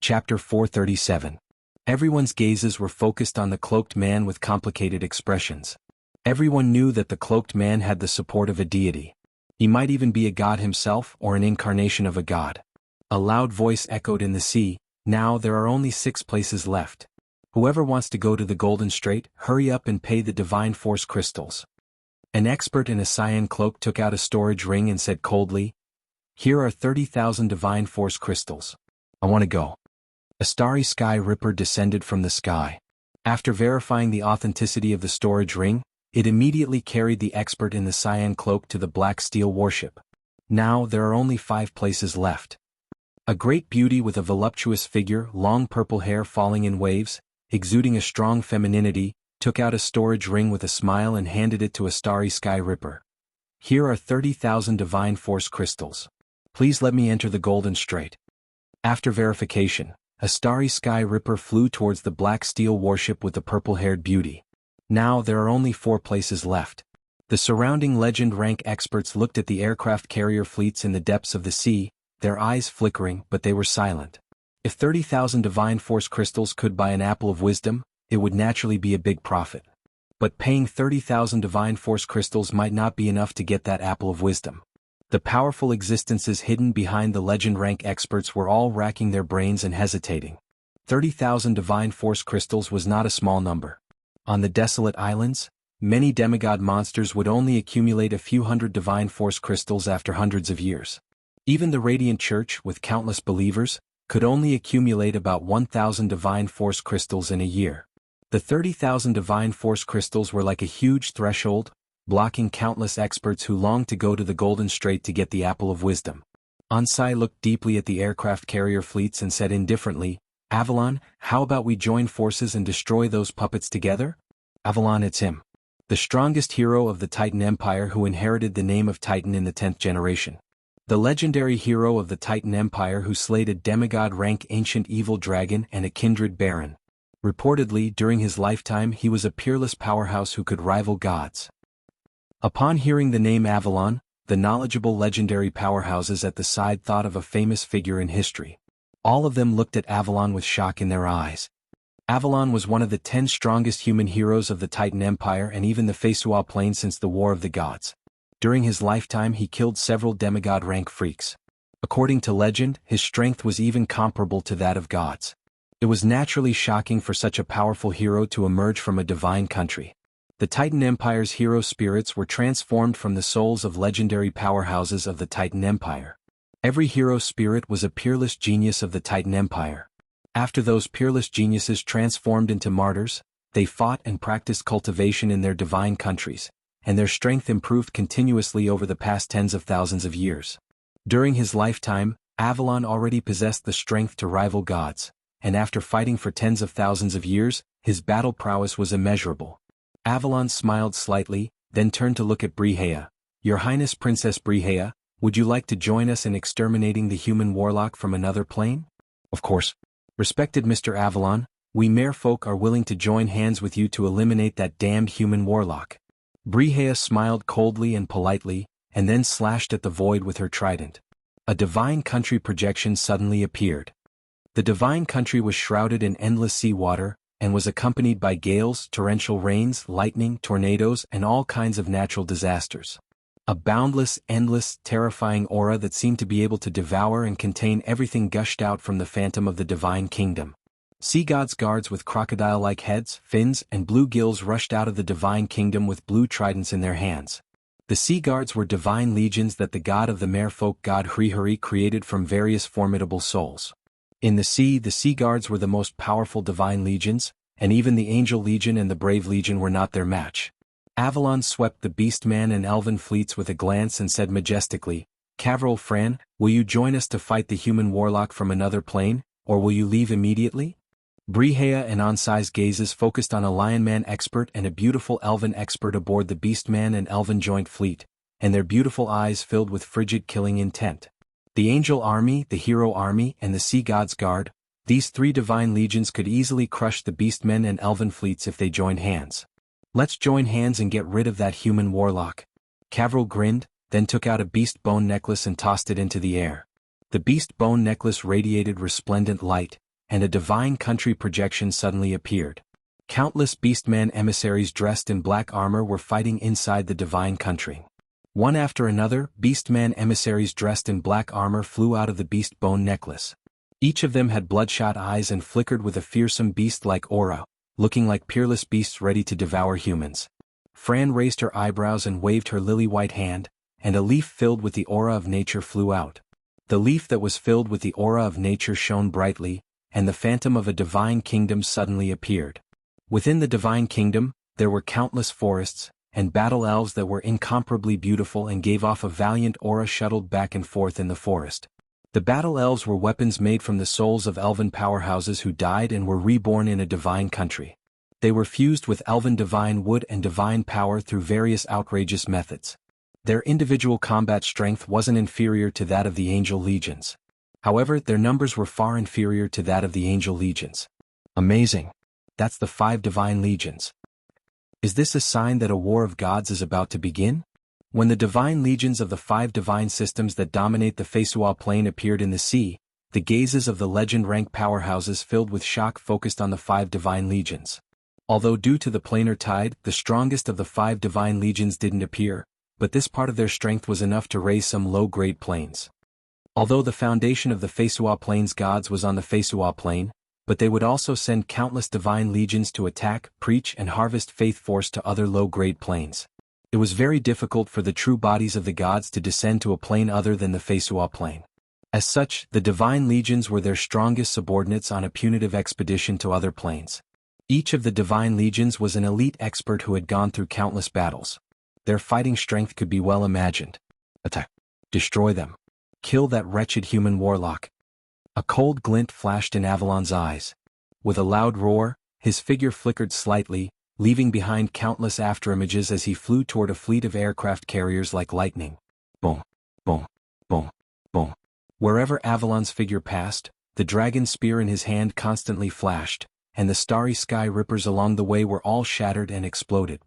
Chapter 437. Everyone's gazes were focused on the cloaked man with complicated expressions. Everyone knew that the cloaked man had the support of a deity. He might even be a god himself or an incarnation of a god. A loud voice echoed in the sea, "Now there are only 6 places left. Whoever wants to go to the Golden Strait, hurry up and pay the divine force crystals." An expert in a cyan cloak took out a storage ring and said coldly, "Here are 30,000 divine force crystals. I want to go." A starry sky ripper descended from the sky. After verifying the authenticity of the storage ring, it immediately carried the expert in the cyan cloak to the black steel warship. Now there are only 5 places left. A great beauty with a voluptuous figure, long purple hair falling in waves, exuding a strong femininity, took out a storage ring with a smile and handed it to a starry sky ripper. "Here are 30,000 divine force crystals. Please let me enter the Golden Strait." After verification, a starry sky ripper flew towards the black steel warship with the purple-haired beauty. Now there are only 4 places left. The surrounding legend rank experts looked at the aircraft carrier fleets in the depths of the sea, their eyes flickering, but they were silent. If 30,000 divine force crystals could buy an apple of wisdom, it would naturally be a big profit. But paying 30,000 divine force crystals might not be enough to get that apple of wisdom. The powerful existences hidden behind the legend rank experts were all racking their brains and hesitating. 30,000 divine force crystals was not a small number. On the desolate islands, many demigod monsters would only accumulate a few hundred divine force crystals after hundreds of years. Even the Radiant Church, with countless believers, could only accumulate about 1,000 divine force crystals in a year. The 30,000 divine force crystals were like a huge threshold, blocking countless experts who longed to go to the Golden Strait to get the apple of wisdom. Ansai looked deeply at the aircraft carrier fleets and said indifferently, "Avalon, how about we join forces and destroy those puppets together?" "Avalon, it's him. The strongest hero of the Titan Empire who inherited the name of Titan in the 10th generation. The legendary hero of the Titan Empire who slayed a demigod-rank ancient evil dragon and a kindred baron. Reportedly, during his lifetime he was a peerless powerhouse who could rival gods." Upon hearing the name Avalon, the knowledgeable legendary powerhouses at the side thought of a famous figure in history. All of them looked at Avalon with shock in their eyes. Avalon was one of the 10 strongest human heroes of the Titan Empire and even the Feisua Plain since the War of the Gods. During his lifetime he killed several demigod-rank freaks. According to legend, his strength was even comparable to that of gods. It was naturally shocking for such a powerful hero to emerge from a divine country. The Titan Empire's hero spirits were transformed from the souls of legendary powerhouses of the Titan Empire. Every hero spirit was a peerless genius of the Titan Empire. After those peerless geniuses transformed into martyrs, they fought and practiced cultivation in their divine countries, and their strength improved continuously over the past tens of thousands of years. During his lifetime, Avalon already possessed the strength to rival gods, and after fighting for tens of thousands of years, his battle prowess was immeasurable. Avalon smiled slightly, then turned to look at Brihea. "Your Highness Princess Brihea, would you like to join us in exterminating the human warlock from another plane?" "Of course. Respected Mr. Avalon, we merfolk are willing to join hands with you to eliminate that damned human warlock." Brihea smiled coldly and politely, and then slashed at the void with her trident. A divine country projection suddenly appeared. The divine country was shrouded in endless sea water, and was accompanied by gales, torrential rains, lightning, tornadoes, and all kinds of natural disasters. A boundless, endless, terrifying aura that seemed to be able to devour and contain everything gushed out from the phantom of the divine kingdom. Sea gods guards with crocodile-like heads, fins, and blue gills rushed out of the divine kingdom with blue tridents in their hands. The sea guards were divine legions that the god of the merfolk god Hrihari created from various formidable souls. In the sea guards were the most powerful divine legions, and even the angel legion and the brave legion were not their match. Avalon swept the beastman and elven fleets with a glance and said majestically, "Cavril Fran, will you join us to fight the human warlock from another plane, or will you leave immediately?" Brihea and Ansai's gazes focused on a lionman expert and a beautiful elven expert aboard the beastman and elven joint fleet, and their beautiful eyes filled with frigid killing intent. The angel army, the hero army, and the sea god's guard, these 3 divine legions could easily crush the beastmen and elven fleets if they joined hands. "Let's join hands and get rid of that human warlock." Cavril grinned, then took out a beast bone necklace and tossed it into the air. The beast bone necklace radiated resplendent light, and a divine country projection suddenly appeared. Countless beastman emissaries dressed in black armor were fighting inside the divine country. One after another, beastman emissaries dressed in black armor flew out of the beast bone necklace. Each of them had bloodshot eyes and flickered with a fearsome beast-like aura, looking like peerless beasts ready to devour humans. Fran raised her eyebrows and waved her lily-white hand, and a leaf filled with the aura of nature flew out. The leaf that was filled with the aura of nature shone brightly, and the phantom of a divine kingdom suddenly appeared. Within the divine kingdom, there were countless forests, and battle elves that were incomparably beautiful and gave off a valiant aura shuttled back and forth in the forest. The battle elves were weapons made from the souls of elven powerhouses who died and were reborn in a divine country. They were fused with elven divine wood and divine power through various outrageous methods. Their individual combat strength wasn't inferior to that of the angel legions. However, their numbers were far inferior to that of the angel legions. Amazing. That's the 5 divine legions. Is this a sign that a war of gods is about to begin? When the divine legions of the 5 divine systems that dominate the Feisua plane appeared in the sea, the gazes of the legend-rank powerhouses filled with shock focused on the 5 divine legions. Although due to the planar tide, the strongest of the 5 divine legions didn't appear, but this part of their strength was enough to raise some low-grade planes. Although the foundation of the Feisua plane's gods was on the Feisua plane, but they would also send countless divine legions to attack, preach and harvest faith force to other low-grade planes. It was very difficult for the true bodies of the gods to descend to a plane other than the Feisua plane. As such, the divine legions were their strongest subordinates on a punitive expedition to other planes. Each of the divine legions was an elite expert who had gone through countless battles. Their fighting strength could be well imagined. Attack. Destroy them. Kill that wretched human warlock. A cold glint flashed in Avalon's eyes. With a loud roar, his figure flickered slightly, leaving behind countless afterimages as he flew toward a fleet of aircraft carriers like lightning. Boom, boom, boom, boom. Wherever Avalon's figure passed, the dragon spear in his hand constantly flashed, and the starry sky rippers along the way were all shattered and exploded.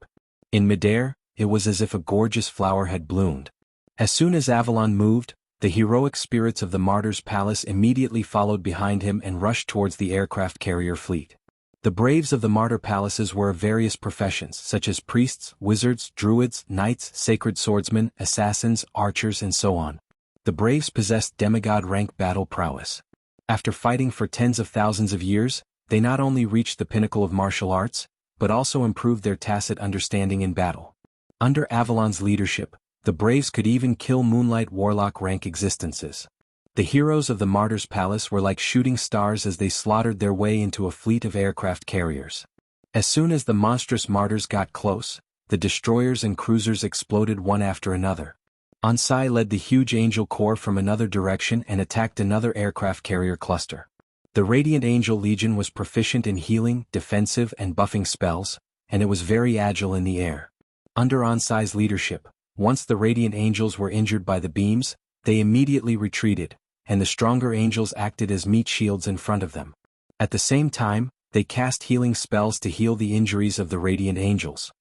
In midair, it was as if a gorgeous flower had bloomed. As soon as Avalon moved, the heroic spirits of the Martyr's Palace immediately followed behind him and rushed towards the aircraft carrier fleet. The braves of the Martyr Palaces were of various professions such as priests, wizards, druids, knights, sacred swordsmen, assassins, archers and so on. The braves possessed demigod-rank battle prowess. After fighting for tens of thousands of years, they not only reached the pinnacle of martial arts, but also improved their tacit understanding in battle. Under Avalon's leadership, the braves could even kill Moonlight Warlock-rank existences. The heroes of the Martyr's Palace were like shooting stars as they slaughtered their way into a fleet of aircraft carriers. As soon as the monstrous martyrs got close, the destroyers and cruisers exploded one after another. Ansai led the huge Angel Corps from another direction and attacked another aircraft carrier cluster. The Radiant Angel Legion was proficient in healing, defensive and buffing spells, and it was very agile in the air. Under Ansai's leadership, once the Radiant Angels were injured by the beams, they immediately retreated, and the stronger angels acted as meat shields in front of them. At the same time, they cast healing spells to heal the injuries of the Radiant Angels.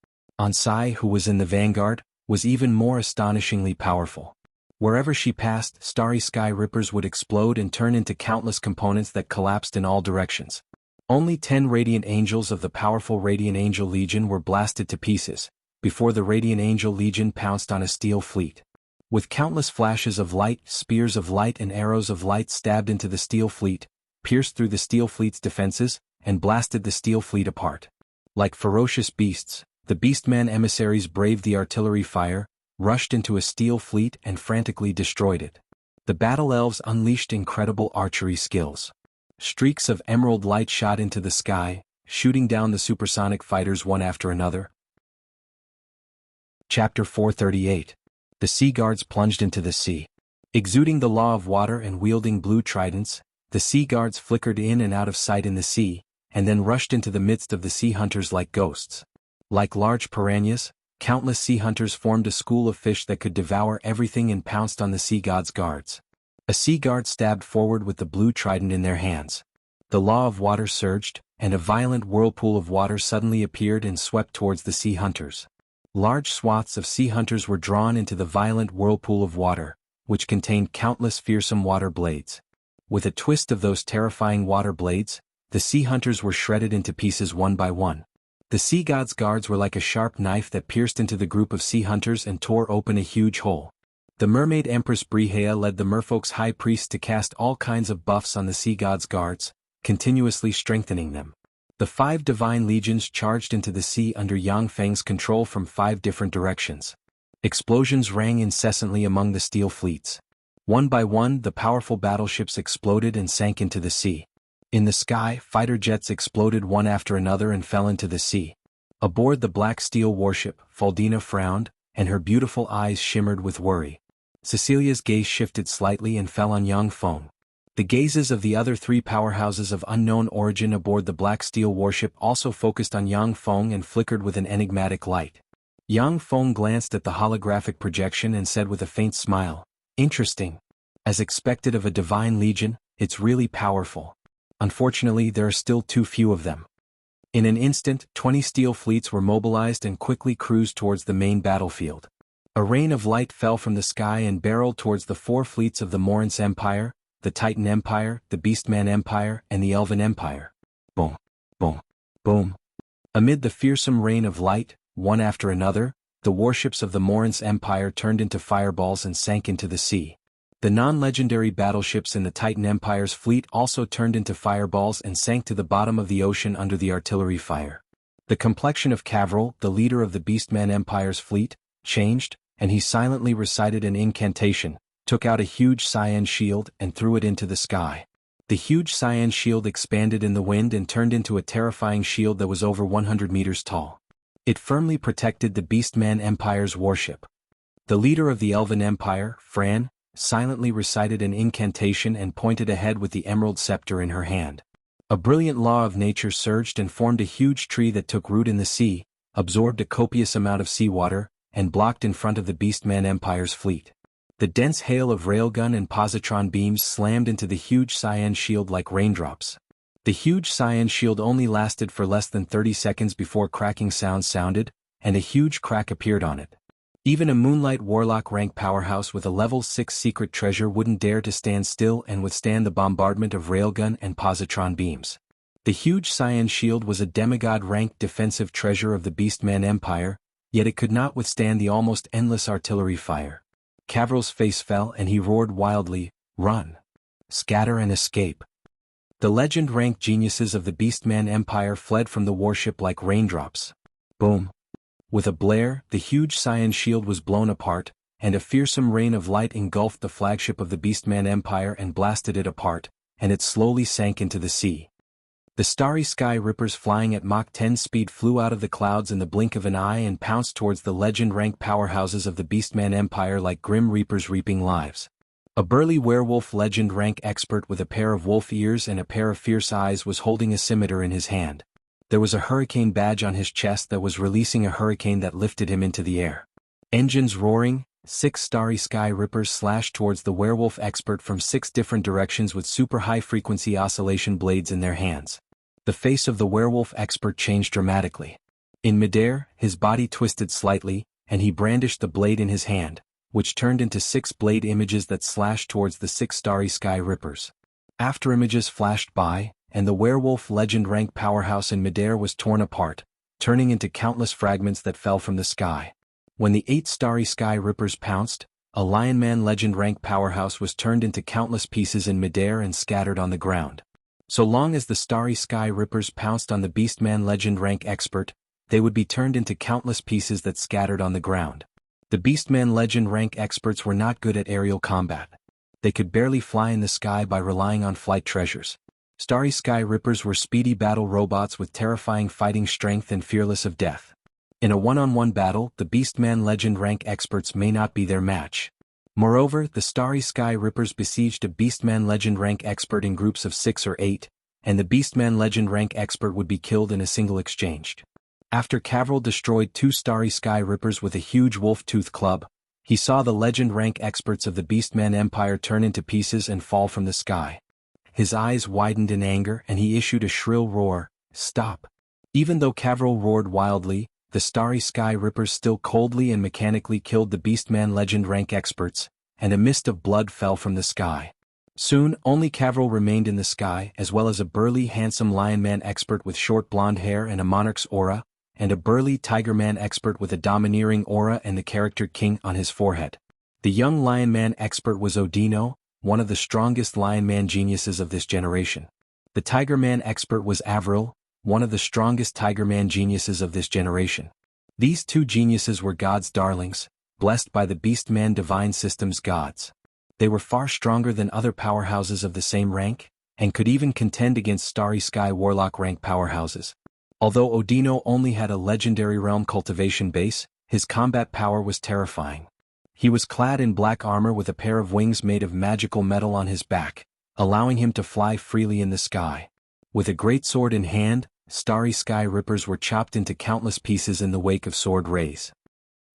Ansai, who was in the vanguard, was even more astonishingly powerful. Wherever she passed, starry sky rippers would explode and turn into countless components that collapsed in all directions. Only 10 Radiant Angels of the powerful Radiant Angel Legion were blasted to pieces, before the Radiant Angel Legion pounced on a steel fleet. With countless flashes of light, spears of light and arrows of light stabbed into the steel fleet, pierced through the steel fleet's defenses, and blasted the steel fleet apart. Like ferocious beasts, the Beastman emissaries braved the artillery fire, rushed into a steel fleet and frantically destroyed it. The battle elves unleashed incredible archery skills. Streaks of emerald light shot into the sky, shooting down the supersonic fighters one after another. Chapter 438. The Sea Guards plunged into the sea. Exuding the law of water and wielding blue tridents, the Sea Guards flickered in and out of sight in the sea, and then rushed into the midst of the sea hunters like ghosts. Like large piranhas, countless sea hunters formed a school of fish that could devour everything and pounced on the sea god's guards. A sea guard stabbed forward with the blue trident in their hands. The law of water surged, and a violent whirlpool of water suddenly appeared and swept towards the sea hunters. Large swaths of sea hunters were drawn into the violent whirlpool of water, which contained countless fearsome water blades. With a twist of those terrifying water blades, the sea hunters were shredded into pieces one by one. The sea god's guards were like a sharp knife that pierced into the group of sea hunters and tore open a huge hole. The mermaid empress Brihea led the merfolk's high priest to cast all kinds of buffs on the sea god's guards, continuously strengthening them. The 5 divine legions charged into the sea under Yang Feng's control from 5 different directions. Explosions rang incessantly among the steel fleets. One by one, the powerful battleships exploded and sank into the sea. In the sky, fighter jets exploded one after another and fell into the sea. Aboard the black steel warship, Faldina frowned, and her beautiful eyes shimmered with worry. Cecilia's gaze shifted slightly and fell on Yang Feng. The gazes of the other 3 powerhouses of unknown origin aboard the black steel warship also focused on Yang Feng and flickered with an enigmatic light. Yang Feng glanced at the holographic projection and said with a faint smile, "Interesting. As expected of a divine legion, it's really powerful. Unfortunately, there are still too few of them." In an instant, 20 steel fleets were mobilized and quickly cruised towards the main battlefield. A rain of light fell from the sky and barreled towards the 4 fleets of the Morince Empire, the Titan Empire, the Beastman Empire, and the Elven Empire. Boom, boom, boom. Amid the fearsome rain of light, one after another, the warships of the Morince Empire turned into fireballs and sank into the sea. The non-legendary battleships in the Titan Empire's fleet also turned into fireballs and sank to the bottom of the ocean under the artillery fire. The complexion of Cavril, the leader of the Beastman Empire's fleet, changed, and he silently recited an incantation, took out a huge cyan shield and threw it into the sky. The huge cyan shield expanded in the wind and turned into a terrifying shield that was over 100 meters tall. It firmly protected the Beastman Empire's warship. The leader of the Elven Empire, Fran, silently recited an incantation and pointed ahead with the emerald scepter in her hand. A brilliant law of nature surged and formed a huge tree that took root in the sea, absorbed a copious amount of seawater, and blocked in front of the Beastman Empire's fleet. The dense hail of railgun and positron beams slammed into the huge cyan shield like raindrops. The huge cyan shield only lasted for less than 30 seconds before cracking sounds sounded, and a huge crack appeared on it. Even a Moonlight Warlock rank powerhouse with a level 6 secret treasure wouldn't dare to stand still and withstand the bombardment of railgun and positron beams. The huge cyan shield was a demigod rank defensive treasure of the Beastman Empire, yet it could not withstand the almost endless artillery fire. Cavril's face fell and he roared wildly, "Run! Scatter and escape!" The legend rank geniuses of the Beastman Empire fled from the warship like raindrops. Boom! With a blare, the huge cyan shield was blown apart, and a fearsome rain of light engulfed the flagship of the Beastman Empire and blasted it apart, and it slowly sank into the sea. The starry sky rippers flying at Mach 10 speed flew out of the clouds in the blink of an eye and pounced towards the legend-rank powerhouses of the Beastman Empire like grim reapers reaping lives. A burly werewolf legend-rank expert with a pair of wolf ears and a pair of fierce eyes was holding a scimitar in his hand. There was a hurricane badge on his chest that was releasing a hurricane that lifted him into the air. Engines roaring, 6 starry sky rippers slashed towards the werewolf expert from 6 different directions with super high-frequency oscillation blades in their hands. The face of the werewolf expert changed dramatically. In midair, his body twisted slightly, and he brandished the blade in his hand, which turned into 6 blade images that slashed towards the 6 starry sky rippers. After images flashed by, and the werewolf legend rank powerhouse in midair was torn apart, turning into countless fragments that fell from the sky. When the 8 starry sky rippers pounced, a lionman legend rank powerhouse was turned into countless pieces in midair and scattered on the ground. So long as the starry sky rippers pounced on the beastman legend rank expert, they would be turned into countless pieces that scattered on the ground. The beastman legend rank experts were not good at aerial combat. They could barely fly in the sky by relying on flight treasures. Starry Sky Rippers were speedy battle robots with terrifying fighting strength and fearless of death. In a one-on-one battle, the Beastman Legend rank experts may not be their match. Moreover, the Starry Sky Rippers besieged a Beastman Legend rank expert in groups of 6 or 8, and the Beastman Legend rank expert would be killed in a single exchange. After Cavril destroyed 2 Starry Sky Rippers with a huge wolf-tooth club, he saw the Legend rank experts of the Beastman Empire turn into pieces and fall from the sky. His eyes widened in anger and he issued a shrill roar, "Stop!" Even though Cavril roared wildly, the Starry Sky Rippers still coldly and mechanically killed the Beastman Legend rank experts, and a mist of blood fell from the sky. Soon, only Cavril remained in the sky, as well as a burly handsome lion man expert with short blonde hair and a monarch's aura, and a burly tiger man expert with a domineering aura and the character king on his forehead. The young lion man expert was Odino, one of the strongest lion man geniuses of this generation. The tiger man expert was Avril, one of the strongest tiger man geniuses of this generation. These two geniuses were God's darlings, blessed by the beast man divine system's gods. They were far stronger than other powerhouses of the same rank, and could even contend against Starry Sky Warlock rank powerhouses. Although Odino only had a legendary realm cultivation base, his combat power was terrifying. He was clad in black armor with a pair of wings made of magical metal on his back, allowing him to fly freely in the sky. With a great sword in hand, Starry Sky Rippers were chopped into countless pieces in the wake of sword rays.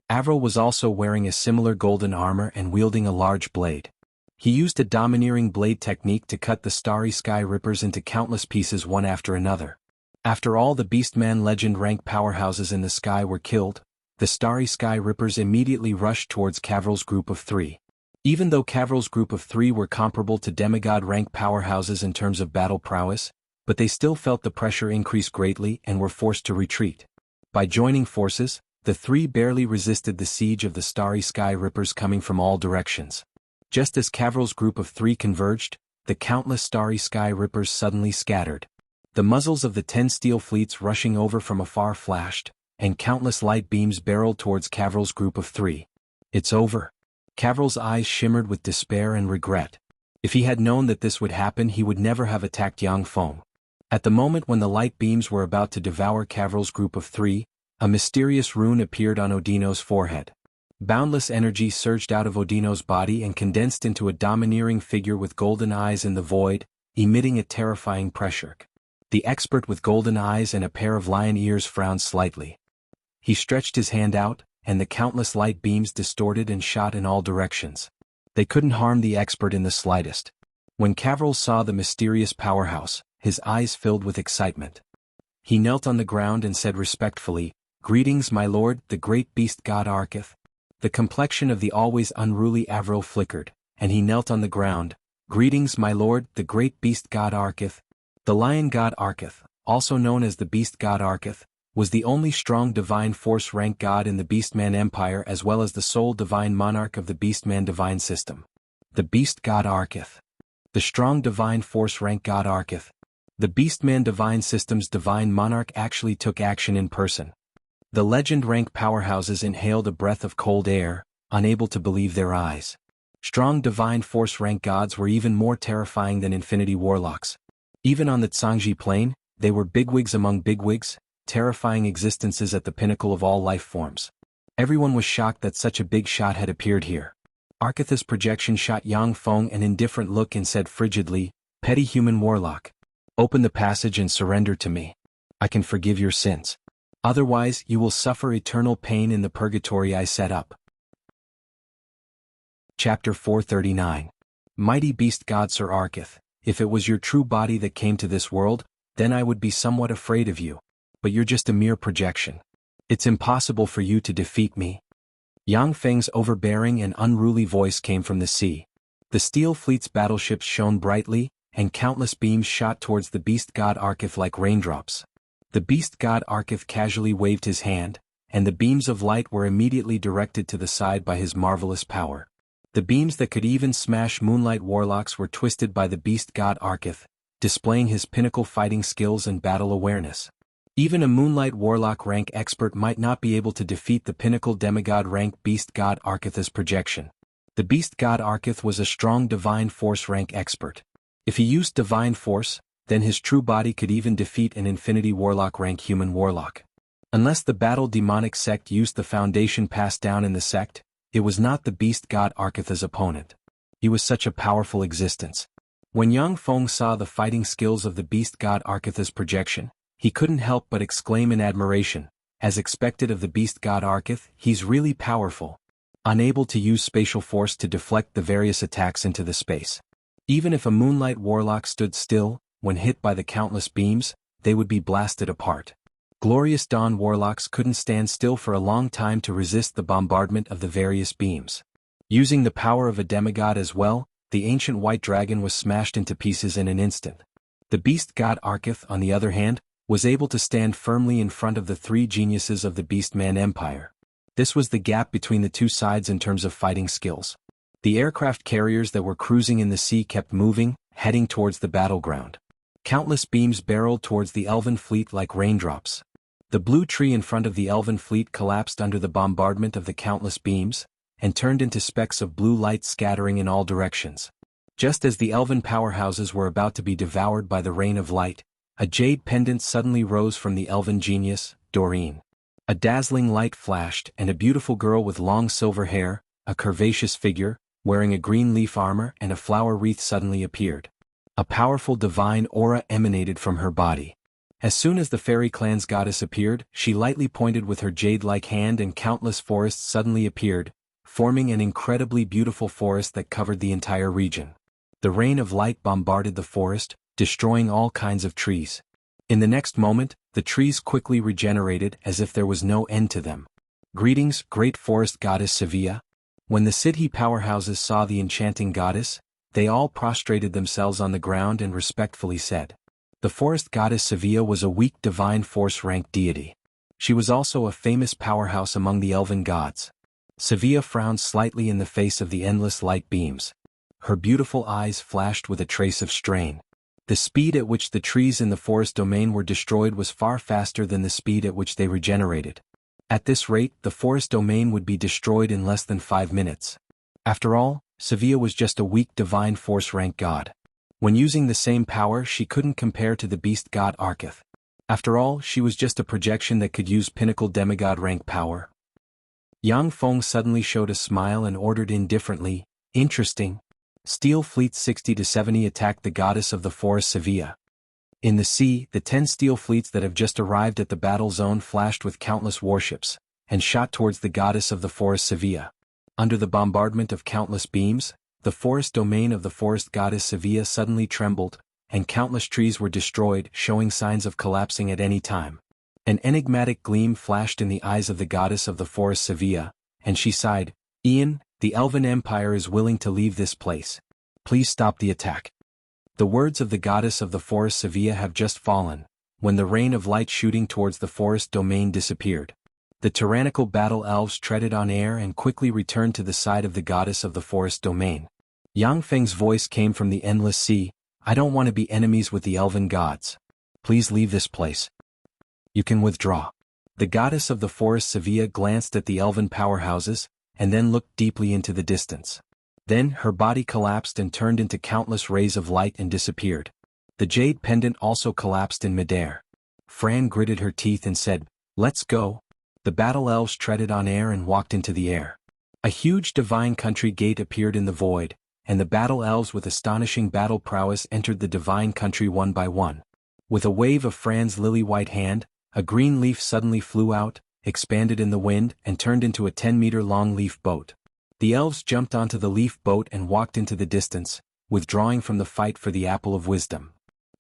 Avril was also wearing a similar golden armor and wielding a large blade. He used a domineering blade technique to cut the Starry Sky Rippers into countless pieces one after another. After all the Beastman legend rank powerhouses in the sky were killed, the Starry Sky Rippers immediately rushed towards Cavril's group of three. Even though Cavril's group of three were comparable to demigod rank powerhouses in terms of battle prowess, but they still felt the pressure increase greatly and were forced to retreat. By joining forces, the three barely resisted the siege of the Starry Sky Rippers coming from all directions. Just as Cavril's group of three converged, the countless Starry Sky Rippers suddenly scattered. The muzzles of the 10 steel fleets rushing over from afar flashed, and countless light beams barreled towards Cavril's group of three. It's over. Cavril's eyes shimmered with despair and regret. If he had known that this would happen, he would never have attacked Yang Feng. At the moment when the light beams were about to devour Cavril's group of three, a mysterious rune appeared on Odino's forehead. Boundless energy surged out of Odino's body and condensed into a domineering figure with golden eyes in the void, emitting a terrifying pressure. The expert with golden eyes and a pair of lion ears frowned slightly. He stretched his hand out, and the countless light beams distorted and shot in all directions. They couldn't harm the expert in the slightest. When Cavril saw the mysterious powerhouse, his eyes filled with excitement. He knelt on the ground and said respectfully, "Greetings, my lord, the great beast god Arketh." The complexion of the always unruly Avril flickered, and he knelt on the ground. "Greetings, my lord, the great beast god Arketh." The lion god Arketh, also known as the beast god Arketh, was the only strong divine force rank god in the Beastman Empire as well as the sole divine monarch of the Beastman divine system. The beast god Arketh. The strong divine force rank god Arketh. The Beastman divine system's divine monarch actually took action in person. The legend rank powerhouses inhaled a breath of cold air, unable to believe their eyes. Strong divine force rank gods were even more terrifying than infinity warlocks. Even on the Tsangji plane, they were bigwigs among bigwigs, terrifying existences at the pinnacle of all life forms. Everyone was shocked that such a big shot had appeared here. Arketh's projection shot Yang Feng an indifferent look and said frigidly, "Petty human warlock. Open the passage and surrender to me. I can forgive your sins. Otherwise, you will suffer eternal pain in the purgatory I set up." Chapter 439. Mighty Beast God Sir Arketh, if it was your true body that came to this world, then I would be somewhat afraid of you. But you're just a mere projection. It's impossible for you to defeat me. Yang Feng's overbearing and unruly voice came from the sea. The Steel Fleet's battleships shone brightly, and countless beams shot towards the beast god Arketh like raindrops. The beast god Arketh casually waved his hand, and the beams of light were immediately directed to the side by his marvelous power. The beams that could even smash moonlight warlocks were twisted by the beast god Arketh, displaying his pinnacle fighting skills and battle awareness. Even a moonlight warlock rank expert might not be able to defeat the pinnacle demigod rank beast god Arketh's projection. The beast god Arketh was a strong divine force rank expert. If he used divine force, then his true body could even defeat an infinity warlock rank human warlock. Unless the battle demonic sect used the foundation passed down in the sect, it was not the beast god Arketh's opponent. He was such a powerful existence. When Yang Feng saw the fighting skills of the beast god Arketh's projection, he couldn't help but exclaim in admiration, as expected of the beast god Arketh, he's really powerful. Unable to use spatial force to deflect the various attacks into the space. Even if a moonlight warlock stood still, when hit by the countless beams, they would be blasted apart. Glorious Dawn warlocks couldn't stand still for a long time to resist the bombardment of the various beams. Using the power of a demigod as well, the ancient white dragon was smashed into pieces in an instant. The beast god Arkith, on the other hand, was able to stand firmly in front of the three geniuses of the Beastman Empire. This was the gap between the two sides in terms of fighting skills. The aircraft carriers that were cruising in the sea kept moving, heading towards the battleground. Countless beams barreled towards the elven fleet like raindrops. The blue tree in front of the elven fleet collapsed under the bombardment of the countless beams, and turned into specks of blue light scattering in all directions. Just as the elven powerhouses were about to be devoured by the rain of light, a jade pendant suddenly rose from the elven genius, Doreen. A dazzling light flashed, and a beautiful girl with long silver hair, a curvaceous figure, wearing a green leaf armor and a flower wreath suddenly appeared. A powerful divine aura emanated from her body. As soon as the fairy clan's goddess appeared, she lightly pointed with her jade-like hand and countless forests suddenly appeared, forming an incredibly beautiful forest that covered the entire region. The rain of light bombarded the forest, destroying all kinds of trees. In the next moment, the trees quickly regenerated as if there was no end to them. Greetings, great forest goddess Sevilla. When the city powerhouses saw the enchanting goddess, they all prostrated themselves on the ground and respectfully said. The forest goddess Sevilla was a weak divine force-ranked deity. She was also a famous powerhouse among the elven gods. Sevilla frowned slightly in the face of the endless light beams. Her beautiful eyes flashed with a trace of strain. The speed at which the trees in the forest domain were destroyed was far faster than the speed at which they regenerated. At this rate, the forest domain would be destroyed in less than 5 minutes. After all, Sevilla was just a weak divine force-ranked god. When using the same power, she couldn't compare to the beast god Arkith. After all, she was just a projection that could use pinnacle demigod-rank power. Yang Feng suddenly showed a smile and ordered indifferently, "Interesting. Steel fleets 60 to 70 attacked the goddess of the forest Sevilla." In the sea, the 10 steel fleets that have just arrived at the battle zone flashed with countless warships, and shot towards the goddess of the forest Sevilla. Under the bombardment of countless beams, the forest domain of the forest goddess Sevilla suddenly trembled, and countless trees were destroyed, showing signs of collapsing at any time. An enigmatic gleam flashed in the eyes of the goddess of the forest Sevilla, and she sighed, "Ian, the Elven Empire is willing to leave this place. Please stop the attack." The words of the goddess of the forest Sevilla have just fallen, when the rain of light shooting towards the forest domain disappeared. The tyrannical battle elves treaded on air and quickly returned to the side of the goddess of the forest domain. Yang Feng's voice came from the endless sea, "I don't want to be enemies with the elven gods. Please leave this place. You can withdraw." The goddess of the forest Sevilla glanced at the elven powerhouses, and then looked deeply into the distance. Then her body collapsed and turned into countless rays of light and disappeared. The jade pendant also collapsed in midair. Fran gritted her teeth and said, "Let's go." The battle elves treaded on air and walked into the air. A huge divine country gate appeared in the void, and the battle elves with astonishing battle prowess entered the divine country one by one. With a wave of Fran's lily-white hand, a green leaf suddenly flew out, expanded in the wind, and turned into a 10-meter-long leaf boat. The elves jumped onto the leaf boat and walked into the distance, withdrawing from the fight for the Apple of Wisdom.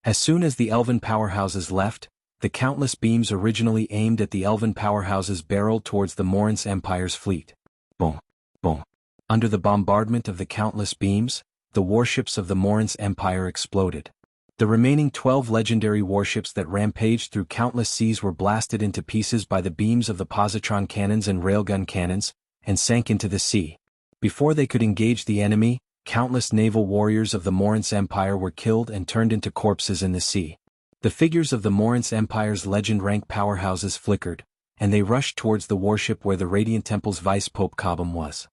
As soon as the elven powerhouses left, the countless beams originally aimed at the elven powerhouses barreled towards the Morin's Empire's fleet. Boom, boom. Under the bombardment of the countless beams, the warships of the Morin's Empire exploded. The remaining 12 legendary warships that rampaged through countless seas were blasted into pieces by the beams of the positron cannons and railgun cannons, and sank into the sea. Before they could engage the enemy, countless naval warriors of the Morin's Empire were killed and turned into corpses in the sea. The figures of the Morin's Empire's legend-rank powerhouses flickered, and they rushed towards the warship where the Radiant Temple's Vice-Pope Cobham was.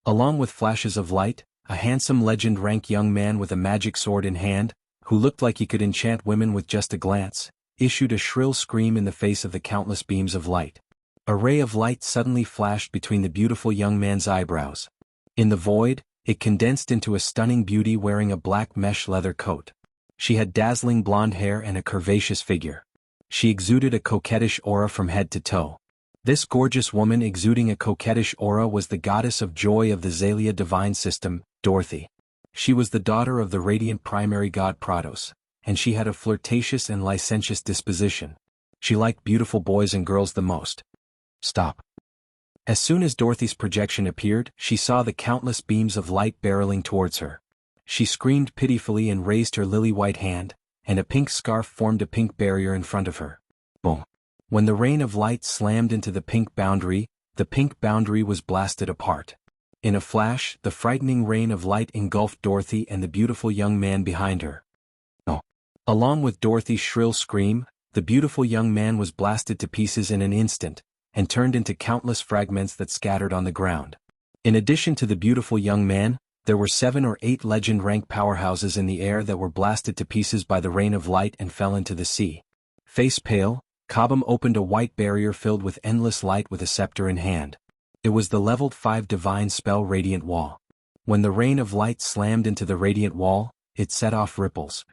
Along with flashes of light, a handsome legend-rank young man with a magic sword in hand, who looked like he could enchant women with just a glance, issued a shrill scream in the face of the countless beams of light. A ray of light suddenly flashed between the beautiful young man's eyebrows. In the void, it condensed into a stunning beauty wearing a black mesh leather coat. She had dazzling blonde hair and a curvaceous figure. She exuded a coquettish aura from head to toe. This gorgeous woman exuding a coquettish aura was the goddess of joy of the Zalia divine system, Dorothy. She was the daughter of the radiant primary god Prados, and she had a flirtatious and licentious disposition. She liked beautiful boys and girls the most. "Stop. As soon as Dorothy's projection appeared, she saw the countless beams of light barreling towards her. She screamed pitifully and raised her lily-white hand, and a pink scarf formed a pink barrier in front of her. Boom! When the rain of light slammed into the pink boundary was blasted apart. In a flash, the frightening rain of light engulfed Dorothy and the beautiful young man behind her. Oh! Along with Dorothy's shrill scream, the beautiful young man was blasted to pieces in an instant, and turned into countless fragments that scattered on the ground. In addition to the beautiful young man, there were 7 or 8 legend-rank powerhouses in the air that were blasted to pieces by the rain of light and fell into the sea. Face pale, Cobham opened a white barrier filled with endless light with a scepter in hand. It was the leveled 5 divine spell Radiant Wall. When the rain of light slammed into the Radiant Wall, it set off ripples.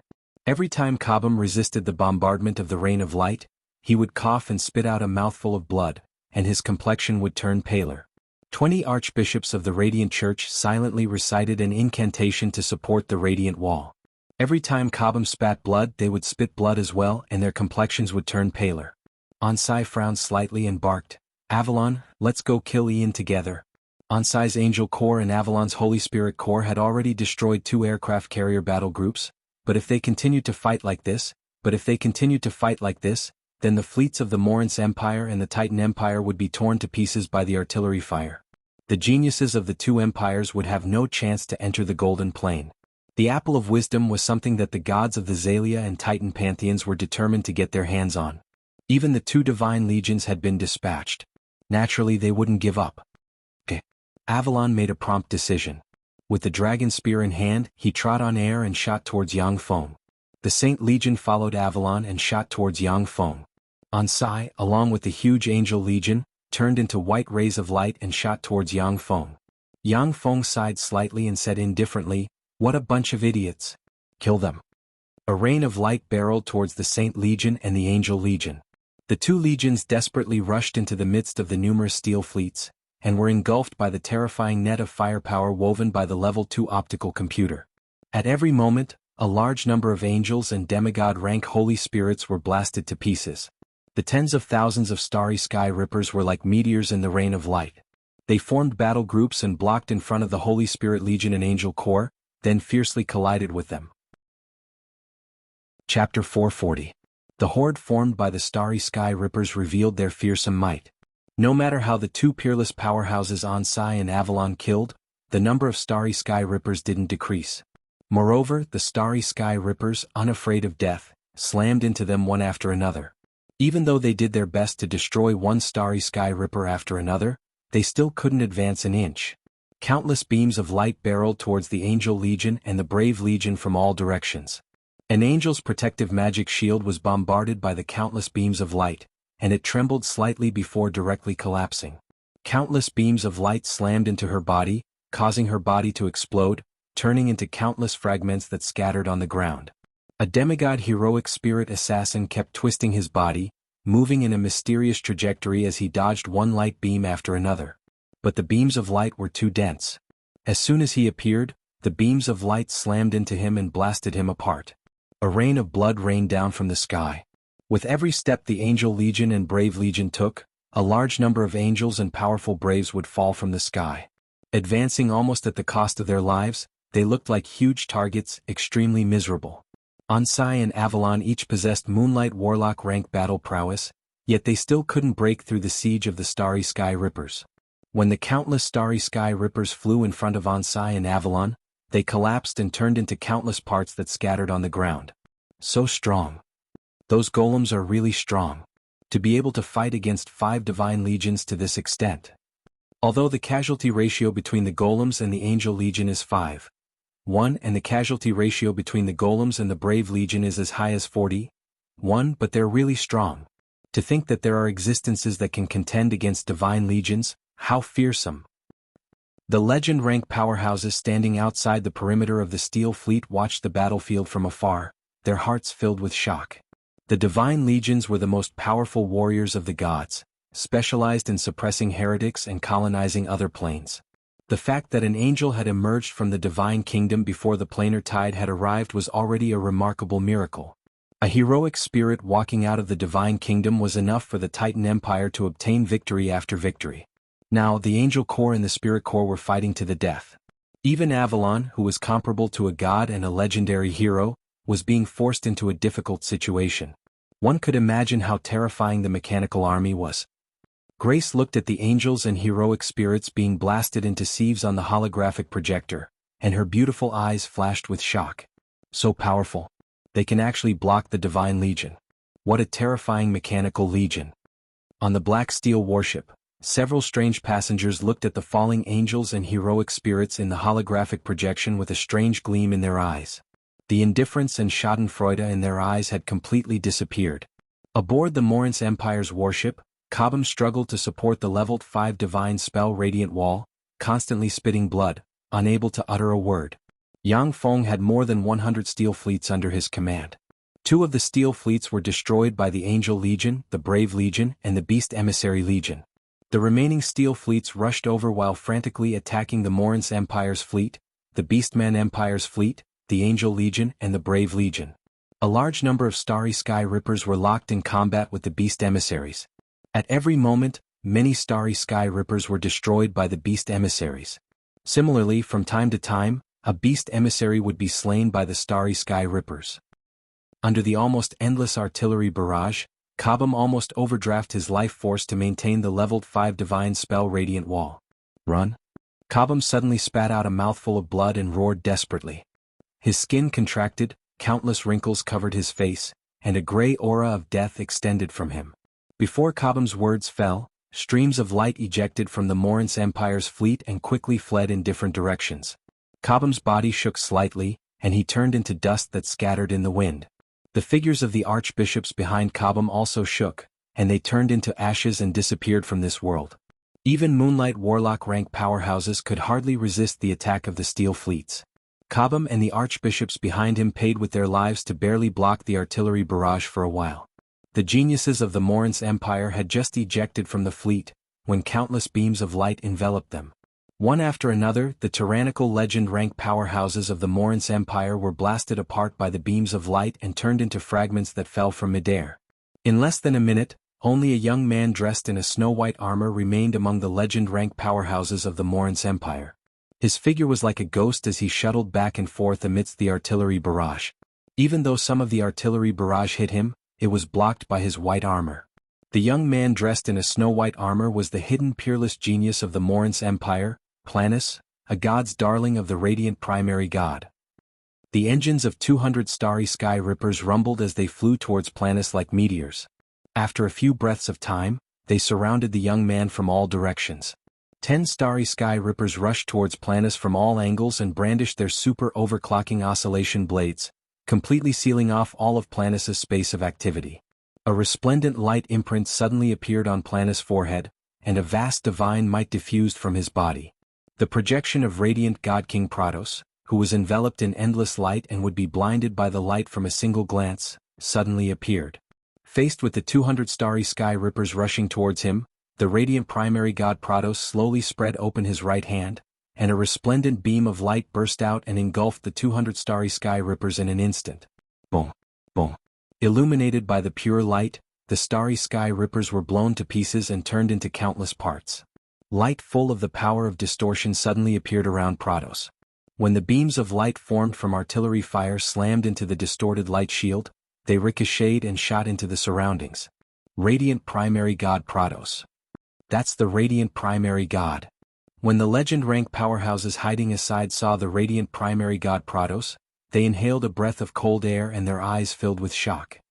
Every time Cobham resisted the bombardment of the rain of light, he would cough and spit out a mouthful of blood, and his complexion would turn paler. 20 archbishops of the Radiant Church silently recited an incantation to support the Radiant Wall. Every time Cobham spat blood, they would spit blood as well, and their complexions would turn paler. Onsai frowned slightly and barked, "Avalon, let's go kill Ian together." Onsai's Angel Corps and Avalon's Holy Spirit Corps had already destroyed 2 aircraft carrier battle groups, but if they continued to fight like this, then the fleets of the Morinth Empire and the Titan Empire would be torn to pieces by the artillery fire. The geniuses of the 2 empires would have no chance to enter the Golden Plain. The Apple of Wisdom was something that the gods of the Xalia and Titan pantheons were determined to get their hands on. Even the 2 divine legions had been dispatched. Naturally, they wouldn't give up. Avalon made a prompt decision. With the dragon spear in hand, he trod on air and shot towards Yang Feng. The Saint Legion followed Avalon and shot towards Yang Feng. Onsai, along with the huge Angel Legion, turned into white rays of light and shot towards Yang Feng. Yang Feng sighed slightly and said indifferently, "What a bunch of idiots. Kill them." A rain of light barreled towards the Saint Legion and the Angel Legion. The 2 legions desperately rushed into the midst of the numerous steel fleets, and were engulfed by the terrifying net of firepower woven by the Level 2 optical computer. At every moment, a large number of angels and demigod-rank holy spirits were blasted to pieces. The tens of thousands of starry sky rippers were like meteors in the rain of light. They formed battle groups and blocked in front of the Holy Spirit Legion and Angel Corps, then fiercely collided with them. Chapter 440. The horde formed by the starry sky rippers revealed their fearsome might. No matter how the 2 peerless powerhouses Onsai and Avalon killed, the number of starry sky rippers didn't decrease. Moreover, the starry sky rippers, unafraid of death, slammed into them one after another. Even though they did their best to destroy one starry sky ripper after another, they still couldn't advance an inch. Countless beams of light barreled towards the Angel Legion and the Brave Legion from all directions. An angel's protective magic shield was bombarded by the countless beams of light, and it trembled slightly before directly collapsing. Countless beams of light slammed into her body, causing her body to explode, turning into countless fragments that scattered on the ground. A demigod heroic spirit assassin kept twisting his body, moving in a mysterious trajectory as he dodged one light beam after another. But the beams of light were too dense. As soon as he appeared, the beams of light slammed into him and blasted him apart. A rain of blood rained down from the sky. With every step the Angel Legion and Brave Legion took, a large number of angels and powerful braves would fall from the sky. Advancing almost at the cost of their lives, they looked like huge targets, extremely miserable. Onsai and Avalon each possessed Moonlight Warlock rank battle prowess, yet they still couldn't break through the siege of the Starry Sky Rippers. When the countless Starry Sky Rippers flew in front of Onsai and Avalon, they collapsed and turned into countless parts that scattered on the ground. So strong. Those golems are really strong. To be able to fight against 5 divine legions to this extent. Although the casualty ratio between the golems and the Angel Legion is 5:1 and the casualty ratio between the golems and the Brave Legion is as high as 40:1, but they're really strong. To think that there are existences that can contend against divine legions, how fearsome. The legend-rank powerhouses standing outside the perimeter of the Steel Fleet watched the battlefield from afar, their hearts filled with shock. The divine legions were the most powerful warriors of the gods, specialized in suppressing heretics and colonizing other planes. The fact that an angel had emerged from the divine kingdom before the planar tide had arrived was already a remarkable miracle. A heroic spirit walking out of the divine kingdom was enough for the Titan Empire to obtain victory after victory. Now, the Angel Corps and the Spirit Corps were fighting to the death. Even Avalon, who was comparable to a god and a legendary hero, was being forced into a difficult situation. One could imagine how terrifying the mechanical army was. Grace looked at the angels and heroic spirits being blasted into sieves on the holographic projector, and her beautiful eyes flashed with shock. So powerful. They can actually block the Divine Legion. What a terrifying mechanical legion. On the Black Steel warship, several strange passengers looked at the falling angels and heroic spirits in the holographic projection with a strange gleam in their eyes. The indifference and schadenfreude in their eyes had completely disappeared. Aboard the Morin's Empire's warship, Cobham struggled to support the leveled 5 divine spell radiant wall, constantly spitting blood, unable to utter a word. Yang Feng had more than 100 steel fleets under his command. 2 of the steel fleets were destroyed by the Angel Legion, the Brave Legion, and the Beast Emissary Legion. The remaining steel fleets rushed over while frantically attacking the Morin's Empire's fleet, the Beastman Empire's fleet, the Angel Legion, and the Brave Legion. A large number of Starry Sky Rippers were locked in combat with the Beast Emissaries. At every moment, many Starry Sky Rippers were destroyed by the Beast Emissaries. Similarly, from time to time, a Beast Emissary would be slain by the Starry Sky Rippers. Under the almost endless artillery barrage, Cobham almost overdrafted his life force to maintain the leveled 5 divine spell radiant wall. Run? Cobham suddenly spat out a mouthful of blood and roared desperately. His skin contracted, countless wrinkles covered his face, and a gray aura of death extended from him. Before Cobham's words fell, streams of light ejected from the Morin's Empire's fleet and quickly fled in different directions. Cobham's body shook slightly, and he turned into dust that scattered in the wind. The figures of the archbishops behind Cobham also shook, and they turned into ashes and disappeared from this world. Even Moonlight Warlock rank powerhouses could hardly resist the attack of the steel fleets. Cobham and the archbishops behind him paid with their lives to barely block the artillery barrage for a while. The geniuses of the Morin's Empire had just ejected from the fleet, when countless beams of light enveloped them. One after another, the tyrannical legend-rank powerhouses of the Morin's Empire were blasted apart by the beams of light and turned into fragments that fell from midair. In less than a minute, only a young man dressed in a snow-white armor remained among the legend-rank powerhouses of the Morin's Empire. His figure was like a ghost as he shuttled back and forth amidst the artillery barrage. Even though some of the artillery barrage hit him, it was blocked by his white armor. The young man dressed in a snow-white armor was the hidden peerless genius of the Morin's Empire, Planus, a god's darling of the radiant primary god. The engines of 200 Starry Sky Rippers rumbled as they flew towards Planus like meteors. After a few breaths of time, they surrounded the young man from all directions. 10 Starry Sky Rippers rushed towards Planus from all angles and brandished their super overclocking oscillation blades, completely sealing off all of Planus's space of activity. A resplendent light imprint suddenly appeared on Planus' forehead, and a vast divine might diffused from his body. The projection of radiant God King Pratos, who was enveloped in endless light and would be blinded by the light from a single glance, suddenly appeared. Faced with the 200 Starry Sky Rippers rushing towards him, the radiant primary god Pratos slowly spread open his right hand, and a resplendent beam of light burst out and engulfed the 200 Starry Sky Rippers in an instant. Boom! Boom! Illuminated by the pure light, the Starry Sky Rippers were blown to pieces and turned into countless parts. Light full of the power of distortion suddenly appeared around Pratos. When the beams of light formed from artillery fire slammed into the distorted light shield, they ricocheted and shot into the surroundings. Radiant Primary God Pratos. That's the Radiant Primary God. When the legend-rank powerhouses hiding aside saw the Radiant Primary God Pratos, they inhaled a breath of cold air and their eyes filled with shock.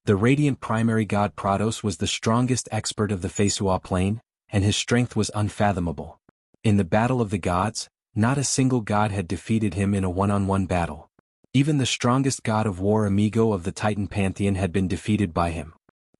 The Radiant Primary God Pratos was the strongest expert of the Fesua plane, and his strength was unfathomable. In the Battle of the Gods, not a single god had defeated him in a one-on-one battle. Even the strongest god of war Amigo of the Titan Pantheon had been defeated by him.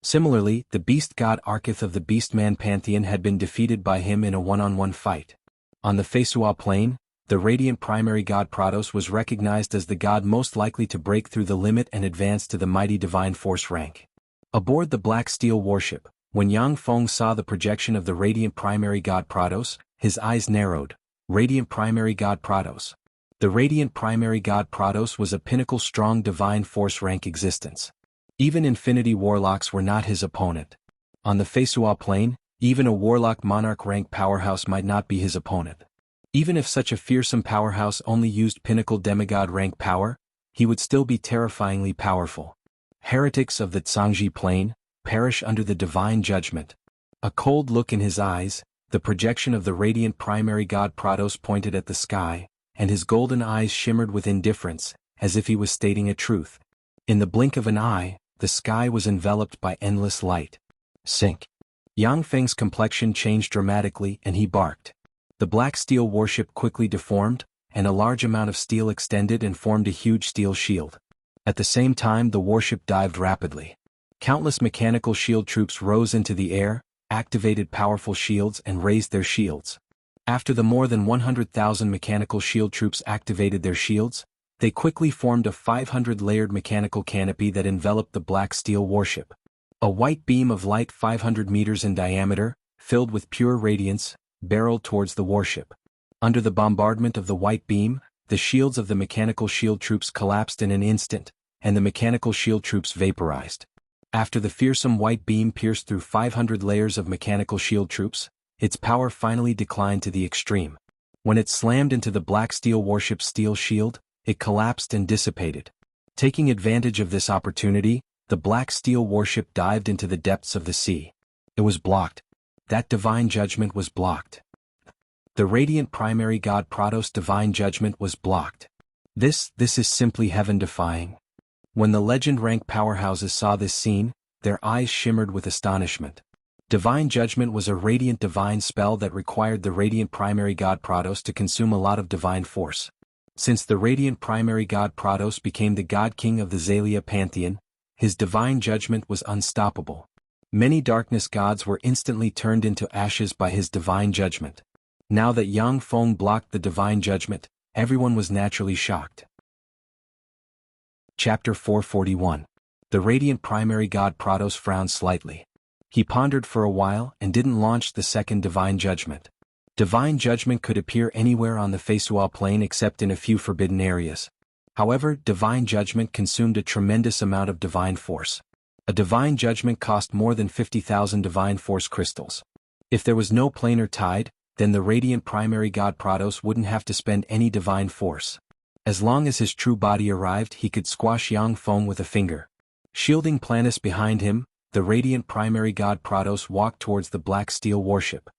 Similarly, the beast god Arkith of the Beastman Pantheon had been defeated by him in a one-on-one fight. On the Fesua plane, the Radiant Primary God Pratos was recognized as the god most likely to break through the limit and advance to the mighty divine force rank. Aboard the Black Steel warship, when Yang Feng saw the projection of the Radiant Primary God Pratos, his eyes narrowed. Radiant Primary God Pratos. The Radiant Primary God Pratos was a pinnacle strong divine force rank existence. Even Infinity Warlocks were not his opponent. On the Fesua plane, Even a warlock monarch rank powerhouse might not be his opponent. Even if such a fearsome powerhouse only used pinnacle demigod rank power, he would still be terrifyingly powerful. Heretics of the Zhangji Plain perish under the divine judgment. A cold look in his eyes, the projection of the radiant primary god Prados pointed at the sky, and his golden eyes shimmered with indifference, as if he was stating a truth. In the blink of an eye, the sky was enveloped by endless light. Sink. Yang Feng's complexion changed dramatically and he barked. The black steel warship quickly deformed, and a large amount of steel extended and formed a huge steel shield. At the same time the warship dived rapidly. Countless mechanical shield troops rose into the air, activated powerful shields and raised their shields. After the more than 100,000 mechanical shield troops activated their shields, they quickly formed a 500-layered mechanical canopy that enveloped the black steel warship. A white beam of light 500 meters in diameter, filled with pure radiance, barreled towards the warship. Under the bombardment of the white beam, the shields of the mechanical shield troops collapsed in an instant, and the mechanical shield troops vaporized. After the fearsome white beam pierced through 500 layers of mechanical shield troops, its power finally declined to the extreme. When it slammed into the black steel warship's steel shield, it collapsed and dissipated. Taking advantage of this opportunity, the black steel warship dived into the depths of the sea. It was blocked. That divine judgment was blocked. The radiant primary god Prados' divine judgment was blocked. This is simply heaven-defying. When the legend-rank powerhouses saw this scene, their eyes shimmered with astonishment. Divine judgment was a radiant divine spell that required the radiant primary god Prados to consume a lot of divine force. Since the radiant primary god Prados became the god king of the Xalia pantheon, his divine judgment was unstoppable. Many darkness gods were instantly turned into ashes by his divine judgment. Now that Yang Feng blocked the divine judgment, everyone was naturally shocked. Chapter 441. The radiant primary god Prados frowned slightly. He pondered for a while and didn't launch the second divine judgment. Divine judgment could appear anywhere on the Feisuo plane except in a few forbidden areas. However, divine judgment consumed a tremendous amount of divine force. A divine judgment cost more than 50,000 divine force crystals. If there was no planar tide, then the radiant primary god Prados wouldn't have to spend any divine force. As long as his true body arrived, he could squash Yang Feng with a finger. Shielding Planus behind him, the radiant primary god Prados walked towards the black steel warship.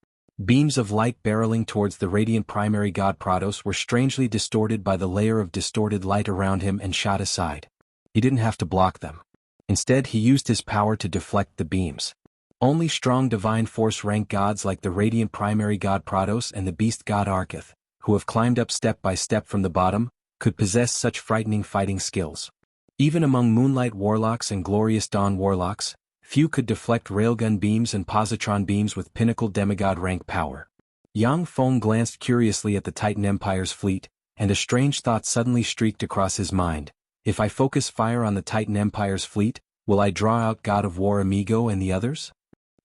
Beams of light barreling towards the radiant primary god Prados were strangely distorted by the layer of distorted light around him and shot aside. He didn't have to block them. Instead, he used his power to deflect the beams. Only strong divine force rank gods like the radiant primary god Prados and the beast god Arkath, who have climbed up step by step from the bottom, could possess such frightening fighting skills. Even among Moonlight Warlocks and Glorious Dawn Warlocks, few could deflect railgun beams and positron beams with pinnacle demigod rank power. Yang Feng glanced curiously at the Titan Empire's fleet, and a strange thought suddenly streaked across his mind. If I focus fire on the Titan Empire's fleet, will I draw out God of War Amigo and the others?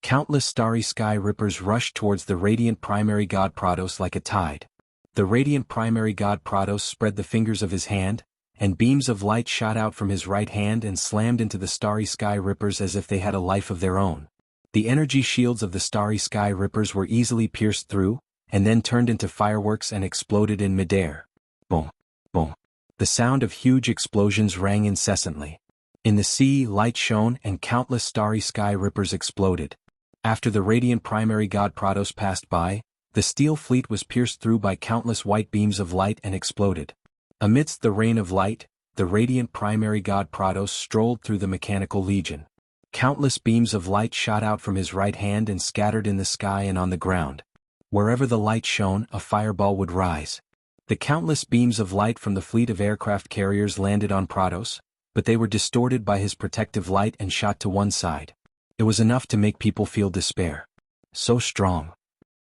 Countless starry sky rippers rushed towards the radiant primary god Prados like a tide. The radiant primary god Prados spread the fingers of his hand, and beams of light shot out from his right hand and slammed into the starry sky rippers as if they had a life of their own. The energy shields of the starry sky rippers were easily pierced through, and then turned into fireworks and exploded in midair. Boom, boom. The sound of huge explosions rang incessantly. In the sea, light shone and countless starry sky rippers exploded. After the radiant primary god Prados passed by, the steel fleet was pierced through by countless white beams of light and exploded. Amidst the rain of light, the radiant primary god Prados strolled through the mechanical legion. Countless beams of light shot out from his right hand and scattered in the sky and on the ground. Wherever the light shone, a fireball would rise. The countless beams of light from the fleet of aircraft carriers landed on Prados, but they were distorted by his protective light and shot to one side. It was enough to make people feel despair. So strong.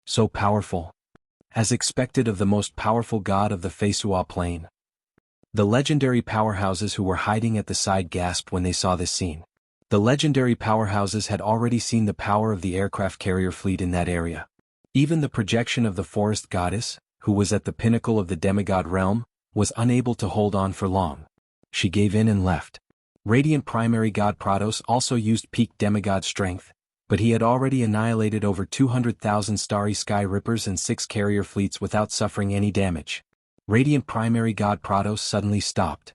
So powerful. As expected of the most powerful god of the Feisuo plane. The legendary powerhouses who were hiding at the side gasped when they saw this scene. The legendary powerhouses had already seen the power of the aircraft carrier fleet in that area. Even the projection of the forest goddess, who was at the pinnacle of the demigod realm, was unable to hold on for long. She gave in and left. Radiant primary god Prados also used peak demigod strength, but he had already annihilated over 200,000 starry sky rippers and 6 carrier fleets without suffering any damage. Radiant primary god Prados suddenly stopped.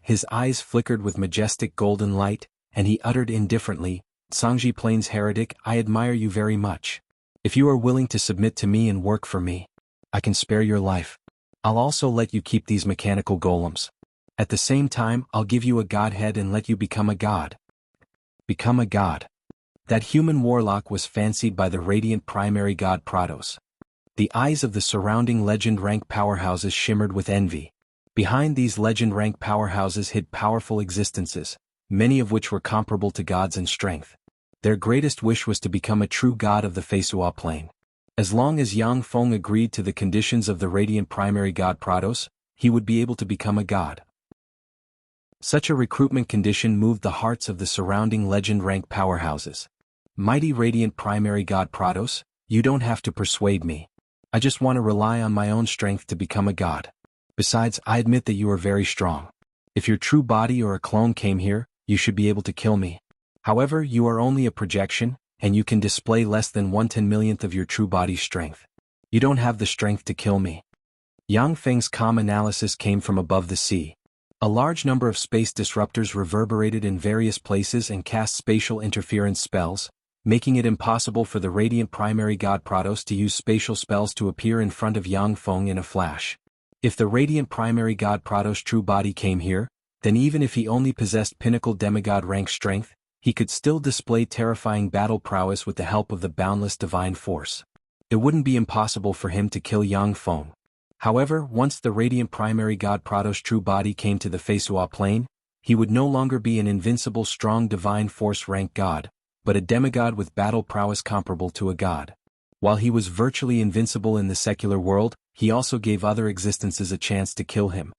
His eyes flickered with majestic golden light, and he uttered indifferently, "Sangji Plains heretic, I admire you very much. If you are willing to submit to me and work for me, I can spare your life. I'll also let you keep these mechanical golems. At the same time, I'll give you a godhead and let you become a god." Become a god. That human warlock was fancied by the radiant primary god Prados. The eyes of the surrounding legend rank powerhouses shimmered with envy. Behind these legend rank powerhouses hid powerful existences, many of which were comparable to gods in strength. Their greatest wish was to become a true god of the Feisua Plain. As long as Yang Feng agreed to the conditions of the radiant primary god Prados, he would be able to become a god. Such a recruitment condition moved the hearts of the surrounding legend rank powerhouses. Mighty radiant primary god Prados, you don't have to persuade me. I just want to rely on my own strength to become a god. Besides, I admit that you are very strong. If your true body or a clone came here, you should be able to kill me. However, you are only a projection, and you can display less than 1/10,000,000th of your true body's strength. You don't have the strength to kill me. Yang Feng's calm analysis came from above the sea. A large number of space disruptors reverberated in various places and cast spatial interference spells, making it impossible for the radiant primary god Prados to use spatial spells to appear in front of Yang Feng in a flash. If the radiant primary god Prados' true body came here, then even if he only possessed pinnacle demigod rank strength, he could still display terrifying battle prowess with the help of the boundless divine force. It wouldn't be impossible for him to kill Yang Feng. However, once the radiant primary god Prados' true body came to the Feisua Plain, he would no longer be an invincible strong divine force rank god, but a demigod with battle prowess comparable to a god. While he was virtually invincible in the secular world, he also gave other existences a chance to kill him.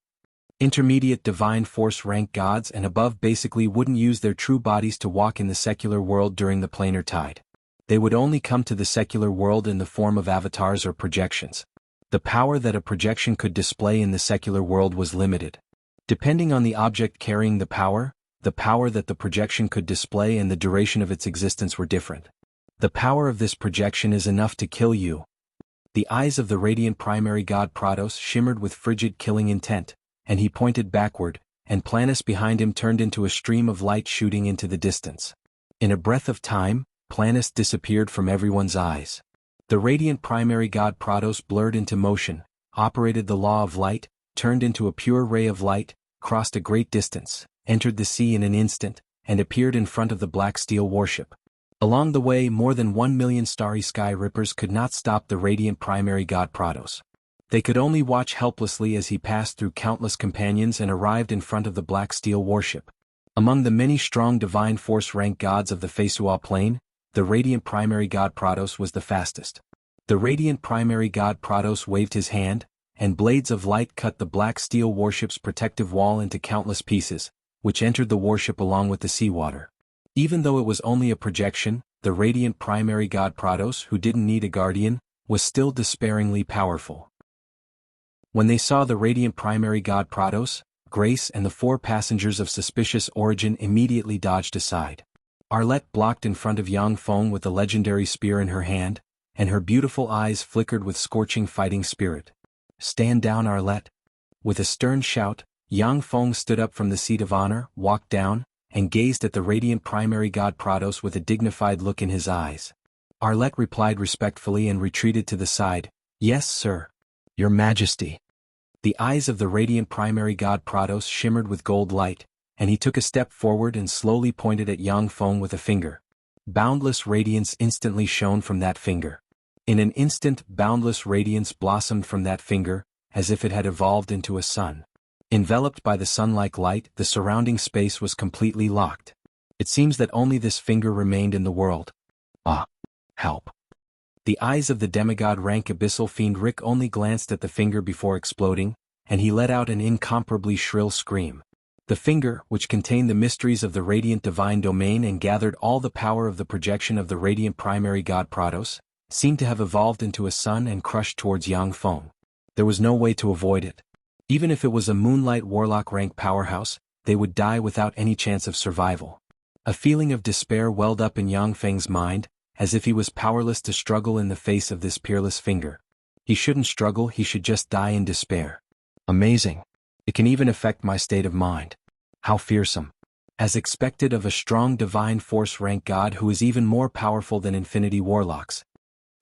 Intermediate divine force rank gods and above basically wouldn't use their true bodies to walk in the secular world during the planar tide. They would only come to the secular world in the form of avatars or projections. The power that a projection could display in the secular world was limited. Depending on the object carrying the power that the projection could display and the duration of its existence were different. The power of this projection is enough to kill you. The eyes of the radiant primary god Prados shimmered with frigid killing intent, and he pointed backward, and Planus behind him turned into a stream of light shooting into the distance. In a breath of time, Planus disappeared from everyone's eyes. The radiant primary god Prados blurred into motion, operated the law of light, turned into a pure ray of light, crossed a great distance, entered the sea in an instant, and appeared in front of the Black Steel warship. Along the way, more than 1,000,000 starry sky rippers could not stop the radiant primary god Prados. They could only watch helplessly as he passed through countless companions and arrived in front of the Black Steel warship. Among the many strong divine force rank gods of the Feisua Plain, the radiant primary god Prados was the fastest. The radiant primary god Prados waved his hand, and blades of light cut the Black Steel warship's protective wall into countless pieces, which entered the warship along with the seawater. Even though it was only a projection, the radiant primary god Prados, who didn't need a guardian, was still despairingly powerful. When they saw the radiant primary god Prados, Grace and the 4 passengers of suspicious origin immediately dodged aside. Arlette blocked in front of Yang Feng with the legendary spear in her hand, and her beautiful eyes flickered with scorching fighting spirit. "Stand down, Arlette." With a stern shout, Yang Feng stood up from the seat of honor, walked down, and gazed at the radiant primary god Prados with a dignified look in his eyes. Arlette replied respectfully and retreated to the side. "Yes, sir. Your Majesty." The eyes of the radiant primary god Prados shimmered with gold light, and he took a step forward and slowly pointed at Yang Feng with a finger. Boundless radiance instantly shone from that finger. In an instant, boundless radiance blossomed from that finger, as if it had evolved into a sun. Enveloped by the sun-like light, the surrounding space was completely locked. It seems that only this finger remained in the world. Ah! Help! The eyes of the demigod rank abyssal fiend Rick only glanced at the finger before exploding, and he let out an incomparably shrill scream. The finger, which contained the mysteries of the radiant divine domain and gathered all the power of the projection of the radiant primary god Prados, seemed to have evolved into a sun and crushed towards Yang Feng. There was no way to avoid it. Even if it was a moonlight warlock rank powerhouse, they would die without any chance of survival. A feeling of despair welled up in Yang Feng's mind, as if he was powerless to struggle in the face of this peerless finger. He shouldn't struggle, he should just die in despair. Amazing. It can even affect my state of mind. How fearsome. As expected of a strong divine force rank god who is even more powerful than infinity warlocks.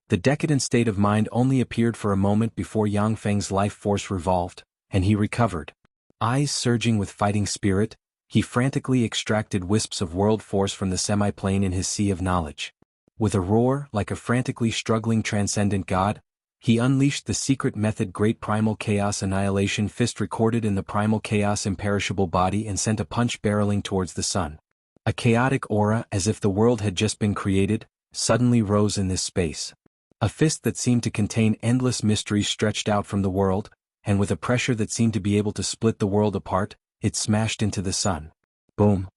The decadent state of mind only appeared for a moment before Yang Feng's life force revolved, and he recovered. Eyes surging with fighting spirit, he frantically extracted wisps of world force from the semi-plane in his sea of knowledge. With a roar, like a frantically struggling transcendent god, he unleashed the secret method Great Primal Chaos Annihilation Fist recorded in the Primal Chaos imperishable body and sent a punch barreling towards the sun. A chaotic aura, as if the world had just been created, suddenly rose in this space. A fist that seemed to contain endless mysteries stretched out from the world, and with a pressure that seemed to be able to split the world apart, it smashed into the sun. Boom.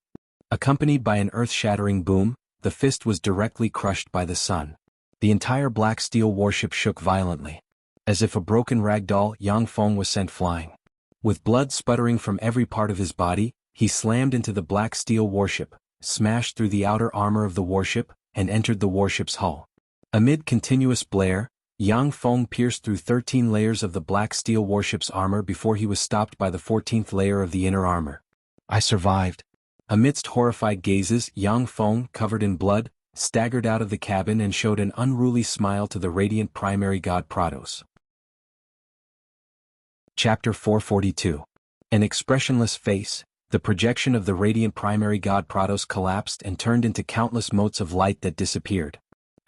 Accompanied by an earth-shattering boom, the fist was directly crushed by the sun. The entire black steel warship shook violently. As if a broken rag doll, Yang Feng was sent flying. With blood sputtering from every part of his body, he slammed into the black steel warship, smashed through the outer armor of the warship, and entered the warship's hull. Amid continuous blare, Yang Feng pierced through 13 layers of the black steel warship's armor before he was stopped by the 14th layer of the inner armor. I survived. Amidst horrified gazes, Yang Feng, covered in blood, staggered out of the cabin and showed an unruly smile to the radiant primary god Prados. Chapter 442. An expressionless face, the projection of the radiant primary god Prados collapsed and turned into countless motes of light that disappeared.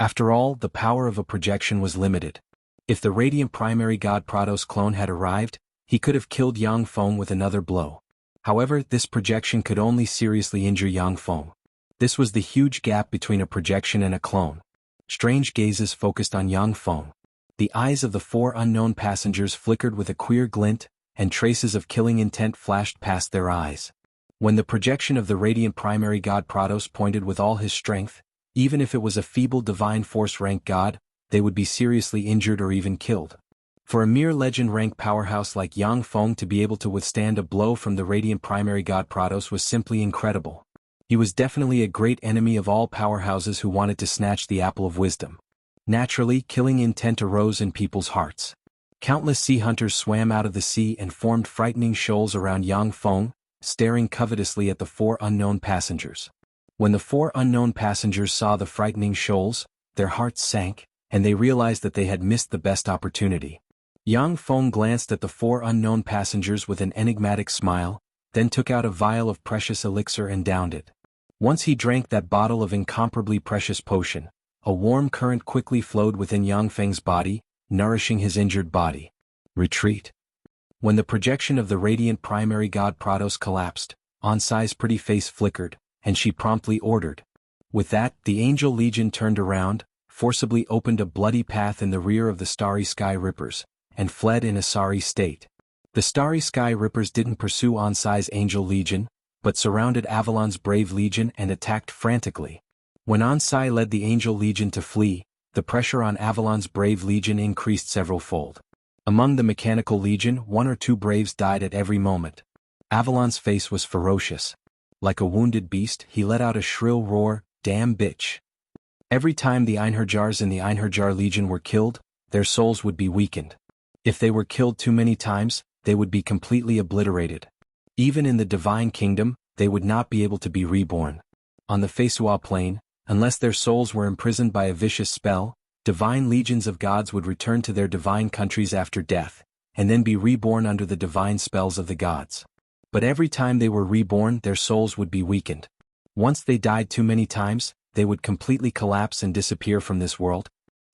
After all, the power of a projection was limited. If the radiant primary god Prados clone had arrived, he could have killed Yang Feng with another blow. However, this projection could only seriously injure Yang Feng. This was the huge gap between a projection and a clone. Strange gazes focused on Yang Feng. The eyes of the 4 unknown passengers flickered with a queer glint, and traces of killing intent flashed past their eyes. When the projection of the radiant primary god Prados pointed with all his strength, even if it was a feeble divine force rank god, they would be seriously injured or even killed. For a mere legend rank powerhouse like Yang Feng to be able to withstand a blow from the radiant primary god Prados was simply incredible. He was definitely a great enemy of all powerhouses who wanted to snatch the apple of wisdom. Naturally, killing intent arose in people's hearts. Countless sea hunters swam out of the sea and formed frightening shoals around Yang Feng, staring covetously at the 4 unknown passengers. When the 4 unknown passengers saw the frightening shoals, their hearts sank, and they realized that they had missed the best opportunity. Yang Feng glanced at the 4 unknown passengers with an enigmatic smile, then took out a vial of precious elixir and downed it. Once he drank that bottle of incomparably precious potion, a warm current quickly flowed within Yang Feng's body, nourishing his injured body. Retreat. When the projection of the radiant primary god Prados collapsed, Ansai's pretty face flickered, and she promptly ordered. With that, the Angel Legion turned around, forcibly opened a bloody path in the rear of the Starry Sky Rippers, and fled in a sorry state. The Starry Sky Rippers didn't pursue Ansai's Angel Legion, but surrounded Avalon's Brave Legion and attacked frantically. When Ansai led the Angel Legion to flee, the pressure on Avalon's Brave Legion increased several-fold. Among the Mechanical Legion, 1 or 2 Braves died at every moment. Avalon's face was ferocious. Like a wounded beast, he let out a shrill roar, "Damn bitch." Every time the Einherjars in the Einherjar Legion were killed, their souls would be weakened. If they were killed too many times, they would be completely obliterated. Even in the Divine Kingdom, they would not be able to be reborn. On the Feisua plane, unless their souls were imprisoned by a vicious spell, divine legions of gods would return to their divine countries after death, and then be reborn under the divine spells of the gods. But every time they were reborn, their souls would be weakened. Once they died too many times, they would completely collapse and disappear from this world.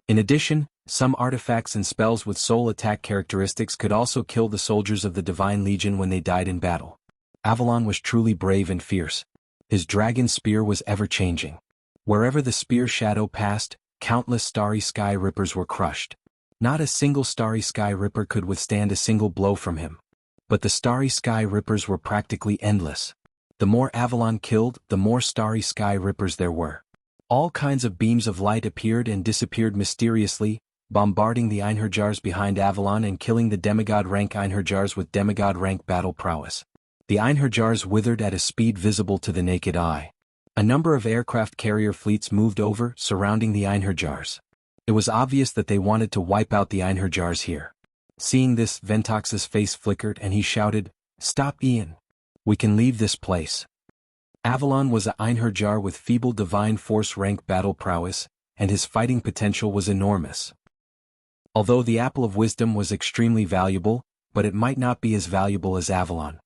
In addition, some artifacts and spells with soul attack characteristics could also kill the soldiers of the Divine Legion when they died in battle. Avalon was truly brave and fierce. His dragon spear was ever-changing. Wherever the spear shadow passed, countless Starry Sky Rippers were crushed. Not a single Starry Sky Ripper could withstand a single blow from him. But the Starry Sky Rippers were practically endless. The more Avalon killed, the more Starry Sky Rippers there were. All kinds of beams of light appeared and disappeared mysteriously, bombarding the Einherjars behind Avalon and killing the demigod-rank Einherjars with demigod-rank battle prowess. The Einherjars withered at a speed visible to the naked eye. A number of aircraft carrier fleets moved over, surrounding the Einherjars. It was obvious that they wanted to wipe out the Einherjars here. Seeing this, Ventox's face flickered and he shouted, "Stop, Ian. We can leave this place." Avalon was a Einherjar with feeble divine force rank battle prowess, and his fighting potential was enormous. Although the Apple of Wisdom was extremely valuable, but it might not be as valuable as Avalon.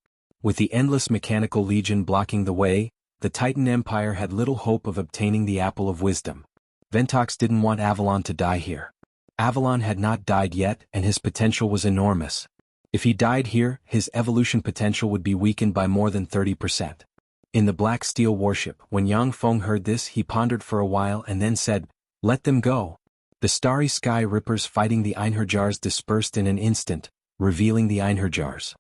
With the endless mechanical legion blocking the way, the Titan Empire had little hope of obtaining the Apple of Wisdom. Ventox didn't want Avalon to die here. Avalon had not died yet and his potential was enormous. If he died here, his evolution potential would be weakened by more than 30%. In the Black Steel warship, when Yang Feng heard this, he pondered for a while and then said, "Let them go." The Starry Sky Rippers fighting the Einherjars dispersed in an instant, revealing the Einherjars.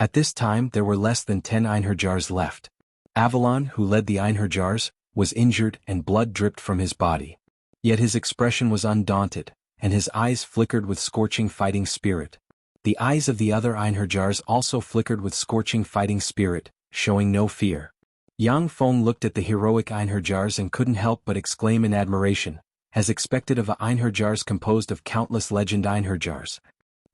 At this time there were less than 10 Einherjars left. Avalon, who led the Einherjars, was injured and blood dripped from his body. Yet his expression was undaunted, and his eyes flickered with scorching fighting spirit. The eyes of the other Einherjars also flickered with scorching fighting spirit, showing no fear. Yang Feng looked at the heroic Einherjars and couldn't help but exclaim in admiration, as expected of a Einherjars composed of countless legend Einherjars.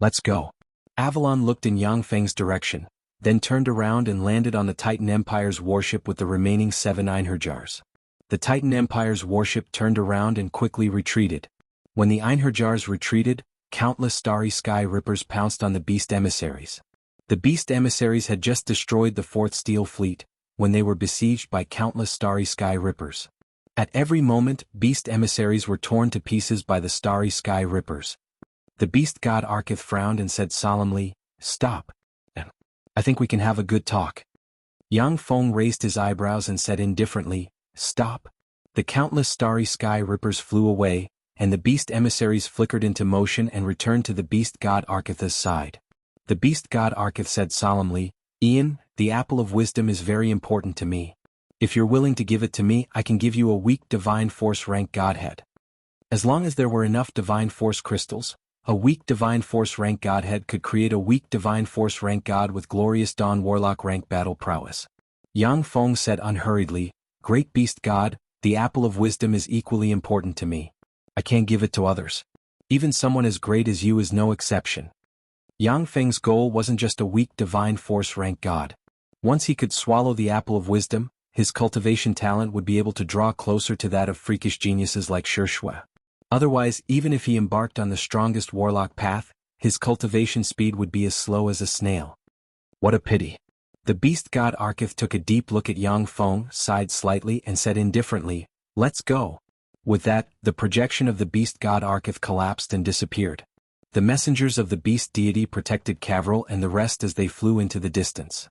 "Let's go." Avalon looked in Yang Feng's direction, then turned around and landed on the Titan Empire's warship with the remaining 7 Einherjars. The Titan Empire's warship turned around and quickly retreated. When the Einherjars retreated, countless Starry Sky Rippers pounced on the Beast Emissaries. The Beast Emissaries had just destroyed the 4th Steel Fleet, when they were besieged by countless Starry Sky Rippers. At every moment, Beast Emissaries were torn to pieces by the Starry Sky Rippers. The Beast God Arkith frowned and said solemnly, "Stop. I think we can have a good talk." Yang Feng raised his eyebrows and said indifferently, "Stop." The countless Starry Sky Rippers flew away, and the Beast Emissaries flickered into motion and returned to the Beast God Arkith's side. The Beast God Arkith said solemnly, "Ian, the Apple of Wisdom is very important to me. If you're willing to give it to me, I can give you a weak Divine Force rank Godhead." As long as there were enough Divine Force crystals, a weak Divine Force rank Godhead could create a weak Divine Force rank God with glorious Dawn Warlock rank battle prowess. Yang Feng said unhurriedly, "Great Beast God, the Apple of Wisdom is equally important to me. I can't give it to others. Even someone as great as you is no exception." Yang Feng's goal wasn't just a weak Divine Force rank God. Once he could swallow the Apple of Wisdom, his cultivation talent would be able to draw closer to that of freakish geniuses like Shishua. Otherwise, even if he embarked on the strongest warlock path, his cultivation speed would be as slow as a snail. What a pity. The Beast God Arkith took a deep look at Yang Feng, sighed slightly and said indifferently, "Let's go." With that, the projection of the Beast God Arkith collapsed and disappeared. The messengers of the beast deity protected Cavral and the rest as they flew into the distance.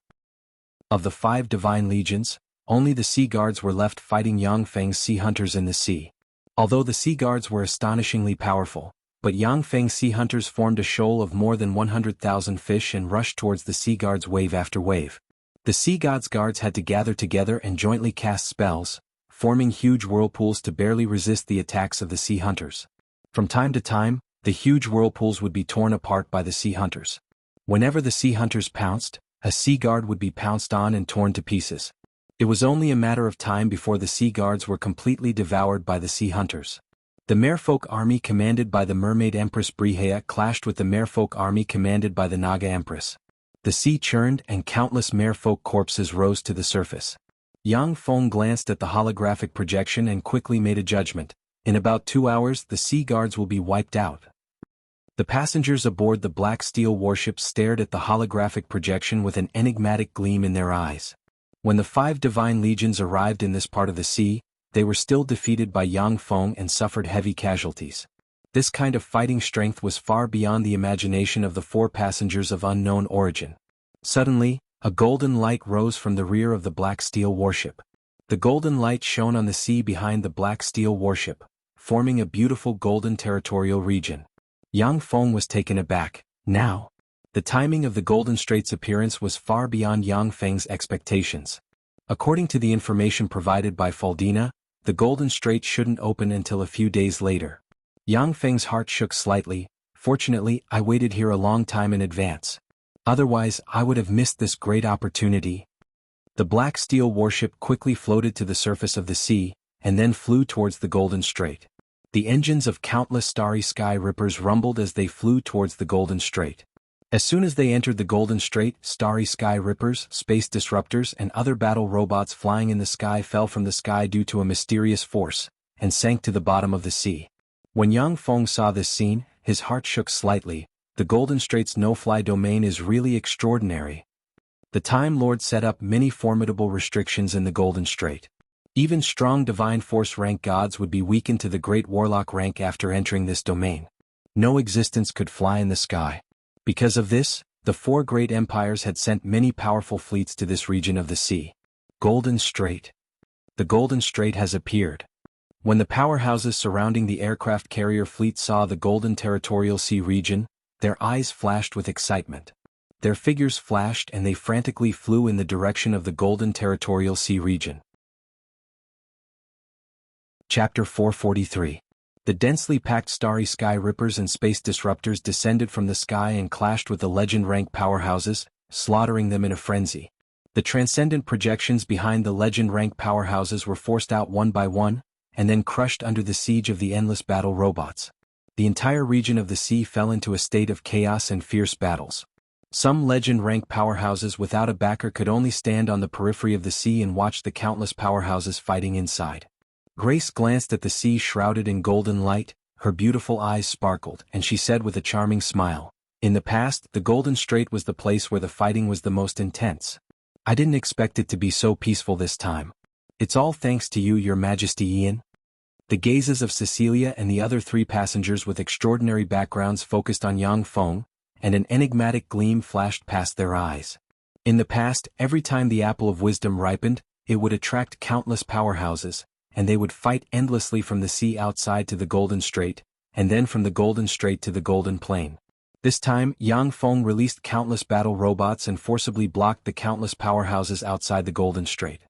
Of the 5 divine legions, only the Sea Guards were left fighting Yang Feng's Sea Hunters in the sea. Although the Sea Guards were astonishingly powerful, but Yang Feng's Sea Hunters formed a shoal of more than 100,000 fish and rushed towards the Sea Guards wave after wave. The Sea God's guards had to gather together and jointly cast spells, forming huge whirlpools to barely resist the attacks of the Sea Hunters. From time to time, the huge whirlpools would be torn apart by the Sea Hunters. Whenever the Sea Hunters pounced, a Sea Guard would be pounced on and torn to pieces. It was only a matter of time before the Sea Guards were completely devoured by the Sea Hunters. The Merfolk army commanded by the Mermaid Empress Brihea clashed with the Merfolk army commanded by the Naga Empress. The sea churned and countless Merfolk corpses rose to the surface. Yang Feng glanced at the holographic projection and quickly made a judgment. In about 2 hours the Sea Guards will be wiped out. The passengers aboard the Black Steel warship stared at the holographic projection with an enigmatic gleam in their eyes. When the 5 divine legions arrived in this part of the sea, they were still defeated by Yang Feng and suffered heavy casualties. This kind of fighting strength was far beyond the imagination of the 4 passengers of unknown origin. Suddenly, a golden light rose from the rear of the Black Steel warship. The golden light shone on the sea behind the Black Steel warship, forming a beautiful golden territorial region. Yang Feng was taken aback. Now, the timing of the Golden Strait's appearance was far beyond Yang Feng's expectations. According to the information provided by Faldina, the Golden Strait shouldn't open until a few days later. Yang Feng's heart shook slightly. Fortunately, I waited here a long time in advance. Otherwise, I would have missed this great opportunity. The black steel warship quickly floated to the surface of the sea, and then flew towards the Golden Strait. The engines of countless starry sky rippers rumbled as they flew towards the Golden Strait. As soon as they entered the Golden Strait, starry sky rippers, space disruptors, and other battle robots flying in the sky fell from the sky due to a mysterious force, and sank to the bottom of the sea. When Yang Feng saw this scene, his heart shook slightly. The Golden Strait's no-fly domain is really extraordinary. The Time Lord set up many formidable restrictions in the Golden Strait. Even strong divine force rank gods would be weakened to the great warlock rank after entering this domain. No existence could fly in the sky. Because of this, the four great empires had sent many powerful fleets to this region of the sea. Golden Strait. The Golden Strait has appeared. When the powerhouses surrounding the aircraft carrier fleet saw the Golden Territorial Sea region, their eyes flashed with excitement. Their figures flashed and they frantically flew in the direction of the Golden Territorial Sea region. Chapter 443. The densely packed starry sky rippers and space disruptors descended from the sky and clashed with the legend-rank powerhouses, slaughtering them in a frenzy. The transcendent projections behind the legend-rank powerhouses were forced out one by one, and then crushed under the siege of the endless battle robots. The entire region of the sea fell into a state of chaos and fierce battles. Some legend-rank powerhouses without a backer could only stand on the periphery of the sea and watch the countless powerhouses fighting inside. Grace glanced at the sea shrouded in golden light, her beautiful eyes sparkled, and she said with a charming smile, "In the past, the Golden Strait was the place where the fighting was the most intense. I didn't expect it to be so peaceful this time. It's all thanks to you, Your Majesty Ian." The gazes of Cecilia and the other three passengers with extraordinary backgrounds focused on Yang Feng, and an enigmatic gleam flashed past their eyes. In the past, every time the apple of wisdom ripened, it would attract countless powerhouses, and they would fight endlessly from the sea outside to the Golden Strait, and then from the Golden Strait to the Golden Plain. This time, Yang Feng released countless battle robots and forcibly blocked the countless powerhouses outside the Golden Strait.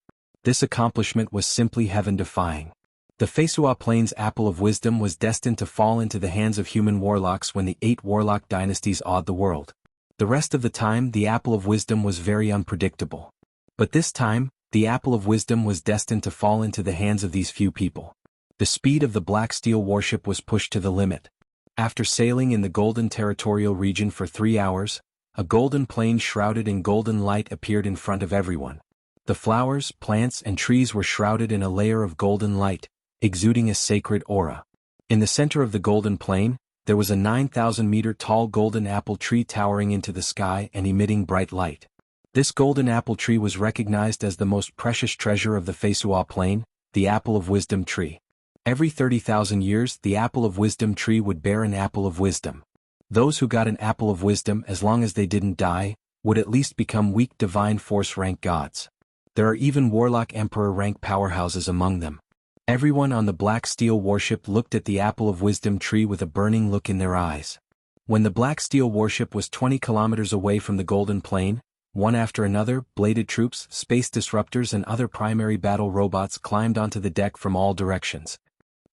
This accomplishment was simply heaven-defying. The Feisua Plain's apple of wisdom was destined to fall into the hands of human warlocks when the 8 warlock dynasties awed the world. The rest of the time, the apple of wisdom was very unpredictable. But this time, the apple of wisdom was destined to fall into the hands of these few people. The speed of the Black Steel warship was pushed to the limit. After sailing in the Golden Territorial region for 3 hours, a golden plain shrouded in golden light appeared in front of everyone. The flowers, plants, and trees were shrouded in a layer of golden light, exuding a sacred aura. In the center of the golden plain, there was a 9,000-meter-tall golden apple tree towering into the sky and emitting bright light. This golden apple tree was recognized as the most precious treasure of the Feisua Plain, the apple of wisdom tree. Every 30,000 years, the apple of wisdom tree would bear an apple of wisdom. Those who got an apple of wisdom, as long as they didn't die, would at least become weak divine force rank gods. There are even warlock emperor rank powerhouses among them. Everyone on the Black Steel warship looked at the apple of wisdom tree with a burning look in their eyes. When the Black Steel warship was 20 kilometers away from the Golden Plain, one after another, bladed troops, space disruptors and other primary battle robots climbed onto the deck from all directions.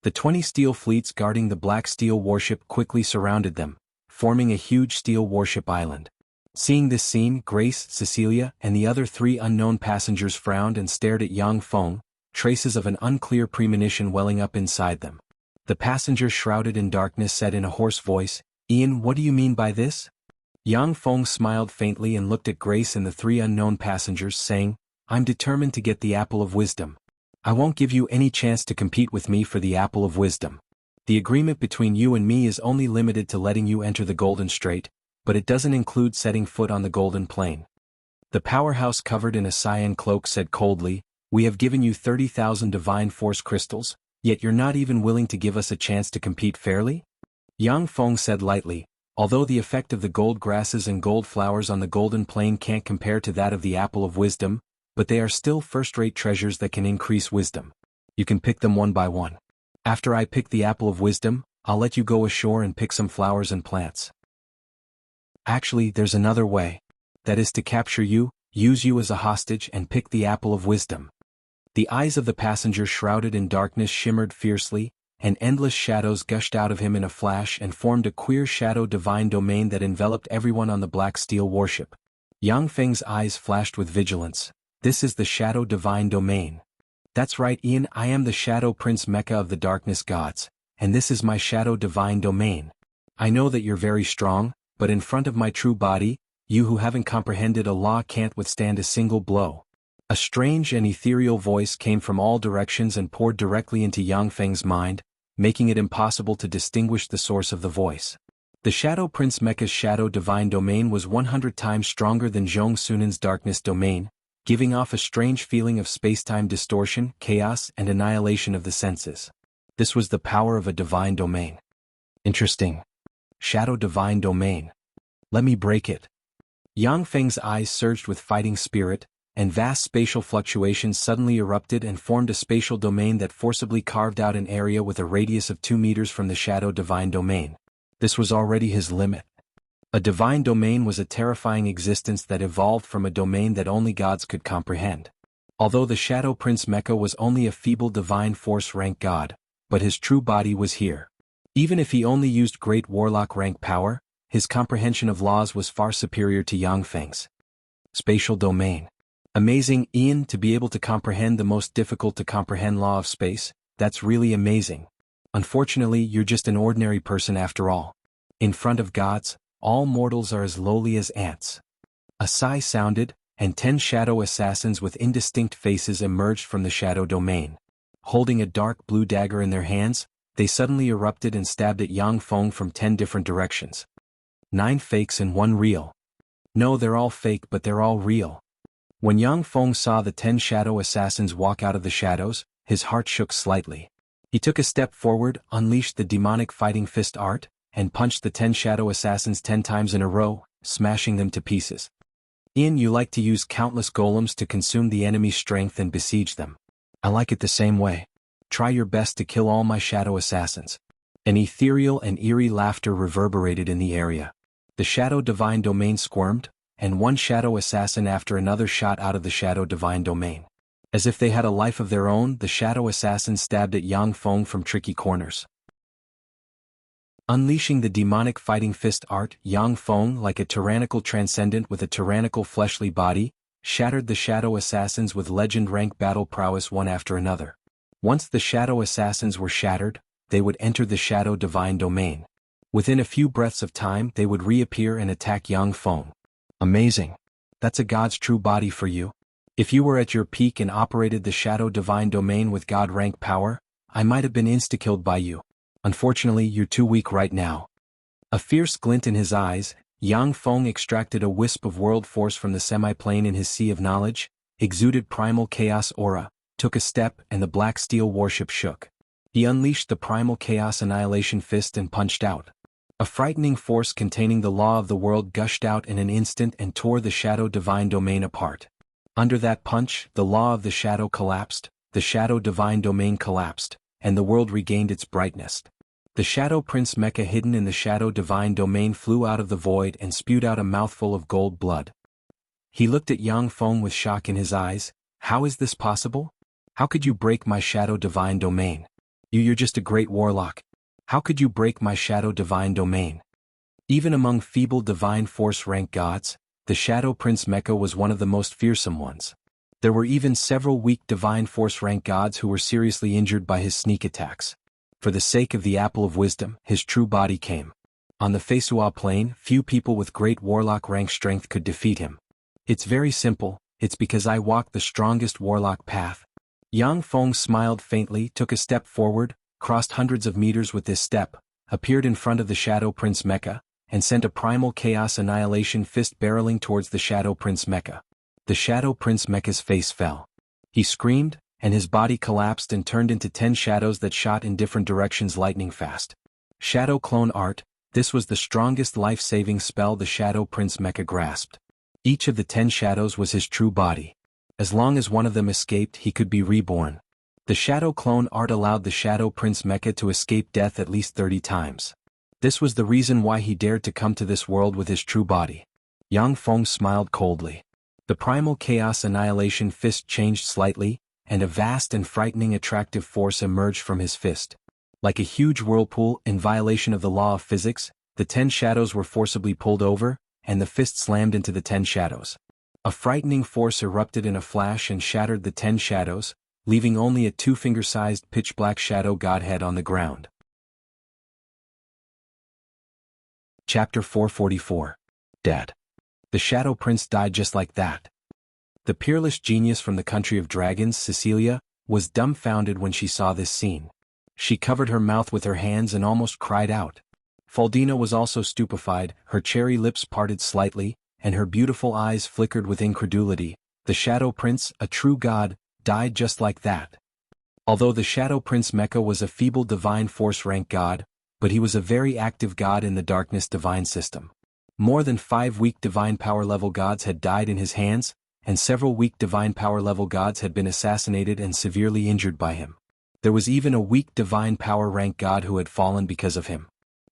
The 20 steel fleets guarding the Black Steel warship quickly surrounded them, forming a huge steel warship island. Seeing this scene, Grace, Cecilia, and the other 3 unknown passengers frowned and stared at Yang Feng, traces of an unclear premonition welling up inside them. The passenger shrouded in darkness said in a hoarse voice, "Ian, what do you mean by this?" Yang Feng smiled faintly and looked at Grace and the 3 unknown passengers, saying, "I'm determined to get the apple of wisdom. I won't give you any chance to compete with me for the apple of wisdom. The agreement between you and me is only limited to letting you enter the Golden Strait, but it doesn't include setting foot on the Golden Plain." The powerhouse covered in a cyan cloak said coldly, "We have given you 30,000 divine force crystals, yet you're not even willing to give us a chance to compete fairly?" Yang Feng said lightly, "Although the effect of the gold grasses and gold flowers on the Golden Plain can't compare to that of the apple of wisdom, but they are still first-rate treasures that can increase wisdom. You can pick them one by one. After I pick the apple of wisdom, I'll let you go ashore and pick some flowers and plants. Actually, there's another way. That is to capture you, use you as a hostage and pick the apple of wisdom." The eyes of the passenger shrouded in darkness shimmered fiercely, and endless shadows gushed out of him in a flash and formed a queer shadow divine domain that enveloped everyone on the Black Steel warship. Yang Feng's eyes flashed with vigilance. This is the Shadow Divine Domain. That's right, Ian, I am the Shadow Prince Mecha of the Darkness Gods, and this is my Shadow Divine Domain. I know that you're very strong, but in front of my true body, you who haven't comprehended a law can't withstand a single blow. A strange and ethereal voice came from all directions and poured directly into Yang Feng's mind, making it impossible to distinguish the source of the voice. The Shadow Prince Mecha's Shadow Divine Domain was 100 times stronger than Zhong Sunan's Darkness Domain, giving off a strange feeling of space-time distortion, chaos, and annihilation of the senses. This was the power of a divine domain. Interesting. Shadow Divine Domain. Let me break it. Yang Feng's eyes surged with fighting spirit, and vast spatial fluctuations suddenly erupted and formed a spatial domain that forcibly carved out an area with a radius of 2 meters from the Shadow Divine Domain. This was already his limit. A divine domain was a terrifying existence that evolved from a domain that only gods could comprehend. Although the Shadow Prince Mecha was only a feeble divine force rank god, but his true body was here. Even if he only used great warlock rank power, his comprehension of laws was far superior to Yang Feng's. Spatial domain. Amazing, Ian, to be able to comprehend the most difficult to comprehend law of space, that's really amazing. Unfortunately, you're just an ordinary person after all. In front of gods, all mortals are as lowly as ants. A sigh sounded, and 10 shadow assassins with indistinct faces emerged from the shadow domain. Holding a dark blue dagger in their hands, they suddenly erupted and stabbed at Yang Feng from 10 different directions. 9 fakes and 1 real. No, they're all fake, but they're all real. When Yang Feng saw the 10 shadow assassins walk out of the shadows, his heart shook slightly. He took a step forward, unleashed the demonic fighting fist art, and punched the 10 shadow assassins 10 times in a row, smashing them to pieces. Ian, you like to use countless golems to consume the enemy's strength and besiege them. I like it the same way. Try your best to kill all my shadow assassins. An ethereal and eerie laughter reverberated in the area. The Shadow Divine Domain squirmed, and one shadow assassin after another shot out of the Shadow Divine Domain. As if they had a life of their own, the shadow assassins stabbed at Yang Feng from tricky corners. Unleashing the demonic fighting fist art, Yang Feng, like a tyrannical transcendent with a tyrannical fleshly body, shattered the shadow assassins with legend-rank battle prowess one after another. Once the shadow assassins were shattered, they would enter the Shadow Divine Domain. Within a few breaths of time, they would reappear and attack Yang Feng. Amazing. That's a god's true body for you. If you were at your peak and operated the Shadow Divine Domain with god-rank power, I might have been insta-killed by you. Unfortunately, you're too weak right now. A fierce glint in his eyes, Yang Feng extracted a wisp of world force from the semi-plane in his sea of knowledge, exuded primal chaos aura, took a step, and the black steel warship shook. He unleashed the primal chaos annihilation fist and punched out. A frightening force containing the law of the world gushed out in an instant and tore the Shadow Divine Domain apart. Under that punch, the law of the shadow collapsed, the Shadow Divine Domain collapsed, and the world regained its brightness. The Shadow Prince Mecha hidden in the Shadow Divine Domain flew out of the void and spewed out a mouthful of gold blood. He looked at Yang Feng with shock in his eyes. How is this possible? How could you break my Shadow Divine Domain? You're just a great warlock. How could you break my Shadow Divine Domain? Even among feeble divine force rank gods, the Shadow Prince Mecha was one of the most fearsome ones. There were even several weak divine force rank gods who were seriously injured by his sneak attacks. For the sake of the Apple of Wisdom, his true body came. On the Feisua plane, few people with great warlock rank strength could defeat him. It's very simple, it's because I walk the strongest warlock path. Yang Feng smiled faintly, took a step forward, crossed hundreds of meters with this step, appeared in front of the Shadow Prince Mecha, and sent a primal chaos annihilation fist barreling towards the Shadow Prince Mecha. The Shadow Prince Mecha's face fell. He screamed, and his body collapsed and turned into 10 shadows that shot in different directions lightning fast. Shadow Clone Art, this was the strongest life-saving spell the Shadow Prince Mecha grasped. Each of the 10 shadows was his true body. As long as one of them escaped, he could be reborn. The Shadow Clone Art allowed the Shadow Prince Mecha to escape death at least 30 times. This was the reason why he dared to come to this world with his true body. Yang Feng smiled coldly. The primal chaos annihilation fist changed slightly, and a vast and frightening attractive force emerged from his fist. Like a huge whirlpool, in violation of the law of physics, the 10 shadows were forcibly pulled over, and the fist slammed into the 10 shadows. A frightening force erupted in a flash and shattered the 10 shadows, leaving only a 2-finger-sized pitch-black shadow godhead on the ground. Chapter 444. Dead. The Shadow Prince died just like that. The peerless genius from the country of dragons, Cecilia, was dumbfounded when she saw this scene. She covered her mouth with her hands and almost cried out. Faldina was also stupefied, her cherry lips parted slightly, and her beautiful eyes flickered with incredulity. The Shadow Prince, a true god, died just like that. Although the Shadow Prince Mecha was a feeble divine force rank god, but he was a very active god in the darkness divine system. More than 5 weak divine power level gods had died in his hands, and several weak divine power level gods had been assassinated and severely injured by him. There was even a weak divine power rank god who had fallen because of him.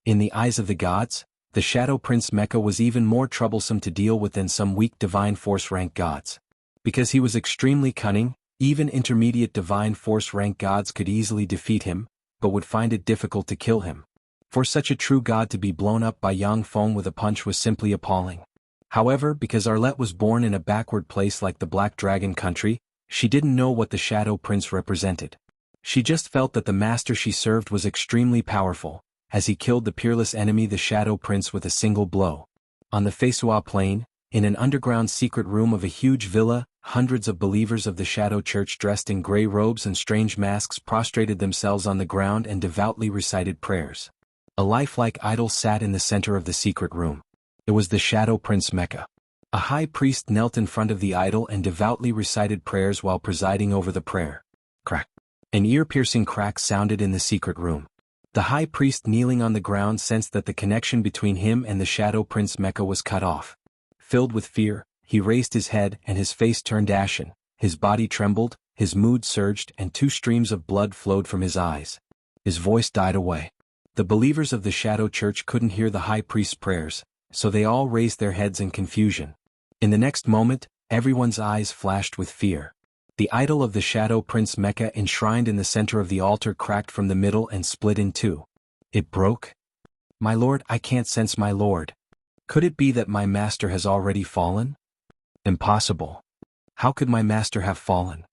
In the eyes of the gods, the Shadow Prince Mecha was even more troublesome to deal with than some weak divine force rank gods. Because he was extremely cunning, even intermediate divine force rank gods could easily defeat him, but would find it difficult to kill him. For such a true god to be blown up by Yang Feng with a punch was simply appalling. However, because Arlette was born in a backward place like the Black Dragon country, she didn't know what the Shadow Prince represented. She just felt that the master she served was extremely powerful, as he killed the peerless enemy the Shadow Prince with a single blow. On the Feisua Plain, in an underground secret room of a huge villa, hundreds of believers of the Shadow Church dressed in gray robes and strange masks prostrated themselves on the ground and devoutly recited prayers. A lifelike idol sat in the center of the secret room. It was the Shadow Prince Mecha. A high priest knelt in front of the idol and devoutly recited prayers while presiding over the prayer. Crack. An ear-piercing crack sounded in the secret room. The high priest kneeling on the ground sensed that the connection between him and the Shadow Prince Mecha was cut off. Filled with fear, he raised his head and his face turned ashen, his body trembled, his mood surged and 2 streams of blood flowed from his eyes. His voice died away. The believers of the Shadow Church couldn't hear the high priest's prayers, so they all raised their heads in confusion. In the next moment, everyone's eyes flashed with fear. The idol of the Shadow Prince Mecha enshrined in the center of the altar cracked from the middle and split in 2. It broke? My lord, I can't sense my lord. Could it be that my master has already fallen? Impossible. How could my master have fallen?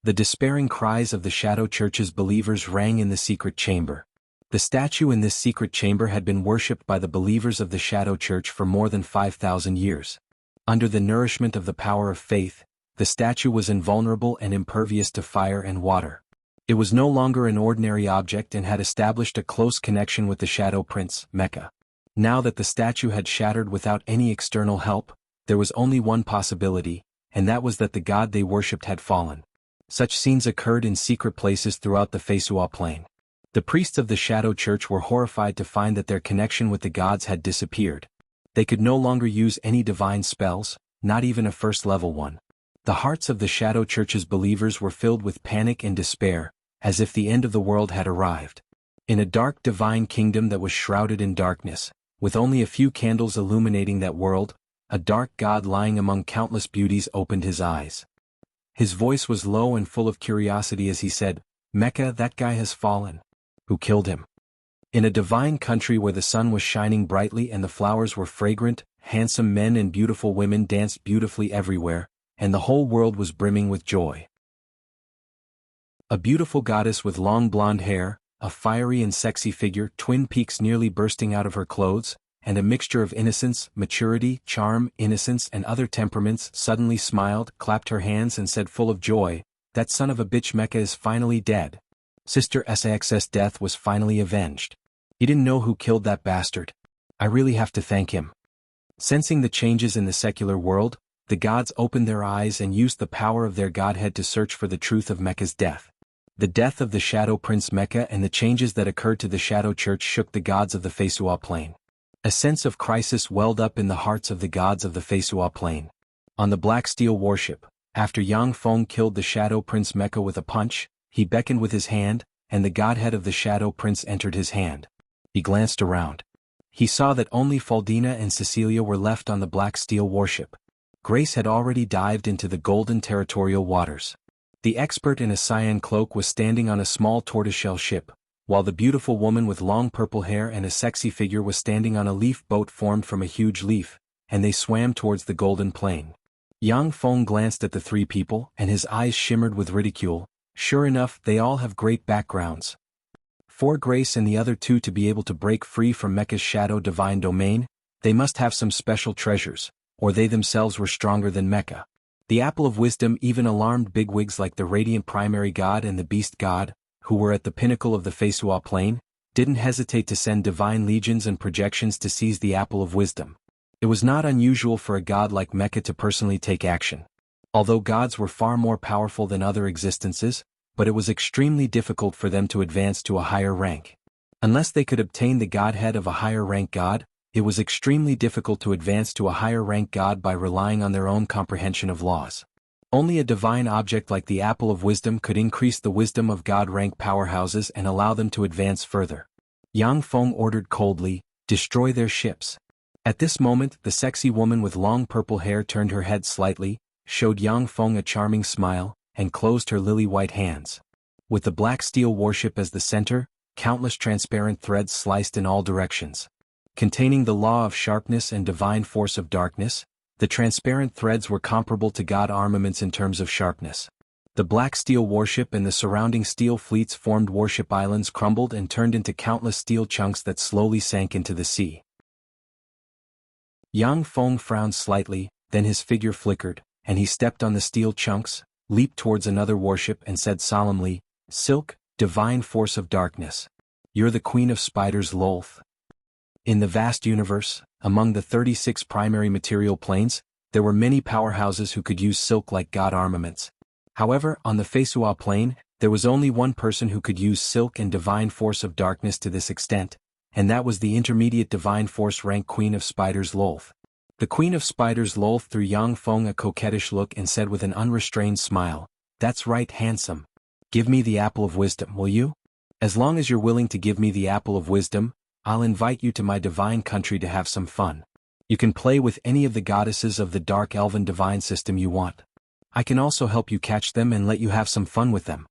The despairing cries of the Shadow Church's believers rang in the secret chamber. The statue in this secret chamber had been worshipped by the believers of the Shadow Church for more than 5,000 years. Under the nourishment of the power of faith, the statue was invulnerable and impervious to fire and water. It was no longer an ordinary object and had established a close connection with the Shadow Prince, Mecha. Now that the statue had shattered without any external help, there was only one possibility, and that was that the god they worshipped had fallen. Such scenes occurred in secret places throughout the Feisua Plain. The priests of the Shadow Church were horrified to find that their connection with the gods had disappeared. They could no longer use any divine spells, not even a first-level one. The hearts of the Shadow Church's believers were filled with panic and despair, as if the end of the world had arrived. In a dark divine kingdom that was shrouded in darkness, with only a few candles illuminating that world, a dark god lying among countless beauties opened his eyes. His voice was low and full of curiosity as he said, "Mecha, that guy has fallen. Who killed him?" In a divine country where the sun was shining brightly and the flowers were fragrant, handsome men and beautiful women danced beautifully everywhere, and the whole world was brimming with joy. A beautiful goddess with long blonde hair, a fiery and sexy figure, twin peaks nearly bursting out of her clothes, and a mixture of innocence, maturity, charm, innocence and other temperaments suddenly smiled, clapped her hands and said full of joy, "That son of a bitch Mecha is finally dead. Sister Sax's death was finally avenged. He didn't know who killed that bastard. I really have to thank him." Sensing the changes in the secular world, the gods opened their eyes and used the power of their godhead to search for the truth of Mecha's death. The death of the Shadow Prince Mecha and the changes that occurred to the Shadow Church shook the gods of the Feisua Plain. A sense of crisis welled up in the hearts of the gods of the Feisua Plain. On the Black Steel warship, after Yang Feng killed the Shadow Prince Mecha with a punch, he beckoned with his hand, and the godhead of the Shadow Prince entered his hand. He glanced around. He saw that only Faldina and Cecilia were left on the Black Steel warship. Grace had already dived into the golden territorial waters. The expert in a cyan cloak was standing on a small tortoiseshell ship, while the beautiful woman with long purple hair and a sexy figure was standing on a leaf boat formed from a huge leaf, and they swam towards the golden plain. Yang Feng glanced at the three people and his eyes shimmered with ridicule. Sure enough, they all have great backgrounds. For Grace and the other two to be able to break free from Mecha's shadow divine domain, they must have some special treasures, or they themselves were stronger than Mecha. The Apple of Wisdom even alarmed bigwigs like the Radiant Primary God and the Beast God, who were at the pinnacle of the Feisua plane, didn't hesitate to send divine legions and projections to seize the Apple of Wisdom. It was not unusual for a god like Mecha to personally take action. Although gods were far more powerful than other existences, but it was extremely difficult for them to advance to a higher rank. Unless they could obtain the godhead of a higher rank god, it was extremely difficult to advance to a higher rank god by relying on their own comprehension of laws. Only a divine object like the Apple of Wisdom could increase the wisdom of god-rank powerhouses and allow them to advance further. Yang Feng ordered coldly, "Destroy their ships." At this moment, the sexy woman with long purple hair turned her head slightly, showed Yang Feng a charming smile, and closed her lily-white hands. With the black steel warship as the center, countless transparent threads sliced in all directions. Containing the law of sharpness and divine force of darkness, the transparent threads were comparable to god armaments in terms of sharpness. The black steel warship and the surrounding steel fleets formed warship islands crumbled and turned into countless steel chunks that slowly sank into the sea. Yang Feng frowned slightly, then his figure flickered, and he stepped on the steel chunks, leaped towards another warship and said solemnly, "Silk, divine force of darkness. You're the queen of spiders, Lolth." In the vast universe, among the 36 primary material planes, there were many powerhouses who could use silk like god armaments. However, on the Feisua plane, there was only one person who could use silk and divine force of darkness to this extent, and that was the intermediate divine force rank Queen of Spiders Lolth. The Queen of Spiders Lolth threw Yang Feng a coquettish look and said with an unrestrained smile, "That's right, handsome. Give me the Apple of Wisdom, will you? As long as you're willing to give me the Apple of Wisdom, I'll invite you to my divine country to have some fun. You can play with any of the goddesses of the Dark Elven divine system you want. I can also help you catch them and let you have some fun with them."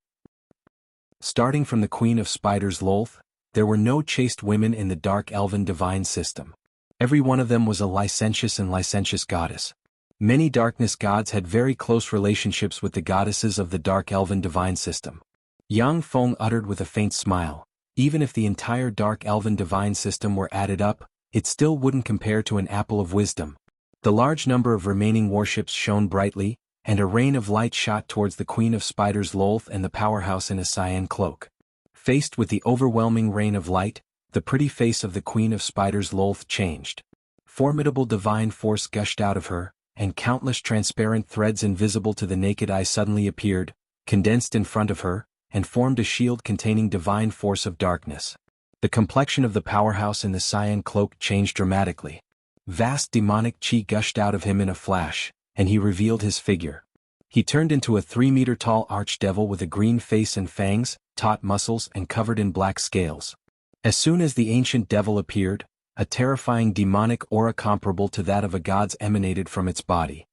Starting from the Queen of Spiders Lolth, there were no chaste women in the Dark Elven divine system. Every one of them was a licentious goddess. Many darkness gods had very close relationships with the goddesses of the Dark Elven divine system. Yang Feng uttered with a faint smile, "Even if the entire Dark Elven divine system were added up, it still wouldn't compare to an Apple of Wisdom." The large number of remaining warships shone brightly, and a rain of light shot towards the Queen of Spiders Lolth and the powerhouse in a cyan cloak. Faced with the overwhelming rain of light, the pretty face of the Queen of Spiders Lolth changed. Formidable divine force gushed out of her, and countless transparent threads invisible to the naked eye suddenly appeared, condensed in front of her, and formed a shield containing divine force of darkness. The complexion of the powerhouse in the cyan cloak changed dramatically. Vast demonic chi gushed out of him in a flash, and he revealed his figure. He turned into a 3-meter-tall archdevil with a green face and fangs, taut muscles and covered in black scales. As soon as the ancient devil appeared, a terrifying demonic aura comparable to that of a god's emanated from its body.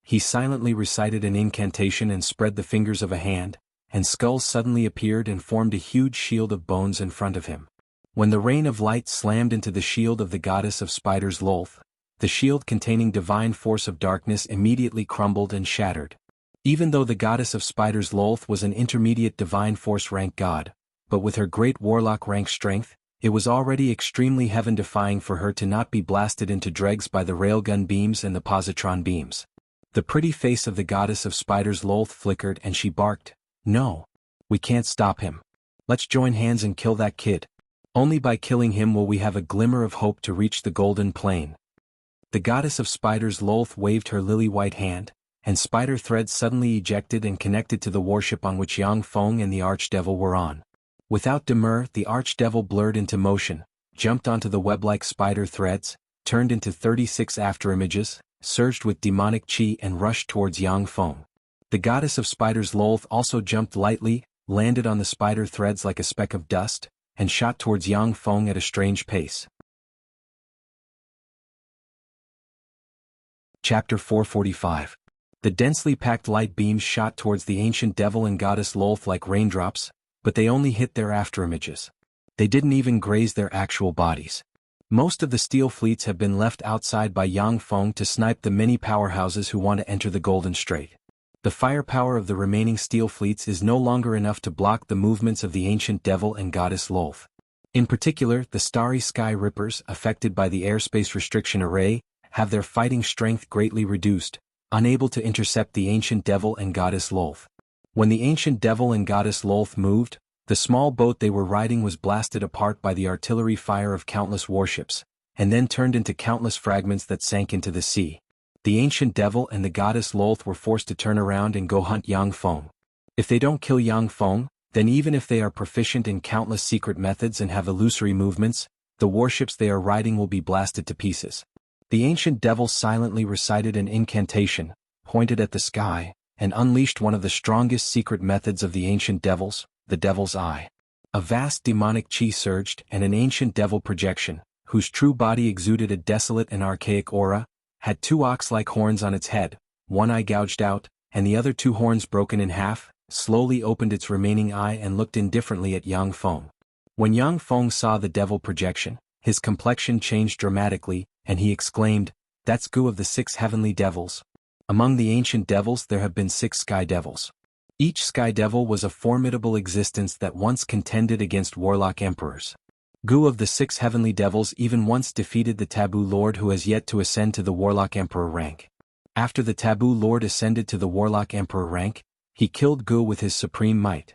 He silently recited an incantation and spread the fingers of a hand, and skulls suddenly appeared and formed a huge shield of bones in front of him. When the rain of light slammed into the shield of the goddess of spiders Lolth, the shield containing divine force of darkness immediately crumbled and shattered. Even though the goddess of spiders Lolth was an intermediate divine force rank god, but with her great warlock rank strength, it was already extremely heaven-defying for her to not be blasted into dregs by the railgun beams and the positron beams. The pretty face of the goddess of spiders Lolth flickered and she barked, "No. We can't stop him. Let's join hands and kill that kid. Only by killing him will we have a glimmer of hope to reach the golden plane." The goddess of spiders Lolth waved her lily-white hand, and spider threads suddenly ejected and connected to the warship on which Yang Feng and the archdevil were on. Without demur, the archdevil blurred into motion, jumped onto the web-like spider threads, turned into 36 afterimages, surged with demonic chi and rushed towards Yang Feng. The goddess of spiders Lolth also jumped lightly, landed on the spider threads like a speck of dust, and shot towards Yang Feng at a strange pace. Chapter 445. The densely packed light beams shot towards the ancient devil and goddess Lolth like raindrops, but they only hit their afterimages. They didn't even graze their actual bodies. Most of the steel fleets have been left outside by Yang Feng to snipe the many powerhouses who want to enter the Golden Strait. The firepower of the remaining steel fleets is no longer enough to block the movements of the ancient devil and goddess Lolth. In particular, the Starry Sky Rippers, affected by the airspace restriction array, have their fighting strength greatly reduced, unable to intercept the ancient devil and goddess Lolth. When the ancient devil and goddess Lolth moved, the small boat they were riding was blasted apart by the artillery fire of countless warships, and then turned into countless fragments that sank into the sea. The ancient devil and the goddess Lolth were forced to turn around and go hunt Yang Feng. If they don't kill Yang Feng, then even if they are proficient in countless secret methods and have illusory movements, the warships they are riding will be blasted to pieces. The ancient devil silently recited an incantation, pointed at the sky, and unleashed one of the strongest secret methods of the ancient devils, the Devil's Eye. A vast demonic chi surged, and an ancient devil projection, whose true body exuded a desolate and archaic aura, had two ox-like horns on its head, one eye gouged out, and the other two horns broken in half, slowly opened its remaining eye and looked indifferently at Yang Feng. When Yang Feng saw the devil projection, his complexion changed dramatically, and he exclaimed, "That's Gu of the 6 heavenly devils." Among the ancient devils there have been 6 sky devils. Each sky devil was a formidable existence that once contended against warlock emperors. Gu of the 6 heavenly devils even once defeated the taboo lord who has yet to ascend to the warlock emperor rank. After the taboo lord ascended to the warlock emperor rank, he killed Gu with his supreme might.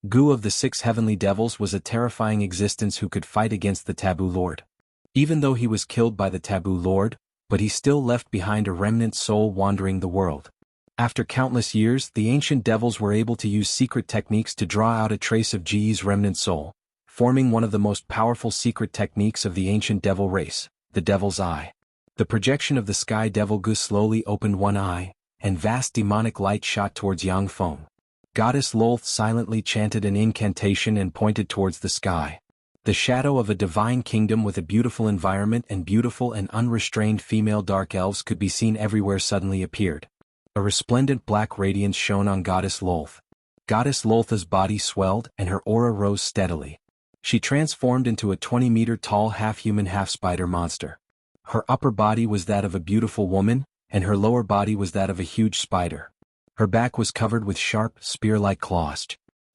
Gu of the 6 heavenly devils was a terrifying existence who could fight against the taboo lord. Even though he was killed by the taboo lord, but he still left behind a remnant soul wandering the world. After countless years, the ancient devils were able to use secret techniques to draw out a trace of Ji's remnant soul, forming one of the most powerful secret techniques of the ancient devil race, the Devil's Eye. The projection of the sky devil Gu slowly opened one eye, and vast demonic light shot towards Yang Feng. Goddess Lolth silently chanted an incantation and pointed towards the sky. The shadow of a divine kingdom with a beautiful environment and beautiful and unrestrained female dark elves could be seen everywhere suddenly appeared. A resplendent black radiance shone on Goddess Lolth. Goddess Lolth's body swelled and her aura rose steadily. She transformed into a 20-meter tall half-human half-spider monster. Her upper body was that of a beautiful woman, and her lower body was that of a huge spider. Her back was covered with sharp, spear-like claws.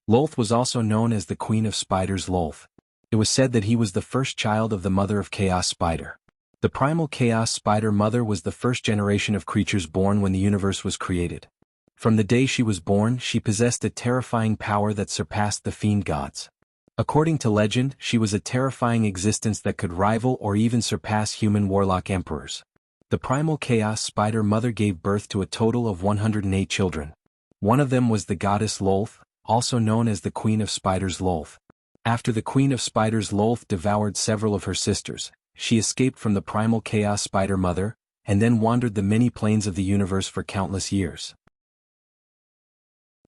Lolth was also known as the Queen of Spiders Lolth. It was said that he was the first child of the mother of Chaos Spider. The primal Chaos Spider mother was the first generation of creatures born when the universe was created. From the day she was born, she possessed a terrifying power that surpassed the fiend gods. According to legend, she was a terrifying existence that could rival or even surpass human warlock emperors. The primal Chaos Spider mother gave birth to a total of 108 children. One of them was the goddess Lolth, also known as the Queen of Spiders Lolth. After the Queen of Spiders Lolth devoured several of her sisters, she escaped from the primal Chaos Spider mother, and then wandered the many planes of the universe for countless years.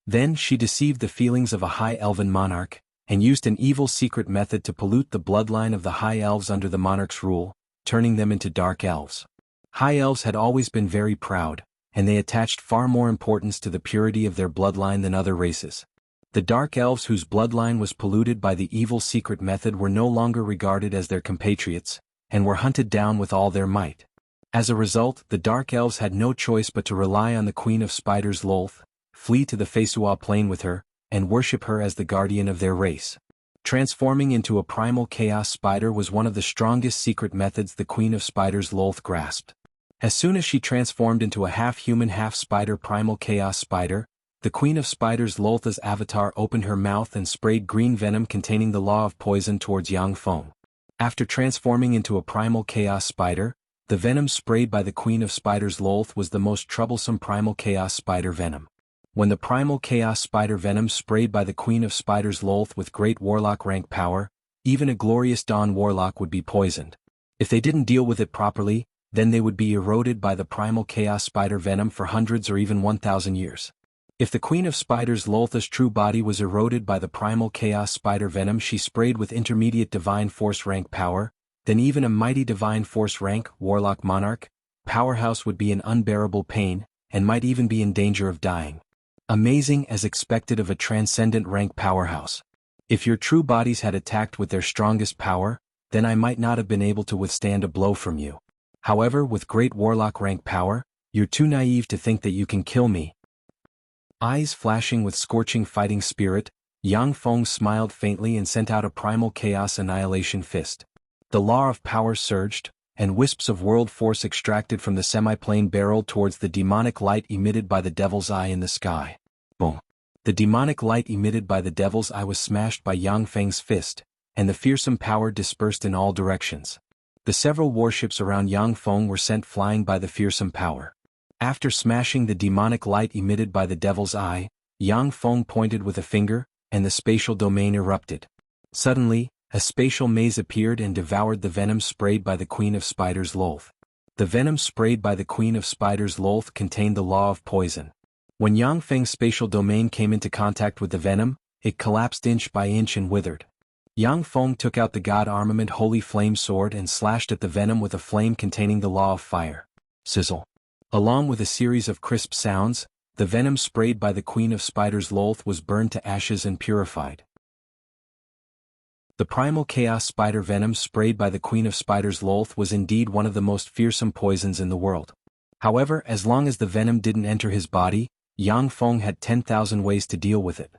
Then she deceived the feelings of a high elven monarch, and used an evil secret method to pollute the bloodline of the high elves under the monarch's rule, turning them into dark elves. High elves had always been very proud, and they attached far more importance to the purity of their bloodline than other races. The dark elves whose bloodline was polluted by the evil secret method were no longer regarded as their compatriots, and were hunted down with all their might. As a result, the dark elves had no choice but to rely on the Queen of Spiders Lolth, flee to the Fesua plane with her, and worship her as the guardian of their race. Transforming into a primal chaos spider was one of the strongest secret methods the Queen of Spiders Lolth grasped. As soon as she transformed into a half-human half-spider primal chaos spider, the Queen of Spiders Lolth's avatar opened her mouth and sprayed green venom containing the law of poison towards Yang Feng. After transforming into a primal chaos spider, the venom sprayed by the Queen of Spiders Lolth was the most troublesome primal chaos spider venom. When the primal chaos spider venom sprayed by the Queen of Spiders Lolth with great warlock rank power, even a glorious dawn warlock would be poisoned. If they didn't deal with it properly, then they would be eroded by the primal chaos spider venom for hundreds or even 1,000 years. If the Queen of Spiders Lolth's true body was eroded by the primal chaos spider venom she sprayed with intermediate divine force rank power, then even a mighty divine force rank warlock monarch powerhouse would be in unbearable pain, and might even be in danger of dying. Amazing as expected of a transcendent rank powerhouse. If your true bodies had attacked with their strongest power, then I might not have been able to withstand a blow from you. However, with great warlock rank power, you're too naive to think that you can kill me." Eyes flashing with scorching fighting spirit, Yang Feng smiled faintly and sent out a primal chaos annihilation fist. The law of power surged, and wisps of world force extracted from the semi-plane barreled towards the demonic light emitted by the devil's eye in the sky. Boom! The demonic light emitted by the devil's eye was smashed by Yang Feng's fist, and the fearsome power dispersed in all directions. The several warships around Yang Feng were sent flying by the fearsome power. After smashing the demonic light emitted by the devil's eye, Yang Feng pointed with a finger, and the spatial domain erupted. Suddenly, a spatial maze appeared and devoured the venom sprayed by the Queen of Spiders' Loath. The venom sprayed by the Queen of Spiders' Loath contained the law of poison. When Yang Feng's spatial domain came into contact with the venom, it collapsed inch by inch and withered. Yang Feng took out the God Armament Holy Flame Sword and slashed at the venom with a flame containing the law of fire. Sizzle. Along with a series of crisp sounds, the venom sprayed by the Queen of Spiders' Loath was burned to ashes and purified. The primal chaos spider venom sprayed by the Queen of Spiders' Loath was indeed one of the most fearsome poisons in the world. However, as long as the venom didn't enter his body, Yang Feng had 10,000 ways to deal with it.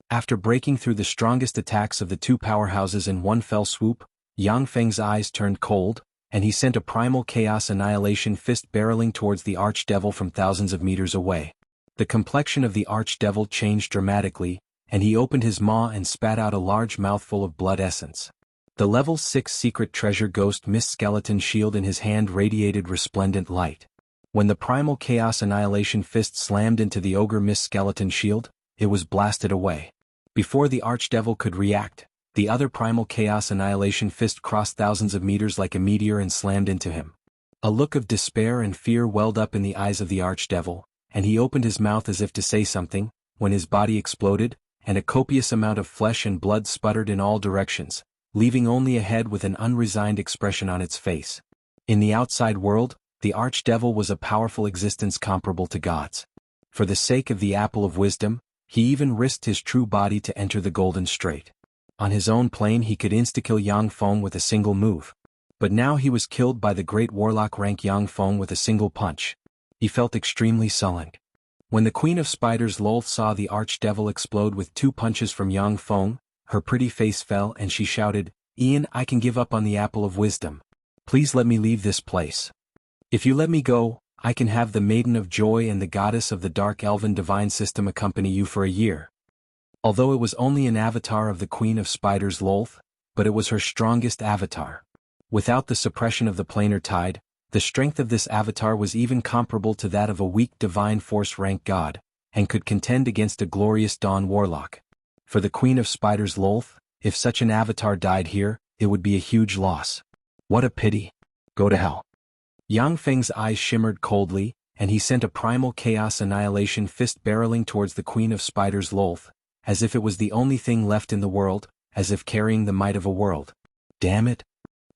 After breaking through the strongest attacks of the two powerhouses in one fell swoop, Yang Feng's eyes turned cold, and he sent a primal chaos annihilation fist barreling towards the archdevil from thousands of meters away. The complexion of the archdevil changed dramatically, and he opened his maw and spat out a large mouthful of blood essence. The level 6 secret treasure ghost mist skeleton shield in his hand radiated resplendent light. When the primal chaos annihilation fist slammed into the ogre mist skeleton shield, it was blasted away. Before the archdevil could react, the other primal chaos annihilation fist crossed thousands of meters like a meteor and slammed into him. A look of despair and fear welled up in the eyes of the archdevil, and he opened his mouth as if to say something, when his body exploded, and a copious amount of flesh and blood sputtered in all directions, leaving only a head with an unresigned expression on its face. In the outside world, the archdevil was a powerful existence comparable to God's. For the sake of the apple of wisdom, he even risked his true body to enter the golden strait. On his own plane he could insta-kill Yang Feng with a single move. But now he was killed by the great warlock rank Yang Feng with a single punch. He felt extremely sullen. When the Queen of Spiders' Loath saw the archdevil explode with 2 punches from Yang Feng, her pretty face fell and she shouted, "Ian, I can give up on the apple of wisdom. Please let me leave this place. If you let me go, I can have the Maiden of Joy and the Goddess of the Dark Elven Divine System accompany you for a year." Although it was only an avatar of the Queen of Spiders' Loath, but it was her strongest avatar. Without the suppression of the planar tide, the strength of this avatar was even comparable to that of a weak divine force rank god, and could contend against a glorious dawn warlock. For the Queen of Spiders' Loath, if such an avatar died here, it would be a huge loss. What a pity. Go to hell. Yang Feng's eyes shimmered coldly, and he sent a primal chaos annihilation fist barreling towards the Queen of Spiders' Loath, as if it was the only thing left in the world, as if carrying the might of a world. Damn it.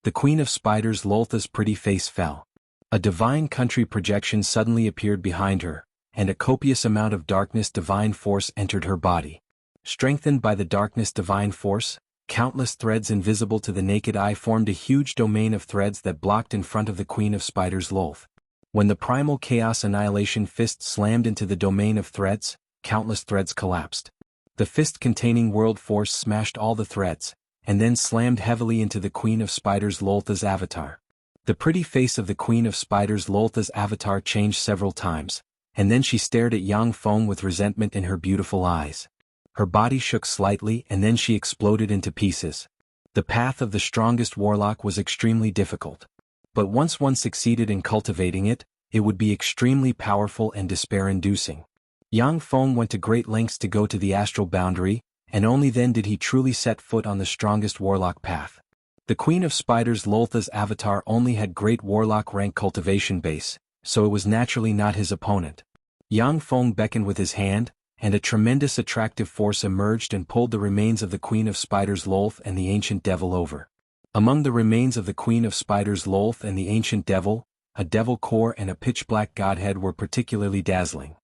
The Queen of Spiders' Loath's pretty face fell. A divine country projection suddenly appeared behind her, and a copious amount of darkness divine force entered her body. Strengthened by the darkness divine force, countless threads invisible to the naked eye formed a huge domain of threads that blocked in front of the Queen of Spiders' Loath. When the primal chaos annihilation fist slammed into the domain of threads, countless threads collapsed. The fist containing world force smashed all the threads, and then slammed heavily into the Queen of Spiders' Loath's avatar. The pretty face of the Queen of Spiders' Loath's avatar changed several times, and then she stared at Yang Feng with resentment in her beautiful eyes. Her body shook slightly and then she exploded into pieces. The path of the strongest warlock was extremely difficult. But once one succeeded in cultivating it, it would be extremely powerful and despair-inducing. Yang Feng went to great lengths to go to the astral boundary, and only then did he truly set foot on the strongest warlock path. The Queen of Spiders' Loath's avatar only had great warlock rank cultivation base, so it was naturally not his opponent. Yang Feng beckoned with his hand, and a tremendous attractive force emerged and pulled the remains of the Queen of Spiders' Loath and the Ancient Devil over. Among the remains of the Queen of Spiders' Loath and the Ancient Devil, a devil core and a pitch-black godhead were particularly dazzling.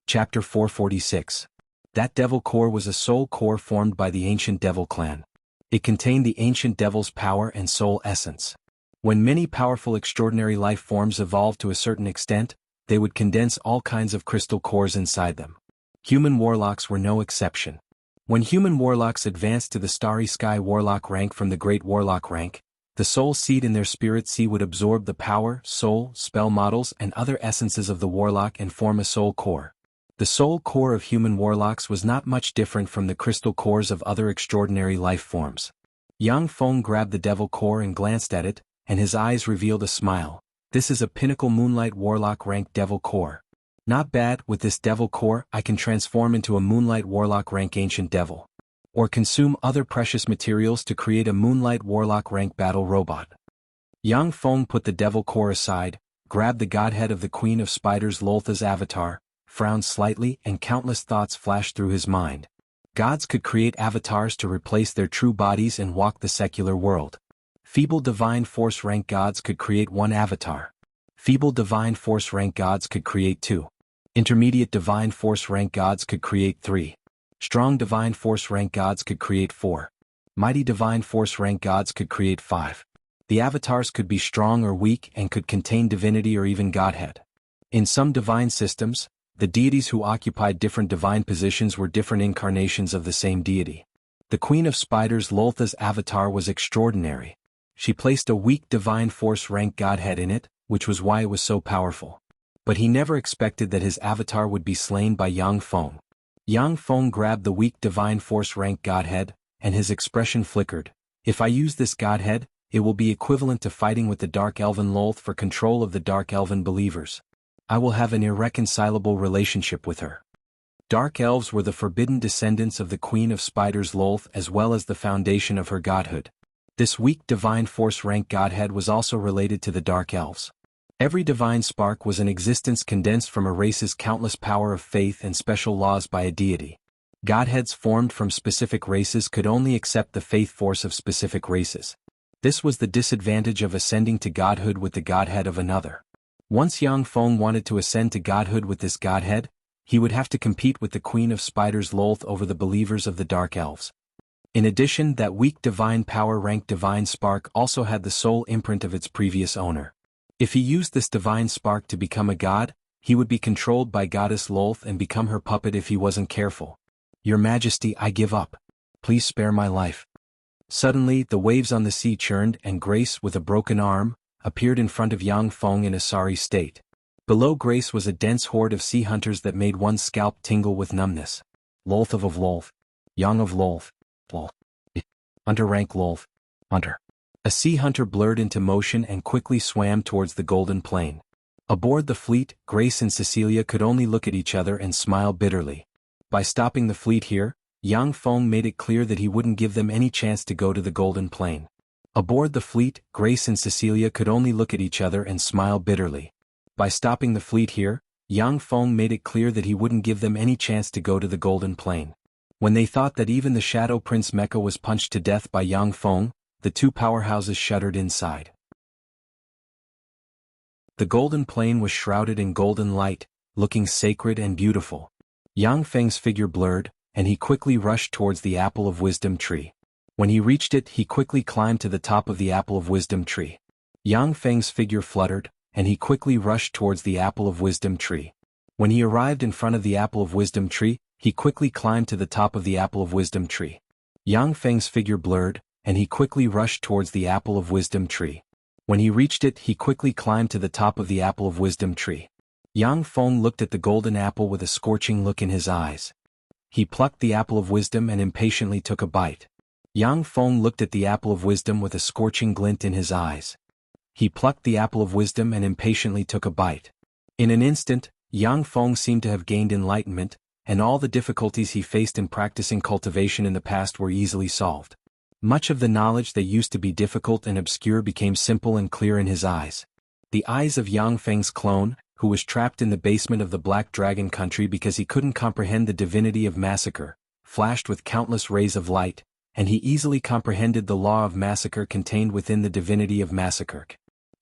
Chapter 446. That devil core was a soul core formed by the ancient devil clan. It contained the ancient devil's power and soul essence. When many powerful extraordinary life forms evolved to a certain extent, they would condense all kinds of crystal cores inside them. Human warlocks were no exception. When human warlocks advanced to the starry sky warlock rank from the great warlock rank, the soul seed in their spirit sea would absorb the power, soul, spell models and other essences of the warlock and form a soul core. The soul core of human warlocks was not much different from the crystal cores of other extraordinary life forms. Yang Feng grabbed the devil core and glanced at it, and his eyes revealed a smile. This is a pinnacle moonlight warlock rank devil core. Not bad. With this devil core I can transform into a moonlight warlock rank ancient devil. Or consume other precious materials to create a moonlight warlock rank battle robot. Yang Feng put the devil core aside, grabbed the godhead of the Queen of Spiders Loltha's avatar, frowned slightly and countless thoughts flashed through his mind. Gods could create avatars to replace their true bodies and walk the secular world. Feeble divine force rank gods could create one avatar. Feeble divine force rank gods could create 2. Intermediate divine force rank gods could create 3. Strong divine force rank gods could create 4. Mighty divine force rank gods could create 5. The avatars could be strong or weak and could contain divinity or even godhead. In some divine systems, the deities who occupied different divine positions were different incarnations of the same deity. The Queen of Spiders Loltha's avatar was extraordinary. She placed a weak divine force rank godhead in it, which was why it was so powerful. But he never expected that his avatar would be slain by Yang Feng. Yang Feng grabbed the weak divine force rank godhead, and his expression flickered. If I use this godhead, it will be equivalent to fighting with the Dark Elven Lolth for control of the Dark Elven believers. I will have an irreconcilable relationship with her. Dark elves were the forbidden descendants of the Queen of Spiders Lolth as well as the foundation of her godhood. This weak divine force rank godhead was also related to the Dark Elves. Every divine spark was an existence condensed from a race's countless power of faith and special laws by a deity. Godheads formed from specific races could only accept the faith force of specific races. This was the disadvantage of ascending to godhood with the godhead of another. Once Yang Feng wanted to ascend to godhood with this godhead, he would have to compete with the Queen of Spiders Lolth over the believers of the Dark Elves. In addition, that weak divine power rank divine spark also had the soul imprint of its previous owner. If he used this divine spark to become a god, he would be controlled by Goddess Lolth and become her puppet if he wasn't careful. Your Majesty, I give up. Please spare my life. Suddenly, the waves on the sea churned and Grace, with a broken arm, appeared in front of Yang Feng in a sorry state. Below Grace was a dense horde of sea hunters that made one's scalp tingle with numbness. Lolth of Lolth. Yang of Lolth. Lolth. Hunter rank Lolth. Hunter. A sea hunter blurred into motion and quickly swam towards the Golden Plain. Aboard the fleet, Grace and Cecilia could only look at each other and smile bitterly. By stopping the fleet here, Yang Feng made it clear that he wouldn't give them any chance to go to the Golden Plain. Aboard the fleet, Grace and Cecilia could only look at each other and smile bitterly. By stopping the fleet here, Yang Feng made it clear that he wouldn't give them any chance to go to the Golden Plain. When they thought that even the Shadow Prince Mecha was punched to death by Yang Feng, the two powerhouses shuddered inside. The Golden Plain was shrouded in golden light, looking sacred and beautiful. Yang Feng's figure blurred, and he quickly rushed towards the Apple of Wisdom tree. When he reached it, he quickly climbed to the top of the Apple of Wisdom tree. Yang Feng's figure fluttered, and he quickly rushed towards the Apple of Wisdom tree. When he arrived in front of the Apple of Wisdom tree, he quickly climbed to the top of the Apple of Wisdom tree. Yang Feng's figure blurred, and he quickly rushed towards the Apple of Wisdom tree. When he reached it, he quickly climbed to the top of the Apple of Wisdom tree. Yang Feng looked at the golden apple with a scorching look in his eyes. He plucked the Apple of Wisdom and impatiently took a bite. Yang Feng looked at the Apple of Wisdom with a scorching glint in his eyes. He plucked the Apple of Wisdom and impatiently took a bite. In an instant, Yang Feng seemed to have gained enlightenment, and all the difficulties he faced in practicing cultivation in the past were easily solved. Much of the knowledge that used to be difficult and obscure became simple and clear in his eyes. The eyes of Yang Feng's clone, who was trapped in the basement of the Black Dragon country because he couldn't comprehend the divinity of massacre, flashed with countless rays of light, and he easily comprehended the law of massacre contained within the divinity of massacre.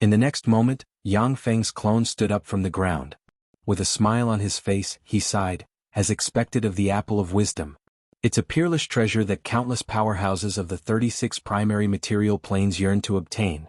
In the next moment, Yang Feng's clone stood up from the ground. With a smile on his face, he sighed, as expected of the apple of wisdom. It's a peerless treasure that countless powerhouses of the 36 primary material planes yearn to obtain.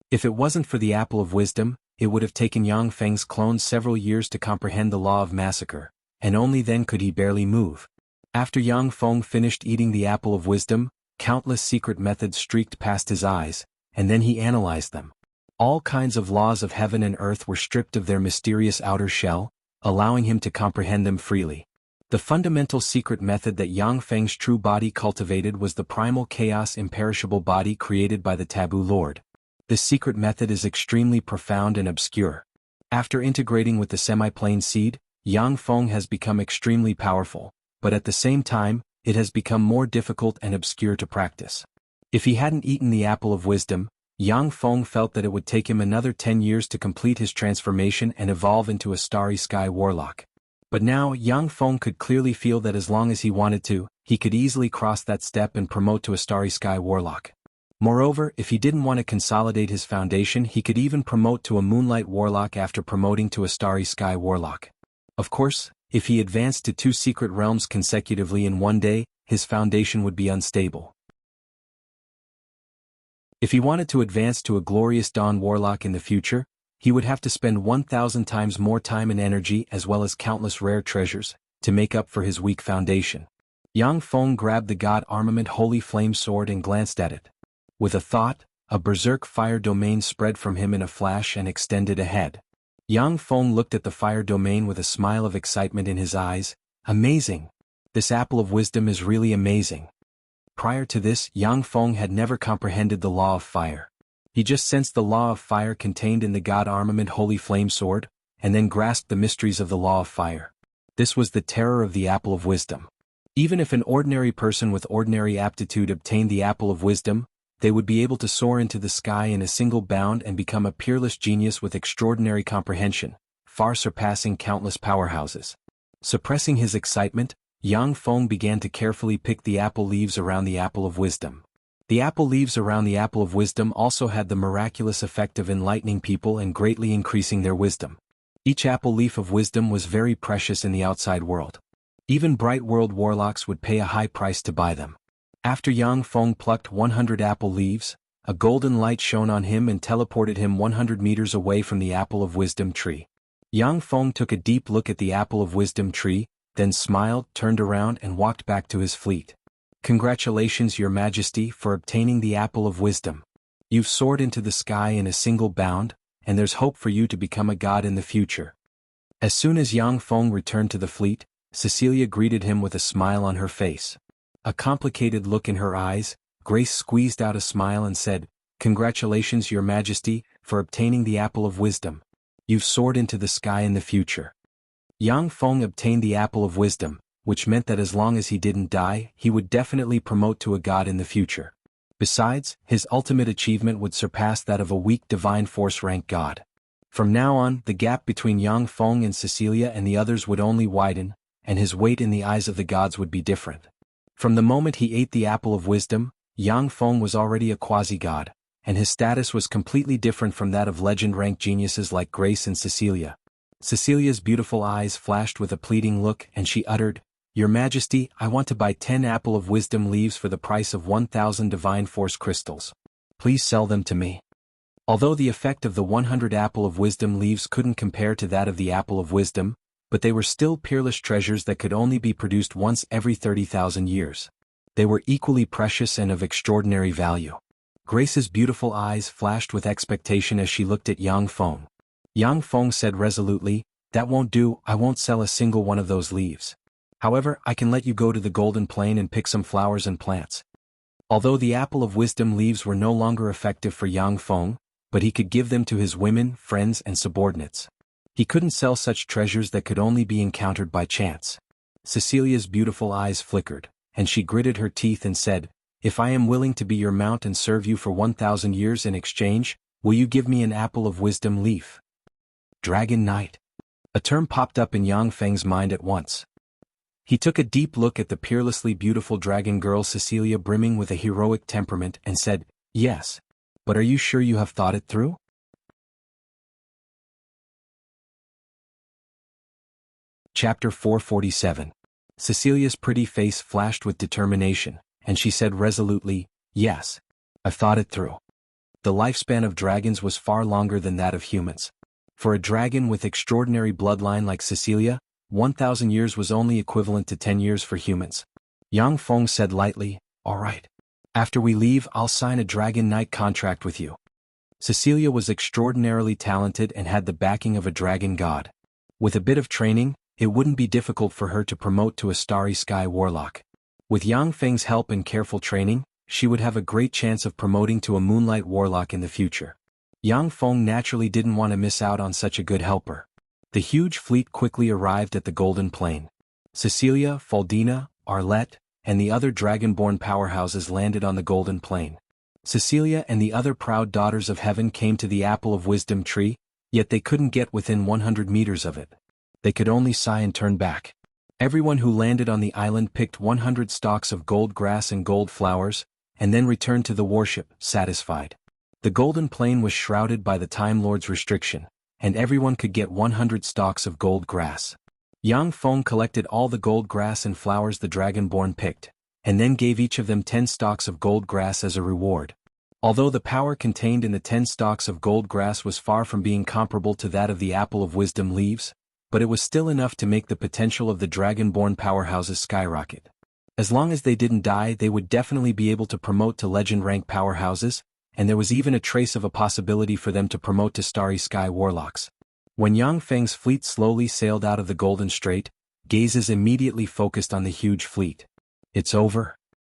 If it wasn't for the apple of wisdom, it would have taken Yang Feng's clone several years to comprehend the law of massacre, and only then could he barely move. After Yang Feng finished eating the apple of wisdom, countless secret methods streaked past his eyes, and then he analyzed them. All kinds of laws of heaven and earth were stripped of their mysterious outer shell, allowing him to comprehend them freely. The fundamental secret method that Yang Feng's true body cultivated was the primal chaos imperishable body created by the taboo lord. This secret method is extremely profound and obscure. After integrating with the semi-plane seed, Yang Feng has become extremely powerful, but at the same time, it has become more difficult and obscure to practice. If he hadn't eaten the apple of wisdom, Yang Feng felt that it would take him another 10 years to complete his transformation and evolve into a starry sky warlock. But now Yang Feng could clearly feel that as long as he wanted to, he could easily cross that step and promote to a starry sky warlock. Moreover, if he didn't want to consolidate his foundation, he could even promote to a moonlight warlock after promoting to a starry sky warlock. Of course, if he advanced to 2 secret realms consecutively in one day, his foundation would be unstable. If he wanted to advance to a glorious dawn warlock in the future, he would have to spend 1,000 times more time and energy as well as countless rare treasures, to make up for his weak foundation. Yang Feng grabbed the god armament holy flame sword and glanced at it. With a thought, a berserk fire domain spread from him in a flash and extended ahead. Yang Feng looked at the fire domain with a smile of excitement in his eyes. Amazing! This apple of wisdom is really amazing. Prior to this, Yang Feng had never comprehended the law of fire. He just sensed the law of fire contained in the god armament holy flame sword, and then grasped the mysteries of the law of fire. This was the terror of the apple of wisdom. Even if an ordinary person with ordinary aptitude obtained the apple of wisdom, they would be able to soar into the sky in a single bound and become a peerless genius with extraordinary comprehension, far surpassing countless powerhouses. Suppressing his excitement, Yang Feng began to carefully pick the apple leaves around the apple of wisdom. The apple leaves around the apple of wisdom also had the miraculous effect of enlightening people and greatly increasing their wisdom. Each apple leaf of wisdom was very precious in the outside world. Even bright world warlocks would pay a high price to buy them. After Yang Feng plucked 100 apple leaves, a golden light shone on him and teleported him 100 meters away from the apple of wisdom tree. Yang Feng took a deep look at the apple of wisdom tree, then smiled, turned around and walked back to his fleet. Congratulations, Your Majesty, for obtaining the apple of wisdom. You've soared into the sky in a single bound, and there's hope for you to become a god in the future. As soon as Yang Feng returned to the fleet, Cecilia greeted him with a smile on her face. A complicated look in her eyes, Grace squeezed out a smile and said, Congratulations, Your Majesty, for obtaining the apple of wisdom. You've soared into the sky in the future. Yang Feng obtained the apple of wisdom, which meant that as long as he didn't die, he would definitely promote to a god in the future. Besides, his ultimate achievement would surpass that of a weak divine force rank god. From now on, the gap between Yang Feng and Cecilia and the others would only widen, and his weight in the eyes of the gods would be different. From the moment he ate the apple of wisdom, Yang Feng was already a quasi-god, and his status was completely different from that of legend-ranked geniuses like Grace and Cecilia. Cecilia's beautiful eyes flashed with a pleading look and she uttered, Your Majesty, I want to buy 10 apple of wisdom leaves for the price of 1,000 divine force crystals. Please sell them to me. Although the effect of the 100 apple of wisdom leaves couldn't compare to that of the apple of wisdom, but they were still peerless treasures that could only be produced once every 30,000 years. They were equally precious and of extraordinary value. Grace's beautiful eyes flashed with expectation as she looked at Yang Feng. Yang Feng said resolutely, That won't do, I won't sell a single one of those leaves. However, I can let you go to the Golden Plain and pick some flowers and plants. Although the apple of wisdom leaves were no longer effective for Yang Feng, but he could give them to his women, friends and subordinates. He couldn't sell such treasures that could only be encountered by chance. Cecilia's beautiful eyes flickered, and she gritted her teeth and said, If I am willing to be your mount and serve you for 1,000 years in exchange, will you give me an apple of wisdom leaf? Dragon Knight. A term popped up in Yang Feng's mind at once. He took a deep look at the peerlessly beautiful dragon girl Cecilia brimming with a heroic temperament and said, Yes. But are you sure you have thought it through? Chapter 447. Cecilia's pretty face flashed with determination, and she said resolutely, "Yes. I've thought it through." The lifespan of dragons was far longer than that of humans. For a dragon with extraordinary bloodline like Cecilia, 1,000 years was only equivalent to 10 years for humans. Yang Feng said lightly, "All right. After we leave, I'll sign a Dragon Knight contract with you." Cecilia was extraordinarily talented and had the backing of a dragon god. With a bit of training, it wouldn't be difficult for her to promote to a Starry Sky Warlock. With Yang Feng's help and careful training, she would have a great chance of promoting to a Moonlight Warlock in the future. Yang Feng naturally didn't want to miss out on such a good helper. The huge fleet quickly arrived at the Golden Plain. Cecilia, Faldina, Arlette, and the other dragonborn powerhouses landed on the Golden Plain. Cecilia and the other proud daughters of heaven came to the Apple of Wisdom tree, yet they couldn't get within 100 meters of it. They could only sigh and turn back. Everyone who landed on the island picked 100 stalks of gold grass and gold flowers, and then returned to the warship, satisfied. The Golden Plain was shrouded by the Time Lord's restriction, and everyone could get 100 stalks of gold grass. Yang Feng collected all the gold grass and flowers the Dragonborn picked, and then gave each of them 10 stalks of gold grass as a reward. Although the power contained in the 10 stalks of gold grass was far from being comparable to that of the Apple of Wisdom leaves, but it was still enough to make the potential of the Dragonborn powerhouses skyrocket. As long as they didn't die, they would definitely be able to promote to legend rank powerhouses, and there was even a trace of a possibility for them to promote to Starry Sky Warlocks. When Yang Feng's fleet slowly sailed out of the Golden Strait, gazes immediately focused on the huge fleet. "It's over?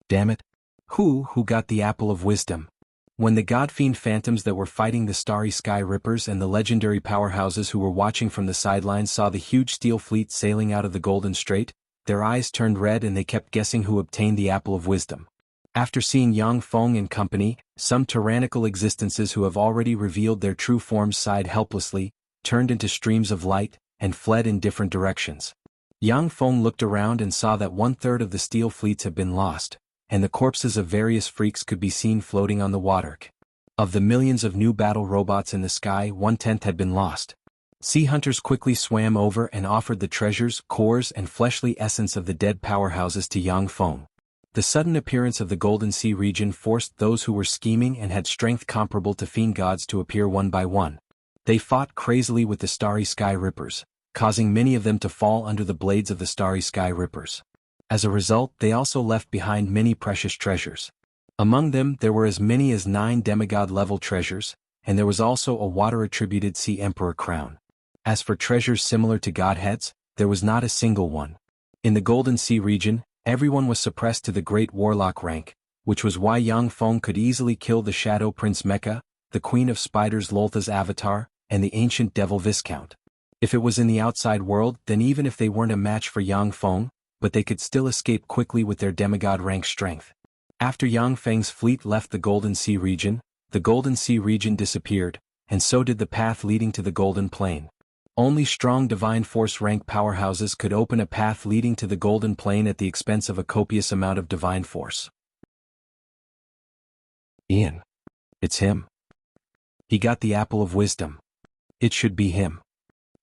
Damn it. Who got the Apple of Wisdom?" When the godfiend phantoms that were fighting the Starry Sky Rippers and the legendary powerhouses who were watching from the sidelines saw the huge steel fleet sailing out of the Golden Strait, their eyes turned red and they kept guessing who obtained the Apple of Wisdom. After seeing Yang Feng and company, some tyrannical existences who have already revealed their true forms sighed helplessly, turned into streams of light, and fled in different directions. Yang Feng looked around and saw that 1/3 of the steel fleets had been lost, and the corpses of various freaks could be seen floating on the water. Of the millions of new battle robots in the sky, 1/10 had been lost. Sea hunters quickly swam over and offered the treasures, cores, and fleshly essence of the dead powerhouses to Yang Feng. The sudden appearance of the Golden Sea region forced those who were scheming and had strength comparable to fiend gods to appear one by one. They fought crazily with the Starry Sky Rippers, causing many of them to fall under the blades of the Starry Sky Rippers. As a result, they also left behind many precious treasures. Among them, there were as many as 9 demigod-level treasures, and there was also a water-attributed Sea Emperor crown. As for treasures similar to godheads, there was not a single one. In the Golden Sea region, everyone was suppressed to the Great Warlock rank, which was why Yang Feng could easily kill the Shadow Prince Mecha, the Queen of Spiders Loltha's avatar, and the Ancient Devil Viscount. If it was in the outside world, then even if they weren't a match for Yang Feng, but they could still escape quickly with their demigod rank strength. After Yang Feng's fleet left the Golden Sea region disappeared, and so did the path leading to the Golden Plain. Only strong divine force rank powerhouses could open a path leading to the Golden Plain at the expense of a copious amount of divine force. "Ian. It's him. He got the Apple of Wisdom. It should be him."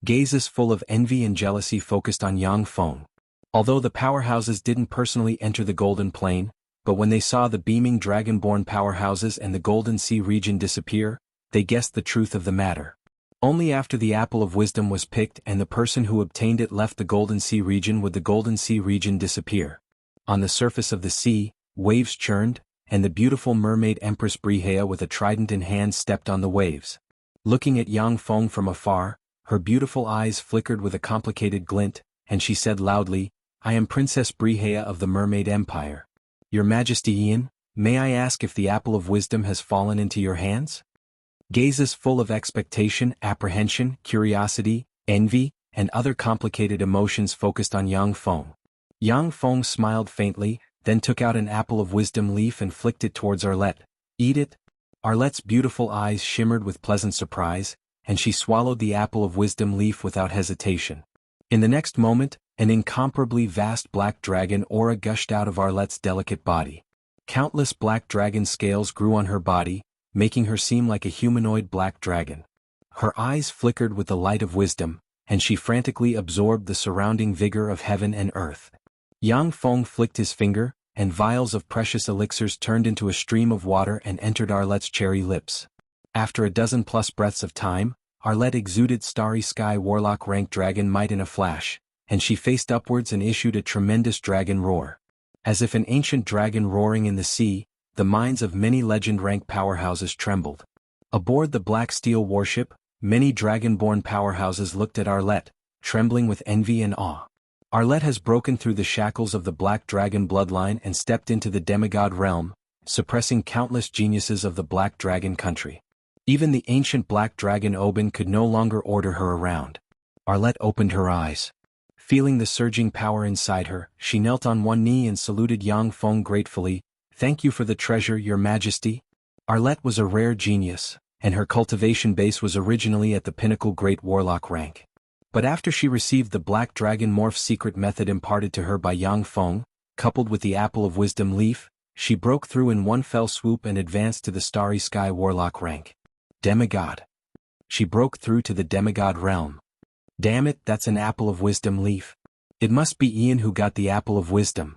Gazes full of envy and jealousy focused on Yang Feng. Although the powerhouses didn't personally enter the Golden Plain, but when they saw the beaming dragonborn powerhouses and the Golden Sea region disappear, they guessed the truth of the matter. Only after the Apple of Wisdom was picked and the person who obtained it left the Golden Sea region would the Golden Sea region disappear. On the surface of the sea, waves churned, and the beautiful mermaid Empress Brihea with a trident in hand stepped on the waves. Looking at Yang Feng from afar, her beautiful eyes flickered with a complicated glint, and she said loudly, "I am Princess Brihea of the Mermaid Empire. Your Majesty Ian, may I ask if the Apple of Wisdom has fallen into your hands?" Gazes full of expectation, apprehension, curiosity, envy, and other complicated emotions focused on Yang Feng. Yang Feng smiled faintly, then took out an Apple of Wisdom leaf and flicked it towards Arlette. "Eat it." Arlette's beautiful eyes shimmered with pleasant surprise, and she swallowed the Apple of Wisdom leaf without hesitation. In the next moment, an incomparably vast black dragon aura gushed out of Arlette's delicate body. Countless black dragon scales grew on her body, making her seem like a humanoid black dragon. Her eyes flickered with the light of wisdom, and she frantically absorbed the surrounding vigor of heaven and earth. Yang Feng flicked his finger, and vials of precious elixirs turned into a stream of water and entered Arlette's cherry lips. After a dozen-plus breaths of time, Arlette exuded starry sky warlock rank dragon might in a flash, and she faced upwards and issued a tremendous dragon roar. As if an ancient dragon roaring in the sea, the minds of many legend-rank powerhouses trembled. Aboard the Black Steel warship, many dragon-born powerhouses looked at Arlette, trembling with envy and awe. Arlette has broken through the shackles of the Black Dragon bloodline and stepped into the demigod realm, suppressing countless geniuses of the Black Dragon country. Even the ancient Black Dragon Oban could no longer order her around. Arlette opened her eyes. Feeling the surging power inside her, she knelt on one knee and saluted Yang Feng gratefully. "Thank you for the treasure, Your Majesty." Arlette was a rare genius, and her cultivation base was originally at the pinnacle Great Warlock rank. But after she received the Black Dragon Morph secret method imparted to her by Yang Feng, coupled with the Apple of Wisdom leaf, she broke through in one fell swoop and advanced to the Starry Sky Warlock rank. Demigod. She broke through to the demigod realm. Damn it, that's an Apple of Wisdom leaf. It must be Ian who got the Apple of Wisdom.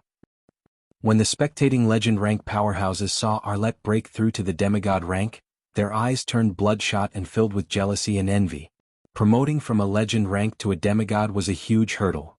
When the spectating legend rank powerhouses saw Arlette break through to the demigod rank, their eyes turned bloodshot and filled with jealousy and envy. Promoting from a legend rank to a demigod was a huge hurdle.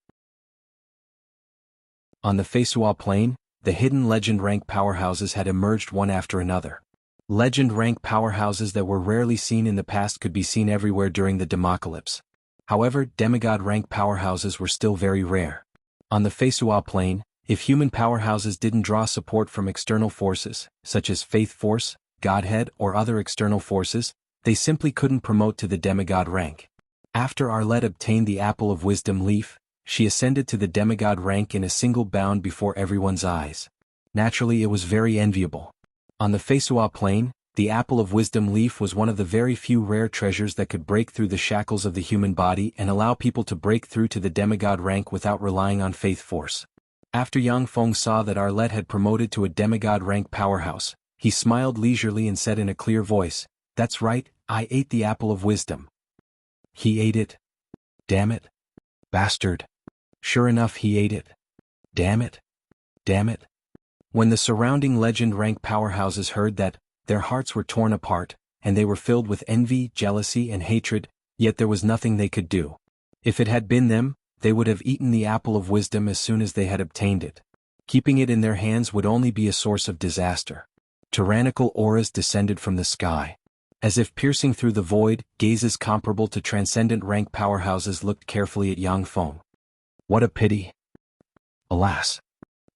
On the Feisua plain, the hidden legend rank powerhouses had emerged one after another. Legend rank powerhouses that were rarely seen in the past could be seen everywhere during the Democalypse. However, demigod rank powerhouses were still very rare. On the Feisua plain, if human powerhouses didn't draw support from external forces, such as Faith Force, Godhead or other external forces, they simply couldn't promote to the demigod rank. After Arlette obtained the Apple of Wisdom leaf, she ascended to the demigod rank in a single bound before everyone's eyes. Naturally, it was very enviable. On the Feisua plain, the Apple of Wisdom leaf was one of the very few rare treasures that could break through the shackles of the human body and allow people to break through to the demigod rank without relying on Faith Force. After Yang Feng saw that Arlette had promoted to a demigod rank powerhouse, he smiled leisurely and said in a clear voice, "That's right, I ate the Apple of Wisdom." He ate it? Damn it. Bastard. Sure enough, he ate it. Damn it. Damn it. When the surrounding legend rank powerhouses heard that, their hearts were torn apart, and they were filled with envy, jealousy, and hatred, yet there was nothing they could do. If it had been them, they would have eaten the Apple of Wisdom as soon as they had obtained it. Keeping it in their hands would only be a source of disaster. Tyrannical auras descended from the sky. As if piercing through the void, gazes comparable to transcendent rank powerhouses looked carefully at Yang Feng. What a pity. Alas.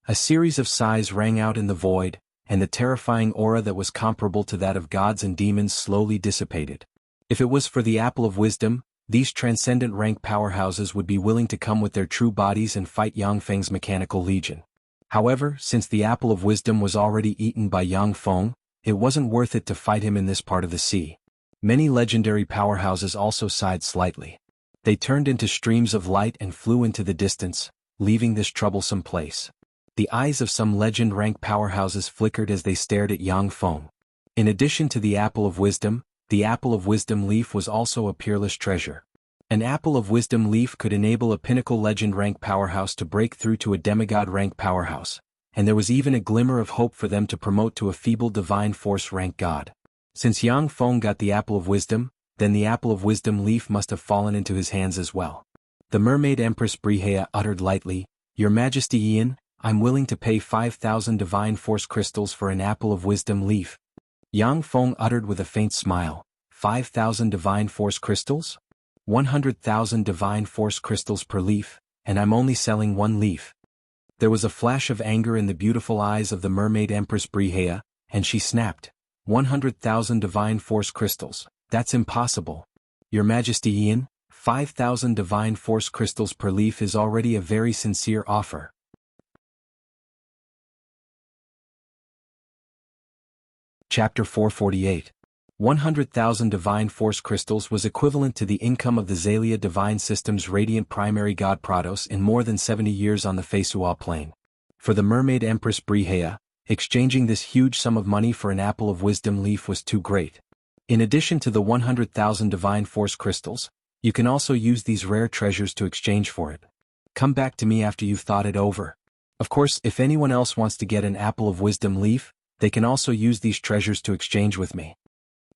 A series of sighs rang out in the void, and the terrifying aura that was comparable to that of gods and demons slowly dissipated. If it was for the Apple of Wisdom, these transcendent rank powerhouses would be willing to come with their true bodies and fight Yang Feng's mechanical legion. However, since the Apple of Wisdom was already eaten by Yang Feng, it wasn't worth it to fight him in this part of the sea. Many legendary powerhouses also sighed slightly. They turned into streams of light and flew into the distance, leaving this troublesome place. The eyes of some legend rank powerhouses flickered as they stared at Yang Feng. In addition to the Apple of Wisdom, the Apple of Wisdom leaf was also a peerless treasure. An Apple of Wisdom leaf could enable a pinnacle legend rank powerhouse to break through to a demigod rank powerhouse, and there was even a glimmer of hope for them to promote to a feeble divine force rank god. Since Yang Feng got the Apple of Wisdom, then the Apple of Wisdom leaf must have fallen into his hands as well. The Mermaid Empress Brihea uttered lightly, "Your Majesty Ian, I'm willing to pay 5,000 divine force crystals for an Apple of Wisdom leaf." Yang Feng uttered with a faint smile, 5,000 divine force crystals? 100,000 divine force crystals per leaf, and I'm only selling one leaf. There was a flash of anger in the beautiful eyes of the Mermaid Empress Brihea, and she snapped, 100,000 divine force crystals, that's impossible. Your Majesty Ian, 5,000 divine force crystals per leaf is already a very sincere offer. Chapter 448. 100,000 divine force crystals was equivalent to the income of the Zalia divine system's radiant primary god Prados in more than 70 years on the Feisua plain. For the Mermaid Empress Brihea, exchanging this huge sum of money for an Apple of Wisdom leaf was too great. In addition to the 100,000 divine force crystals, You can also use these rare treasures to exchange for it. Come back to me after you've thought it over. Of course, if anyone else wants to get an apple of wisdom leaf, they can also use these treasures to exchange with me.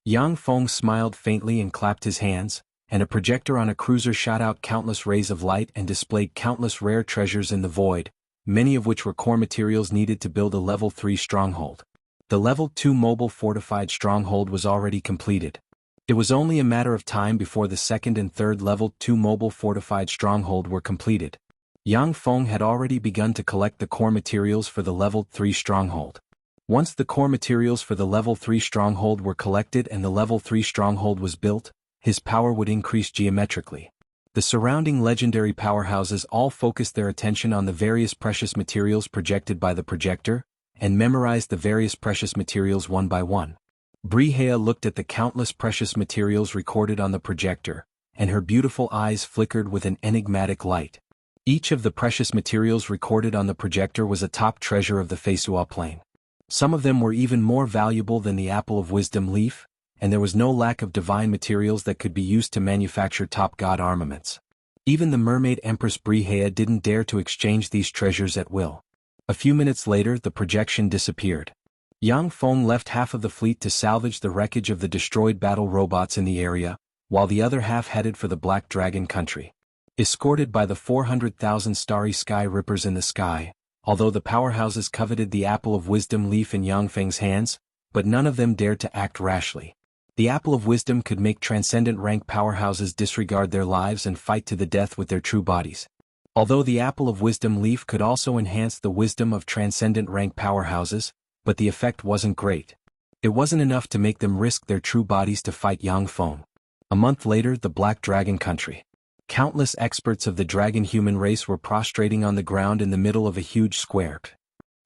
Yang Feng smiled faintly and clapped his hands, and a projector on a cruiser shot out countless rays of light and displayed countless rare treasures in the void, many of which were core materials needed to build a level 3 stronghold. The level 2 mobile fortified stronghold was already completed. It was only a matter of time before the second and third level 2 mobile fortified stronghold were completed. Yang Feng had already begun to collect the core materials for the level 3 stronghold. Once the core materials for the level 3 stronghold were collected and the level 3 stronghold was built, his power would increase geometrically. The surrounding legendary powerhouses all focused their attention on the various precious materials projected by the projector, and memorized the various precious materials one by one. Brihea looked at the countless precious materials recorded on the projector, and her beautiful eyes flickered with an enigmatic light. Each of the precious materials recorded on the projector was a top treasure of the Feisua Plain. Some of them were even more valuable than the apple of wisdom leaf, and there was no lack of divine materials that could be used to manufacture top god armaments. Even the mermaid Empress Brihea didn't dare to exchange these treasures at will. A few minutes later, the projection disappeared. Yang Feng left half of the fleet to salvage the wreckage of the destroyed battle robots in the area, while the other half headed for the Black Dragon country. Escorted by the 400,000 starry sky rippers in the sky, although the powerhouses coveted the apple of wisdom leaf in Yang Feng's hands, but none of them dared to act rashly. The apple of wisdom could make transcendent rank powerhouses disregard their lives and fight to the death with their true bodies. Although the apple of wisdom leaf could also enhance the wisdom of transcendent rank powerhouses, but the effect wasn't great. It wasn't enough to make them risk their true bodies to fight Yang Feng. A month later, the Black Dragon country. Countless experts of the dragon human race were prostrating on the ground in the middle of a huge square.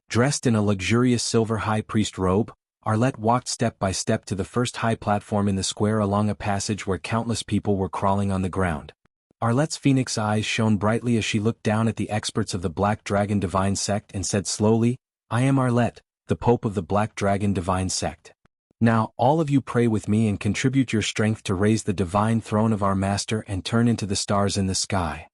Dressed in a luxurious silver high priest robe, Arlette walked step by step to the first high platform in the square along a passage where countless people were crawling on the ground. Arlette's phoenix eyes shone brightly as she looked down at the experts of the Black Dragon Divine Sect and said slowly, "I am Arlette, the Pope of the Black Dragon Divine Sect. Now, all of you pray with me and contribute your strength to raise the divine throne of our Master and turn into the stars in the sky.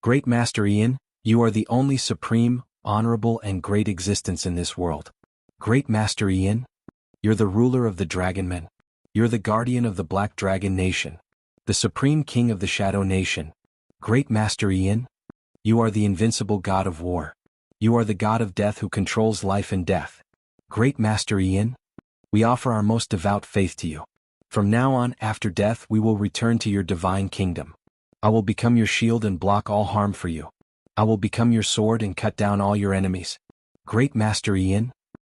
Great Master Ian, you are the only supreme, honorable and great existence in this world. Great Master Ian, you're the ruler of the Dragonmen. You're the guardian of the Black Dragon Nation. The supreme king of the Shadow Nation. Great Master Ian, you are the invincible god of war. You are the god of death who controls life and death. Great Master Ian, we offer our most devout faith to you. From now on, after death, we will return to your divine kingdom. I will become your shield and block all harm for you. I will become your sword and cut down all your enemies. Great Master Ian,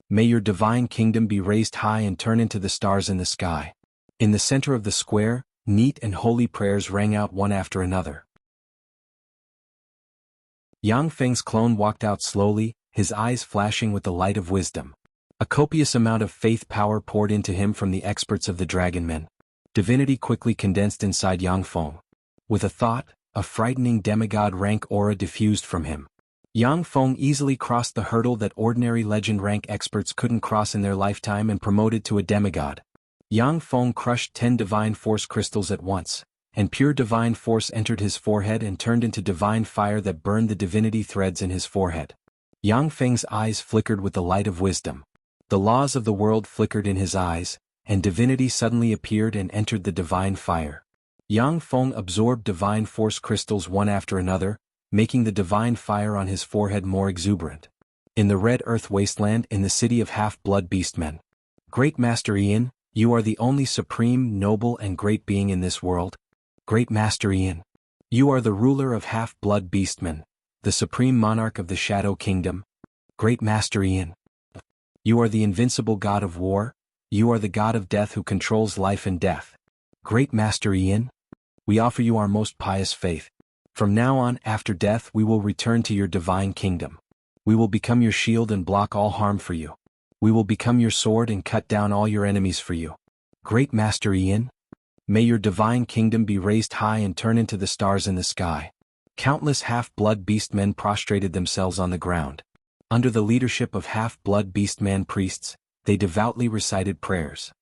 may your divine kingdom be raised high and turn into the stars in the sky." In the center of the square, neat and holy prayers rang out one after another. Yang Feng's clone walked out slowly, his eyes flashing with the light of wisdom. A copious amount of faith power poured into him from the experts of the Dragonmen. Divinity quickly condensed inside Yang Feng. With a thought, a frightening demigod-rank aura diffused from him. Yang Feng easily crossed the hurdle that ordinary legend-rank experts couldn't cross in their lifetime and promoted to a demigod. Yang Feng crushed 10 divine force crystals at once, and pure divine force entered his forehead and turned into divine fire that burned the divinity threads in his forehead. Yang Feng's eyes flickered with the light of wisdom. The laws of the world flickered in his eyes, and divinity suddenly appeared and entered the divine fire. Yang Feng absorbed divine force crystals one after another, making the divine fire on his forehead more exuberant. In the Red Earth Wasteland in the city of half-blood beastmen. Great Master Ian, you are the only supreme, noble and great being in this world. Great Master Ian, you are the ruler of half-blood beastmen, the supreme monarch of the Shadow Kingdom. Great Master Ian, you are the invincible god of war. You are the god of death who controls life and death. Great Master Ian, we offer you our most pious faith. From now on, after death, we will return to your divine kingdom. We will become your shield and block all harm for you. We will become your sword and cut down all your enemies for you. Great Master Ian, may your divine kingdom be raised high and turn into the stars in the sky. Countless half-blood beastmen prostrated themselves on the ground. Under the leadership of half-blood beastman priests, they devoutly recited prayers.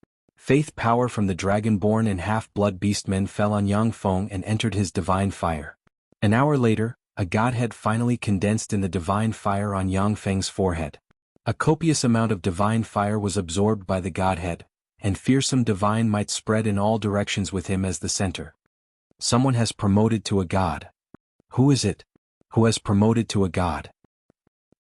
Faith power from the dragon-born and half-blood beastmen fell on Yang Feng and entered his divine fire. An hour later, a godhead finally condensed in the divine fire on Yang Feng's forehead. A copious amount of divine fire was absorbed by the godhead, and fearsome divine might spread in all directions with him as the center. Someone has promoted to a god. Who is it? Who has promoted to a god?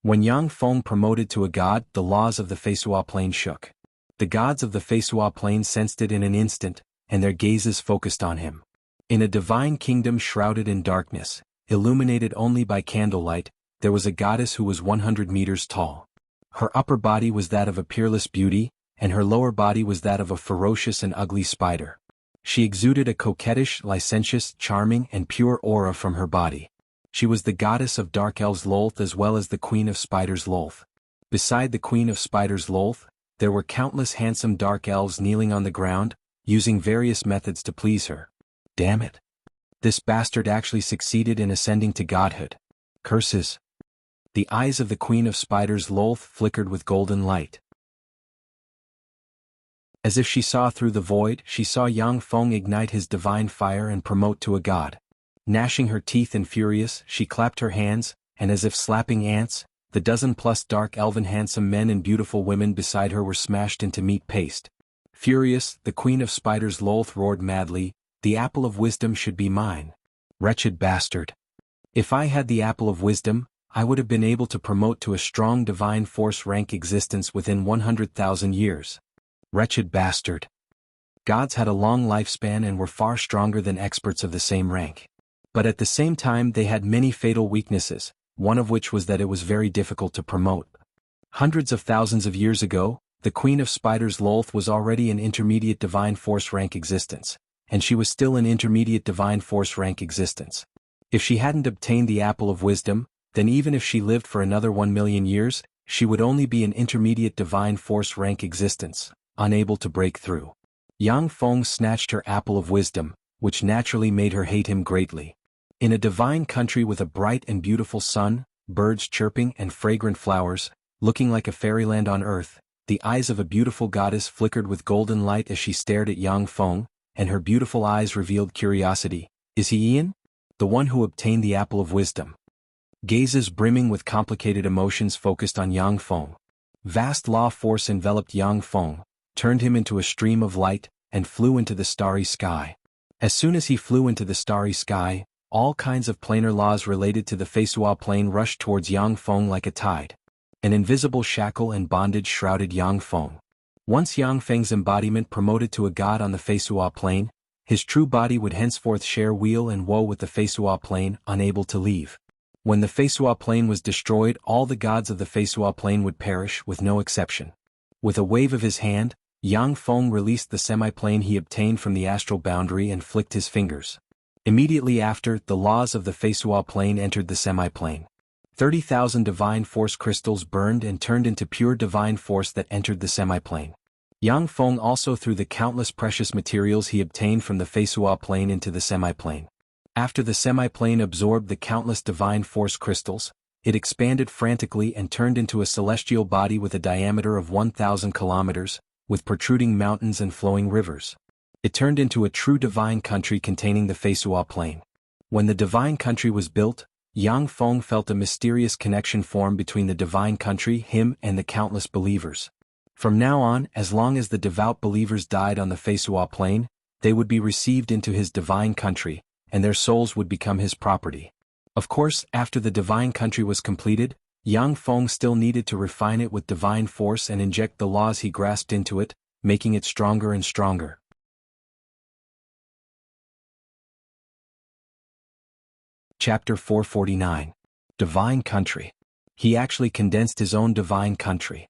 When Yang Feng promoted to a god, the laws of the Feisua Plain shook. The gods of the Feisua Plain sensed it in an instant, and their gazes focused on him. In a divine kingdom shrouded in darkness, illuminated only by candlelight, there was a goddess who was 100 meters tall. Her upper body was that of a peerless beauty, and her lower body was that of a ferocious and ugly spider. She exuded a coquettish, licentious, charming, and pure aura from her body. She was the goddess of dark elves Lolth as well as the queen of spiders Lolth. Beside the queen of spiders Lolth, there were countless handsome dark elves kneeling on the ground, using various methods to please her. Damn it. This bastard actually succeeded in ascending to godhood. Curses. The eyes of the queen of spiders Lolth flickered with golden light. As if she saw through the void, she saw Yang Feng ignite his divine fire and promote to a god. Gnashing her teeth and furious, she clapped her hands, and as if slapping ants, the dozen-plus dark elven handsome men and beautiful women beside her were smashed into meat paste. Furious, the queen of spiders Lolth roared madly, "The apple of wisdom should be mine. Wretched bastard. If I had the apple of wisdom, I would have been able to promote to a strong divine force rank existence within 100,000 years. Wretched bastard." Gods had a long lifespan and were far stronger than experts of the same rank. But at the same time they had many fatal weaknesses, one of which was that it was very difficult to promote. Hundreds of thousands of years ago, the Queen of Spiders Lolth was already an intermediate divine force rank existence, and she was still an intermediate divine force rank existence. If she hadn't obtained the apple of wisdom, then even if she lived for another 1,000,000 years, she would only be an intermediate divine force rank existence, unable to break through. Yang Feng snatched her apple of wisdom, which naturally made her hate him greatly. In a divine country with a bright and beautiful sun, birds chirping and fragrant flowers, looking like a fairyland on earth, the eyes of a beautiful goddess flickered with golden light as she stared at Yang Feng, and her beautiful eyes revealed curiosity. Is he Ian? The one who obtained the apple of wisdom? Gazes brimming with complicated emotions focused on Yang Feng. Vast law force enveloped Yang Feng, turned him into a stream of light, and flew into the starry sky. As soon as he flew into the starry sky, all kinds of planar laws related to the Feisua Plain rushed towards Yang Feng like a tide. An invisible shackle and bondage shrouded Yang Feng. Once Yang Feng's embodiment promoted to a god on the Feisua Plain, his true body would henceforth share weal and woe with the Feisua Plain, unable to leave. When the Feisua Plain was destroyed, all the gods of the Feisua Plain would perish with no exception. With a wave of his hand, Yang Feng released the semi-plane he obtained from the astral boundary and flicked his fingers. Immediately after, the laws of the Feisua Plain entered the semi-plane. 30,000 divine force crystals burned and turned into pure divine force that entered the semi-plane. Yang Feng also threw the countless precious materials he obtained from the Feisua Plain into the semi-plane. After the semi-plane absorbed the countless divine force crystals, it expanded frantically and turned into a celestial body with a diameter of 1,000 kilometers, with protruding mountains and flowing rivers. It turned into a true divine country containing the Feisua Plain. When the divine country was built, Yang Feng felt a mysterious connection form between the divine country, him, and the countless believers. From now on, as long as the devout believers died on the Feisua Plain, they would be received into his divine country, and their souls would become his property. Of course, after the divine country was completed, Yang Feng still needed to refine it with divine force and inject the laws he grasped into it, making it stronger and stronger. Chapter 449. Divine Country. He actually condensed his own divine country.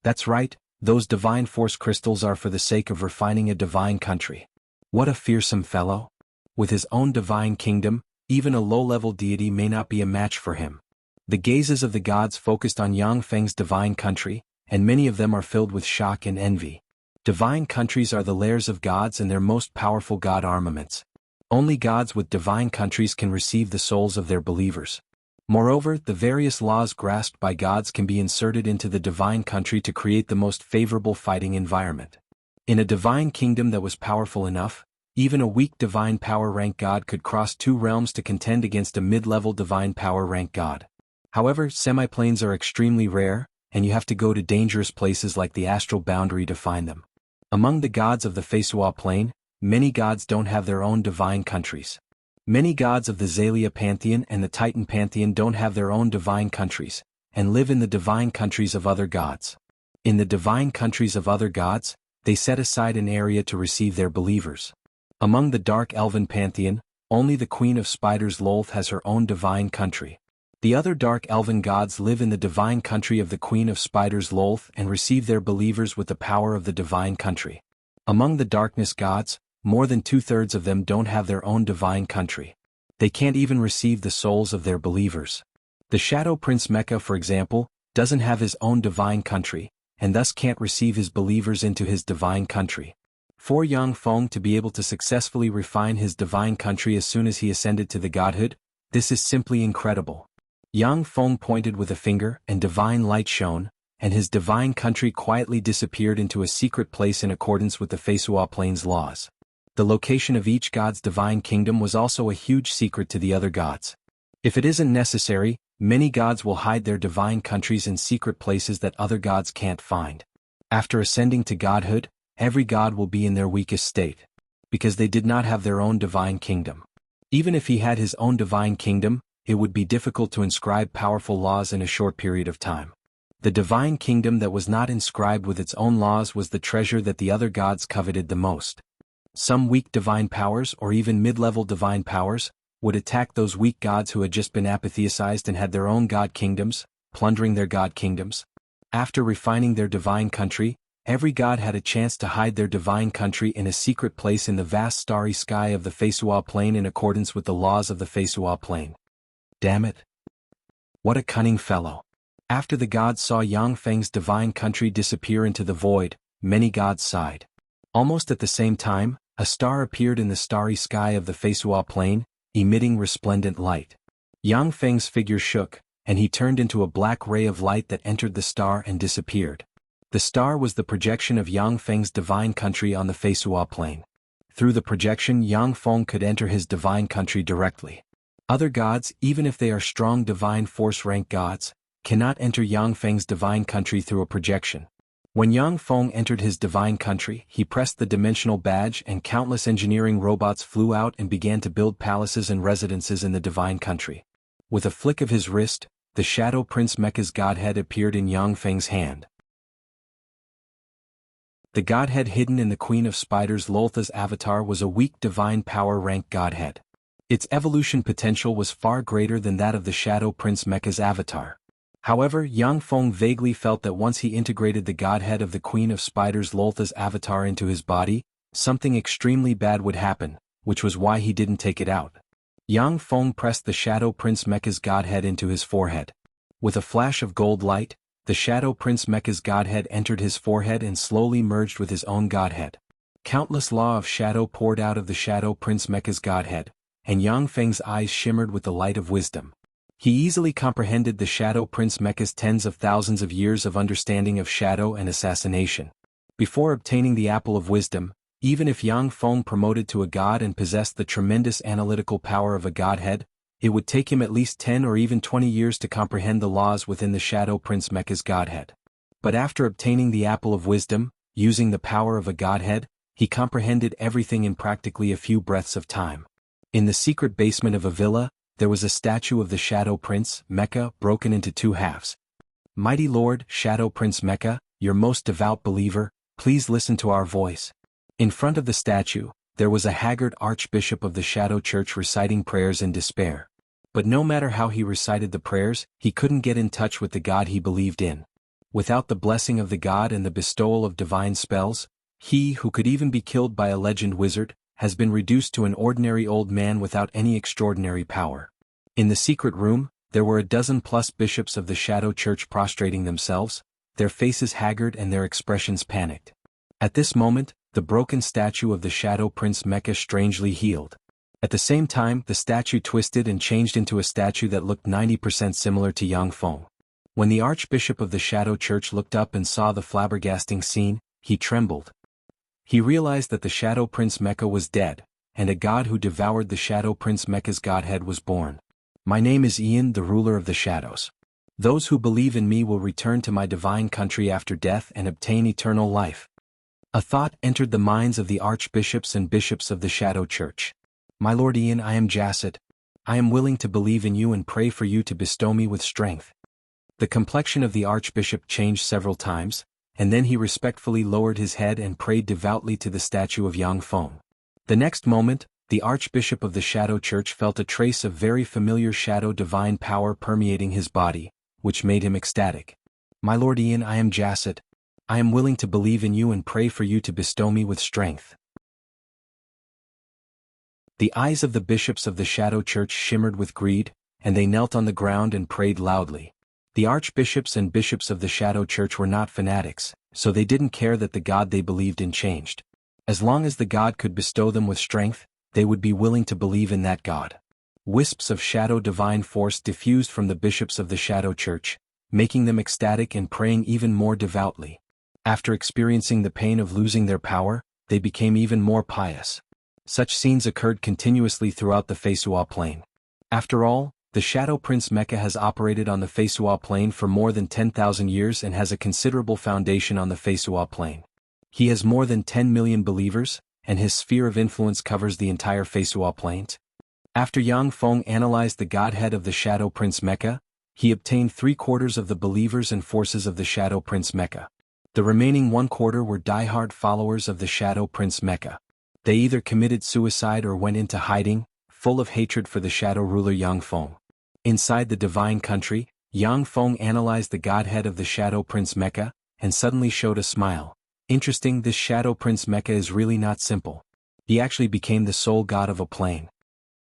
That's right, those divine force crystals are for the sake of refining a divine country. What a fearsome fellow. With his own divine kingdom, even a low-level deity may not be a match for him. The gazes of the gods focused on Yang Feng's divine country, and many of them are filled with shock and envy. Divine countries are the lairs of gods and their most powerful god armaments. Only gods with divine countries can receive the souls of their believers. Moreover, the various laws grasped by gods can be inserted into the divine country to create the most favorable fighting environment. In a divine kingdom that was powerful enough, even a weak divine power rank god could cross two realms to contend against a mid-level divine power rank god. However, semiplanes are extremely rare, and you have to go to dangerous places like the astral boundary to find them. Among the gods of the Feisua plane, many gods don't have their own divine countries. Many gods of the Xalia pantheon and the Titan pantheon don't have their own divine countries, and live in the divine countries of other gods. In the divine countries of other gods, they set aside an area to receive their believers. Among the Dark Elven pantheon, only the Queen of Spiders Lolth has her own divine country. The other Dark Elven gods live in the divine country of the Queen of Spiders Lolth and receive their believers with the power of the divine country. Among the Darkness gods, more than 2/3 of them don't have their own divine country. They can't even receive the souls of their believers. The Shadow Prince Mecha, for example, doesn't have his own divine country, and thus can't receive his believers into his divine country. For Yang Feng to be able to successfully refine his divine country as soon as he ascended to the godhood, this is simply incredible. Yang Feng pointed with a finger and divine light shone, and his divine country quietly disappeared into a secret place in accordance with the Feisua plane's laws. The location of each god's divine kingdom was also a huge secret to the other gods. If it isn't necessary, many gods will hide their divine countries in secret places that other gods can't find. After ascending to godhood, every god will be in their weakest state, because they did not have their own divine kingdom. Even if he had his own divine kingdom, it would be difficult to inscribe powerful laws in a short period of time. The divine kingdom that was not inscribed with its own laws was the treasure that the other gods coveted the most. Some weak divine powers, or even mid-level divine powers, would attack those weak gods who had just been apotheosized and had their own god kingdoms, plundering their god kingdoms. After refining their divine country, every god had a chance to hide their divine country in a secret place in the vast starry sky of the Feisua plane in accordance with the laws of the Feisua plane. Damn it! What a cunning fellow! After the gods saw Yang Feng's divine country disappear into the void, many gods sighed. Almost at the same time, a star appeared in the starry sky of the Feisua plane, emitting resplendent light. Yang Feng's figure shook, and he turned into a black ray of light that entered the star and disappeared. The star was the projection of Yang Feng's divine country on the Feisua plane. Through the projection, Yang Feng could enter his divine country directly. Other gods, even if they are strong divine force rank gods, cannot enter Yang Feng's divine country through a projection. When Yang Feng entered his divine country, he pressed the dimensional badge and countless engineering robots flew out and began to build palaces and residences in the divine country. With a flick of his wrist, the Shadow Prince Mecha's godhead appeared in Yang Feng's hand. The godhead hidden in the Queen of Spiders Loltha's avatar was a weak divine power rank godhead. Its evolution potential was far greater than that of the Shadow Prince Mecha's avatar. However, Yang Feng vaguely felt that once he integrated the godhead of the Queen of Spiders Loltha's avatar into his body, something extremely bad would happen, which was why he didn't take it out. Yang Feng pressed the Shadow Prince Mecha's godhead into his forehead. With a flash of gold light, the Shadow Prince Mecha's godhead entered his forehead and slowly merged with his own godhead. Countless law of shadow poured out of the Shadow Prince Mecha's godhead, and Yang Feng's eyes shimmered with the light of wisdom. He easily comprehended the Shadow Prince Mecha's tens of thousands of years of understanding of shadow and assassination. Before obtaining the Apple of Wisdom, even if Yang Feng promoted to a god and possessed the tremendous analytical power of a godhead, it would take him at least 10 or even 20 years to comprehend the laws within the Shadow Prince Mecha's godhead. But after obtaining the Apple of Wisdom, using the power of a godhead, he comprehended everything in practically a few breaths of time. In the secret basement of a villa, there was a statue of the Shadow Prince Mecha broken into two halves. Mighty Lord, Shadow Prince Mecha, your most devout believer, please listen to our voice. In front of the statue, there was a haggard archbishop of the Shadow Church reciting prayers in despair. But no matter how he recited the prayers, he couldn't get in touch with the God he believed in. Without the blessing of the God and the bestowal of divine spells, he who could even be killed by a legend wizard, has been reduced to an ordinary old man without any extraordinary power. In the secret room, there were a dozen plus bishops of the Shadow Church prostrating themselves, their faces haggard and their expressions panicked. At this moment, the broken statue of the Shadow Prince Mecha strangely healed. At the same time, the statue twisted and changed into a statue that looked 90% similar to Yang Feng. When the Archbishop of the Shadow Church looked up and saw the flabbergasting scene, he trembled. He realized that the Shadow Prince Mecha was dead, and a god who devoured the Shadow Prince Mecha's godhead was born. My name is Ian, the ruler of the shadows. Those who believe in me will return to my divine country after death and obtain eternal life. A thought entered the minds of the archbishops and bishops of the Shadow Church. My lord Ian, I am Jasset. I am willing to believe in you and pray for you to bestow me with strength. The complexion of the archbishop changed several times, and then he respectfully lowered his head and prayed devoutly to the statue of Yang Feng. The next moment, the archbishop of the Shadow Church felt a trace of very familiar shadow divine power permeating his body, which made him ecstatic. My lord Ian, I am Jasset. I am willing to believe in you and pray for you to bestow me with strength. The eyes of the bishops of the Shadow Church shimmered with greed, and they knelt on the ground and prayed loudly. The archbishops and bishops of the Shadow Church were not fanatics, so they didn't care that the god they believed in changed. As long as the god could bestow them with strength, they would be willing to believe in that god. Wisps of shadow divine force diffused from the bishops of the Shadow Church, making them ecstatic and praying even more devoutly. After experiencing the pain of losing their power, they became even more pious. Such scenes occurred continuously throughout the Feisua Plain. After all, the Shadow Prince Mecha has operated on the Feisua Plain for more than 10,000 years and has a considerable foundation on the Feisua Plain. He has more than 10 million believers, and his sphere of influence covers the entire Feisua Plain. After Yang Feng analyzed the godhead of the Shadow Prince Mecha, he obtained 3/4 of the believers and forces of the Shadow Prince Mecha. The remaining 1/4 were die-hard followers of the Shadow Prince Mecha. They either committed suicide or went into hiding, full of hatred for the shadow ruler Yang Feng. Inside the divine country, Yang Feng analyzed the godhead of the Shadow Prince Mecha, and suddenly showed a smile. Interesting, this Shadow Prince Mecha is really not simple. He actually became the sole god of a plane.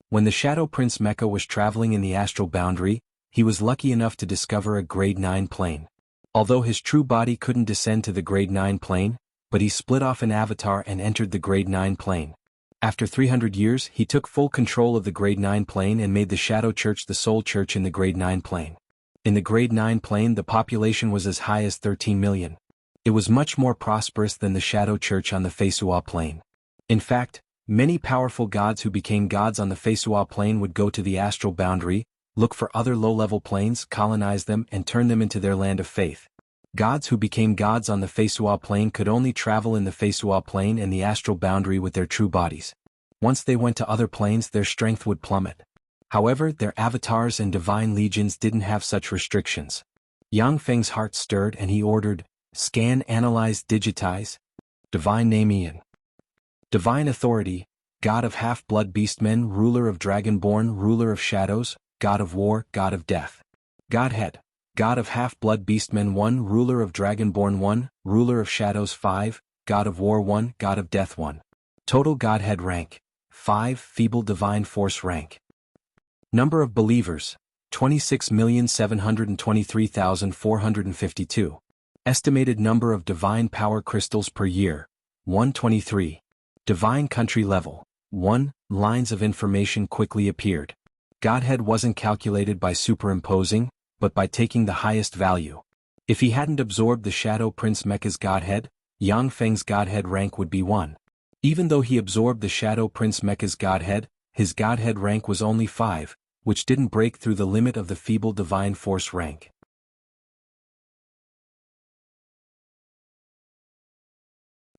When the Shadow Prince Mecha was traveling in the astral boundary, he was lucky enough to discover a grade 9 plane. Although his true body couldn't descend to the grade 9 plane, but he split off an avatar and entered the grade 9 plane. After 300 years, he took full control of the grade 9 plane and made the Shadow Church the sole church in the grade 9 plane. In the grade 9 plane, the population was as high as 13 million. It was much more prosperous than the Shadow Church on the Feisua Plain. In fact, many powerful gods who became gods on the Feisua Plain would go to the astral boundary, look for other low-level planes, colonize them, and turn them into their land of faith. Gods who became gods on the Feisua Plain could only travel in the Feisua Plain and the astral boundary with their true bodies. Once they went to other planes, their strength would plummet. However, their avatars and divine legions didn't have such restrictions. Yang Feng's heart stirred and he ordered, "Scan, analyze, digitize. Divine name Ian. Divine authority, God of half-blood beastmen, ruler of dragonborn, ruler of shadows, God of war, God of death. Godhead, God of half-blood beastmen 1, ruler of dragonborn 1, ruler of shadows 5, God of war 1, God of death 1. Total Godhead rank, 5, feeble divine force rank. Number of believers, 26,723,452. Estimated number of divine power crystals per year, 123. Divine country level, 1. Lines of information quickly appeared. Godhead wasn't calculated by superimposing, but by taking the highest value. If he hadn't absorbed the Shadow Prince Mecha's godhead, Yang Feng's godhead rank would be 1. Even though he absorbed the Shadow Prince Mecha's godhead, his godhead rank was only 5, which didn't break through the limit of the feeble divine force rank.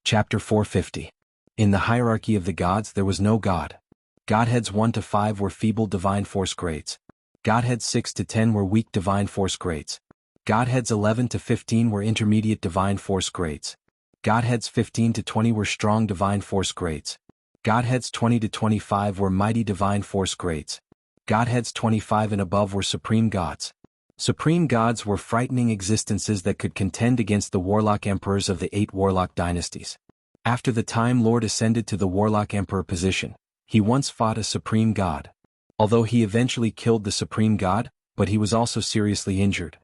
Chapter 450. In the hierarchy of the gods there was no god. Godheads 1 to 5 were feeble divine force grades. Godheads 6 to 10 were weak divine force grades. Godheads 11 to 15 were intermediate divine force grades. Godheads 15 to 20 were strong divine force grades. Godheads 20 to 25 were mighty divine force grades. Godheads 25 and above were supreme gods. Supreme gods were frightening existences that could contend against the warlock emperors of the 8 warlock dynasties. After the Time Lord ascended to the warlock emperor position, he once fought a supreme god. Although he eventually killed the supreme god, but he was also seriously injured.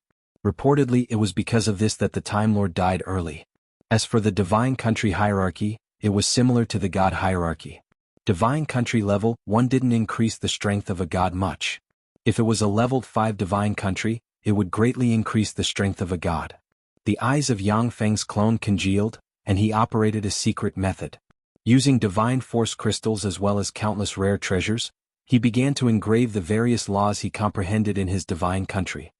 Reportedly, it was because of this that the Time Lord died early. As for the divine country hierarchy, it was similar to the god hierarchy. Divine country level 1 didn't increase the strength of a god much. If it was a leveled 5 divine country, it would greatly increase the strength of a god. The eyes of Yang Feng's clone congealed, and he operated a secret method. Using divine force crystals as well as countless rare treasures, he began to engrave the various laws he comprehended in his divine country.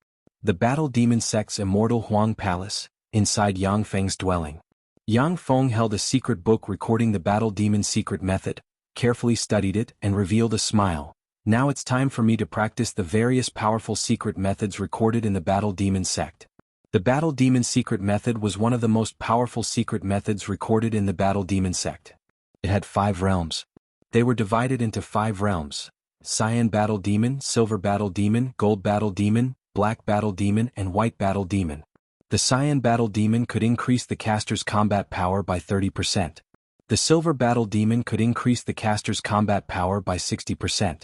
The Battle Demon Sect's immortal Huang Palace, inside Yang Feng's dwelling. Yang Feng held a secret book recording the Battle Demon's secret method, carefully studied it, and revealed a smile. Now it's time for me to practice the various powerful secret methods recorded in the Battle Demon Sect. The Battle Demon secret method was one of the most powerful secret methods recorded in the Battle Demon Sect. It had 5 realms. They were divided into 5 realms: Cyan Battle Demon, Silver Battle Demon, Gold Battle Demon, Black Battle Demon, and White Battle Demon. The Cyan Battle Demon could increase the caster's combat power by 30%. The Silver Battle Demon could increase the caster's combat power by 60%.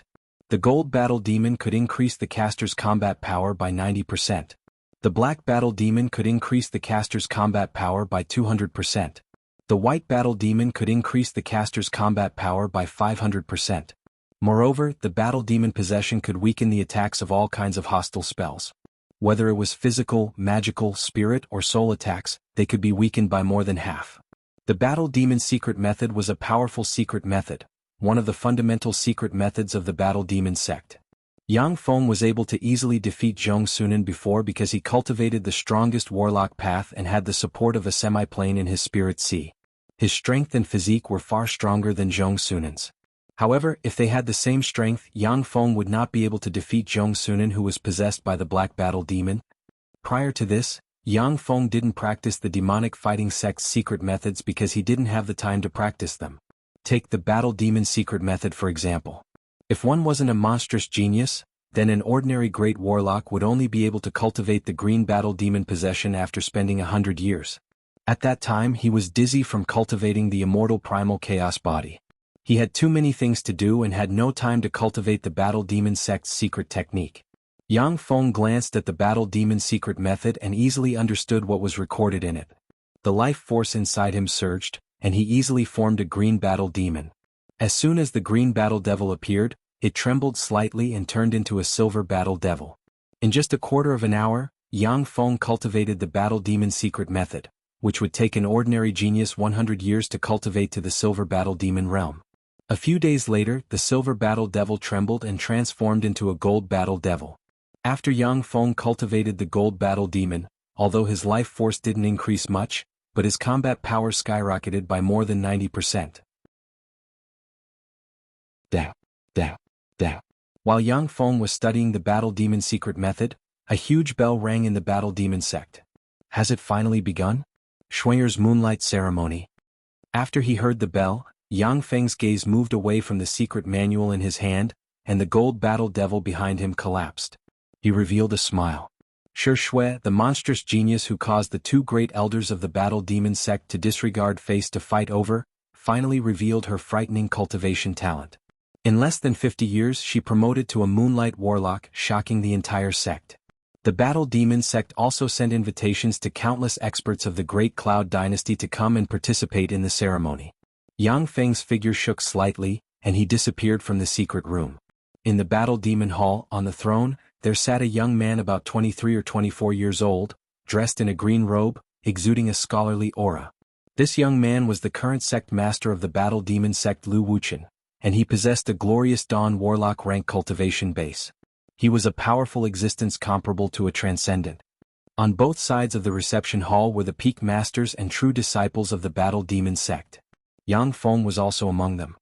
The Gold Battle Demon could increase the caster's combat power by 90%. The Black Battle Demon could increase the caster's combat power by 200%. The White Battle Demon could increase the caster's combat power by 500%. Moreover, the Battle Demon possession could weaken the attacks of all kinds of hostile spells. Whether it was physical, magical, spirit, or soul attacks, they could be weakened by more than half. The Battle Demon secret method was a powerful secret method, one of the fundamental secret methods of the Battle Demon sect. Yang Feng was able to easily defeat Zhong Sunan before because he cultivated the strongest warlock path and had the support of a semi-plane in his spirit sea. His strength and physique were far stronger than Zhong Sunan's. However, if they had the same strength, Yang Feng would not be able to defeat Zhong Sunan, who was possessed by the Black Battle Demon. Prior to this, Yang Feng didn't practice the demonic fighting sect's secret methods because he didn't have the time to practice them. Take the Battle Demon secret method for example. If one wasn't a monstrous genius, then an ordinary great warlock would only be able to cultivate the Green Battle Demon possession after spending 100 years. At that time he was dizzy from cultivating the immortal primal chaos body. He had too many things to do and had no time to cultivate the Battle Demon sect's secret technique. Yang Feng glanced at the Battle Demon secret method and easily understood what was recorded in it. The life force inside him surged, and he easily formed a Green Battle Demon. As soon as the Green Battle Devil appeared, it trembled slightly and turned into a Silver Battle Devil. In just a quarter of an hour, Yang Feng cultivated the Battle Demon secret method, which would take an ordinary genius 100 years to cultivate to the Silver Battle Demon realm. A few days later, the Silver Battle Devil trembled and transformed into a Gold Battle Devil. After Yang Feng cultivated the Gold Battle Demon, although his life force didn't increase much, but his combat power skyrocketed by more than 90%. While Yang Feng was studying the Battle Demon secret method, a huge bell rang in the Battle Demon sect. Has it finally begun? Schweyer's Moonlight Ceremony. After he heard the bell, Yang Feng's gaze moved away from the secret manual in his hand, and the Gold Battle Devil behind him collapsed. He revealed a smile. Shi Shui, the monstrous genius who caused the 2 great elders of the Battle Demon sect to disregard face to fight over, finally revealed her frightening cultivation talent. In less than 50 years she promoted to a Moonlight Warlock, shocking the entire sect. The Battle Demon sect also sent invitations to countless experts of the Great Cloud Dynasty to come and participate in the ceremony. Yang Feng's figure shook slightly, and he disappeared from the secret room. In the Battle Demon Hall, on the throne, there sat a young man about 23 or 24 years old, dressed in a green robe, exuding a scholarly aura. This young man was the current sect master of the Battle Demon sect, Lu Wuxian, and he possessed a glorious Dawn Warlock rank cultivation base. He was a powerful existence comparable to a transcendent. On both sides of the reception hall were the peak masters and true disciples of the Battle Demon sect. Yang Feng was also among them.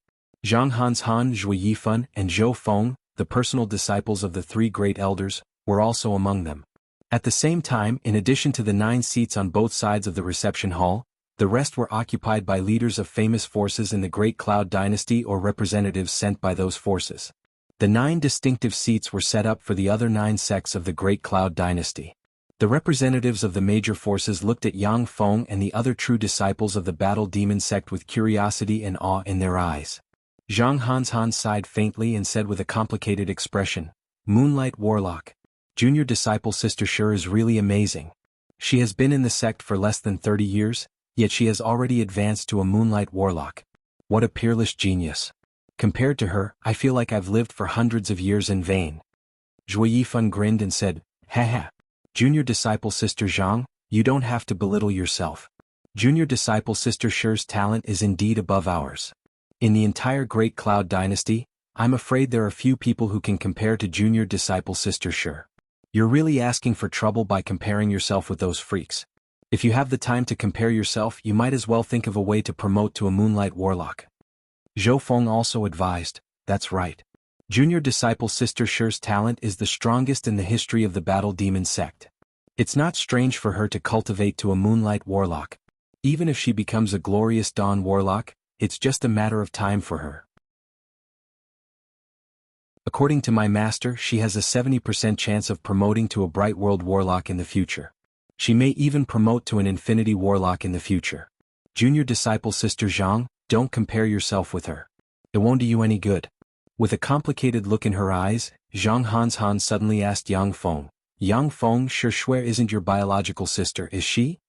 Zhang Hanshan, Zhui Yifan, and Zhou Feng, the personal disciples of the 3 great elders, were also among them. At the same time, in addition to the 9 seats on both sides of the reception hall, the rest were occupied by leaders of famous forces in the Great Cloud Dynasty or representatives sent by those forces. The 9 distinctive seats were set up for the other 9 sects of the Great Cloud Dynasty. The representatives of the major forces looked at Yang Feng and the other true disciples of the Battle Demon sect with curiosity and awe in their eyes. Zhang Hanshan sighed faintly and said with a complicated expression, "Moonlight Warlock. Junior disciple Sister Shi is really amazing. She has been in the sect for less than 30 years, yet she has already advanced to a Moonlight Warlock. What a peerless genius. Compared to her, I feel like I've lived for hundreds of years in vain." Zhui Yifan grinned and said, "Haha. Junior disciple Sister Zhang, you don't have to belittle yourself. Junior disciple Sister Shi's talent is indeed above ours. In the entire Great Cloud Dynasty, I'm afraid there are few people who can compare to junior disciple Sister Shi. You're really asking for trouble by comparing yourself with those freaks. If you have the time to compare yourself, you might as well think of a way to promote to a moonlight warlock. Zhou Feng also advised, that's right. Junior disciple Sister Shi's talent is the strongest in the history of the Battle Demon sect. It's not strange for her to cultivate to a moonlight warlock. Even if she becomes a glorious dawn warlock, it's just a matter of time for her. According to my master, she has a 70% chance of promoting to a Bright World Warlock in the future. She may even promote to an Infinity Warlock in the future. Junior disciple Sister Zhang, don't compare yourself with her. It won't do you any good. With a complicated look in her eyes, Zhang Hanshan suddenly asked Yang Feng, Yang Feng, Shi Shui isn't your biological sister, is she?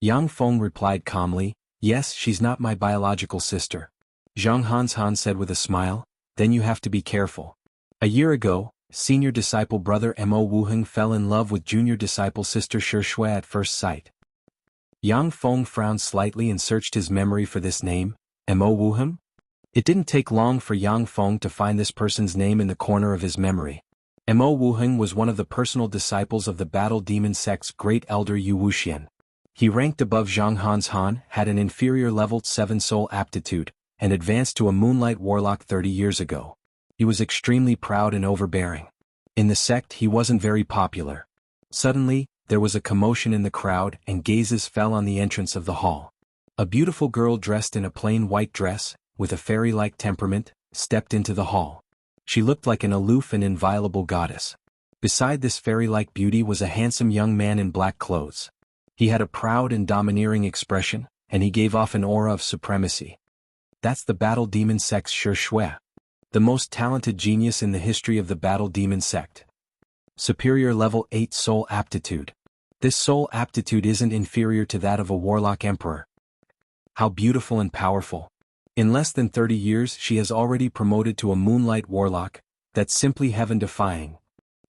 Yang Feng replied calmly, yes, she's not my biological sister. Zhang Hanshan said with a smile, then you have to be careful. A year ago, senior disciple brother Mo Wuheng fell in love with junior disciple Sister Shi Shui at first sight. Yang Feng frowned slightly and searched his memory for this name, Mo Wuheng? It didn't take long for Yang Feng to find this person's name in the corner of his memory. Mo Wuheng was one of the personal disciples of the Battle Demon sect's great elder Yu Wuxian. He ranked above Zhang Hanshan, had an inferior level 7 soul aptitude, and advanced to a moonlight warlock 30 years ago. He was extremely proud and overbearing. In the sect he wasn't very popular. Suddenly, there was a commotion in the crowd and gazes fell on the entrance of the hall. A beautiful girl dressed in a plain white dress, with a fairy-like temperament, stepped into the hall. She looked like an aloof and inviolable goddess. Beside this fairy-like beauty was a handsome young man in black clothes. He had a proud and domineering expression, and he gave off an aura of supremacy. That's the Battle Demon sect's Shi Shui. The most talented genius in the history of the Battle Demon sect. Superior level 8 soul aptitude. This soul aptitude isn't inferior to that of a warlock emperor. How beautiful and powerful. In less than 30 years she has already promoted to a moonlight warlock, that's simply heaven-defying.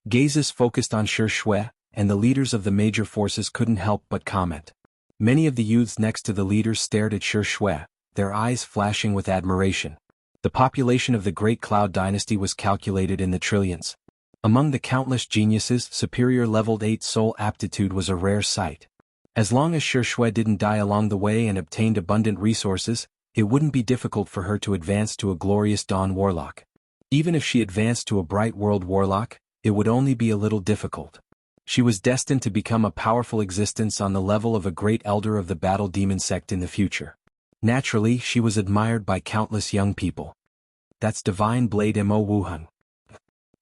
Gazes focused on Shi Shui, and the leaders of the major forces couldn't help but comment. Many of the youths next to the leaders stared at Shi Shui, their eyes flashing with admiration. The population of the Great Cloud Dynasty was calculated in the trillions. Among the countless geniuses, superior leveled 8 soul aptitude was a rare sight. As long as Shi Shui didn't die along the way and obtained abundant resources, it wouldn't be difficult for her to advance to a glorious dawn warlock. Even if she advanced to a bright world warlock, it would only be a little difficult. She was destined to become a powerful existence on the level of a great elder of the Battle Demon sect in the future. Naturally, she was admired by countless young people. That's Divine Blade Mo Wuheng.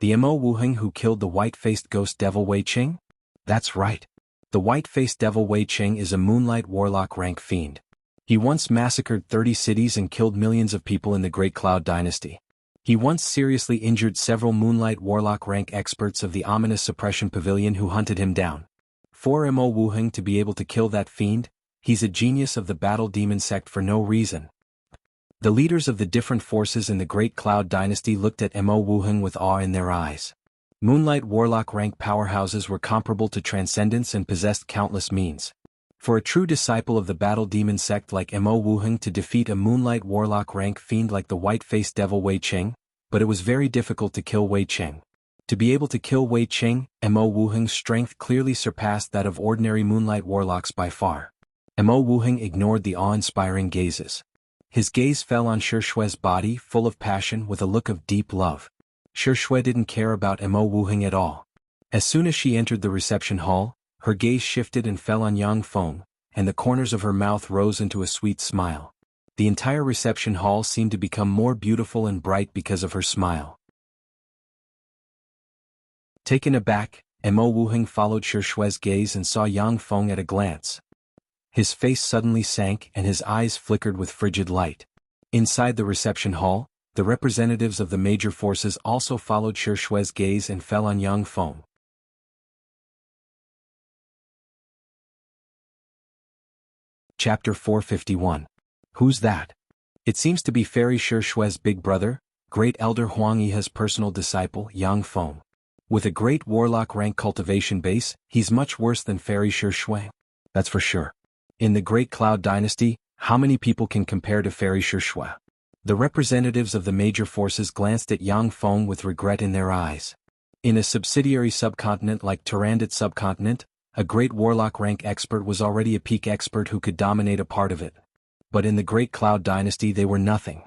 The Mo Wuheng who killed the white-faced ghost devil Wei Qing? That's right. The white-faced devil Wei Qing is a moonlight warlock rank fiend. He once massacred 30 cities and killed millions of people in the Great Cloud Dynasty. He once seriously injured several moonlight warlock rank experts of the ominous suppression pavilion who hunted him down. For Mo Wuheng to be able to kill that fiend, he's a genius of the Battle Demon sect for no reason. The leaders of the different forces in the Great Cloud Dynasty looked at Mo Wuheng with awe in their eyes. Moonlight warlock rank powerhouses were comparable to transcendence and possessed countless means. For a true disciple of the Battle Demon sect like Mo Wuheng to defeat a moonlight warlock rank fiend like the white-faced devil Wei Qing, but it was very difficult to kill Wei Qing. To be able to kill Wei Qing, Mo Wuheng's strength clearly surpassed that of ordinary moonlight warlocks by far. Mo Wuheng ignored the awe-inspiring gazes. His gaze fell on Shi Shui's body, full of passion with a look of deep love. Shi Shui didn't care about Mo Wuheng at all. As soon as she entered the reception hall, her gaze shifted and fell on Yang Feng, and the corners of her mouth rose into a sweet smile. The entire reception hall seemed to become more beautiful and bright because of her smile. Taken aback, Mo Wuheng followed Shi Shui's gaze and saw Yang Feng at a glance. His face suddenly sank and his eyes flickered with frigid light. Inside the reception hall, the representatives of the major forces also followed Shi Shui's gaze and fell on Yang Feng. Chapter 451. Who's that? It seems to be Fairy Shi Shui's big brother, Great Elder Huang Yihe's personal disciple Yang Feng. With a great warlock rank cultivation base, he's much worse than Fairy Shi Shui. That's for sure. In the Great Cloud Dynasty, how many people can compare to Fairy Shushua? The representatives of the major forces glanced at Yang Feng with regret in their eyes. In a subsidiary subcontinent like Turandot subcontinent, a great warlock rank expert was already a peak expert who could dominate a part of it. But in the Great Cloud Dynasty they were nothing.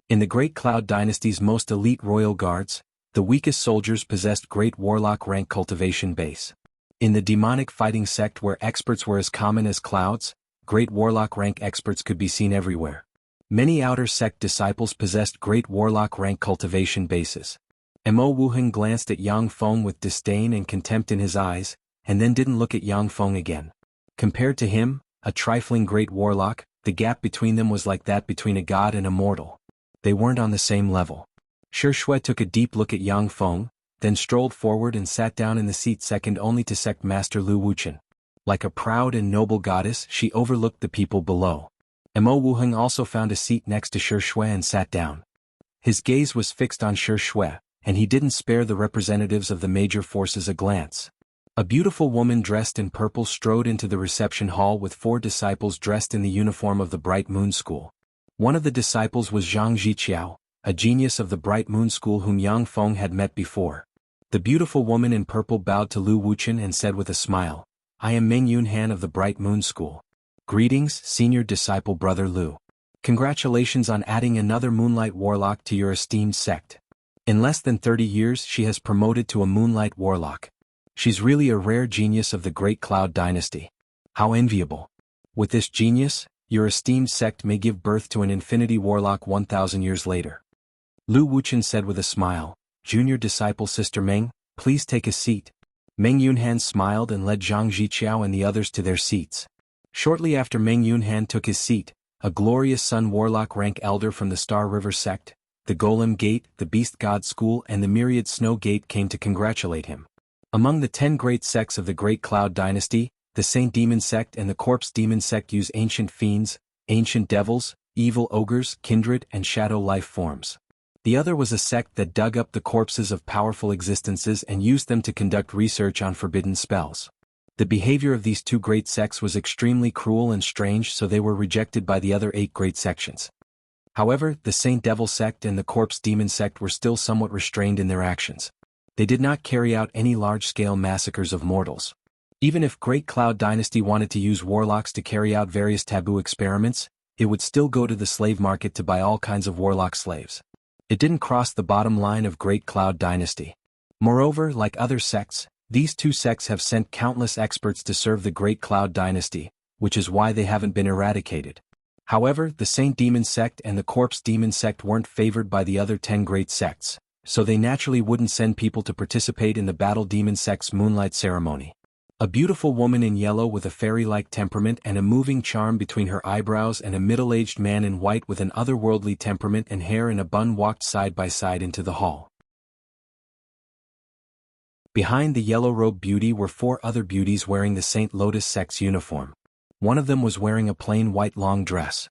In the Great Cloud Dynasty's most elite royal guards, the weakest soldiers possessed great warlock rank cultivation base. In the demonic fighting sect where experts were as common as clouds, great warlock rank experts could be seen everywhere. Many outer sect disciples possessed great warlock rank cultivation bases. Mo Wuheng glanced at Yang Feng with disdain and contempt in his eyes, and then didn't look at Yang Feng again. Compared to him, a trifling great warlock, the gap between them was like that between a god and a mortal. They weren't on the same level. Shushue took a deep look at Yang Feng, then strolled forward and sat down in the seat second only to sect master Lu Wuchen. Like a proud and noble goddess, she overlooked the people below. Mo Wuheng also found a seat next to Shushue and sat down. His gaze was fixed on Shushue, and he didn't spare the representatives of the major forces a glance. A beautiful woman dressed in purple strode into the reception hall with 4 disciples dressed in the uniform of the Bright Moon School. One of the disciples was Zhang Zhiqiao, a genius of the Bright Moon School whom Yang Feng had met before. The beautiful woman in purple bowed to Lu Wuchen and said with a smile, "I am Meng Yunhan of the Bright Moon School. Greetings, senior disciple brother Lu. Congratulations on adding another Moonlight Warlock to your esteemed sect. In less than 30 years she has promoted to a Moonlight Warlock. She's really a rare genius of the Great Cloud Dynasty. How enviable. With this genius, your esteemed sect may give birth to an Infinity Warlock 1,000 years later." Lu Wuchen said with a smile, "Junior disciple Sister Meng, please take a seat." Meng Yunhan smiled and led Zhang Zhiqiao and the others to their seats. Shortly after Meng Yunhan took his seat, a glorious Sun Warlock rank elder from the Star River sect, the Golem Gate, the Beast God School and the Myriad Snow Gate came to congratulate him. Among the 10 great sects of the Great Cloud Dynasty, the Saint Demon sect and the Corpse Demon sect use ancient fiends, ancient devils, evil ogres, kindred and shadow life forms. The other was a sect that dug up the corpses of powerful existences and used them to conduct research on forbidden spells. The behavior of these 2 great sects was extremely cruel and strange, so they were rejected by the other 8 great sections. However, the Saint Devil sect and the Corpse Demon sect were still somewhat restrained in their actions. They did not carry out any large-scale massacres of mortals. Even if Great Cloud Dynasty wanted to use warlocks to carry out various taboo experiments, it would still go to the slave market to buy all kinds of warlock slaves. It didn't cross the bottom line of Great Cloud Dynasty. Moreover, like other sects, these 2 sects have sent countless experts to serve the Great Cloud Dynasty, which is why they haven't been eradicated. However, the Saint Demon sect and the Corpse Demon sect weren't favored by the other 10 great sects, so they naturally wouldn't send people to participate in the Battle Demon sect's Moonlight Ceremony. A beautiful woman in yellow with a fairy-like temperament and a moving charm between her eyebrows and a middle-aged man in white with an otherworldly temperament and hair in a bun walked side by side into the hall. Behind the yellow-robed beauty were 4 other beauties wearing the Saint Lotus sect's uniform. One of them was wearing a plain white long dress.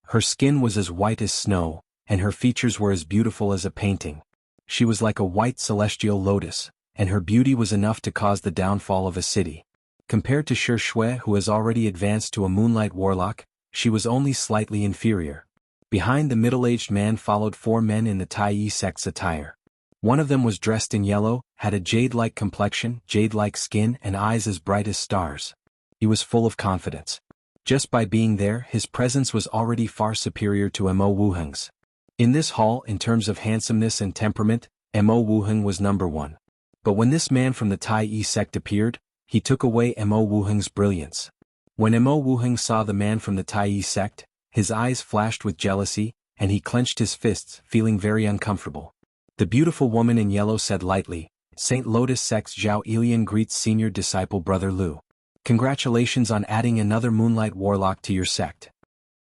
Her skin was as white as snow, and her features were as beautiful as a painting. She was like a white celestial lotus, and her beauty was enough to cause the downfall of a city. Compared to Shushue, who has already advanced to a Moonlight Warlock, she was only slightly inferior. Behind the middle-aged man followed 4 men in the Tai sect's attire. One of them was dressed in yellow, had a jade-like complexion, jade-like skin and eyes as bright as stars. He was full of confidence. Just by being there, his presence was already far superior to Mo Wuheng's. In this hall, in terms of handsomeness and temperament, Mo Wuheng was number 1. But when this man from the Tai sect appeared, he took away Mo Wuheng's brilliance. When Mo Wuheng saw the man from the Tai sect, his eyes flashed with jealousy, and he clenched his fists, feeling very uncomfortable. The beautiful woman in yellow said lightly, "Saint Lotus sect's Zhao Ilian greets senior disciple brother Lu. Congratulations on adding another Moonlight Warlock to your sect."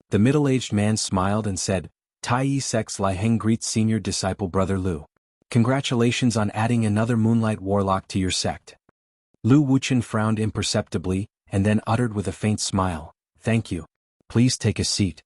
The middle-aged man smiled and said, "Tai sect's Lai Heng greets senior disciple brother Lu. Congratulations on adding another Moonlight Warlock to your sect." Lu Wuchen frowned imperceptibly, and then uttered with a faint smile, "Thank you. Please take a seat."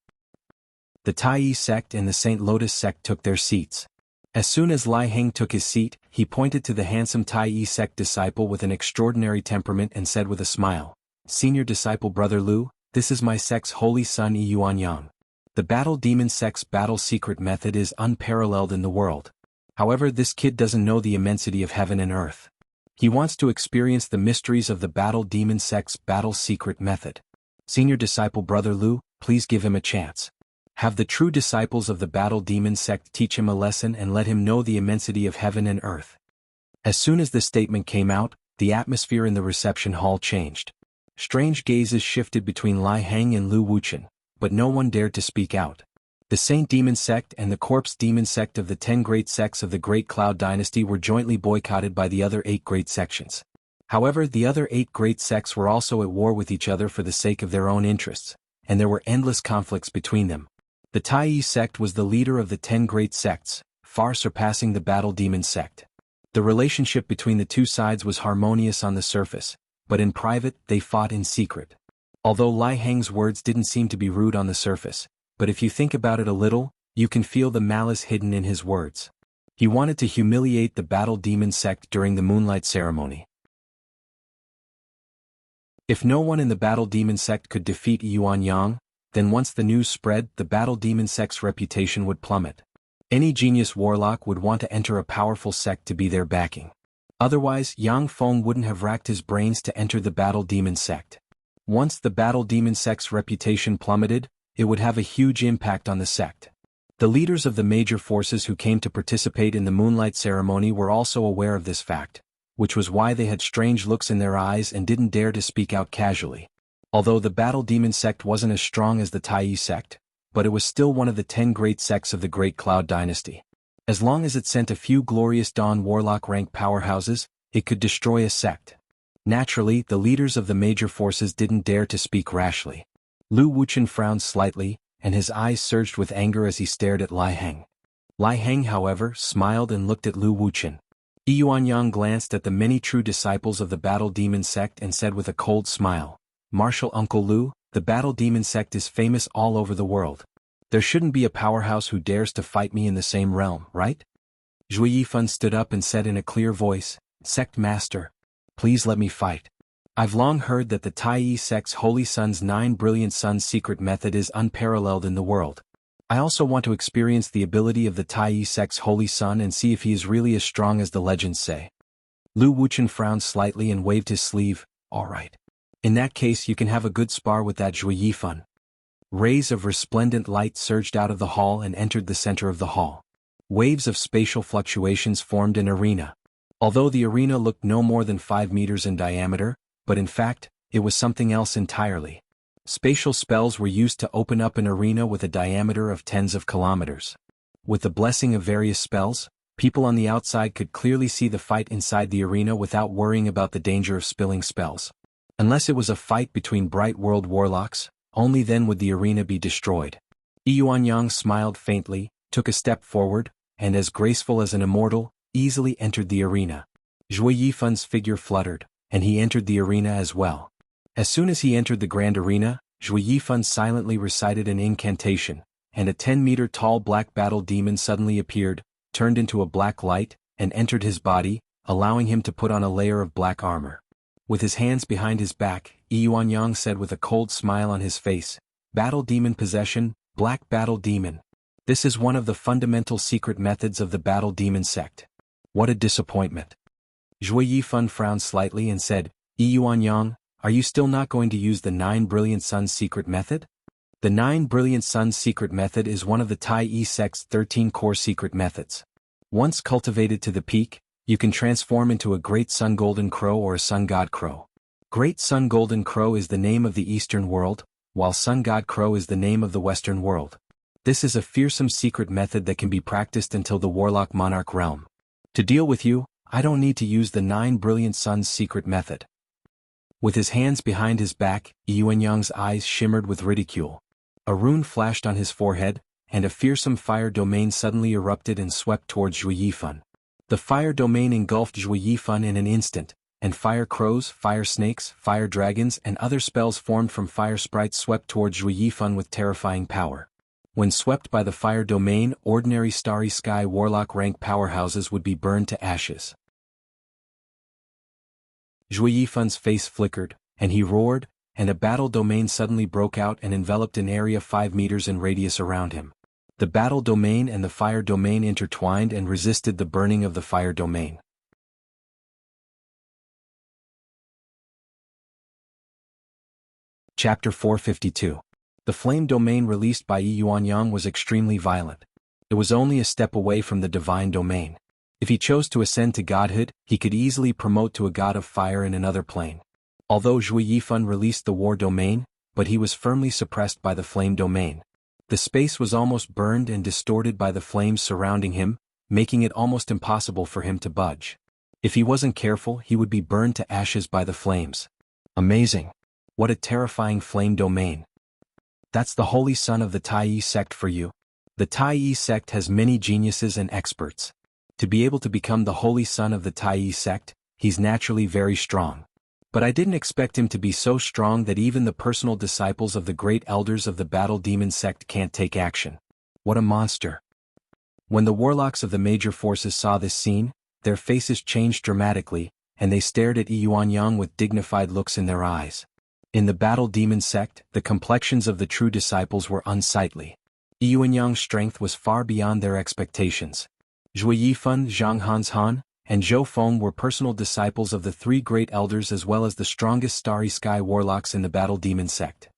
The Tai sect and the Saint Lotus sect took their seats. As soon as Lai Heng took his seat, he pointed to the handsome Tai sect disciple with an extraordinary temperament and said with a smile, "Senior disciple brother Lu, this is my sect's holy son Yuanyang. The battle demon sect's battle secret method is unparalleled in the world. However, this kid doesn't know the immensity of heaven and earth. He wants to experience the mysteries of the battle demon sect's battle secret method. Senior disciple Brother Lu, please give him a chance. Have the true disciples of the battle demon sect teach him a lesson and let him know the immensity of heaven and earth. As soon as the statement came out, the atmosphere in the reception hall changed. Strange gazes shifted between Lai Heng and Lu Wuchen, but no one dared to speak out. The Saint Demon sect and the Corpse Demon sect of the 10 great sects of the Great Cloud Dynasty were jointly boycotted by the other 8 great sections. However, the other 8 great sects were also at war with each other for the sake of their own interests, and there were endless conflicts between them. The Tai sect was the leader of the 10 great sects, far surpassing the Battle Demon sect. The relationship between the two sides was harmonious on the surface, but in private they fought in secret. Although Lai Heng's words didn't seem to be rude on the surface, but if you think about it a little, you can feel the malice hidden in his words. He wanted to humiliate the Battle Demon sect during the Moonlight Ceremony. If no one in the Battle Demon sect could defeat Yuanyang, then once the news spread, the Battle Demon sect's reputation would plummet. Any genius warlock would want to enter a powerful sect to be their backing. Otherwise, Yang Feng wouldn't have racked his brains to enter the Battle Demon sect. Once the Battle Demon sect's reputation plummeted, it would have a huge impact on the sect. The leaders of the major forces who came to participate in the Moonlight Ceremony were also aware of this fact, which was why they had strange looks in their eyes and didn't dare to speak out casually. Although the Battle Demon sect wasn't as strong as the Tai sect, but it was still one of the 10 great sects of the Great Cloud Dynasty. As long as it sent a few glorious Dawn Warlock rank powerhouses, it could destroy a sect. Naturally, the leaders of the major forces didn't dare to speak rashly. Lu Wuchen frowned slightly, and his eyes surged with anger as he stared at Lai Heng. Lai Heng, however, smiled and looked at Lu Wuchen. Yuanyang glanced at the many true disciples of the Battle Demon sect and said with a cold smile, "Marshal Uncle Lu, the Battle Demon sect is famous all over the world. There shouldn't be a powerhouse who dares to fight me in the same realm, right?" Zhui Yifan stood up and said in a clear voice, "Sect Master, please let me fight. I've long heard that the Tai sect's Holy Sun's 9 Brilliant Suns secret method is unparalleled in the world. I also want to experience the ability of the Tai sect's Holy Sun and see if he is really as strong as the legends say." Lu Wuchen frowned slightly and waved his sleeve, "All right. In that case you can have a good spar with that Zhui Yifan." Rays of resplendent light surged out of the hall and entered the center of the hall. Waves of spatial fluctuations formed an arena. Although the arena looked no more than 5 meters in diameter, but in fact, it was something else entirely. Spatial spells were used to open up an arena with a diameter of tens of kilometers. With the blessing of various spells, people on the outside could clearly see the fight inside the arena without worrying about the danger of spilling spells. Unless it was a fight between Bright World warlocks, only then would the arena be destroyed. Yuanyang smiled faintly, took a step forward, and as graceful as an immortal, easily entered the arena. Zhui Yifan's figure fluttered, and he entered the arena as well. As soon as he entered the grand arena, Zhui Yifan silently recited an incantation, and a 10-meter tall black battle demon suddenly appeared, turned into a black light, and entered his body, allowing him to put on a layer of black armor. With his hands behind his back, Yuanyang said with a cold smile on his face, "Battle demon possession, black battle demon. This is one of the fundamental secret methods of the Battle Demon sect. What a disappointment." Zhui Yifan frowned slightly and said, "Yuanyang, are you still not going to use the 9 Brilliant Suns secret method?" The 9 Brilliant Suns secret method is one of the Tai sect's 13 core secret methods. Once cultivated to the peak, you can transform into a Great Sun Golden Crow or a Sun God Crow. Great Sun Golden Crow is the name of the Eastern world, while Sun God Crow is the name of the Western world. This is a fearsome secret method that can be practiced until the Warlock Monarch realm. To deal with you, I don't need to use the 9 Brilliant Suns secret method." With his hands behind his back, Yuanyang's eyes shimmered with ridicule. A rune flashed on his forehead, and a fearsome fire domain suddenly erupted and swept towards Zhui Yifan. The fire domain engulfed Zhui Yifan in an instant, and fire crows, fire snakes, fire dragons and other spells formed from fire sprites swept towards Zhui Yifan with terrifying power. When swept by the fire domain, ordinary Starry Sky Warlock rank powerhouses would be burned to ashes. Zhui Yifan's face flickered, and he roared, and a battle domain suddenly broke out and enveloped an area 5 meters in radius around him. The battle domain and the fire domain intertwined and resisted the burning of the fire domain. Chapter 452. The flame domain released by Yi Yuanyang was extremely violent. It was only a step away from the divine domain. If he chose to ascend to godhood, he could easily promote to a god of fire in another plane. Although Zhui Yifan released the war domain, but he was firmly suppressed by the flame domain. The space was almost burned and distorted by the flames surrounding him, making it almost impossible for him to budge. If he wasn't careful, he would be burned to ashes by the flames. Amazing! What a terrifying flame domain. That's the holy son of the Tai sect for you. The Tai sect has many geniuses and experts. To be able to become the holy son of the Tai sect, he's naturally very strong. But I didn't expect him to be so strong that even the personal disciples of the great elders of the battle demon sect can't take action. What a monster. When the warlocks of the major forces saw this scene, their faces changed dramatically, and they stared at Yi Yuanyang with dignified looks in their eyes. In the battle demon sect, the complexions of the true disciples were unsightly. Yi Yuanyang's strength was far beyond their expectations. Zhui Yifan, Zhang Hanshan, and Zhou Feng were personal disciples of the three great elders as well as the strongest starry sky warlocks in the battle demon sect.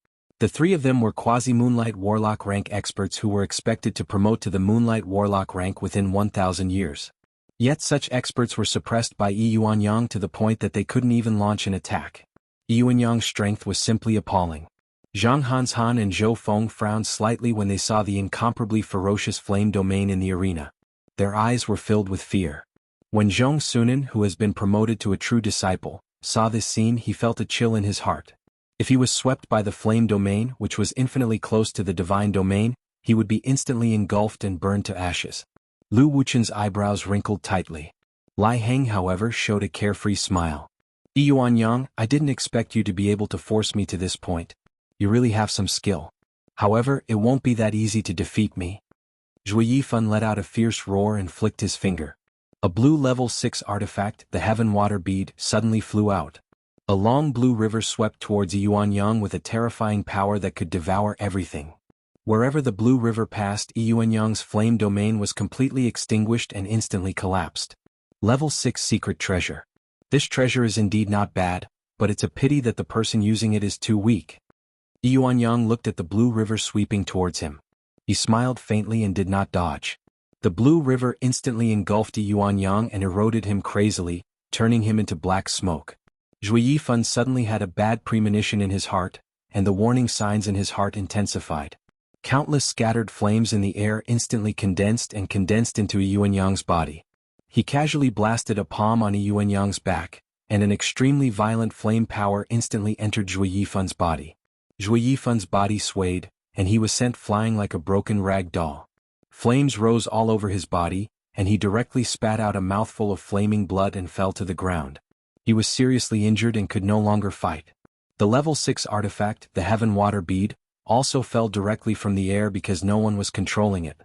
The three of them were quasi-moonlight warlock rank experts who were expected to promote to the moonlight warlock rank within 1,000 years. Yet such experts were suppressed by Yi Yuanyang to the point that they couldn't even launch an attack. Yi Yuanyang's strength was simply appalling. Zhang Hanshan and Zhou Feng frowned slightly when they saw the incomparably ferocious flame domain in the arena. Their eyes were filled with fear. When Zhong Sunan, who has been promoted to a true disciple, saw this scene, he felt a chill in his heart. If he was swept by the flame domain, which was infinitely close to the divine domain, he would be instantly engulfed and burned to ashes. Lu Wuchen's eyebrows wrinkled tightly. Lai Heng, however, showed a carefree smile. Yi Yuanyang, I didn't expect you to be able to force me to this point. You really have some skill. However, it won't be that easy to defeat me. Zhui Yifan let out a fierce roar and flicked his finger. A blue level 6 artifact, the Heaven Water Bead, suddenly flew out. A long blue river swept towards Yi Yuanyang with a terrifying power that could devour everything. Wherever the blue river passed, Yi Yuanyang's flame domain was completely extinguished and instantly collapsed. Level 6 Secret Treasure. This treasure is indeed not bad, but it's a pity that the person using it is too weak. Yi Yuanyang looked at the blue river sweeping towards him. He smiled faintly and did not dodge. The blue river instantly engulfed Yi Yuanyang and eroded him crazily, turning him into black smoke. Zhui Yifan suddenly had a bad premonition in his heart, and the warning signs in his heart intensified. Countless scattered flames in the air instantly condensed into Yi Yuanyang's body. He casually blasted a palm on Yi Yuanyang's back, and an extremely violent flame power instantly entered Zhui Yifan's body. Zhui Yifan's body swayed, and he was sent flying like a broken rag doll. Flames rose all over his body, and he directly spat out a mouthful of flaming blood and fell to the ground. He was seriously injured and could no longer fight. The level 6 artifact, the Heaven Water Bead, also fell directly from the air because no one was controlling it.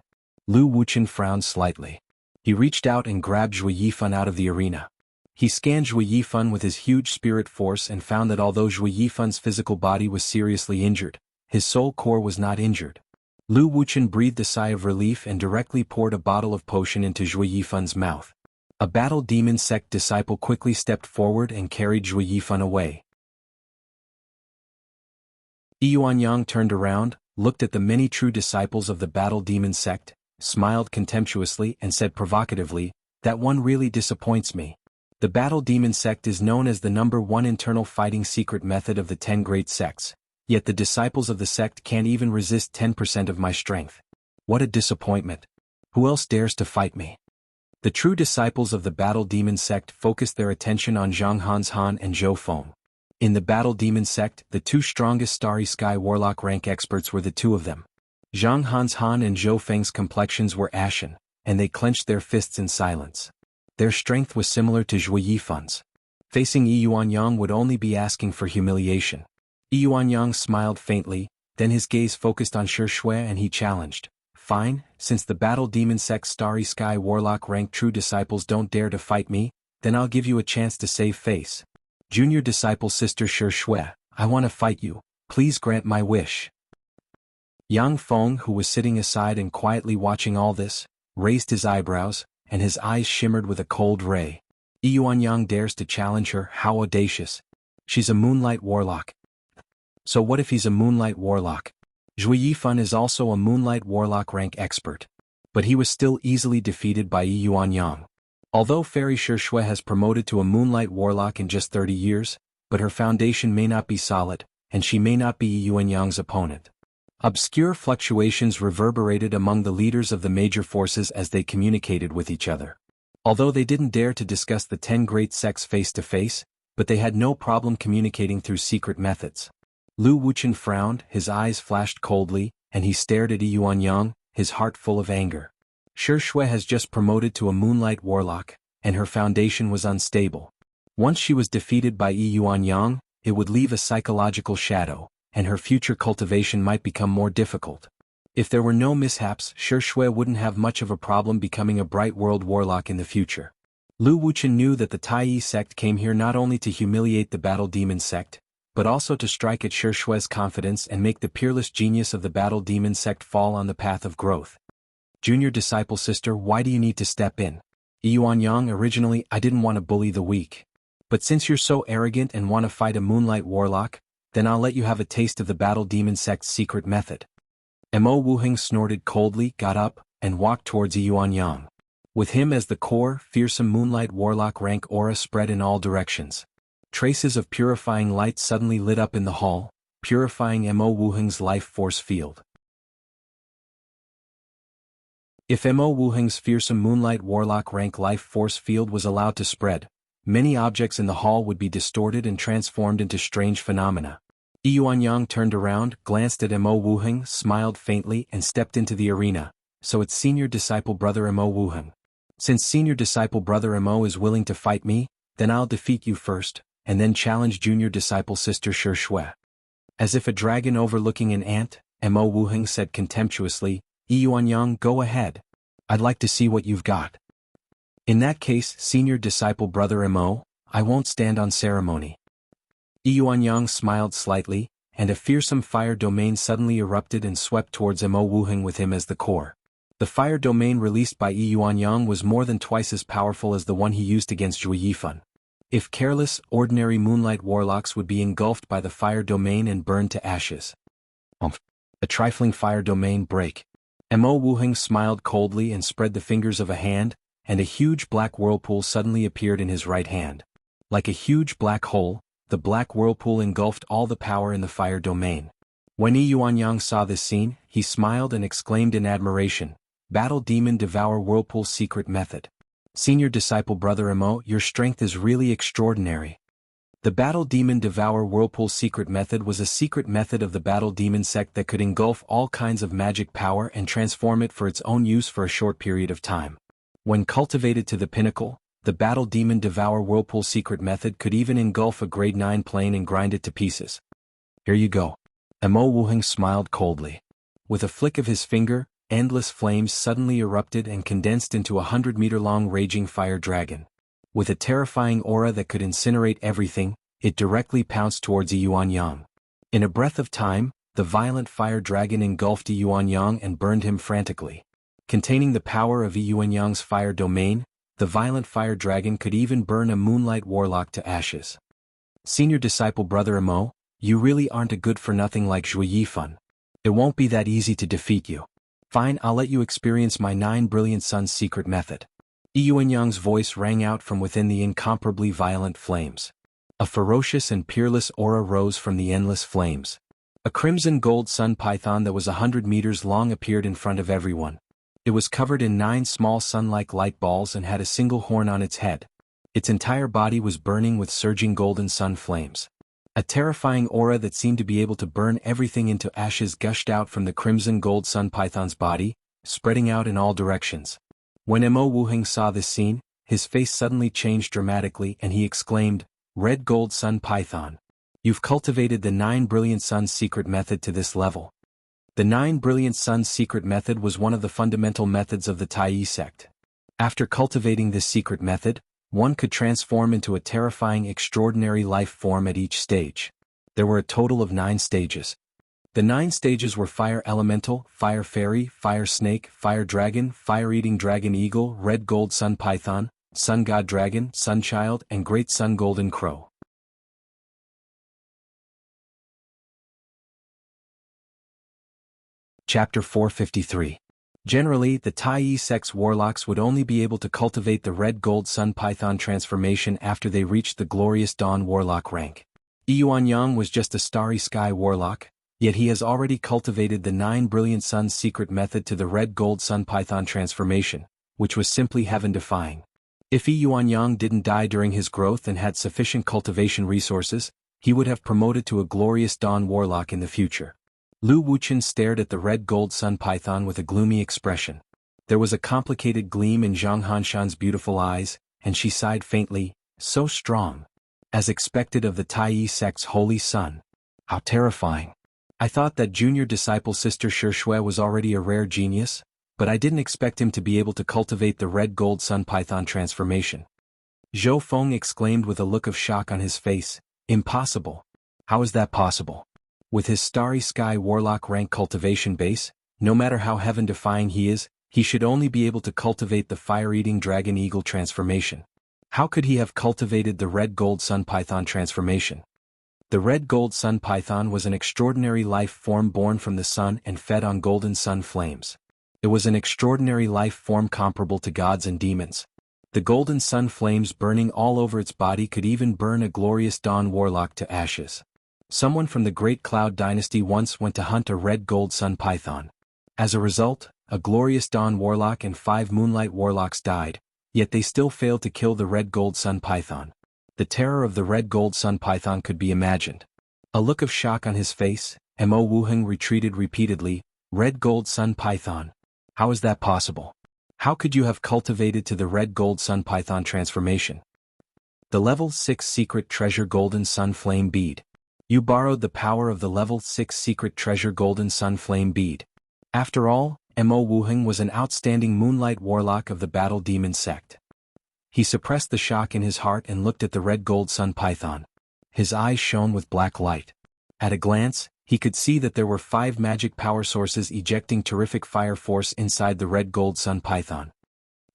Lu Wuchen frowned slightly. He reached out and grabbed Zhui Yifan out of the arena. He scanned Zhui Yifan with his huge spirit force and found that although Zhui Yifan's physical body was seriously injured, his soul core was not injured. Lu Wuchen breathed a sigh of relief and directly poured a bottle of potion into Zhui Yifan's mouth. A battle demon sect disciple quickly stepped forward and carried Zhui Yifan away. Yi Yuanyang turned around, looked at the many true disciples of the battle demon sect, smiled contemptuously and said provocatively, "That one really disappoints me. The battle demon sect is known as the #1 internal fighting secret method of the 10 great sects. Yet the disciples of the sect can't even resist 10% of my strength. What a disappointment. Who else dares to fight me?" The true disciples of the battle demon sect focused their attention on Zhang Hanshan and Zhou Feng. In the battle demon sect, the two strongest starry sky warlock rank experts were the two of them. Zhang Hanshan and Zhou Feng's complexions were ashen, and they clenched their fists in silence. Their strength was similar to Zhui Yifan's. Facing Yi Yuanyang would only be asking for humiliation. Yi Yuanyang smiled faintly, then his gaze focused on Shi Shui and he challenged, "Fine, since the battle demon sect starry sky warlock rank true disciples don't dare to fight me, then I'll give you a chance to save face. Junior disciple sister Shi Shui, I want to fight you, please grant my wish. Yang Feng, who was sitting aside and quietly watching all this, raised his eyebrows, and his eyes shimmered with a cold ray. Yuanyang dares to challenge her, how audacious. She's a moonlight warlock. So what if he's a moonlight warlock? Zhui Yifan is also a moonlight warlock rank expert. But he was still easily defeated by Yuanyang. Although Fairy Shui has promoted to a moonlight warlock in just 30 years, but her foundation may not be solid, and she may not be Yuanyang's opponent. Obscure fluctuations reverberated among the leaders of the major forces as they communicated with each other. Although they didn't dare to discuss the 10 great sects face to face, but they had no problem communicating through secret methods. Lu Wuchen frowned, his eyes flashed coldly, and he stared at Yuanyang, his heart full of anger. Shui has just promoted to a moonlight warlock, and her foundation was unstable. Once she was defeated by Yuanyang, it would leave a psychological shadow, and her future cultivation might become more difficult. If there were no mishaps, Shui wouldn't have much of a problem becoming a bright world warlock in the future. Lu Wuchen knew that the Tai sect came here not only to humiliate the Battle Demon sect, but also to strike at Shui's confidence and make the peerless genius of the Battle Demon sect fall on the path of growth. Junior disciple sister, why do you need to step in? Yuanyang, originally I didn't want to bully the weak. But since you're so arrogant and want to fight a moonlight warlock, then I'll let you have a taste of the Battle Demon sect's secret method. Mo Wuheng snorted coldly, got up, and walked towards Yuanyang. With him as the core, fearsome moonlight warlock rank aura spread in all directions. Traces of purifying light suddenly lit up in the hall, purifying Mo Wuheng's life force field. If Mo Wuheng's fearsome moonlight warlock rank life force field was allowed to spread, many objects in the hall would be distorted and transformed into strange phenomena. Yuanyang turned around, glanced at Mo Wuheng, smiled faintly, and stepped into the arena. So it's senior disciple brother Mo Wuheng. Since senior disciple brother Mo is willing to fight me, then I'll defeat you first, and then challenge junior disciple sister Shui. As if a dragon overlooking an ant, Mo Wuheng said contemptuously, Yuanyang, go ahead. I'd like to see what you've got. In that case, senior disciple brother Mo, I won't stand on ceremony. Yuanyang smiled slightly, and a fearsome fire domain suddenly erupted and swept towards Mo Wuheng with him as the core. The fire domain released by Yuanyang was more than twice as powerful as the one he used against Zhui Yifan. If careless, ordinary moonlight warlocks would be engulfed by the fire domain and burned to ashes. A trifling fire domain break. Mo Wuheng smiled coldly and spread the fingers of a hand, and a huge black whirlpool suddenly appeared in his right hand. Like a huge black hole, the black whirlpool engulfed all the power in the fire domain. When Yuanyang saw this scene, he smiled and exclaimed in admiration, Battle Demon Devour Whirlpool Secret Method. Senior disciple brother Mo, your strength is really extraordinary. The Battle Demon Devour Whirlpool Secret Method was a secret method of the Battle Demon sect that could engulf all kinds of magic power and transform it for its own use for a short period of time. When cultivated to the pinnacle, the Battle Demon Devour Whirlpool Secret Method could even engulf a grade 9 plane and grind it to pieces. Here you go. Mo Wuheng smiled coldly. With a flick of his finger, endless flames suddenly erupted and condensed into a 100-meter-long raging fire dragon. With a terrifying aura that could incinerate everything, it directly pounced towards Yuanyang. In a breath of time, the violent fire dragon engulfed Yuanyang and burned him frantically. Containing the power of Yuanyang's fire domain, the violent fire dragon could even burn a moonlight warlock to ashes. Senior disciple brother Mo, you really aren't a good-for-nothing like Zhui Yifan. It won't be that easy to defeat you. Fine, I'll let you experience my 9 Brilliant Suns secret method. Yuanyang's voice rang out from within the incomparably violent flames. A ferocious and peerless aura rose from the endless flames. A crimson gold sun python that was 100 meters long appeared in front of everyone. It was covered in 9 small sun-like light balls and had a single horn on its head. Its entire body was burning with surging golden sun flames. A terrifying aura that seemed to be able to burn everything into ashes gushed out from the crimson gold sun python's body, spreading out in all directions. When Mo Wuheng saw this scene, his face suddenly changed dramatically and he exclaimed, Red Gold Sun Python. You've cultivated the 9 Brilliant Suns secret method to this level. The 9 Brilliant Suns secret method was one of the fundamental methods of the Tai sect. After cultivating this secret method, one could transform into a terrifying extraordinary life form at each stage. There were a total of 9 stages. The 9 stages were Fire Elemental, Fire Fairy, Fire Snake, Fire Dragon, Fire-Eating Dragon Eagle, Red Gold Sun Python, Sun God Dragon, Sun Child, and Great Sun Golden Crow. Chapter 453. Generally, the Tai Sex warlocks would only be able to cultivate the Red Gold Sun Python transformation after they reached the Glorious Dawn warlock rank. Yuanyang was just a Starry Sky warlock, yet he has already cultivated the 9 Brilliant Suns secret method to the Red Gold Sun Python transformation, which was simply heaven-defying. If Yuanyang didn't die during his growth and had sufficient cultivation resources, he would have promoted to a Glorious Dawn warlock in the future. Lu Wuqian stared at the Red Gold Sun Python with a gloomy expression. There was a complicated gleam in Zhang Hanshan's beautiful eyes, and she sighed faintly, so strong. As expected of the Tai sect's holy son. How terrifying. I thought that junior disciple Sister Shishui was already a rare genius, but I didn't expect him to be able to cultivate the Red Gold Sun Python transformation. Zhou Feng exclaimed with a look of shock on his face, impossible. How is that possible? With his Starry Sky warlock rank cultivation base, no matter how heaven-defying he is, he should only be able to cultivate the Fire-Eating Dragon Eagle transformation. How could he have cultivated the Red Gold Sun Python transformation? The Red Gold Sun Python was an extraordinary life form born from the sun and fed on golden sun flames. It was an extraordinary life form comparable to gods and demons. The golden sun flames burning all over its body could even burn a Glorious Dawn warlock to ashes. Someone from the Great Cloud Dynasty once went to hunt a Red Gold Sun Python. As a result, a Glorious Dawn warlock and 5 Moonlight warlocks died, yet they still failed to kill the Red Gold Sun Python. The terror of the Red Gold Sun Python could be imagined. A look of shock on his face, Mo Wuheng retreated repeatedly, Red Gold Sun Python. How is that possible? How could you have cultivated to the Red Gold Sun Python transformation? The Level 6 Secret Treasure Golden Sun Flame Bead. You borrowed the power of the Level 6 Secret Treasure Golden Sun Flame Bead. After all, Mo Wuheng was an outstanding Moonlight warlock of the Battle Demon sect. He suppressed the shock in his heart and looked at the Red Gold Sun Python. His eyes shone with black light. At a glance, he could see that there were 5 magic power sources ejecting terrific fire force inside the Red Gold Sun Python.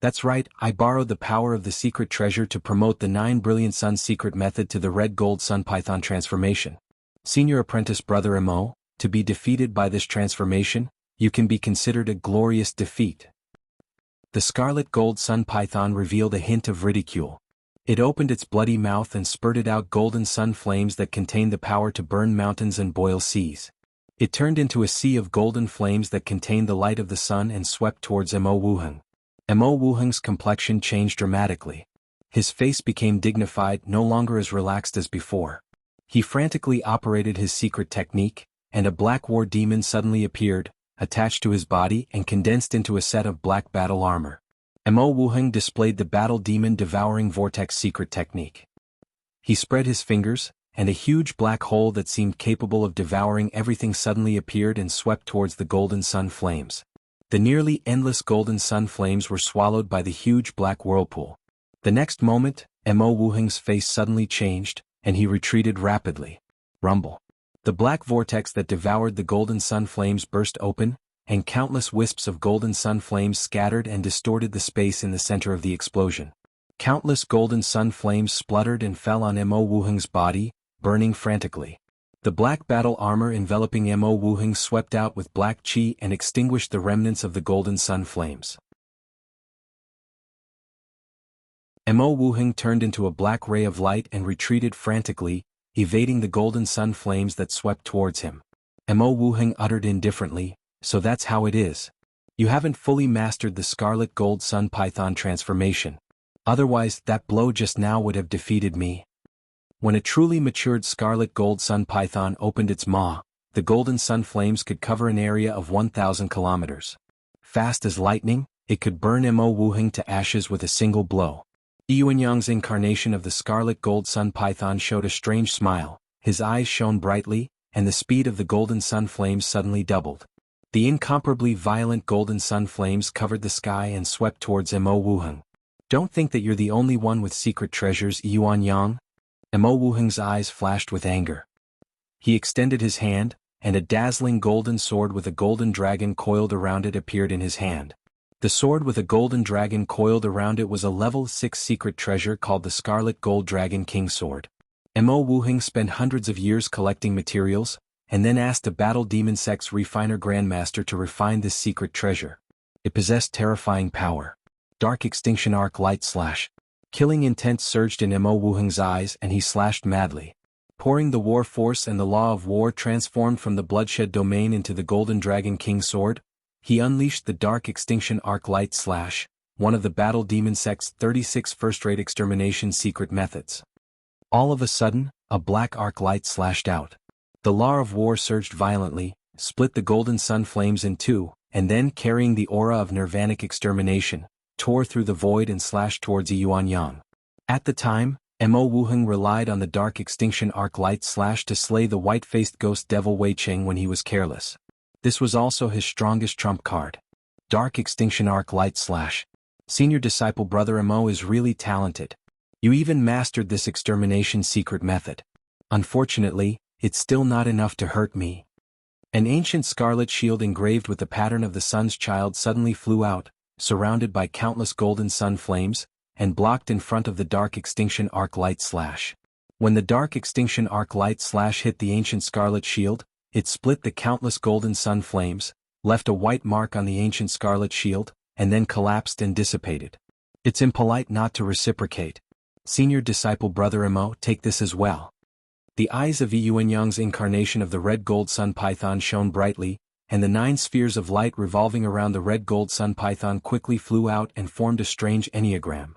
That's right, I borrowed the power of the secret treasure to promote the 9 Brilliant Sun secret method to the Red Gold Sun Python transformation. Senior apprentice brother Mo, to be defeated by this transformation, you can be considered a glorious defeat. The Scarlet Gold Sun Python revealed a hint of ridicule. It opened its bloody mouth and spurted out golden sun flames that contained the power to burn mountains and boil seas. It turned into a sea of golden flames that contained the light of the sun and swept towards Mo Wuheng. Mo Wuheng's complexion changed dramatically. His face became dignified, no longer as relaxed as before. He frantically operated his secret technique, and a black war demon suddenly appeared, attached to his body and condensed into a set of black battle armor. Mo Wuheng displayed the Battle Demon Devouring Vortex secret technique. He spread his fingers, and a huge black hole that seemed capable of devouring everything suddenly appeared and swept towards the golden sun flames. The nearly endless golden sun flames were swallowed by the huge black whirlpool. The next moment, Mo Wuheng's face suddenly changed, and he retreated rapidly. Rumble. The black vortex that devoured the golden sun flames burst open, and countless wisps of golden sun flames scattered and distorted the space in the center of the explosion. Countless golden sun flames spluttered and fell on Mo Wuheng's body, burning frantically. The black battle armor enveloping Mo Wuheng swept out with black chi and extinguished the remnants of the golden sun flames. Mo Wuheng turned into a black ray of light and retreated frantically, evading the golden sun flames that swept towards him. Mo Wuheng uttered indifferently, "So that's how it is. You haven't fully mastered the Scarlet Gold Sun Python transformation. Otherwise, that blow just now would have defeated me." When a truly matured Scarlet Gold Sun Python opened its maw, the golden sun flames could cover an area of 1,000 kilometers. Fast as lightning, it could burn Mo Wuheng to ashes with a single blow. Yuanyang's incarnation of the Scarlet Gold Sun Python showed a strange smile, his eyes shone brightly, and the speed of the golden sun flames suddenly doubled. The incomparably violent golden sun flames covered the sky and swept towards Mo Wuheng. "Don't think that you're the only one with secret treasures, Yuanyang." Mo Wuheng's eyes flashed with anger. He extended his hand, and a dazzling golden sword with a golden dragon coiled around it appeared in his hand. The sword with a golden dragon coiled around it was a level 6 secret treasure called the Scarlet Gold Dragon King Sword. Mo Wuheng spent hundreds of years collecting materials, and then asked a battle demon sect's refiner grandmaster to refine this secret treasure. It possessed terrifying power. Dark Extinction Arc Light Slash. Killing intent surged in Mo Wuheng's eyes and he slashed madly. Pouring the war force and the law of war transformed from the bloodshed domain into the Golden Dragon King Sword, he unleashed the Dark Extinction Arc Light Slash, one of the battle demon sect's 36 first-rate extermination secret methods. All of a sudden, a black arc light slashed out. The law of war surged violently, split the golden sun flames in two, and then, carrying the aura of nirvanic extermination, tore through the void and slashed towards Yuanyang. At the time, Mo Wuheng relied on the Dark Extinction Arc Light Slash to slay the white-faced ghost devil Wei Cheng when he was careless. This was also his strongest trump card. Dark Extinction Arc Light Slash. Senior disciple Brother Mo is really talented. You even mastered this extermination secret method. Unfortunately, it's still not enough to hurt me. An ancient scarlet shield engraved with the pattern of the sun's child suddenly flew out, surrounded by countless golden sun flames, and blocked in front of the Dark Extinction Arc Light Slash. When the Dark Extinction Arc Light Slash hit the ancient scarlet shield, it split the countless golden sun flames, left a white mark on the ancient scarlet shield, and then collapsed and dissipated. It's impolite not to reciprocate. Senior disciple Brother Mo, take this as well. The eyes of Yuanyang's incarnation of the red gold sun python shone brightly, and the 9 spheres of light revolving around the red gold sun python quickly flew out and formed a strange enneagram.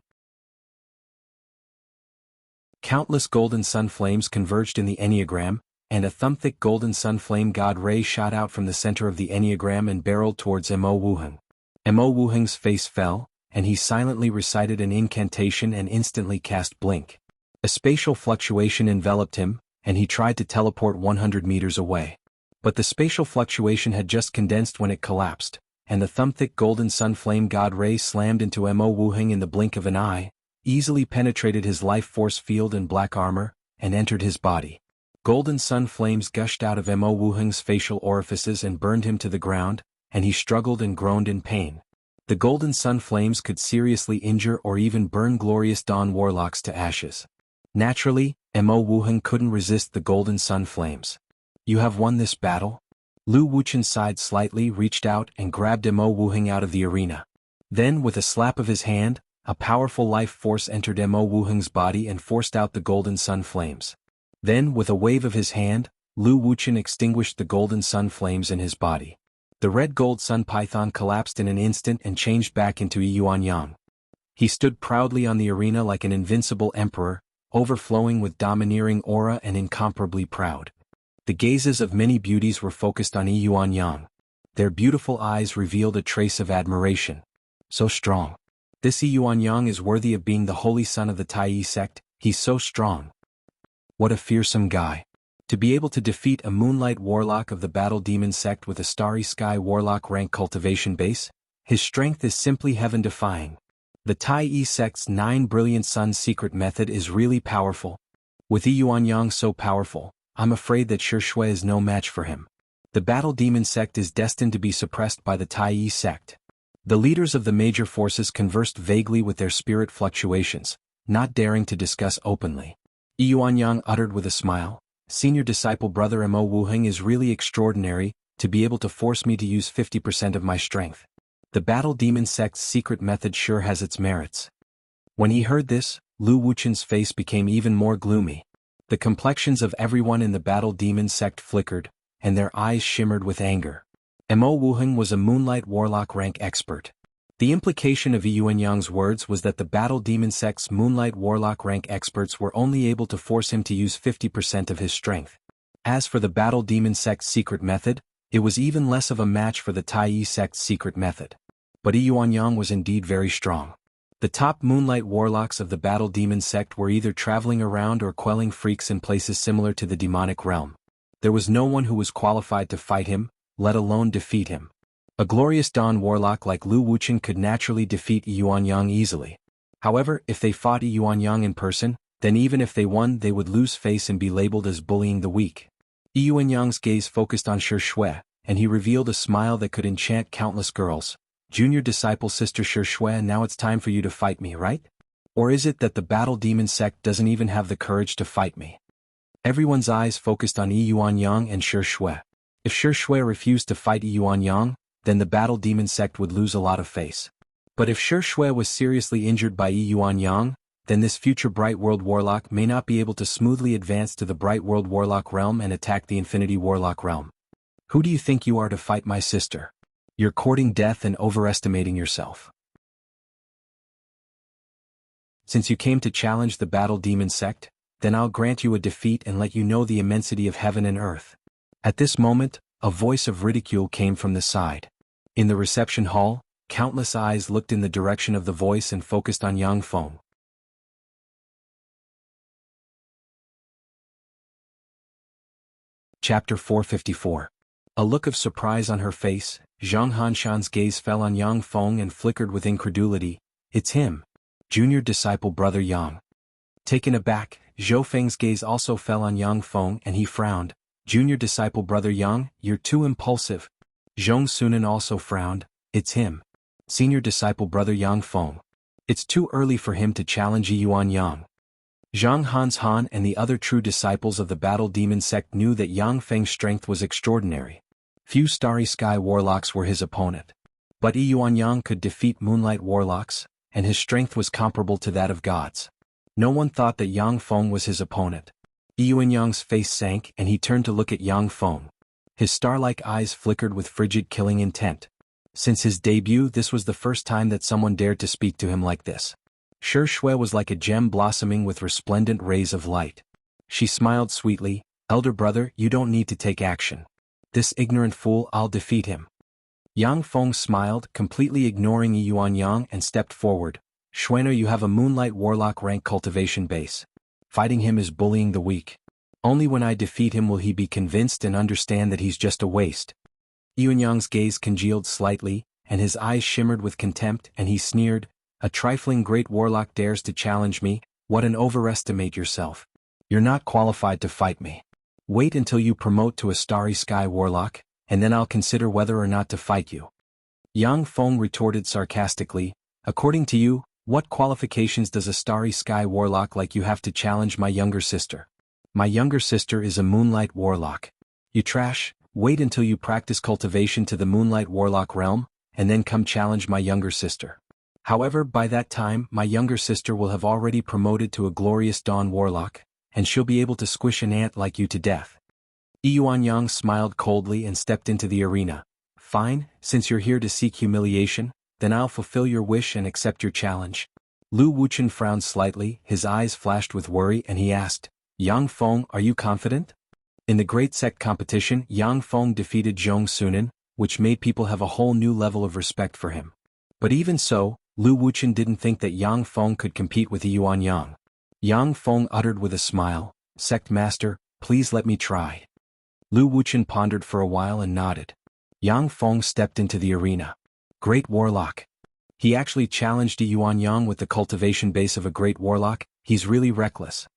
Countless golden sun flames converged in the enneagram, and a thumpthick golden sun flame god ray shot out from the center of the enneagram and barreled towards Mo Wuheng. Mo Wuheng's face fell, and he silently recited an incantation and instantly cast Blink. A spatial fluctuation enveloped him, and he tried to teleport 100 meters away. But the spatial fluctuation had just condensed when it collapsed, and the thumpthick golden sun flame god ray slammed into Mo Wuheng in the blink of an eye, easily penetrated his life force field and black armor, and entered his body. Golden sun flames gushed out of Mo Wuheng's facial orifices and burned him to the ground, and he struggled and groaned in pain. The golden sun flames could seriously injure or even burn glorious dawn warlocks to ashes. Naturally, Mo Wuheng couldn't resist the golden sun flames. You have won this battle? Lu Wuchen sighed slightly, reached out and grabbed Mo Wuheng out of the arena. Then, with a slap of his hand, a powerful life force entered Mo Wuheng's body and forced out the golden sun flames. Then, with a wave of his hand, Lu Wuchen extinguished the golden sun flames in his body. The red gold sun python collapsed in an instant and changed back into Yuanyang. He stood proudly on the arena like an invincible emperor, overflowing with domineering aura and incomparably proud. The gazes of many beauties were focused on Yuanyang. Their beautiful eyes revealed a trace of admiration. So strong. This Yuanyang is worthy of being the holy son of the Tai sect, he's so strong. What a fearsome guy. To be able to defeat a moonlight warlock of the battle demon sect with a starry sky warlock rank cultivation base, his strength is simply heaven-defying. The Tai sect's 9 brilliant suns secret method is really powerful. With Yuanyang so powerful, I'm afraid that Shui is no match for him. The battle demon sect is destined to be suppressed by the Tai sect. The leaders of the major forces conversed vaguely with their spirit fluctuations, not daring to discuss openly. Yuanyang uttered with a smile, Senior disciple Brother Mo Wuheng is really extraordinary, to be able to force me to use 50% of my strength. The battle demon sect's secret method sure has its merits. When he heard this, Lu Wuchen's face became even more gloomy. The complexions of everyone in the battle demon sect flickered, and their eyes shimmered with anger. Mo Wuheng was a moonlight warlock rank expert. The implication of Yuanyang's words was that the battle demon sect's moonlight warlock rank experts were only able to force him to use 50% of his strength. As for the battle demon sect's secret method, it was even less of a match for the Tai sect's secret method. But Yuanyang was indeed very strong. The top moonlight warlocks of the battle demon sect were either traveling around or quelling freaks in places similar to the demonic realm. There was no one who was qualified to fight him, let alone defeat him. A glorious dawn warlock like Lu Wuchen could naturally defeat Yuanyang easily. However, if they fought Yuanyang in person, then even if they won they would lose face and be labeled as bullying the weak. Yuanyang's gaze focused on Shi Shui, and he revealed a smile that could enchant countless girls. Junior disciple Sister Shi Shui, now it's time for you to fight me, right? Or is it that the battle demon sect doesn't even have the courage to fight me? Everyone's eyes focused on Yuanyang and Shi Shui. If Shi Shui refused to fight Yuanyang, then the battle demon sect would lose a lot of face. But if Shi Shui was seriously injured by Yuanyang, then this future Bright World Warlock may not be able to smoothly advance to the Bright World Warlock realm and attack the Infinity Warlock realm. Who do you think you are to fight my sister? You're courting death and overestimating yourself. Since you came to challenge the battle demon sect, then I'll grant you a defeat and let you know the immensity of heaven and earth. At this moment, a voice of ridicule came from the side. In the reception hall, countless eyes looked in the direction of the voice and focused on Yang Feng. Chapter 454. A look of surprise on her face, Zhang Hanshan's gaze fell on Yang Feng and flickered with incredulity. It's him. Junior disciple brother Yang. Taken aback, Zhou Feng's gaze also fell on Yang Feng and he frowned. Junior disciple brother Yang, you're too impulsive. Zhong Sunan also frowned. It's him. Senior disciple brother Yang Feng. It's too early for him to challenge Yuanyang. Zhang Han and the other true disciples of the battle demon sect knew that Yang Feng's strength was extraordinary. Few Starry Sky Warlocks were his opponent. But Yuanyang could defeat Moonlight Warlocks, and his strength was comparable to that of gods. No one thought that Yang Feng was his opponent. Yuanyang's face sank and he turned to look at Yang Feng. His star-like eyes flickered with frigid killing intent. Since his debut, this was the first time that someone dared to speak to him like this. Shi Shui was like a gem blossoming with resplendent rays of light. She smiled sweetly. Elder brother, you don't need to take action. This ignorant fool, I'll defeat him. Yang Feng smiled, completely ignoring Yuanyang, and stepped forward. Shuiner, you have a Moonlight Warlock rank cultivation base. Fighting him is bullying the weak. Only when I defeat him will he be convinced and understand that he's just a waste. Yuanyang's gaze congealed slightly, and his eyes shimmered with contempt, and he sneered, a trifling great warlock dares to challenge me, what an overestimate yourself. You're not qualified to fight me. Wait until you promote to a Starry Sky Warlock, and then I'll consider whether or not to fight you. Yang Feng retorted sarcastically, according to you, what qualifications does a Starry Sky Warlock like you have to challenge my younger sister? My younger sister is a Moonlight Warlock. You trash, wait until you practice cultivation to the Moonlight Warlock realm, and then come challenge my younger sister. However, by that time, my younger sister will have already promoted to a Glorious Dawn Warlock, and she'll be able to squish an ant like you to death. Yuanyang smiled coldly and stepped into the arena. Fine, since you're here to seek humiliation, then I'll fulfill your wish and accept your challenge. Lu Wuchen frowned slightly, his eyes flashed with worry, and he asked, Yang Feng, are you confident? In the Great Sect competition, Yang Feng defeated Zhong Sunan, which made people have a whole new level of respect for him. But even so, Lu Wuchen didn't think that Yang Feng could compete with Yuanyang. Yang Feng uttered with a smile, Sect Master, please let me try. Lu Wuchen pondered for a while and nodded. Yang Feng stepped into the arena. Great Warlock. He actually challenged Yuanyang with the cultivation base of a Great Warlock. He's really reckless.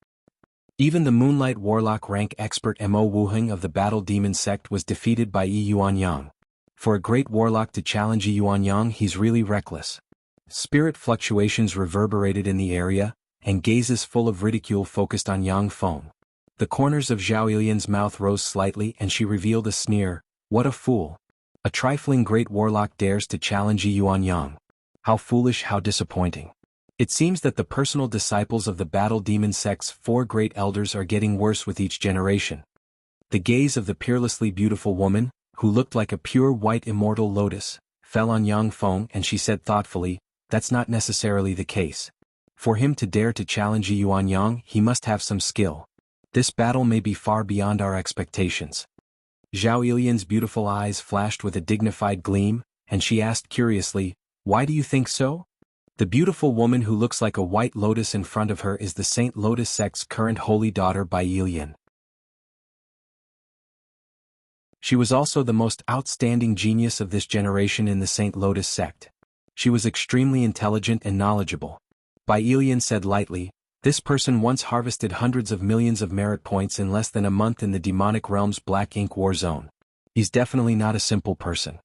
Even the Moonlight Warlock rank expert Mo Wuheng of the Battle Demon Sect was defeated by Yuanyang. For a Great Warlock to challenge Yuanyang, he's really reckless. Spirit fluctuations reverberated in the area, and gazes full of ridicule focused on Yang Feng. The corners of Zhao Ilian's mouth rose slightly and she revealed a sneer. What a fool. A trifling Great Warlock dares to challenge Yuanyang. How foolish, how disappointing. It seems that the personal disciples of the Battle Demon Sect's 4 great elders are getting worse with each generation. The gaze of the peerlessly beautiful woman, who looked like a pure white immortal lotus, fell on Yang Feng and she said thoughtfully, that's not necessarily the case. For him to dare to challenge Yuanyang, he must have some skill. This battle may be far beyond our expectations. Zhao Ilian's beautiful eyes flashed with a dignified gleam, and she asked curiously, why do you think so? The beautiful woman who looks like a white lotus in front of her is the Saint Lotus sect's current holy daughter Bai Ilian. She was also the most outstanding genius of this generation in the Saint Lotus sect. She was extremely intelligent and knowledgeable. Bai Ilian said lightly, This person once harvested hundreds of millions of merit points in less than a month in the demonic realm's black ink war zone. He's definitely not a simple person.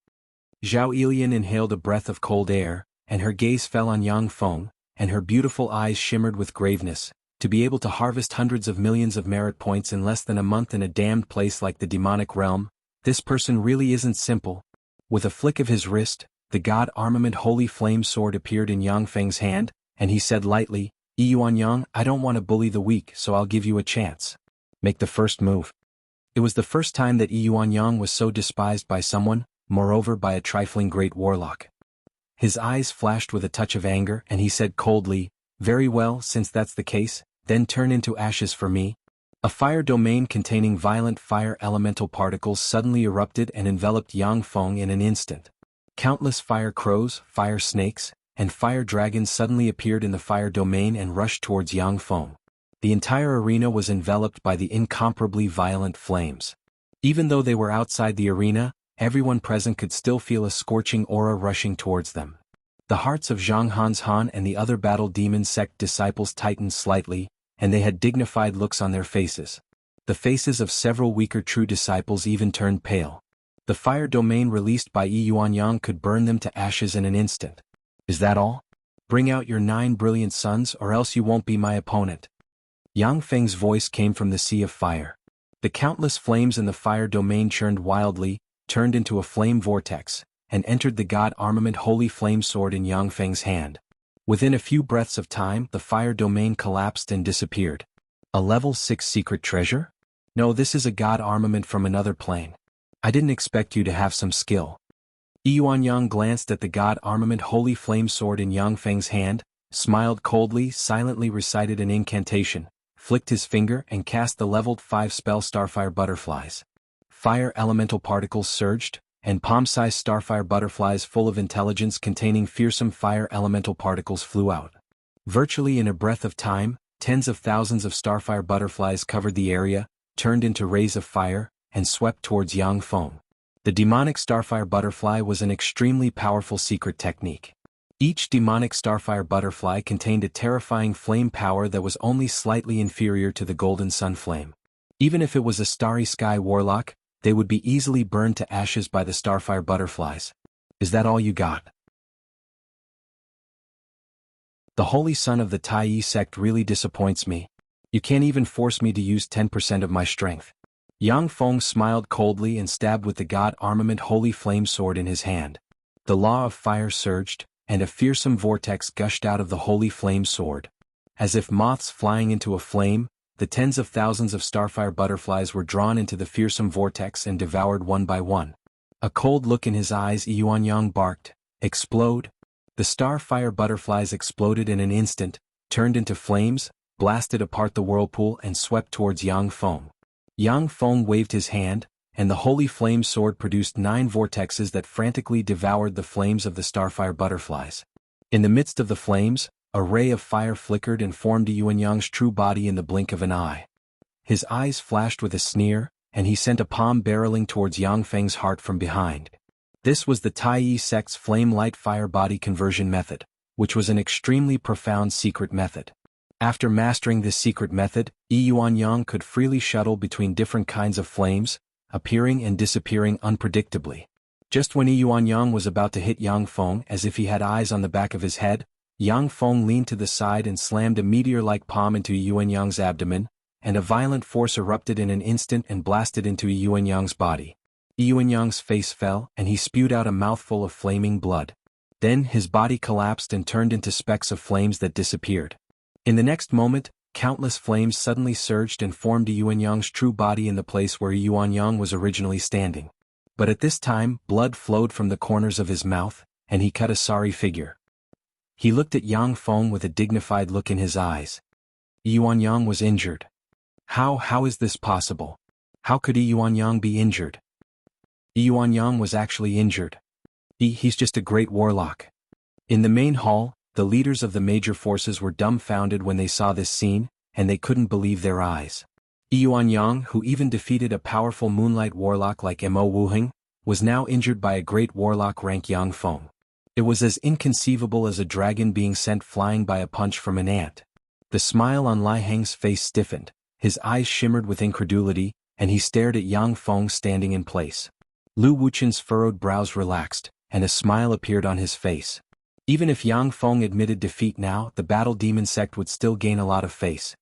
Zhao Ilian inhaled a breath of cold air, and her gaze fell on Yang Feng, and her beautiful eyes shimmered with graveness. To be able to harvest hundreds of millions of merit points in less than a month in a damned place like the demonic realm, this person really isn't simple. With a flick of his wrist, the god armament holy flame sword appeared in Yang Feng's hand, and he said lightly, "Yuan Yang, I don't want to bully the weak, so I'll give you a chance. Make the first move." It was the first time that Yuan Yang was so despised by someone, moreover by a trifling great warlock. His eyes flashed with a touch of anger, and he said coldly, "Very well, since that's the case, then turn into ashes for me." A fire domain containing violent fire elemental particles suddenly erupted and enveloped Yang Feng in an instant. Countless fire crows, fire snakes, and fire dragons suddenly appeared in the fire domain and rushed towards Yang Feng. The entire arena was enveloped by the incomparably violent flames. Even though they were outside the arena, everyone present could still feel a scorching aura rushing towards them. The hearts of Zhang Han's Han and the other battle demon sect disciples tightened slightly, and they had dignified looks on their faces. The faces of several weaker true disciples even turned pale. The fire domain released by Yuan Yang could burn them to ashes in an instant. "Is that all? Bring out your 9 brilliant sons or else you won't be my opponent." Yang Feng's voice came from the sea of fire. The countless flames in the fire domain churned wildly, turned into a flame vortex, and entered the god armament holy flame sword in Yang Feng's hand. Within a few breaths of time, the fire domain collapsed and disappeared. A level 6 secret treasure? No, this is a god armament from another plane. I didn't expect you to have some skill. Yuan Yang glanced at the god armament holy flame sword in Yang Feng's hand, smiled coldly, silently recited an incantation, flicked his finger and cast the leveled 5 spell Starfire Butterflies. Fire elemental particles surged, and palm-sized starfire butterflies full of intelligence containing fearsome fire elemental particles flew out. Virtually in a breath of time, tens of thousands of starfire butterflies covered the area, turned into rays of fire, and swept towards Yang Feng. The demonic starfire butterfly was an extremely powerful secret technique. Each demonic starfire butterfly contained a terrifying flame power that was only slightly inferior to the golden sun flame. Even if it was a starry sky warlock, they would be easily burned to ashes by the starfire butterflies. Is that all you got? The holy son of the Tai sect really disappoints me. You can't even force me to use 10% of my strength. Yang Feng smiled coldly and stabbed with the god armament holy flame sword in his hand. The law of fire surged, and a fearsome vortex gushed out of the holy flame sword. As if moths flying into a flame, the tens of thousands of starfire butterflies were drawn into the fearsome vortex and devoured one by one. A cold look in his eyes, Yuan Yang barked, "Explode!" The starfire butterflies exploded in an instant, turned into flames, blasted apart the whirlpool and swept towards Yang Feng. Yang Feng waved his hand, and the holy flame sword produced 9 vortexes that frantically devoured the flames of the starfire butterflies. In the midst of the flames, a ray of fire flickered and formed Yuan Yang's true body in the blink of an eye. His eyes flashed with a sneer, and he sent a palm barreling towards Yang Feng's heart from behind. This was the Tai sect's flame light fire body conversion method, which was an extremely profound secret method. After mastering this secret method, Yuan Yang could freely shuttle between different kinds of flames, appearing and disappearing unpredictably. Just when Yuan Yang was about to hit Yang Feng as if he had eyes on the back of his head, Yang Feng leaned to the side and slammed a meteor-like palm into Yuan Yang's abdomen, and a violent force erupted in an instant and blasted into Yuan Yang's body. Yuan Yang's face fell, and he spewed out a mouthful of flaming blood. Then his body collapsed and turned into specks of flames that disappeared. In the next moment, countless flames suddenly surged and formed Yuan Yang's true body in the place where Yuan Yang was originally standing. But at this time, blood flowed from the corners of his mouth, and he cut a sorry figure. He looked at Yang Feng with a dignified look in his eyes. Yuan Yang was injured. How is this possible? How could Yuan Yang be injured? Yuan Yang was actually injured. He's just a great warlock. In the main hall, the leaders of the major forces were dumbfounded when they saw this scene, and they couldn't believe their eyes. Yuan Yang, who even defeated a powerful moonlight warlock like Mo Wuheng, was now injured by a great warlock rank Yang Feng. It was as inconceivable as a dragon being sent flying by a punch from an ant. The smile on Lai Heng's face stiffened, his eyes shimmered with incredulity, and he stared at Yang Feng standing in place. Lu Wuqian's furrowed brows relaxed, and a smile appeared on his face. Even if Yang Feng admitted defeat now, the battle demon sect would still gain a lot of face.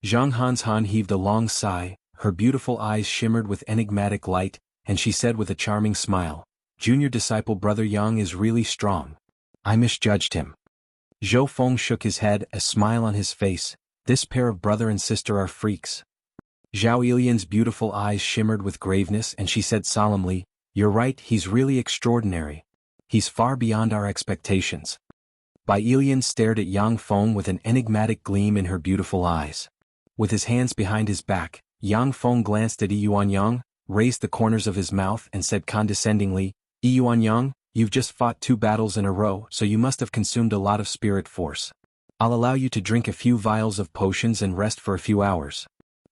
Zhang Hanshan heaved a long sigh, her beautiful eyes shimmered with enigmatic light, and she said with a charming smile, "Junior disciple brother Yang is really strong. I misjudged him." Zhou Feng shook his head, a smile on his face. "This pair of brother and sister are freaks." Zhao Ilian's beautiful eyes shimmered with graveness and she said solemnly, "You're right, he's really extraordinary. He's far beyond our expectations." Bai Ilian stared at Yang Feng with an enigmatic gleam in her beautiful eyes. With his hands behind his back, Yang Feng glanced at Yuanyang, raised the corners of his mouth and said condescendingly, "Yuanyang, you've just fought 2 battles in a row, so you must have consumed a lot of spirit force. I'll allow you to drink a few vials of potions and rest for a few hours.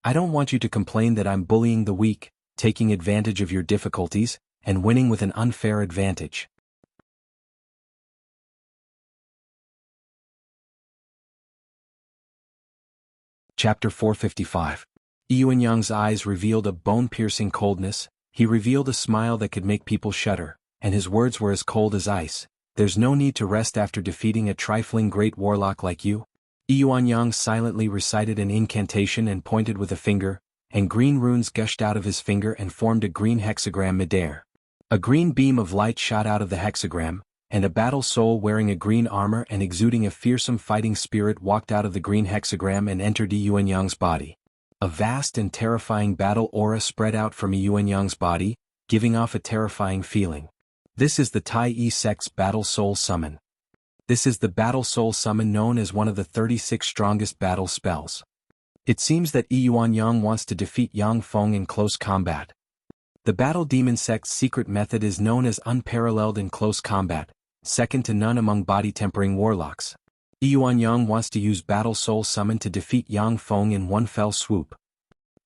I don't want you to complain that I'm bullying the weak, taking advantage of your difficulties, and winning with an unfair advantage." Chapter 455. Yuanyang's eyes revealed a bone-piercing coldness. He revealed a smile that could make people shudder, and his words were as cold as ice. "There's no need to rest after defeating a trifling great warlock like you." Yuanyang silently recited an incantation and pointed with a finger, and green runes gushed out of his finger and formed a green hexagram midair. A green beam of light shot out of the hexagram, and a battle soul wearing a green armor and exuding a fearsome fighting spirit walked out of the green hexagram and entered Yuanyang's body. A vast and terrifying battle aura spread out from Yuanyang's body, giving off a terrifying feeling. This is the Tai Yi sect's battle soul summon. This is the battle soul summon known as one of the 36 strongest battle spells. It seems that Yuanyang wants to defeat Yang Feng in close combat. The battle demon sect's secret method is known as unparalleled in close combat, second to none among body-tempering warlocks. Yuanyang wants to use battle soul summon to defeat Yang Feng in one fell swoop.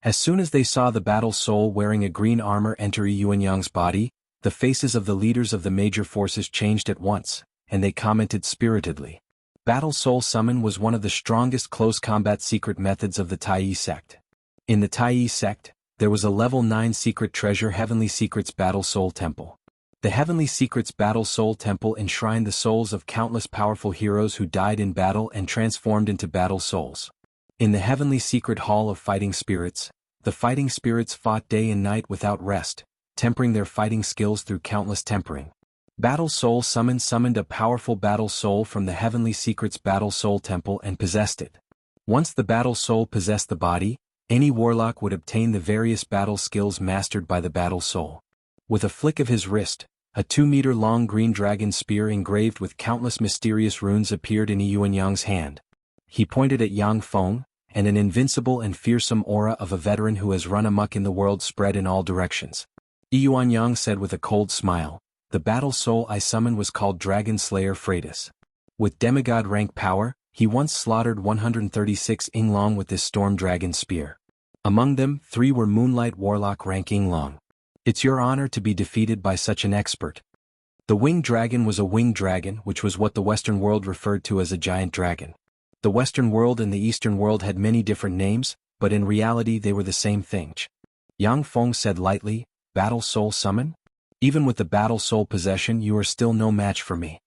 As soon as they saw the battle soul wearing a green armor enter Yuanyang's body, the faces of the leaders of the major forces changed at once, and they commented spiritedly. Battle soul summon was one of the strongest close combat secret methods of the Tai Yi sect. In the Tai Yi sect, there was a level 9 secret treasure Heavenly Secrets Battle Soul Temple. The Heavenly Secrets Battle Soul Temple enshrined the souls of countless powerful heroes who died in battle and transformed into battle souls. In the Heavenly Secret Hall of Fighting Spirits, the fighting spirits fought day and night without rest, tempering their fighting skills through countless tempering. Battle Soul summoned a powerful battle soul from the Heavenly Secrets Battle Soul Temple and possessed it. Once the battle soul possessed the body, any warlock would obtain the various battle skills mastered by the battle soul. With a flick of his wrist, a 2-meter-long green dragon spear engraved with countless mysterious runes appeared in Yuanyang's hand. He pointed at Yang Feng, and an invincible and fearsome aura of a veteran who has run amok in the world spread in all directions. Yuanyang said with a cold smile, "The battle soul I summoned was called Dragon Slayer Freitas. With demigod rank power, he once slaughtered 136 Yinglong with this storm dragon spear. Among them, 3 were Moonlight Warlock rank Yinglong. It's your honor to be defeated by such an expert." The winged dragon was a winged dragon, which was what the Western world referred to as a giant dragon. The Western world and the Eastern world had many different names, but in reality they were the same thing. Yang Feng said lightly, "Battle soul summon? Even with the battle soul possession you are still no match for me."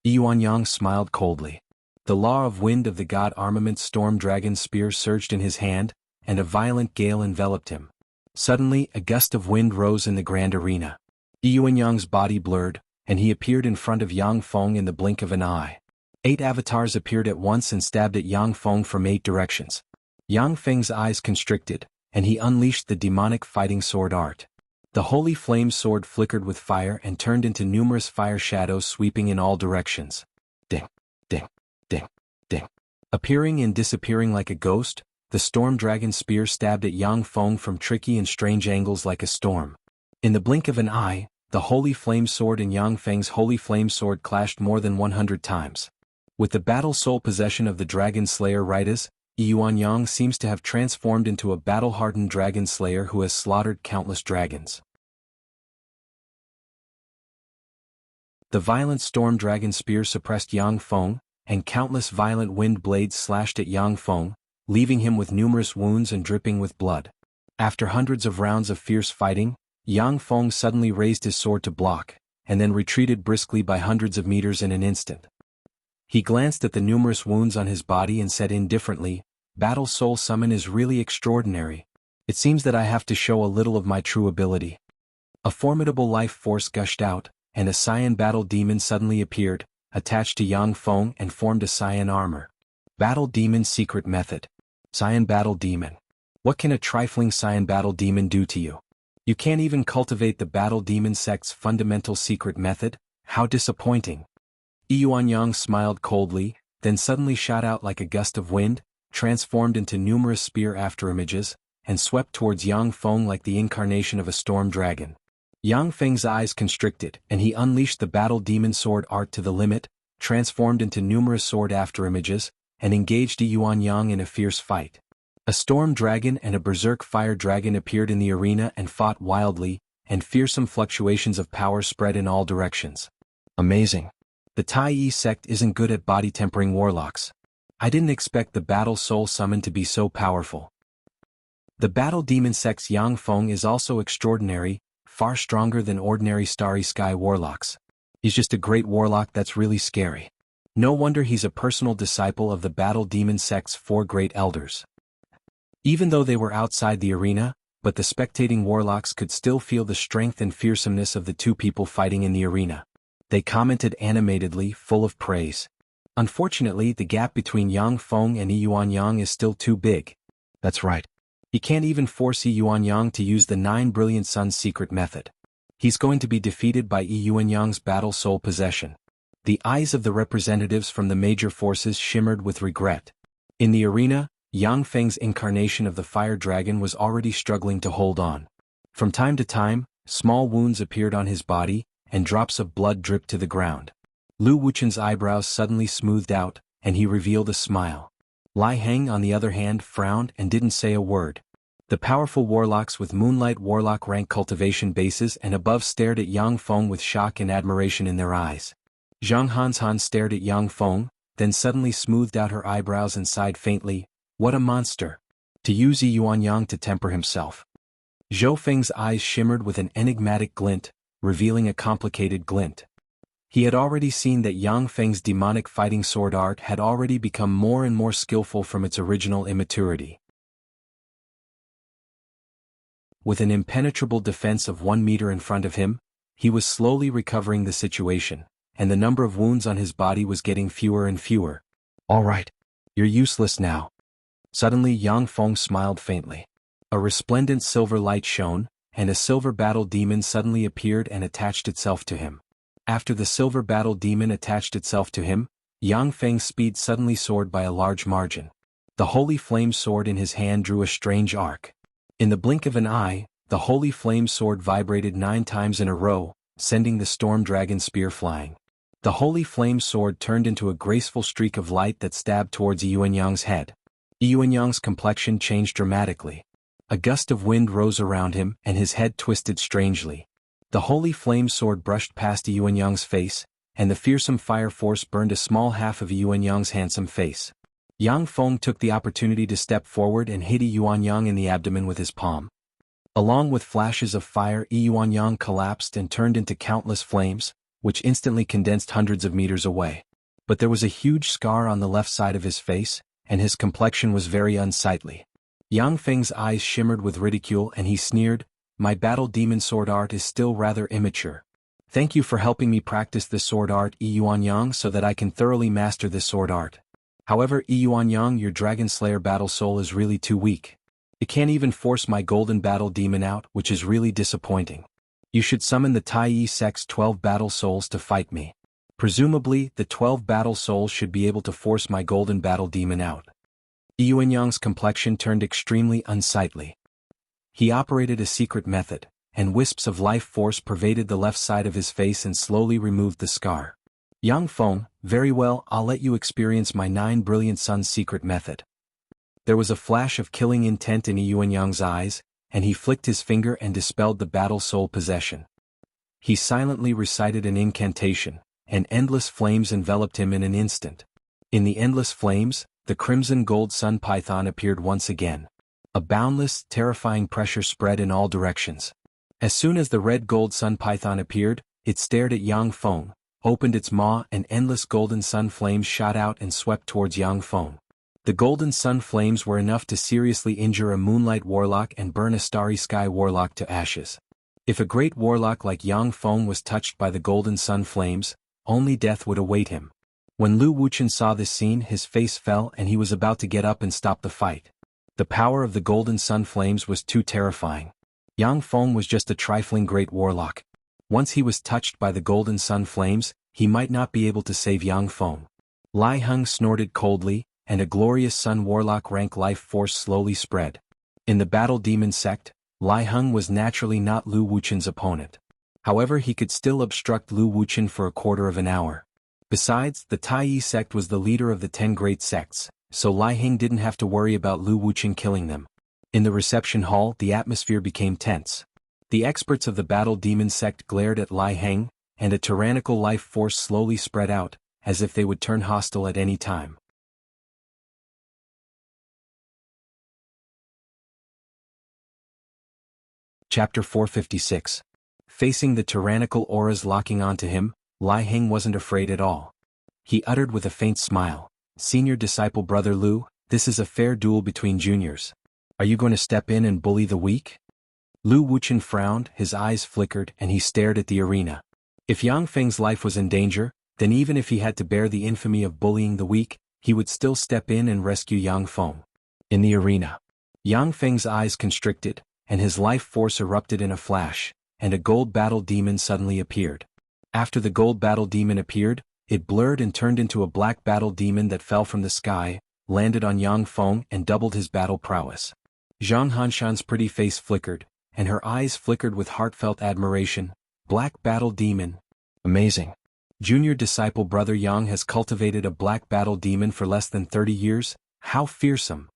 Yuanyang smiled coldly. The law of wind of the god armament storm dragon spear surged in his hand, and a violent gale enveloped him. Suddenly a gust of wind rose in the grand arena. Yuanyang's body blurred, and he appeared in front of Yang Feng in the blink of an eye. 8 avatars appeared at once and stabbed at Yang Feng from 8 directions. Yang Feng's eyes constricted, and he unleashed the demonic fighting sword art. The holy flame sword flickered with fire and turned into numerous fire shadows sweeping in all directions. Ding, ding, ding, ding. Appearing and disappearing like a ghost, the storm dragon spear stabbed at Yang Feng from tricky and strange angles like a storm. In the blink of an eye, the holy flame sword and Yang Feng's holy flame sword clashed more than 100 times. With the battle soul possession of the Dragon Slayer Raitas, Yuanyang seems to have transformed into a battle-hardened dragon slayer who has slaughtered countless dragons. The violent storm dragon spear suppressed Yang Feng, and countless violent wind blades slashed at Yang Feng, leaving him with numerous wounds and dripping with blood. After hundreds of rounds of fierce fighting, Yang Feng suddenly raised his sword to block, and then retreated briskly by hundreds of meters in an instant. He glanced at the numerous wounds on his body and said indifferently, "Battle Soul Summon is really extraordinary. It seems that I have to show a little of my true ability." A formidable life force gushed out, and a Cyan Battle Demon suddenly appeared, attached to Yang Feng and formed a Cyan armor. Battle Demon Secret Method. Cyan Battle Demon. What can a trifling Cyan Battle Demon do to you? You can't even cultivate the Battle Demon sect's fundamental secret method? How disappointing. Yuanyang smiled coldly, then suddenly shot out like a gust of wind, transformed into numerous spear afterimages, and swept towards Yang Feng like the incarnation of a storm dragon. Yang Feng's eyes constricted, and he unleashed the Battle Demon sword art to the limit, transformed into numerous sword afterimages, and engaged Yuanyang in a fierce fight. A storm dragon and a berserk fire dragon appeared in the arena and fought wildly, and fearsome fluctuations of power spread in all directions. Amazing. The Tai Yi sect isn't good at body-tempering warlocks. I didn't expect the Battle Soul Summon to be so powerful. The Battle Demon sect's Yang Feng is also extraordinary, far stronger than ordinary Starry Sky warlocks. He's just a great warlock that's really scary. No wonder he's a personal disciple of the Battle Demon sect's 4 great elders. Even though they were outside the arena, but the spectating warlocks could still feel the strength and fearsomeness of the two people fighting in the arena. They commented animatedly, full of praise. Unfortunately, the gap between Yang Feng and Yuanyang is still too big. That's right. He can't even force Yuanyang to use the 9 Brilliant Suns secret method. He's going to be defeated by Yuanyang's Battle Soul possession. The eyes of the representatives from the major forces shimmered with regret. In the arena, Yang Feng's incarnation of the Fire Dragon was already struggling to hold on. From time to time, small wounds appeared on his body, and drops of blood dripped to the ground. Lu Wuchen's eyebrows suddenly smoothed out, and he revealed a smile. Lai Heng on the other hand frowned and didn't say a word. The powerful warlocks with Moonlight Warlock rank cultivation bases and above stared at Yang Feng with shock and admiration in their eyes. Zhang Hanshan stared at Yang Feng, then suddenly smoothed out her eyebrows and sighed faintly, "What a monster! To use Yuanyang to temper himself." Zhou Feng's eyes shimmered with an enigmatic glint, revealing a complicated glint. He had already seen that Yang Feng's demonic fighting sword art had already become more and more skillful from its original immaturity. With an impenetrable defense of 1 meter in front of him, he was slowly recovering the situation, and the number of wounds on his body was getting fewer and fewer. "All right. You're useless now." Suddenly Yang Feng smiled faintly. A resplendent silver light shone, and a silver battle demon suddenly appeared and attached itself to him. After the silver battle demon attached itself to him, Yang Feng's speed suddenly soared by a large margin. The holy flame sword in his hand drew a strange arc. In the blink of an eye, the holy flame sword vibrated 9 times in a row, sending the storm dragon spear flying. The holy flame sword turned into a graceful streak of light that stabbed towards Yuanyang's head. Yuanyang's complexion changed dramatically. A gust of wind rose around him and his head twisted strangely. The holy flame sword brushed past Yuanyang's face, and the fearsome fire force burned a small half of Yuanyang's handsome face. Yang Feng took the opportunity to step forward and hit Yuanyang in the abdomen with his palm. Along with flashes of fire, Yuanyang collapsed and turned into countless flames, which instantly condensed hundreds of meters away. But there was a huge scar on the left side of his face, and his complexion was very unsightly. Yang Feng's eyes shimmered with ridicule and he sneered, "My battle demon sword art is still rather immature. Thank you for helping me practice this sword art, Yuanyang, so that I can thoroughly master this sword art. However, Yuanyang, your Dragon Slayer battle soul is really too weak. It can't even force my golden battle demon out, which is really disappointing. You should summon the Tai Yi sect's 12 battle souls to fight me. Presumably, the 12 battle souls should be able to force my golden battle demon out." Yuanyang's complexion turned extremely unsightly. He operated a secret method, and wisps of life force pervaded the left side of his face and slowly removed the scar. "Yang Feng, very well, I'll let you experience my 9 Brilliant Suns secret method." There was a flash of killing intent in Yuanyang's eyes, and he flicked his finger and dispelled the battle soul possession. He silently recited an incantation, and endless flames enveloped him in an instant. In the endless flames, the crimson gold sun python appeared once again. A boundless, terrifying pressure spread in all directions. As soon as the red gold sun python appeared, it stared at Yang Feng, opened its maw, and endless golden sun flames shot out and swept towards Yang Feng. The golden sun flames were enough to seriously injure a moonlight warlock and burn a starry sky warlock to ashes. If a great warlock like Yang Feng was touched by the golden sun flames, only death would await him. When Lu Wuchen saw this scene, his face fell and he was about to get up and stop the fight. The power of the golden sun flames was too terrifying. Yang Feng was just a trifling great warlock. Once he was touched by the golden sun flames, he might not be able to save Yang Feng. Lai Heng snorted coldly, and a glorious sun warlock rank life force slowly spread. In the battle demon sect, Lai Heng was naturally not Lu Wuchen's opponent. However, he could still obstruct Lu Wuchen for a quarter of an hour. Besides, the Tai sect was the leader of the 10 great sects, so Lai Heng didn't have to worry about Lu Wuchen killing them. In the reception hall, the atmosphere became tense. The experts of the battle demon sect glared at Lai Heng, and a tyrannical life force slowly spread out, as if they would turn hostile at any time. Chapter 456. Facing the tyrannical auras locking onto him, Lai Heng wasn't afraid at all. He uttered with a faint smile, "Senior disciple Brother Lu, this is a fair duel between juniors. Are you going to step in and bully the weak?" Lu Wuchen frowned, his eyes flickered, and he stared at the arena. If Yang Feng's life was in danger, then even if he had to bear the infamy of bullying the weak, he would still step in and rescue Yang Feng. In the arena, Yang Feng's eyes constricted, and his life force erupted in a flash, and a gold battle demon suddenly appeared. After the gold battle demon appeared, it blurred and turned into a black battle demon that fell from the sky, landed on Yang Feng and doubled his battle prowess. Zhang Hanshan's pretty face flickered, and her eyes flickered with heartfelt admiration. Black battle demon. Amazing. Junior disciple Brother Yang has cultivated a black battle demon for less than 30 years, how fearsome.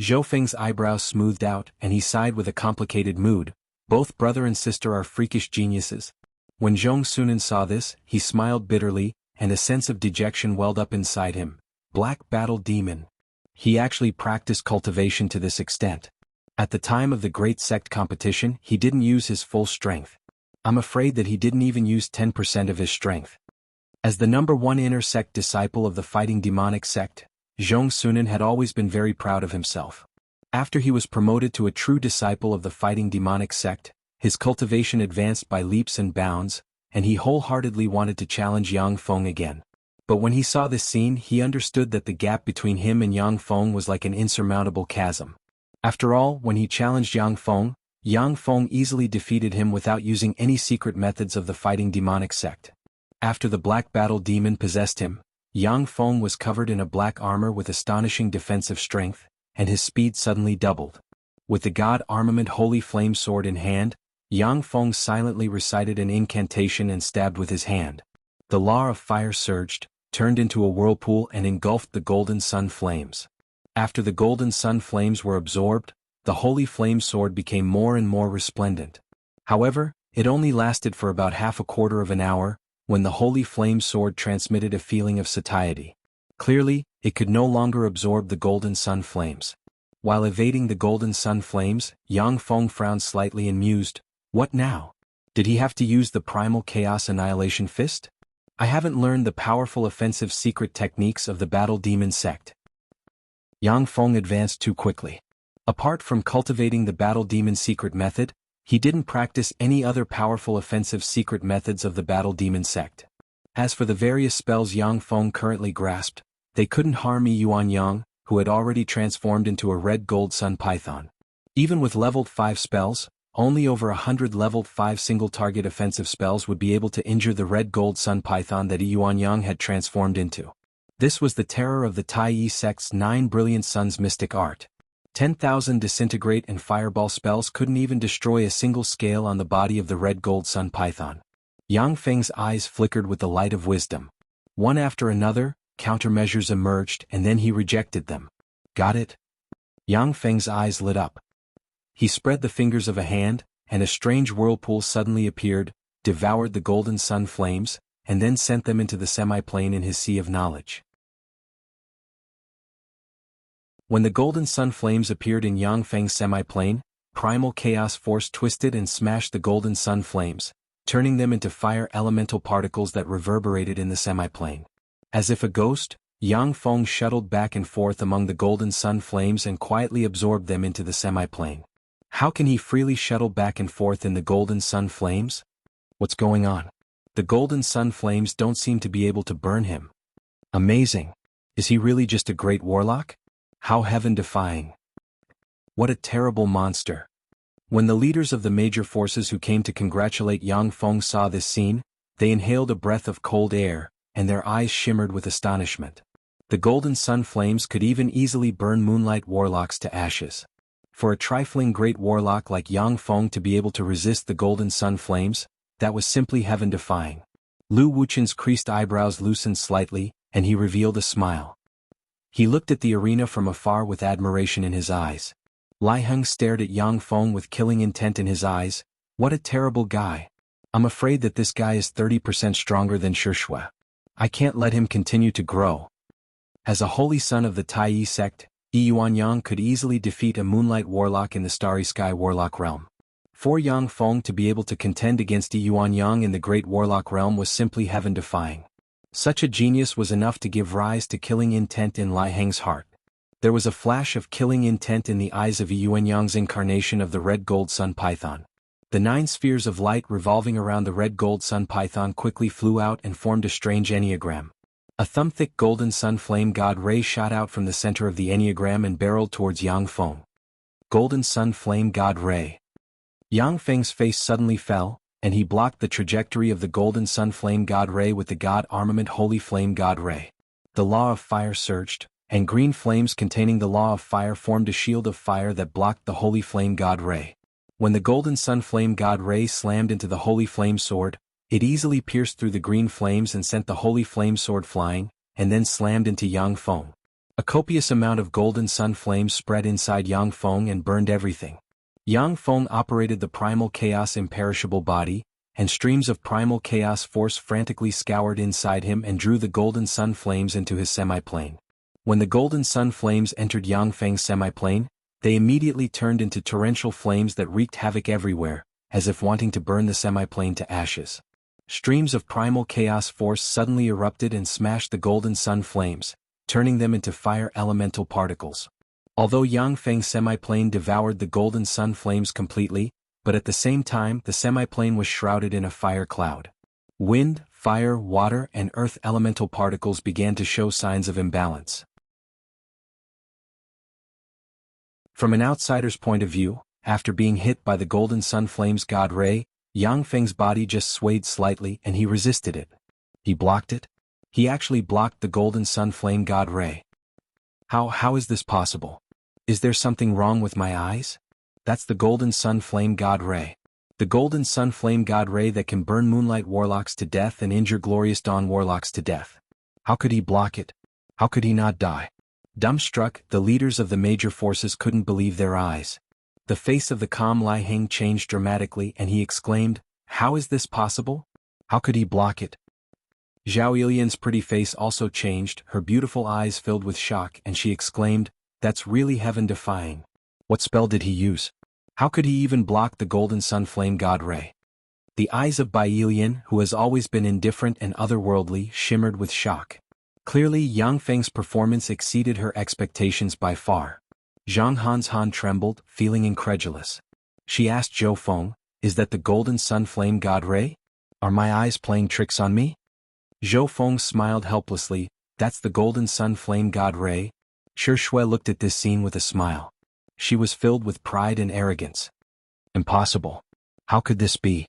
Zhou Feng's eyebrows smoothed out, and he sighed with a complicated mood. Both brother and sister are freakish geniuses. When Zhong Sunan saw this, he smiled bitterly, and a sense of dejection welled up inside him. Black battle demon. He actually practiced cultivation to this extent. At the time of the great sect competition, he didn't use his full strength. I'm afraid that he didn't even use 10% of his strength. As the #1 inner sect disciple of the fighting demonic sect, Zhong Sunan had always been very proud of himself. After he was promoted to a true disciple of the fighting demonic sect, his cultivation advanced by leaps and bounds, and he wholeheartedly wanted to challenge Yang Feng again. But when he saw this scene, he understood that the gap between him and Yang Feng was like an insurmountable chasm. After all, when he challenged Yang Feng easily defeated him without using any secret methods of the fighting demonic sect. After the black battle demon possessed him, Yang Feng was covered in a black armor with astonishing defensive strength, and his speed suddenly doubled. With the god armament holy flame sword in hand, Yang Feng silently recited an incantation and stabbed with his hand. The law of fire surged, turned into a whirlpool and engulfed the golden sun flames. After the golden sun flames were absorbed, the holy flame sword became more and more resplendent. However, it only lasted for about half a quarter of an hour, when the holy flame sword transmitted a feeling of satiety. Clearly, it could no longer absorb the golden sun flames. While evading the golden sun flames, Yang Feng frowned slightly and mused, "What now? Did he have to use the primal chaos annihilation fist? I haven't learned the powerful offensive secret techniques of the battle demon sect." Yang Feng advanced too quickly. Apart from cultivating the battle demon secret method, he didn't practice any other powerful offensive secret methods of the battle demon sect. As for the various spells Yang Feng currently grasped, they couldn't harm Yuan Yang, who had already transformed into a red gold sun python. Even with leveled 5 spells, only over 100 leveled 5 single-target offensive spells would be able to injure the red gold sun python that Yuan Yang had transformed into. This was the terror of the Tai sect's 9 brilliant suns mystic art. 10,000 disintegrate and fireball spells couldn't even destroy a single scale on the body of the red gold sun python. Yang Feng's eyes flickered with the light of wisdom. One after another, countermeasures emerged, and then he rejected them. Got it? Yang Feng's eyes lit up. He spread the fingers of a hand, and a strange whirlpool suddenly appeared, devoured the golden sun flames, and then sent them into the semi-plane in his sea of knowledge. When the golden sun flames appeared in Yang Feng's semi-plane, primal chaos force twisted and smashed the golden sun flames, turning them into fire elemental particles that reverberated in the semi-plane. As if a ghost, Yang Feng shuttled back and forth among the golden sun flames and quietly absorbed them into the semi-plane. How can he freely shuttle back and forth in the golden sun flames? What's going on? The golden sun flames don't seem to be able to burn him. Amazing. Is he really just a great warlock? How heaven-defying. What a terrible monster. When the leaders of the major forces who came to congratulate Yang Feng saw this scene, they inhaled a breath of cold air, and their eyes shimmered with astonishment. The golden sun flames could even easily burn moonlight warlocks to ashes. For a trifling great warlock like Yang Feng to be able to resist the golden sun flames, that was simply heaven-defying. Lu Wuqian's creased eyebrows loosened slightly, and he revealed a smile. He looked at the arena from afar with admiration in his eyes. Lai Heng stared at Yang Feng with killing intent in his eyes. What a terrible guy. I'm afraid that this guy is 30% stronger than Shishui. I can't let him continue to grow. As a holy son of the Tai Yi sect, Yi Yuanyang could easily defeat a moonlight warlock in the starry sky warlock realm. For Yang Feng to be able to contend against Yi Yuanyang in the great warlock realm was simply heaven-defying. Such a genius was enough to give rise to killing intent in Lai Heng's heart. There was a flash of killing intent in the eyes of Yi Yuanyang's incarnation of the red gold sun python. The 9 spheres of light revolving around the red gold sun python quickly flew out and formed a strange enneagram. A thumb-thick golden sun flame god ray shot out from the center of the enneagram and barreled towards Yang Feng. Golden sun flame god ray. Yang Feng's face suddenly fell, and he blocked the trajectory of the golden sun flame god ray with the god armament holy flame god ray. The law of fire surged, and green flames containing the law of fire formed a shield of fire that blocked the holy flame god ray. When the golden sun flame god ray slammed into the holy flame sword, it easily pierced through the green flames and sent the holy flame sword flying, and then slammed into Yang Feng. A copious amount of golden sun flames spread inside Yang Feng and burned everything. Yang Feng operated the primal chaos imperishable body, and streams of primal chaos force frantically scoured inside him and drew the golden sun flames into his semi-plane. When the golden sun flames entered Yang Feng's semi-plane, they immediately turned into torrential flames that wreaked havoc everywhere, as if wanting to burn the semi-plane to ashes. Streams of primal chaos force suddenly erupted and smashed the golden sun flames, turning them into fire elemental particles. Although Yang Feng's semi-plane devoured the golden sun flames completely, but at the same time the semi-plane was shrouded in a fire cloud. Wind, fire, water, and earth elemental particles began to show signs of imbalance. From an outsider's point of view, after being hit by the golden sun flames god ray, Yang Feng's body just swayed slightly and he resisted it. He blocked it? He actually blocked the golden sun flame god ray. How is this possible? Is there something wrong with my eyes? That's the golden sun flame god ray. The golden sun flame god ray that can burn moonlight warlocks to death and injure glorious dawn warlocks to death. How could he block it? How could he not die? Dumbstruck, the leaders of the major forces couldn't believe their eyes. The face of the calm Lai Heng changed dramatically and he exclaimed, "How is this possible? How could he block it?" Zhao Yilian's pretty face also changed, her beautiful eyes filled with shock, and she exclaimed, "That's really heaven-defying. What spell did he use? How could he even block the golden sun flame god ray?" The eyes of Bai Yilian, who has always been indifferent and otherworldly, shimmered with shock. Clearly Yang Feng's performance exceeded her expectations by far. Zhang Han's Han trembled, feeling incredulous. She asked Zhou Feng, "Is that the golden sun flame god ray? Are my eyes playing tricks on me?" Zhou Feng smiled helplessly, "That's the golden sun flame god ray." Shishui looked at this scene with a smile. She was filled with pride and arrogance. Impossible. How could this be?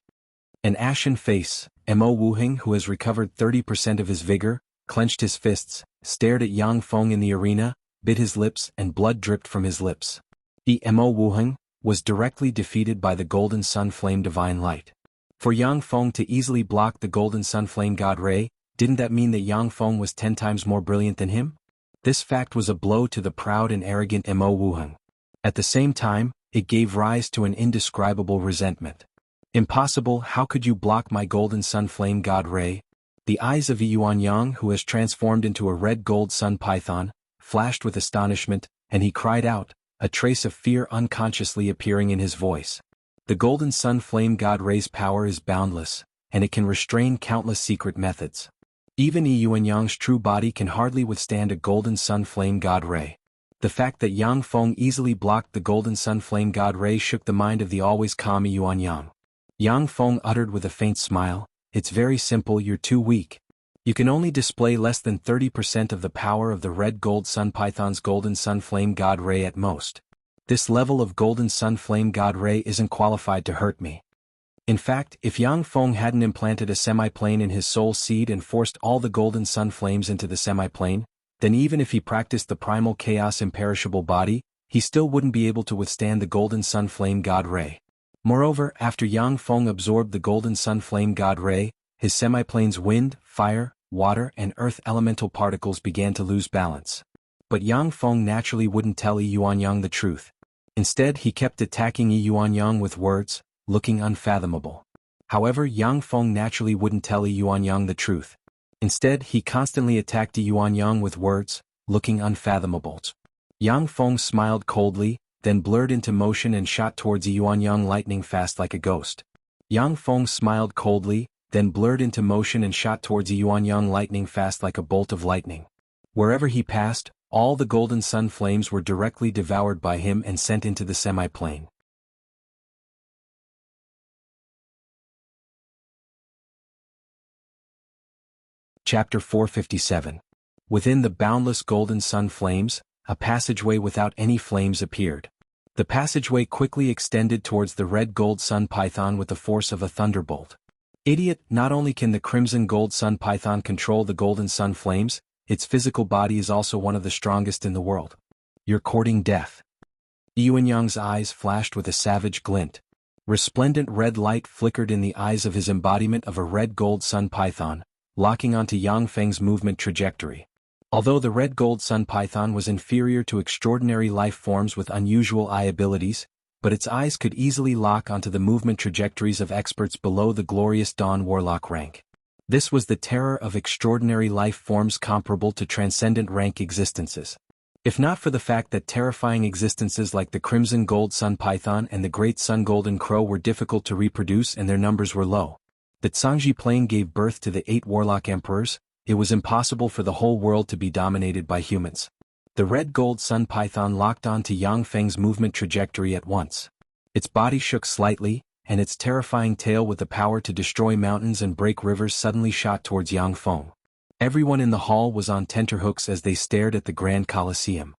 An ashen face, Mo Wuheng, who has recovered 30% of his vigor, clenched his fists, stared at Yang Feng in the arena, bit his lips, and blood dripped from his lips. Mo Wuheng was directly defeated by the golden sun flame divine light. For Yang Feng to easily block the golden sun flame god ray, didn't that mean that Yang Feng was 10 times more brilliant than him? This fact was a blow to the proud and arrogant Mo Wuheng. At the same time, it gave rise to an indescribable resentment. "Impossible, how could you block my golden sun flame god ray?" The eyes of Yuanyang, who has transformed into a red gold sun python, flashed with astonishment, and he cried out, a trace of fear unconsciously appearing in his voice. The golden sun flame god Rei's power is boundless, and it can restrain countless secret methods. Even Yuan Yang's true body can hardly withstand a golden sun flame god Rei. The fact that Yang Feng easily blocked the golden sun flame god Rei shook the mind of the always calm Yuan Yang. Yang Feng uttered with a faint smile, "It's very simple, you're too weak. You can only display less than 30% of the power of the red gold sun python's golden sun flame god Rei at most. This level of golden sun flame god Rei isn't qualified to hurt me." In fact, if Yang Feng hadn't implanted a semi-plane in his soul seed and forced all the golden sun flames into the semi-plane, then even if he practiced the primal chaos imperishable body, he still wouldn't be able to withstand the golden sun flame god Rei. Moreover, after Yang Feng absorbed the golden sun flame god Rei, his semi-plane's wind, fire, water and earth elemental particles began to lose balance. But Yang Feng naturally wouldn't tell Yuan Yang the truth. Instead, he kept attacking Yuan Yang with words, looking unfathomable. However, Yang Feng naturally wouldn't tell Yuan Yang the truth. Instead, he constantly attacked Yuan Yang with words, looking unfathomable. Yang Feng smiled coldly, then blurred into motion and shot towards Yuan Yang lightning fast like a ghost. Yang Feng smiled coldly, then blurred into motion and shot towards Yuan Yang lightning fast like a bolt of lightning. Wherever he passed, all the golden sun flames were directly devoured by him and sent into the semi-plane. Chapter 457. Within the boundless golden sun flames, a passageway without any flames appeared. The passageway quickly extended towards the red gold sun python with the force of a thunderbolt. Idiot, not only can the crimson gold sun python control the golden sun flames, its physical body is also one of the strongest in the world. You're courting death. Yuan Yang's eyes flashed with a savage glint. Resplendent red light flickered in the eyes of his embodiment of a red gold sun python, locking onto Yang Feng's movement trajectory. Although the red gold sun python was inferior to extraordinary life forms with unusual eye abilities, but its eyes could easily lock onto the movement trajectories of experts below the glorious Dawn Warlock rank. This was the terror of extraordinary life forms comparable to transcendent rank existences. If not for the fact that terrifying existences like the crimson gold sun python and the great sun golden crow were difficult to reproduce and their numbers were low. The Zhangji Plain gave birth to the 8 warlock emperors, it was impossible for the whole world to be dominated by humans. The red gold sun python locked on to Yang Feng's movement trajectory at once. Its body shook slightly, and its terrifying tail with the power to destroy mountains and break rivers suddenly shot towards Yang Feng. Everyone in the hall was on tenterhooks as they stared at the Grand Colosseum.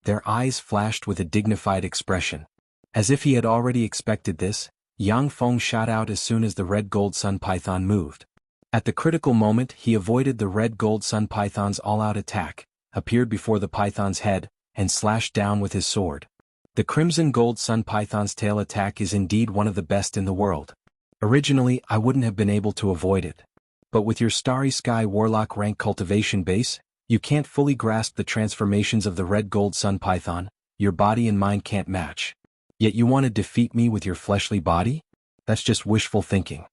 Their eyes flashed with a dignified expression. As if he had already expected this, Yang Feng shot out as soon as the red gold sun python moved. At the critical moment he avoided the red gold sun python's all-out attack, appeared before the python's head, and slashed down with his sword. The crimson gold sun python's tail attack is indeed one of the best in the world. Originally I wouldn't have been able to avoid it. But with your Starry Sky Warlock rank cultivation base, you can't fully grasp the transformations of the red gold sun python, your body and mind can't match. Yet you want to defeat me with your fleshly body? That's just wishful thinking.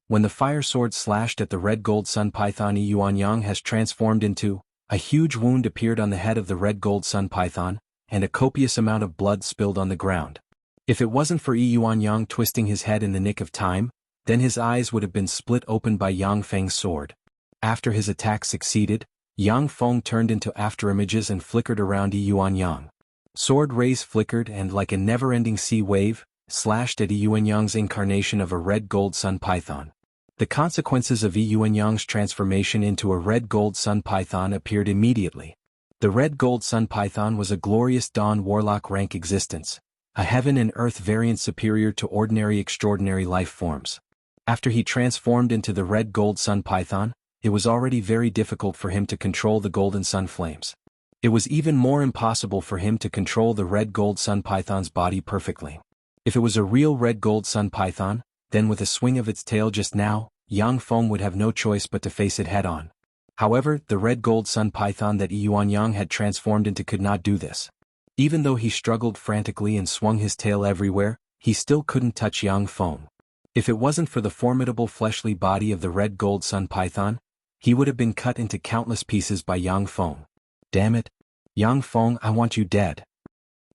When the fire sword slashed at the red gold sun python, Yuan Yang has transformed into, a huge wound appeared on the head of the red gold sun python, and a copious amount of blood spilled on the ground. If it wasn't for Yuan Yang twisting his head in the nick of time, then his eyes would have been split open by Yang Feng's sword. After his attack succeeded, Yang Feng turned into afterimages and flickered around Yuan Yang. Sword rays flickered and, like a never-ending sea wave, slashed at Yuan Yang's incarnation of a red gold sun python. The consequences of Yuan Yang's transformation into a red gold sun python appeared immediately. The red gold sun python was a glorious Dawn Warlock rank existence, a heaven and earth variant superior to ordinary extraordinary life forms. After he transformed into the red gold sun python, it was already very difficult for him to control the golden sun flames. It was even more impossible for him to control the red gold sun python's body perfectly. If it was a real red gold sun python, then with a swing of its tail just now, Yang Feng would have no choice but to face it head-on. However, the red gold sun python that Yuan Yang had transformed into could not do this. Even though he struggled frantically and swung his tail everywhere, he still couldn't touch Yang Feng. If it wasn't for the formidable fleshly body of the red gold sun python, he would have been cut into countless pieces by Yang Feng. Damn it! Yang Feng, I want you dead.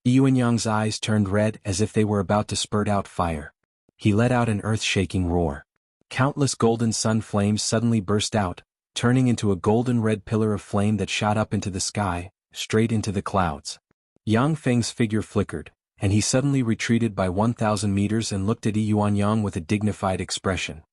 Yuanyang's eyes turned red as if they were about to spurt out fire. He let out an earth-shaking roar. Countless golden sun flames suddenly burst out, turning into a golden-red pillar of flame that shot up into the sky, straight into the clouds. Yang Feng's figure flickered, and he suddenly retreated by 1,000 meters and looked at Yuanyang with a dignified expression.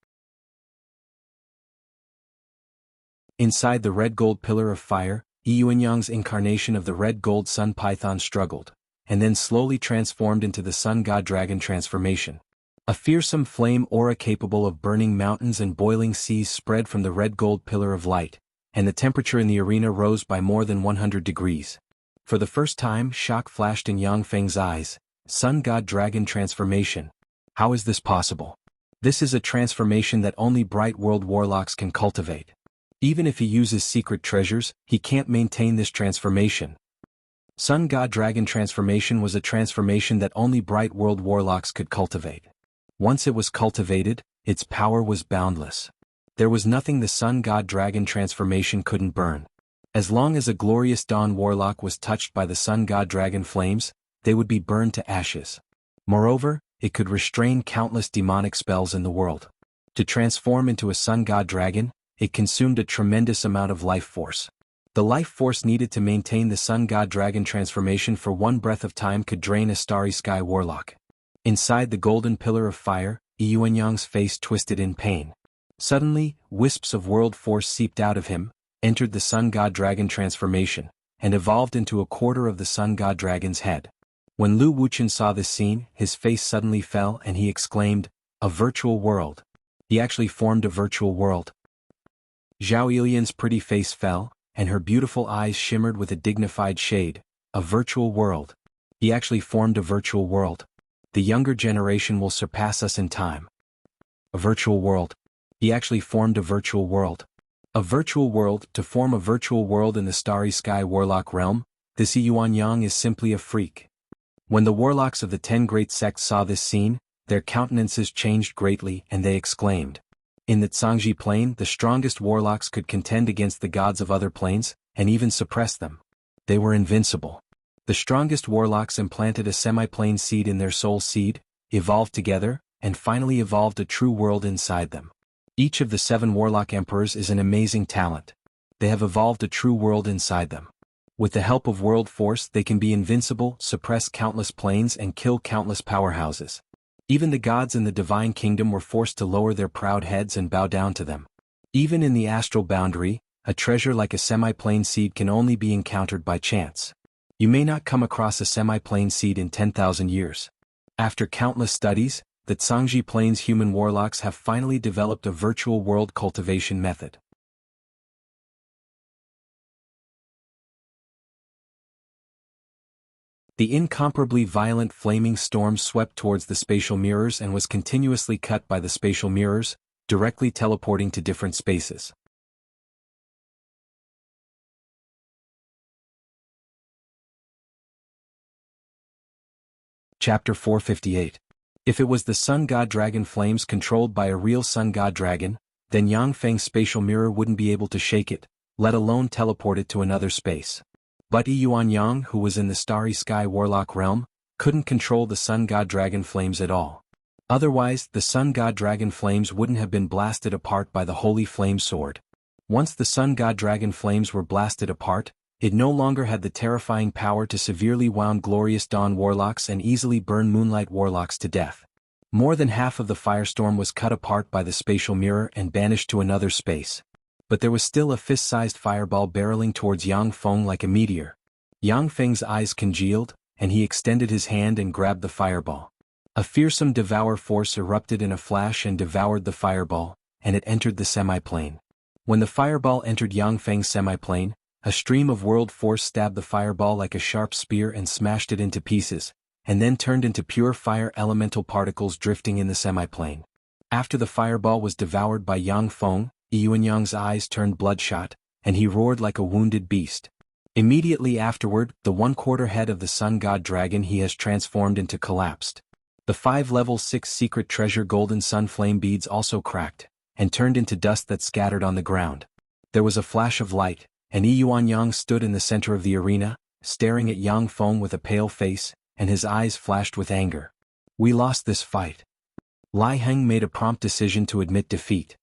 Inside the red-gold pillar of fire, Yuanyang's incarnation of the red-gold sun python struggled, and then slowly transformed into the sun god dragon transformation. A fearsome flame aura capable of burning mountains and boiling seas spread from the red-gold pillar of light, and the temperature in the arena rose by more than 100 degrees. For the first time, shock flashed in Yang Feng's eyes. Sun god dragon transformation. How is this possible? This is a transformation that only bright world warlocks can cultivate. Even if he uses secret treasures, he can't maintain this transformation. Sun god dragon transformation was a transformation that only bright world warlocks could cultivate. Once it was cultivated, its power was boundless. There was nothing the sun god dragon transformation couldn't burn. As long as a glorious dawn warlock was touched by the sun god dragon flames, they would be burned to ashes. Moreover, it could restrain countless demonic spells in the world. To transform into a sun god dragon, it consumed a tremendous amount of life force. The life force needed to maintain the sun god dragon transformation for one breath of time could drain a starry sky warlock. Inside the golden pillar of fire, Yuanyang's face twisted in pain. Suddenly, wisps of world force seeped out of him, entered the sun god dragon transformation, and evolved into a quarter of the sun god dragon's head. When Lu Wuchen saw this scene, his face suddenly fell and he exclaimed, "A virtual world." He actually formed a virtual world. Zhao Ilian's pretty face fell, and her beautiful eyes shimmered with a dignified shade. A virtual world. He actually formed a virtual world. The younger generation will surpass us in time. A virtual world. He actually formed a virtual world. A virtual world. To form a virtual world in the starry sky warlock realm, this Yuanyang is simply a freak. When the warlocks of the 10 great sects saw this scene, their countenances changed greatly and they exclaimed. In the Zhangji plane, the strongest warlocks could contend against the gods of other planes, and even suppress them. They were invincible. The strongest warlocks implanted a semi-plane seed in their soul seed, evolved together, and finally evolved a true world inside them. Each of the 7 warlock emperors is an amazing talent. They have evolved a true world inside them. With the help of world force they can be invincible, suppress countless planes and kill countless powerhouses. Even the gods in the divine kingdom were forced to lower their proud heads and bow down to them. Even in the astral boundary, a treasure like a semi-plane seed can only be encountered by chance. You may not come across a semi-plane seed in 10,000 years. After countless studies, the Zhangji plane's human warlocks have finally developed a virtual world cultivation method. The incomparably violent flaming storm swept towards the spatial mirrors and was continuously cut by the spatial mirrors, directly teleporting to different spaces. Chapter 458. If it was the sun god dragon flames controlled by a real sun god dragon, then Yang Feng's spatial mirror wouldn't be able to shake it, let alone teleport it to another space. But Yuanyang, who was in the starry sky warlock realm, couldn't control the sun god dragon flames at all. Otherwise, the sun god dragon flames wouldn't have been blasted apart by the holy flame sword. Once the sun god dragon flames were blasted apart, it no longer had the terrifying power to severely wound glorious dawn warlocks and easily burn moonlight warlocks to death. More than half of the firestorm was cut apart by the spatial mirror and banished to another space. But there was still a fist-sized fireball barreling towards Yang Feng like a meteor. Yang Feng's eyes congealed, and he extended his hand and grabbed the fireball. A fearsome devour force erupted in a flash and devoured the fireball, and it entered the semi-plane. When the fireball entered Yang Feng's semi-plane, a stream of world force stabbed the fireball like a sharp spear and smashed it into pieces, and then turned into pure fire elemental particles drifting in the semi-plane. After the fireball was devoured by Yang Feng, Yuanyang's eyes turned bloodshot, and he roared like a wounded beast. Immediately afterward, the 1/4 head of the sun god dragon he has transformed into collapsed. The 5 level 6 secret treasure golden sun flame beads also cracked, and turned into dust that scattered on the ground. There was a flash of light, and Yuanyang stood in the center of the arena, staring at Yang Feng with a pale face. and his eyes flashed with anger. We lost this fight. Lai Heng made a prompt decision to admit defeat.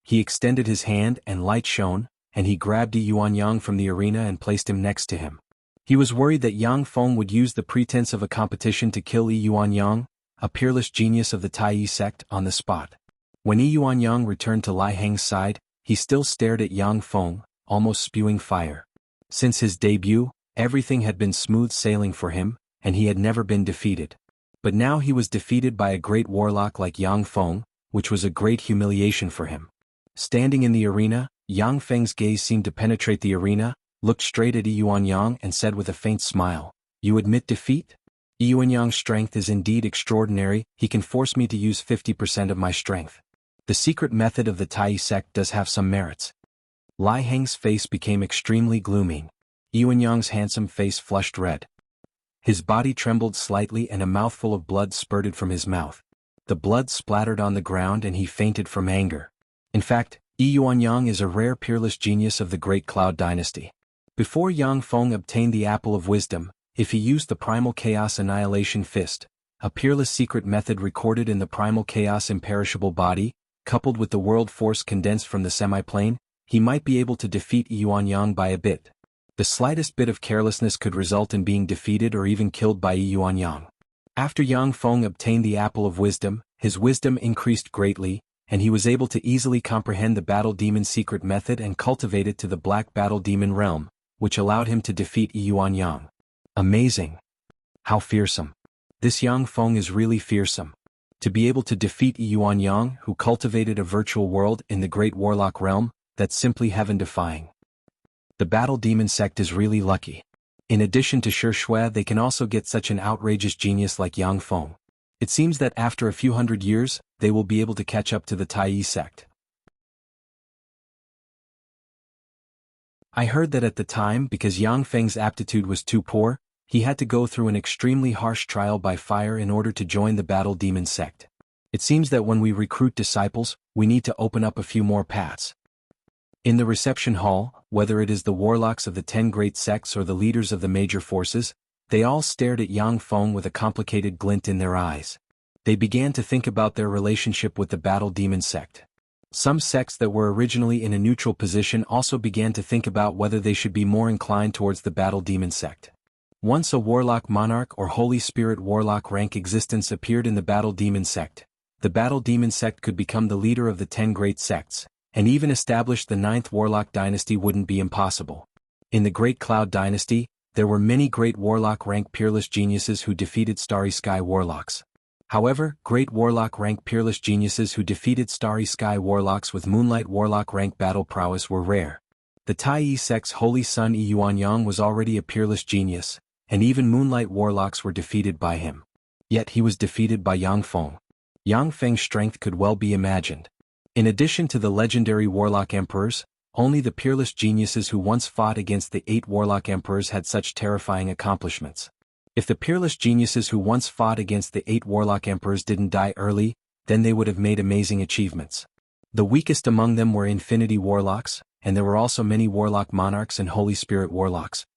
He extended his hand and light shone, and he grabbed Yi Yuanyang from the arena and placed him next to him. He was worried that Yang Feng would use the pretense of a competition to kill Yi Yuanyang, a peerless genius of the Tai sect, on the spot. When Yi Yuanyang returned to Lai Heng's side, he still stared at Yang Feng, almost spewing fire. Since his debut, everything had been smooth sailing for him, and he had never been defeated. But now he was defeated by a great warlock like Yang Feng, which was a great humiliation for him. Standing in the arena, Yang Feng's gaze seemed to penetrate the arena, looked straight at Yi Yuanyang and said with a faint smile, "You admit defeat? Yi Yuanyang's strength is indeed extraordinary. He can force me to use 50% of my strength. The secret method of the Tai sect does have some merits." Lai Heng's face became extremely gloomy. Yi Yuanyang's handsome face flushed red. His body trembled slightly and a mouthful of blood spurted from his mouth. The blood splattered on the ground and he fainted from anger. In fact, Yi Yuanyang is a rare peerless genius of the Great Cloud Dynasty. Before Yang Feng obtained the Apple of Wisdom, if he used the Primal Chaos Annihilation Fist, a peerless secret method recorded in the Primal Chaos Imperishable Body, coupled with the world force condensed from the semi-plane, he might be able to defeat Yi Yuanyang by a bit. The slightest bit of carelessness could result in being defeated or even killed by Yi Yuanyang. After Yang Feng obtained the Apple of Wisdom, his wisdom increased greatly, and he was able to easily comprehend the Battle Demon secret method and cultivate it to the Black Battle Demon realm, which allowed him to defeat Yi Yuanyang. Amazing! How fearsome! This Yang Feng is really fearsome. To be able to defeat Yi Yuanyang, who cultivated a virtual world in the Great Warlock realm, that's simply heaven-defying. The Battle Demon sect is really lucky. In addition to Shi Shui, they can also get such an outrageous genius like Yang Feng. It seems that after a few hundred years, they will be able to catch up to the Tai sect. I heard that at the time, because Yang Feng's aptitude was too poor, he had to go through an extremely harsh trial by fire in order to join the Battle Demon sect. It seems that when we recruit disciples, we need to open up a few more paths. In the reception hall, whether it is the warlocks of the 10 great sects or the leaders of the major forces, they all stared at Yang Feng with a complicated glint in their eyes. They began to think about their relationship with the Battle Demon sect. Some sects that were originally in a neutral position also began to think about whether they should be more inclined towards the Battle Demon sect. Once a Warlock Monarch or Holy Spirit Warlock rank existence appeared in the Battle Demon sect, the Battle Demon sect could become the leader of the 10 great sects, and even establish the 9th Warlock dynasty wouldn't be impossible. In the Great Cloud Dynasty, there were many great Warlock rank peerless geniuses who defeated Starry Sky Warlocks. However, great Warlock rank peerless geniuses who defeated Starry Sky Warlocks with Moonlight Warlock rank battle prowess were rare. The Tai sect's Holy Son Yi Yuanyang was already a peerless genius, and even Moonlight Warlocks were defeated by him. Yet he was defeated by Yang Feng. Yang Feng's strength could well be imagined. In addition to the legendary Warlock Emperors, only the peerless geniuses who once fought against the 8 Warlock Emperors had such terrifying accomplishments. If the peerless geniuses who once fought against the 8 Warlock Emperors didn't die early, then they would have made amazing achievements. The weakest among them were Infinity Warlocks, and there were also many Warlock Monarchs and Holy Spirit Warlocks.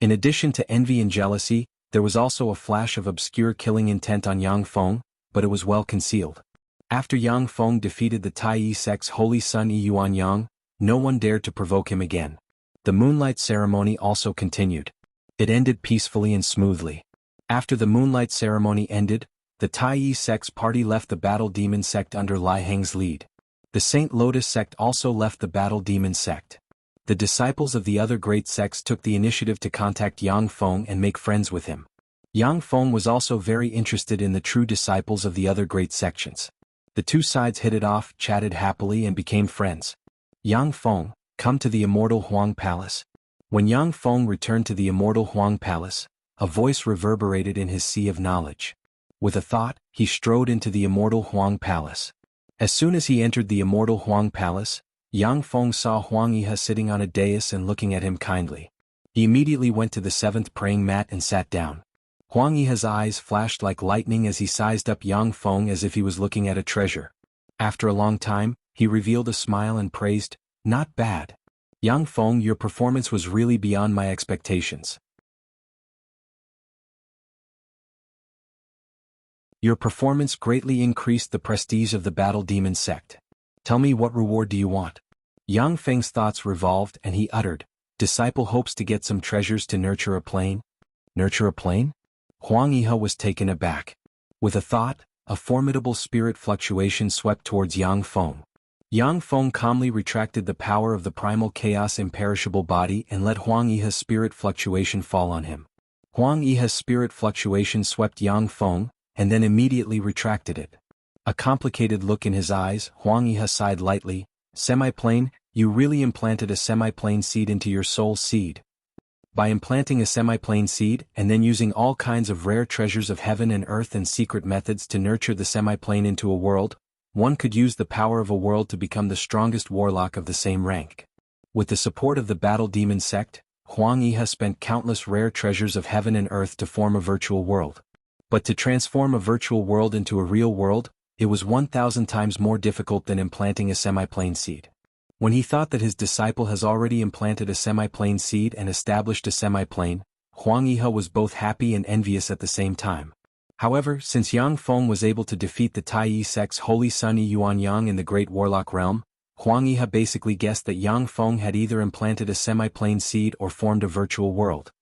In addition to envy and jealousy, there was also a flash of obscure killing intent on Yang Feng, but it was well concealed. After Yang Feng defeated the Tai sect's Holy Son Yi Yuanyang, no one dared to provoke him again. The Moonlight Ceremony also continued. It ended peacefully and smoothly. After the Moonlight Ceremony ended, the Tai sect's party left the Battle Demon sect under Lai Heng's lead. The Saint Lotus sect also left the Battle Demon sect. The disciples of the other great sects took the initiative to contact Yang Feng and make friends with him. Yang Feng was also very interested in the true disciples of the other great sections. The two sides hit it off, chatted happily and became friends. Yang Feng, come to the Immortal Huang Palace. When Yang Feng returned to the Immortal Huang Palace, a voice reverberated in his sea of knowledge. With a thought, he strode into the Immortal Huang Palace. As soon as he entered the Immortal Huang Palace, Yang Feng saw Huang Yihe sitting on a dais and looking at him kindly. He immediately went to the 7th praying mat and sat down. Huang Yihe's eyes flashed like lightning as he sized up Yang Feng as if he was looking at a treasure. After a long time, he revealed a smile and praised, "Not bad. Yang Feng, your performance was really beyond my expectations." Your performance greatly increased the prestige of the Battle Demon sect. Tell me, what reward do you want? Yang Feng's thoughts revolved and he uttered, disciple hopes to get some treasures to nurture a plane. Nurture a plane? Huang Yihe was taken aback. With a thought, a formidable spirit fluctuation swept towards Yang Feng. Yang Feng calmly retracted the power of the primal chaos imperishable body and let Huang Yihe's spirit fluctuation fall on him. Huang Yihe's spirit fluctuation swept Yang Feng, and then immediately retracted it. A complicated look in his eyes, Huang Yihe sighed lightly, semi-plane, you really implanted a semi-plane seed into your soul seed. By implanting a semi-plane seed and then using all kinds of rare treasures of heaven and earth and secret methods to nurture the semi-plane into a world, one could use the power of a world to become the strongest warlock of the same rank. With the support of the Battle Demon sect, Huang Yihe spent countless rare treasures of heaven and earth to form a virtual world. But to transform a virtual world into a real world, it was 1,000 times more difficult than implanting a semi-plane seed. When he thought that his disciple has already implanted a semi-plane seed and established a semi-plane, Huang Yihe was both happy and envious at the same time. However, since Yang Feng was able to defeat the Taiyi sect's holy son Yuanyang in the Great Warlock realm, Huang Yihe basically guessed that Yang Feng had either implanted a semi-plane seed or formed a virtual world.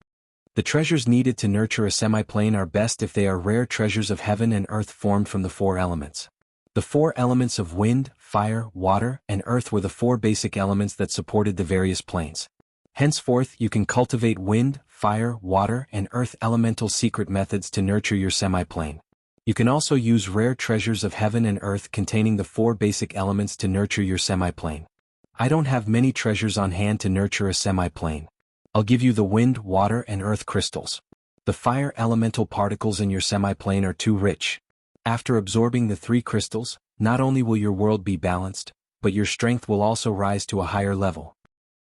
The treasures needed to nurture a semi-plane are best if they are rare treasures of heaven and earth formed from the four elements. The four elements of wind, fire, water, and earth were the four basic elements that supported the various planes. Henceforth, you can cultivate wind, fire, water, and earth elemental secret methods to nurture your semi-plane. You can also use rare treasures of heaven and earth containing the four basic elements to nurture your semi-plane. I don't have many treasures on hand to nurture a semi-plane. I'll give you the wind, water, and earth crystals. The fire elemental particles in your semi-plane are too rich. After absorbing the three crystals, not only will your world be balanced, but your strength will also rise to a higher level.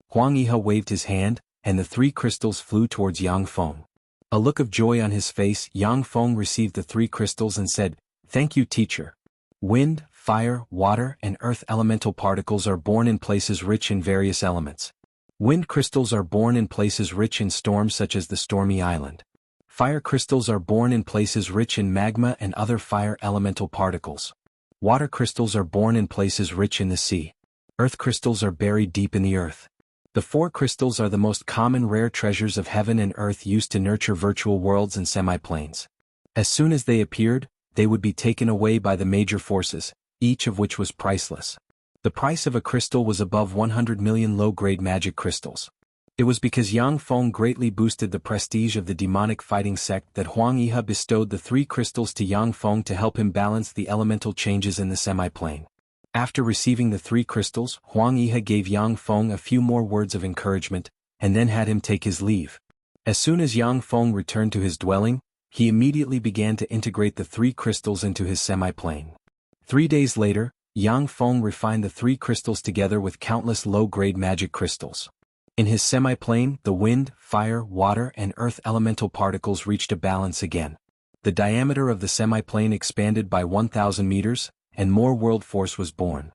Huang Yihe waved his hand, and the three crystals flew towards Yang Feng. A look of joy on his face, Yang Feng received the three crystals and said, "Thank you, teacher." Wind, fire, water, and earth elemental particles are born in places rich in various elements. Wind crystals are born in places rich in storms such as the stormy island. Fire crystals are born in places rich in magma and other fire elemental particles. Water crystals are born in places rich in the sea. Earth crystals are buried deep in the earth. The four crystals are the most common rare treasures of heaven and earth used to nurture virtual worlds and semi-planes. As soon as they appeared, they would be taken away by the major forces, each of which was priceless. The price of a crystal was above 100 million low-grade magic crystals. It was because Yang Feng greatly boosted the prestige of the demonic fighting sect that Huang Yihe bestowed the three crystals to Yang Feng to help him balance the elemental changes in the semi-plane. After receiving the three crystals, Huang Yihe gave Yang Feng a few more words of encouragement, and then had him take his leave. As soon as Yang Feng returned to his dwelling, he immediately began to integrate the three crystals into his semi-plane. 3 days later, Yang Feng refined the three crystals together with countless low-grade magic crystals. In his semi-plane, the wind, fire, water, and earth elemental particles reached a balance again. The diameter of the semi-plane expanded by 1,000 meters, and more world force was born.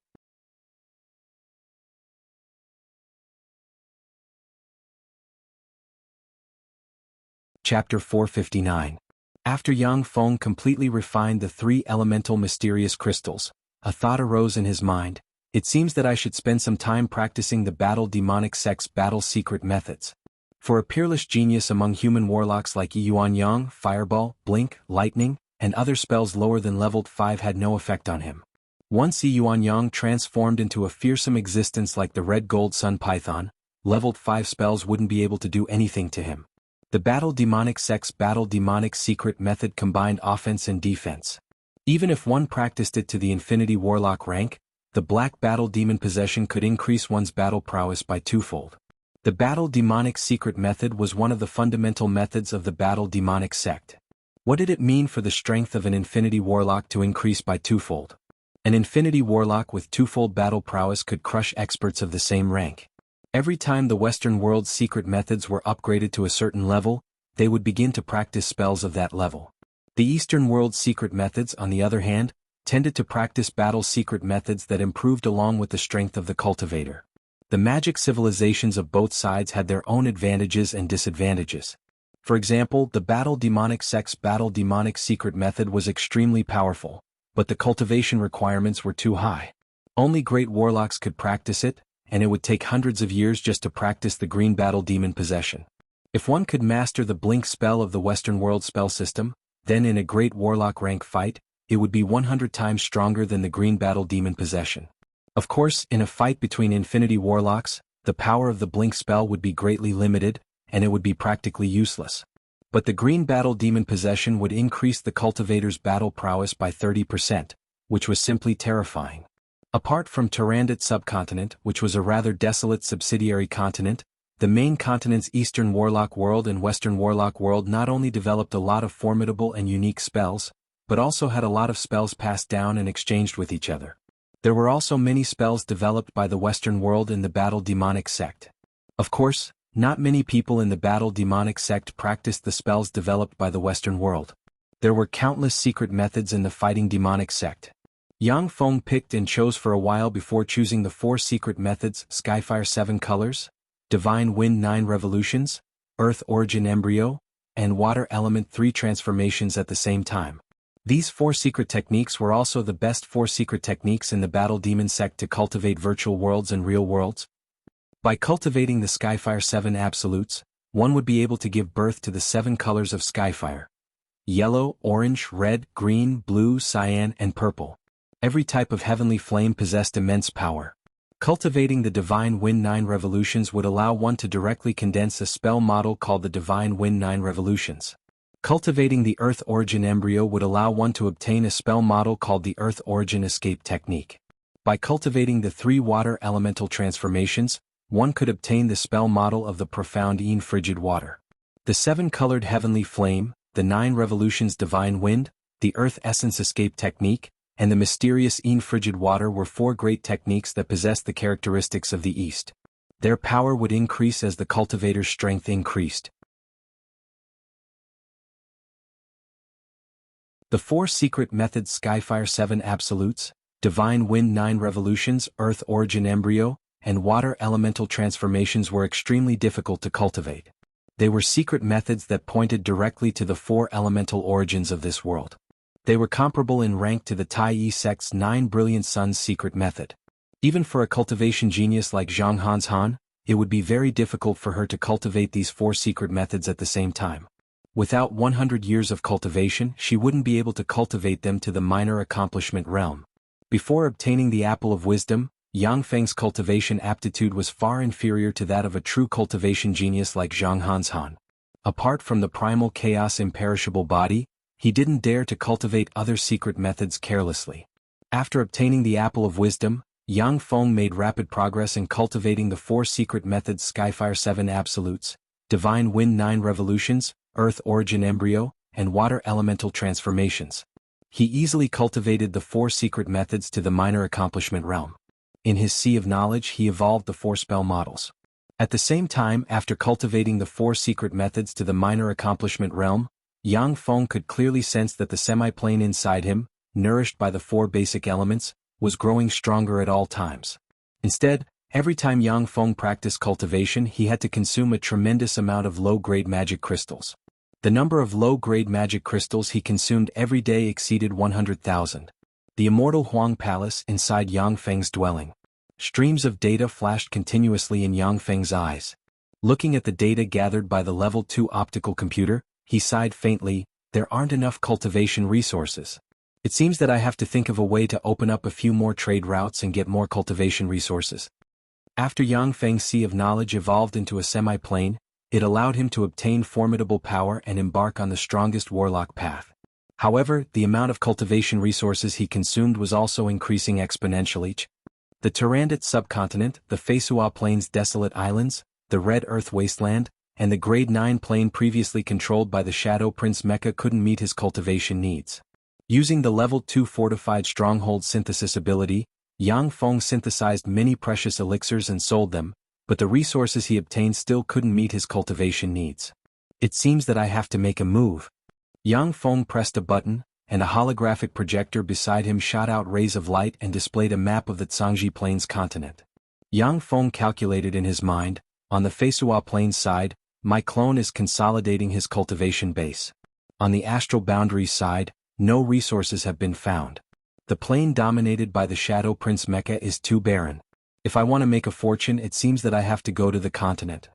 Chapter 459. After Yang Feng completely refined the three elemental mysterious crystals, a thought arose in his mind. It seems that I should spend some time practicing the Battle Demonic Sect's battle secret methods. For a peerless genius among human warlocks like Yuanyang, Fireball, Blink, Lightning, and other spells lower than leveled 5 had no effect on him. Once Yuanyang transformed into a fearsome existence like the Red Gold Sun Python, leveled 5 spells wouldn't be able to do anything to him. The Battle Demonic Sect's Battle Demonic Secret method combined offense and defense. Even if one practiced it to the Infinity Warlock rank, the Black Battle Demon possession could increase one's battle prowess by twofold. The Battle Demonic Secret method was one of the fundamental methods of the Battle Demonic Sect. What did it mean for the strength of an Infinity Warlock to increase by twofold? An Infinity Warlock with twofold battle prowess could crush experts of the same rank. Every time the Western world's secret methods were upgraded to a certain level, they would begin to practice spells of that level. The Eastern world's secret methods, on the other hand, tended to practice battle secret methods that improved along with the strength of the cultivator. The magic civilizations of both sides had their own advantages and disadvantages. For example, the Battle Demonic Sect's Battle Demonic Secret method was extremely powerful, but the cultivation requirements were too high. Only great warlocks could practice it, and it would take hundreds of years just to practice the green battle demon possession. If one could master the blink spell of the Western world spell system, then in a great warlock rank fight, it would be 100 times stronger than the green battle demon possession. Of course, in a fight between infinity warlocks, the power of the blink spell would be greatly limited, and it would be practically useless. But the green battle demon possession would increase the cultivator's battle prowess by 30%, which was simply terrifying. Apart from Tyrannid subcontinent, which was a rather desolate subsidiary continent, the main continent's Eastern Warlock world and Western Warlock world not only developed a lot of formidable and unique spells, but also had a lot of spells passed down and exchanged with each other. There were also many spells developed by the Western world in the Battle Demonic Sect. Of course, not many people in the Battle Demonic Sect practiced the spells developed by the Western world. There were countless secret methods in the Fighting Demonic Sect. Yang Feng picked and chose for a while before choosing the 4 secret methods: Skyfire 7 Colors, Divine Wind 9 Revolutions, Earth Origin Embryo, and Water Element 3 Transformations at the same time. These 4 secret techniques were also the best 4 secret techniques in the Battle Demon Sect to cultivate virtual worlds and real worlds. By cultivating the Skyfire 7 Absolutes, one would be able to give birth to the 7 colors of Skyfire: yellow, orange, red, green, blue, cyan, and purple. Every type of heavenly flame possessed immense power. Cultivating the Divine Wind 9 Revolutions would allow one to directly condense a spell model called the Divine Wind 9 Revolutions. Cultivating the Earth Origin Embryo would allow one to obtain a spell model called the Earth Origin Escape Technique. By cultivating the 3 Water Elemental Transformations, one could obtain the spell model of the Profound Een Frigid Water. The 7-colored Heavenly Flame, the 9 Revolutions Divine Wind, the Earth Essence Escape Technique, and the mysterious Een Frigid Water were 4 great techniques that possessed the characteristics of the East. Their power would increase as the cultivator's strength increased. The 4 secret methods: Skyfire 7 Absolutes, Divine Wind 9 Revolutions, Earth Origin Embryo, and Water Elemental Transformations were extremely difficult to cultivate. They were secret methods that pointed directly to the 4 elemental origins of this world. They were comparable in rank to the Tai Yi sect's 9 Brilliant Suns secret method. Even for a cultivation genius like Zhang Han's Han, it would be very difficult for her to cultivate these 4 secret methods at the same time. Without 100 years of cultivation, she wouldn't be able to cultivate them to the minor accomplishment realm. Before obtaining the Apple of Wisdom, Yang Feng's cultivation aptitude was far inferior to that of a true cultivation genius like Zhang Han's Han. Apart from the primal chaos imperishable body, he didn't dare to cultivate other secret methods carelessly. After obtaining the Apple of Wisdom, Yang Feng made rapid progress in cultivating the 4 secret methods: Skyfire 7 Absolutes, Divine Wind 9 Revolutions, Earth Origin Embryo, and Water Elemental Transformations. He easily cultivated the 4 secret methods to the minor accomplishment realm. In his sea of knowledge he evolved the 4 spell models. At the same time, after cultivating the 4 secret methods to the minor accomplishment realm, Yang Feng could clearly sense that the semi-plane inside him, nourished by the 4 basic elements, was growing stronger at all times. Instead, every time Yang Feng practiced cultivation he had to consume a tremendous amount of low-grade magic crystals. The number of low-grade magic crystals he consumed every day exceeded 100,000. The immortal Huang Palace inside Yang Feng's dwelling. Streams of data flashed continuously in Yang Feng's eyes. Looking at the data gathered by the Level 2 optical computer, he sighed faintly. There aren't enough cultivation resources. It seems that I have to think of a way to open up a few more trade routes and get more cultivation resources. After Yang Feng's sea of knowledge evolved into a semi-plane, it allowed him to obtain formidable power and embark on the strongest warlock path. However, the amount of cultivation resources he consumed was also increasing exponentially. The Tyrannid subcontinent, the Feisua Plains desolate islands, the Red Earth wasteland, and the Grade 9 plane previously controlled by the Shadow Prince Mecha couldn't meet his cultivation needs. Using the Level 2 Fortified Stronghold Synthesis ability, Yang Feng synthesized many precious elixirs and sold them, but the resources he obtained still couldn't meet his cultivation needs. It seems that I have to make a move. Yang Feng pressed a button, and a holographic projector beside him shot out rays of light and displayed a map of the Zhangji Plains continent. Yang Feng calculated in his mind, on the Feisua Plains side, my clone is consolidating his cultivation base. On the astral boundaries side, no resources have been found. The plane dominated by the Shadow Prince Mecha is too barren. If I want to make a fortune, it seems that I have to go to the continent.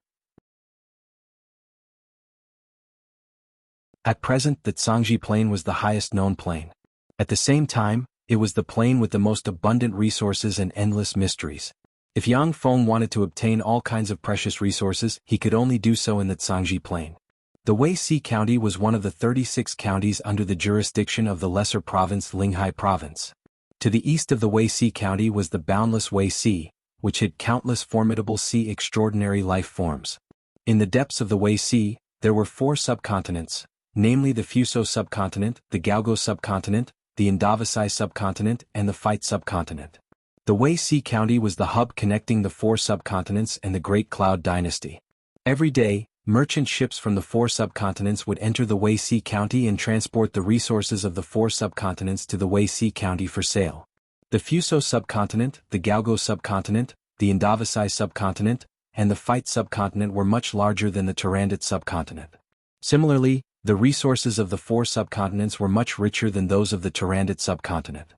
At present, the Tsangji Plain was the highest known plain. At the same time, it was the plain with the most abundant resources and endless mysteries. If Yang Feng wanted to obtain all kinds of precious resources, he could only do so in the Tsangji Plain. The Wuxia County was one of the 36 counties under the jurisdiction of the lesser province Linghai Province. To the east of the Wuxia County was the boundless Wuxia, which hid countless formidable sea extraordinary life forms. In the depths of the Wuxia, there were 4 subcontinents, namely the Fuso subcontinent, the Gaogo subcontinent, the Indavasai subcontinent, and the Fight subcontinent. The Wuxia County was the hub connecting the 4 subcontinents and the Great Cloud Dynasty. Every day, merchant ships from the 4 subcontinents would enter the Wuxia County and transport the resources of the 4 subcontinents to the Wuxia County for sale. The Fuso subcontinent, the Gaogo subcontinent, the Indavasai subcontinent, and the Fight subcontinent were much larger than the Tarandit subcontinent. Similarly, the resources of the 4 subcontinents were much richer than those of the Tarandit subcontinent.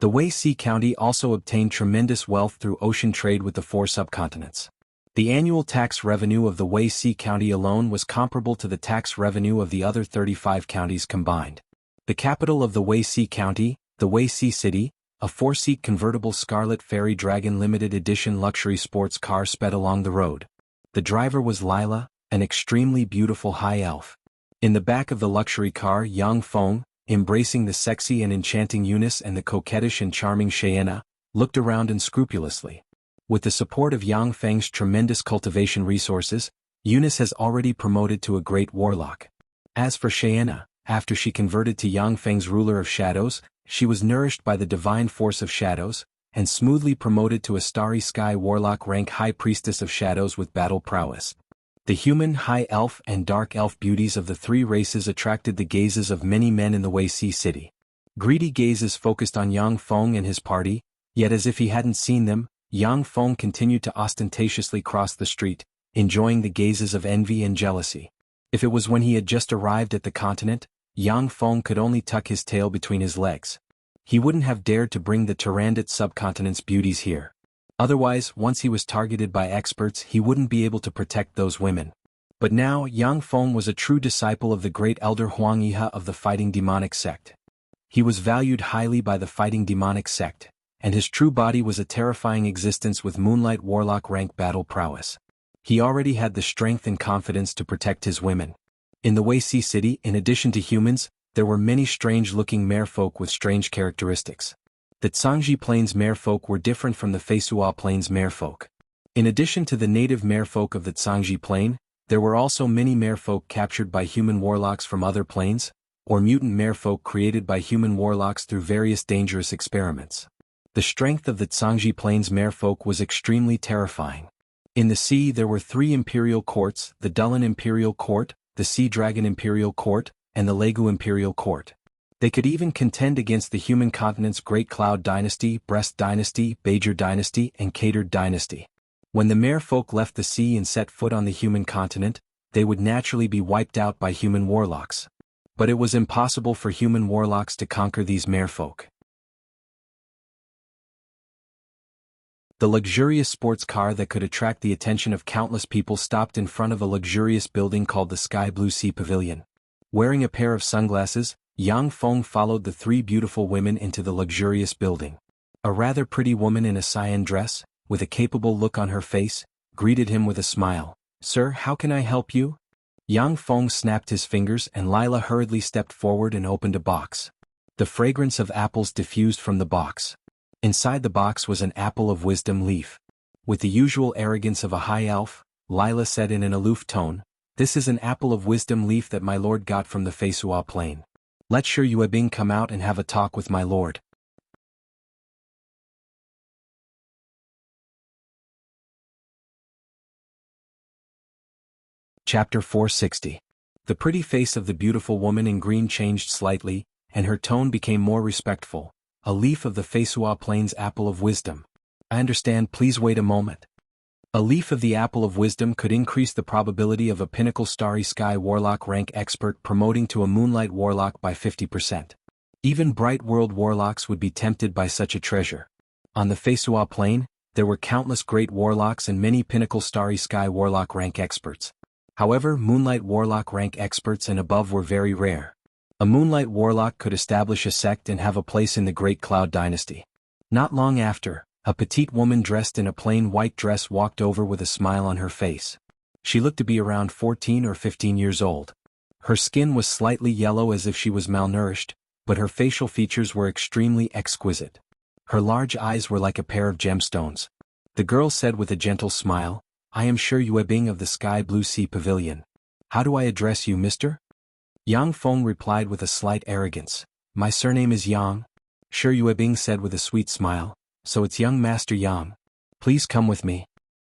The Wuxia County also obtained tremendous wealth through ocean trade with the 4 subcontinents. The annual tax revenue of the Wuxia County alone was comparable to the tax revenue of the other 35 counties combined. The capital of the Wuxia County, the Wuxia City, a 4-seat convertible Scarlet Fairy Dragon limited edition luxury sports car sped along the road. The driver was Lila, an extremely beautiful high elf. In the back of the luxury car, Yang Feng, embracing the sexy and enchanting Eunice and the coquettish and charming Cheyenne, looked around unscrupulously. With the support of Yang Feng's tremendous cultivation resources, Eunice has already promoted to a great warlock. As for Cheyenne, after she converted to Yang Feng's ruler of shadows, she was nourished by the divine force of shadows, and smoothly promoted to a starry sky warlock rank high priestess of shadows with battle prowess. The human, high elf and dark elf beauties of the 3 races attracted the gazes of many men in the Wuxia city. Greedy gazes focused on Yang Feng and his party, yet as if he hadn't seen them, Yang Feng continued to ostentatiously cross the street, enjoying the gazes of envy and jealousy. If it was when he had just arrived at the continent, Yang Feng could only tuck his tail between his legs. He wouldn't have dared to bring the Tarandit subcontinent's beauties here. Otherwise, once he was targeted by experts, he wouldn't be able to protect those women. But now, Yang Feng was a true disciple of the great elder Huang Yiha of the Fighting Demonic Sect. He was valued highly by the Fighting Demonic Sect, and his true body was a terrifying existence with Moonlight Warlock rank battle prowess. He already had the strength and confidence to protect his women. In the Wuxia city, in addition to humans, there were many strange-looking merfolk with strange characteristics. The Tsangji Plains merfolk were different from the Feisua Plains merfolk. In addition to the native merfolk of the Tsangji Plain, there were also many merfolk captured by human warlocks from other plains, or mutant merfolk created by human warlocks through various dangerous experiments. The strength of the Tsangji Plains merfolk was extremely terrifying. In the sea there were 3 imperial courts, the Dulin Imperial Court, the Sea Dragon Imperial Court, and the Legu Imperial Court. They could even contend against the human continent's Great Cloud Dynasty, Breast Dynasty, Bajor Dynasty, and Catered Dynasty. When the merfolk left the sea and set foot on the human continent, they would naturally be wiped out by human warlocks. But it was impossible for human warlocks to conquer these merfolk. The luxurious sports car that could attract the attention of countless people stopped in front of a luxurious building called the Sky Blue Sea Pavilion. Wearing a pair of sunglasses, Yang Feng followed the 3 beautiful women into the luxurious building. A rather pretty woman in a cyan dress, with a capable look on her face, greeted him with a smile. "Sir, how can I help you?" Yang Feng snapped his fingers and Lila hurriedly stepped forward and opened a box. The fragrance of apples diffused from the box. Inside the box was an apple of wisdom leaf. With the usual arrogance of a high elf, Lila said in an aloof tone, "This is an apple of wisdom leaf that my lord got from the Feisua plain. Let Sir Yuebing come out and have a talk with my lord." Chapter 460. The pretty face of the beautiful woman in green changed slightly, and her tone became more respectful. "A leaf of the Feisua Plains apple of wisdom. I understand, please wait a moment." A leaf of the apple of wisdom could increase the probability of a pinnacle starry sky warlock rank expert promoting to a moonlight warlock by 50%. Even bright world warlocks would be tempted by such a treasure. On the Feisua plain, there were countless great warlocks and many pinnacle starry sky warlock rank experts. However, moonlight warlock rank experts and above were very rare. A moonlight warlock could establish a sect and have a place in the Great Cloud Dynasty. Not long after, a petite woman dressed in a plain white dress walked over with a smile on her face. She looked to be around 14 or 15 years old. Her skin was slightly yellow as if she was malnourished, but her facial features were extremely exquisite. Her large eyes were like a pair of gemstones. The girl said with a gentle smile, "I am Shi Yuebing of the Sky Blue Sea Pavilion. How do I address you, mister?" Yang Feng replied with a slight arrogance, "My surname is Yang." Shi Yuebing said with a sweet smile, "So it's young Master Yang. Please come with me."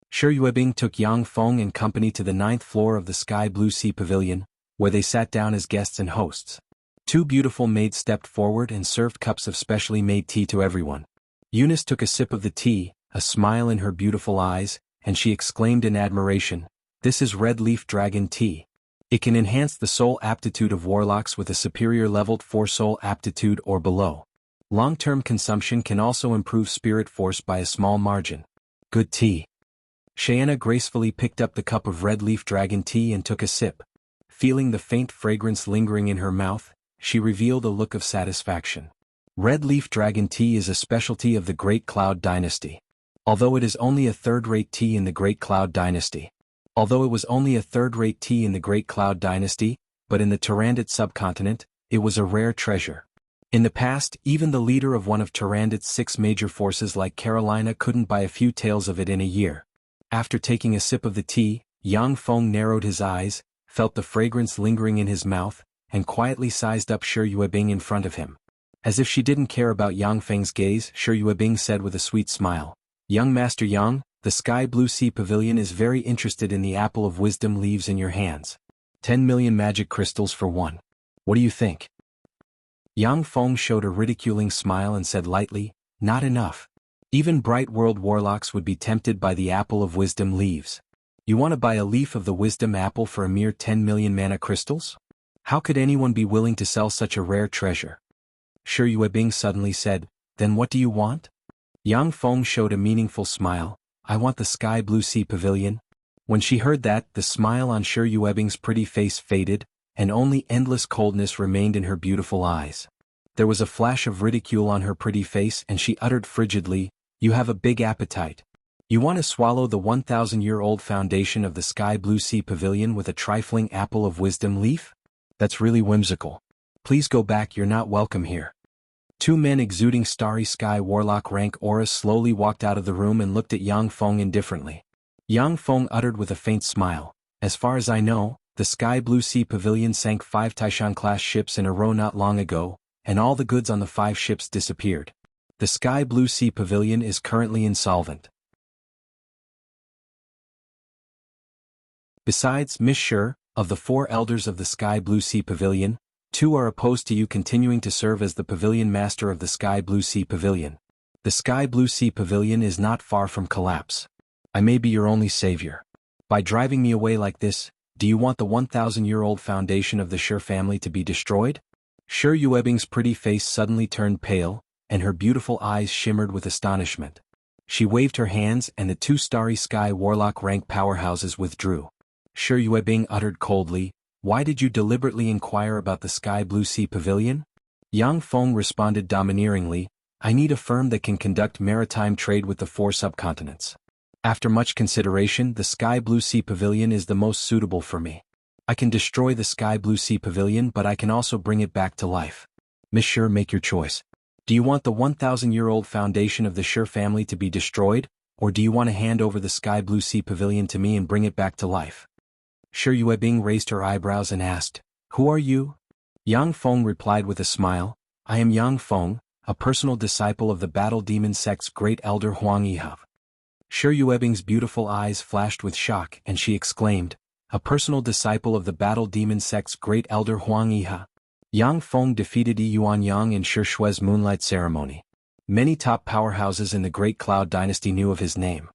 Shi Yuebing took Yang Feng and company to the 9th floor of the Sky Blue Sea Pavilion, where they sat down as guests and hosts. Two beautiful maids stepped forward and served cups of specially made tea to everyone. Eunice took a sip of the tea, a smile in her beautiful eyes, and she exclaimed in admiration, "This is red leaf dragon tea. It can enhance the soul aptitude of warlocks with a superior leveled 4 soul aptitude or below. Long-term consumption can also improve spirit force by a small margin. Good tea." Cheyenne gracefully picked up the cup of red leaf dragon tea and took a sip. Feeling the faint fragrance lingering in her mouth, she revealed a look of satisfaction. Red leaf dragon tea is a specialty of the Great Cloud Dynasty. Although it is only a third-rate tea in the Great Cloud Dynasty. But in the Tyrannid subcontinent, it was a rare treasure. In the past, even the leader of one of Tyrannid's 6 major forces like Carolina couldn't buy a few taels of it in a year. After taking a sip of the tea, Yang Feng narrowed his eyes, felt the fragrance lingering in his mouth, and quietly sized up Shi Yuebing in front of him. As if she didn't care about Yang Feng's gaze, Shi Yuebing said with a sweet smile, "Young Master Yang, the Sky Blue Sea Pavilion is very interested in the apple of wisdom leaves in your hands. 10 million magic crystals for one. What do you think?" Yang Feng showed a ridiculing smile and said lightly, "Not enough. Even bright world warlocks would be tempted by the apple of wisdom leaves. You want to buy a leaf of the wisdom apple for a mere 10 million mana crystals? How could anyone be willing to sell such a rare treasure?" Shi Yuebing suddenly said, "Then what do you want?" Yang Feng showed a meaningful smile, "I want the Sky Blue Sea Pavilion." When she heard that, the smile on Shi Yuebing's pretty face faded, and only endless coldness remained in her beautiful eyes. There was a flash of ridicule on her pretty face and she uttered frigidly, "You have a big appetite. You want to swallow the 1,000-year-old foundation of the Sky Blue Sea Pavilion with a trifling apple of wisdom leaf? That's really whimsical. Please go back, you're not welcome here." 2 men exuding starry sky warlock rank auras slowly walked out of the room and looked at Yang Feng indifferently. Yang Feng uttered with a faint smile, "As far as I know, the Sky Blue Sea Pavilion sank 5 Taishan-class ships in a row not long ago, and all the goods on the 5 ships disappeared. The Sky Blue Sea Pavilion is currently insolvent. Besides, Miss Shi, of the 4 elders of the Sky Blue Sea Pavilion, 2 are opposed to you continuing to serve as the pavilion master of the Sky Blue Sea Pavilion. The Sky Blue Sea Pavilion is not far from collapse. I may be your only savior. By driving me away like this, do you want the 1,000-year-old foundation of the Shi family to be destroyed?" Shi Yuebing's pretty face suddenly turned pale, and her beautiful eyes shimmered with astonishment. She waved her hands and the 2 starry sky warlock rank powerhouses withdrew. Shi Yuebing uttered coldly, "Why did you deliberately inquire about the Sky Blue Sea Pavilion?" Yang Feng responded domineeringly, "I need a firm that can conduct maritime trade with the 4 subcontinents. After much consideration, the Sky Blue Sea Pavilion is the most suitable for me. I can destroy the Sky Blue Sea Pavilion, but I can also bring it back to life. Miss Shi, make your choice. Do you want the 1,000-year-old foundation of the Shi family to be destroyed, or do you want to hand over the Sky Blue Sea Pavilion to me and bring it back to life?" Shi Yuebing raised her eyebrows and asked, "Who are you?" Yang Feng replied with a smile, "I am Yang Feng, a personal disciple of the Battle Demon sect's great elder Huang Yihe." Shi Yuebing's beautiful eyes flashed with shock and she exclaimed, "A personal disciple of the Battle Demon sect's great elder Huang Yihe?" Yang Feng defeated Yi Yuanyang in Shi Shui's moonlight ceremony. Many top powerhouses in the Great Cloud Dynasty knew of his name.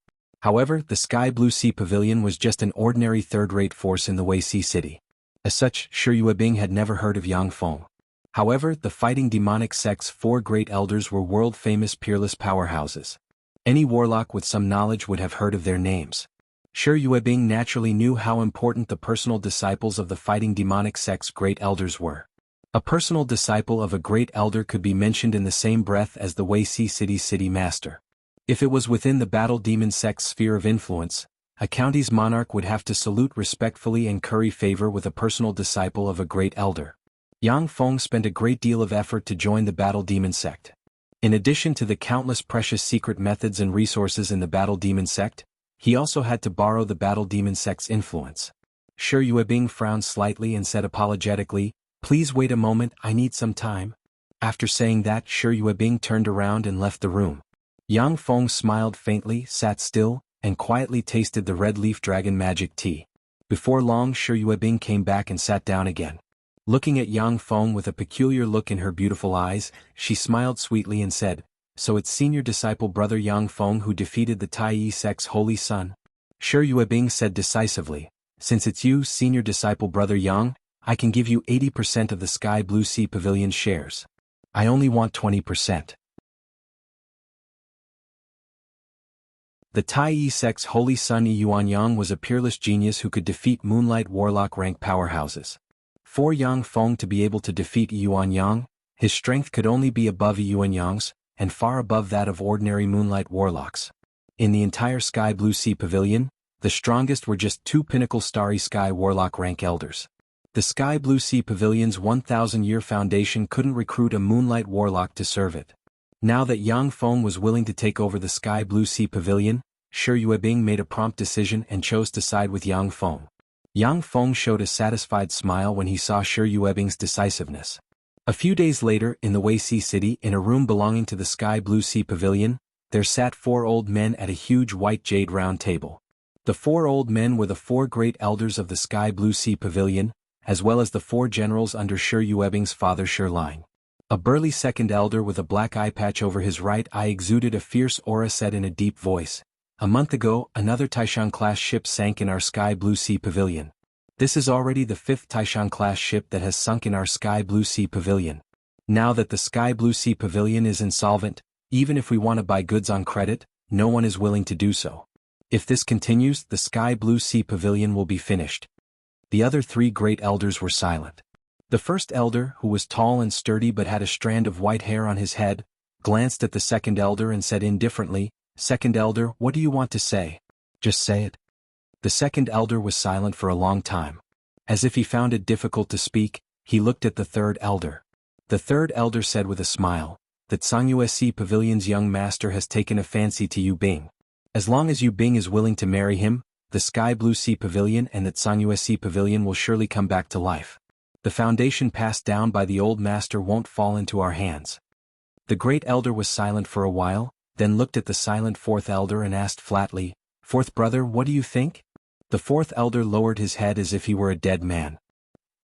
However, the Sky Blue Sea Pavilion was just an ordinary third-rate force in the Wuxia city. As such, Shi Yuebing had never heard of Yang Feng. However, the fighting demonic sect's 4 great elders were world-famous peerless powerhouses. Any warlock with some knowledge would have heard of their names. Shi Yuebing naturally knew how important the personal disciples of the fighting demonic sect's great elders were. A personal disciple of a great elder could be mentioned in the same breath as the Wuxia city's city master. If it was within the battle demon sect's sphere of influence, a county's monarch would have to salute respectfully and curry favor with a personal disciple of a great elder. Yang Feng spent a great deal of effort to join the battle demon sect. In addition to the countless precious secret methods and resources in the battle demon sect, he also had to borrow the battle demon sect's influence. Shi Yuebing frowned slightly and said apologetically, "Please wait a moment, I need some time." After saying that, Shi Yuebing turned around and left the room. Yang Feng smiled faintly, sat still, and quietly tasted the red leaf dragon magic tea. Before long, Shi Yuebing came back and sat down again. Looking at Yang Feng with a peculiar look in her beautiful eyes, she smiled sweetly and said, "So it's senior disciple brother Yang Feng who defeated the Tai sect's holy son?" Shi Yuebing said decisively, "Since it's you, senior disciple brother Yang, I can give you 80% of the Sky Blue Sea Pavilion shares. I only want 20%. The Tai sect's holy son Yuan Yang was a peerless genius who could defeat Moonlight Warlock rank powerhouses. For Yang Feng to be able to defeat Yuan Yang, his strength could only be above Yuan Yang's, and far above that of ordinary Moonlight Warlocks. In the entire Sky Blue Sea Pavilion, the strongest were just 2 Pinnacle Starry Sky Warlock rank elders. The Sky Blue Sea Pavilion's 1,000-year foundation couldn't recruit a Moonlight Warlock to serve it. Now that Yang Feng was willing to take over the Sky Blue Sea Pavilion, Shi Yuebing made a prompt decision and chose to side with Yang Feng. Yang Feng showed a satisfied smile when he saw Shi Yuebing's decisiveness. A few days later, in the Wuxia city, in a room belonging to the Sky Blue Sea Pavilion, there sat 4 old men at a huge white jade round table. The 4 old men were the 4 great elders of the Sky Blue Sea Pavilion, as well as the 4 generals under Shi Yuebing's father Shi Line. A burly second elder with a black eye patch over his right eye exuded a fierce aura, said in a deep voice, "A month ago, another Taishan-class ship sank in our Sky Blue Sea Pavilion. This is already the 5th Taishan-class ship that has sunk in our Sky Blue Sea Pavilion. Now that the Sky Blue Sea Pavilion is insolvent, even if we want to buy goods on credit, no one is willing to do so. If this continues, the Sky Blue Sea Pavilion will be finished." The other 3 great elders were silent. The first elder, who was tall and sturdy but had a strand of white hair on his head, glanced at the second elder and said indifferently, "Second elder, what do you want to say? Just say it." The second elder was silent for a long time. As if he found it difficult to speak, he looked at the third elder. The third elder said with a smile, "That Sangyue Sea Pavilion's young master has taken a fancy to Yu Bing. As long as Yu Bing is willing to marry him, the Sky Blue Sea Pavilion and that Sangyue Sea Pavilion will surely come back to life. The foundation passed down by the old master won't fall into our hands." The great elder was silent for a while, then looked at the silent fourth elder and asked flatly, "Fourth brother, what do you think?" The fourth elder lowered his head as if he were a dead man.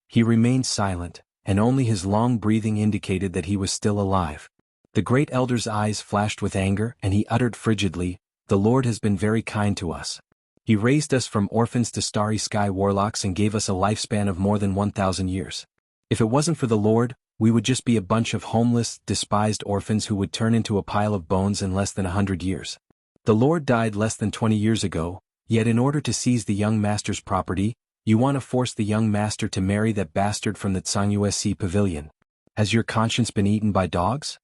He remained silent, and only his long breathing indicated that he was still alive. The great elder's eyes flashed with anger, and he uttered frigidly, "The Lord has been very kind to us. He raised us from orphans to starry sky warlocks and gave us a lifespan of more than 1,000 years. If it wasn't for the Lord, we would just be a bunch of homeless, despised orphans who would turn into a pile of bones in less than 100 years. The Lord died less than 20 years ago, yet in order to seize the young master's property, you want to force the young master to marry that bastard from the Sangyue Sea Pavilion. Has your conscience been eaten by dogs?"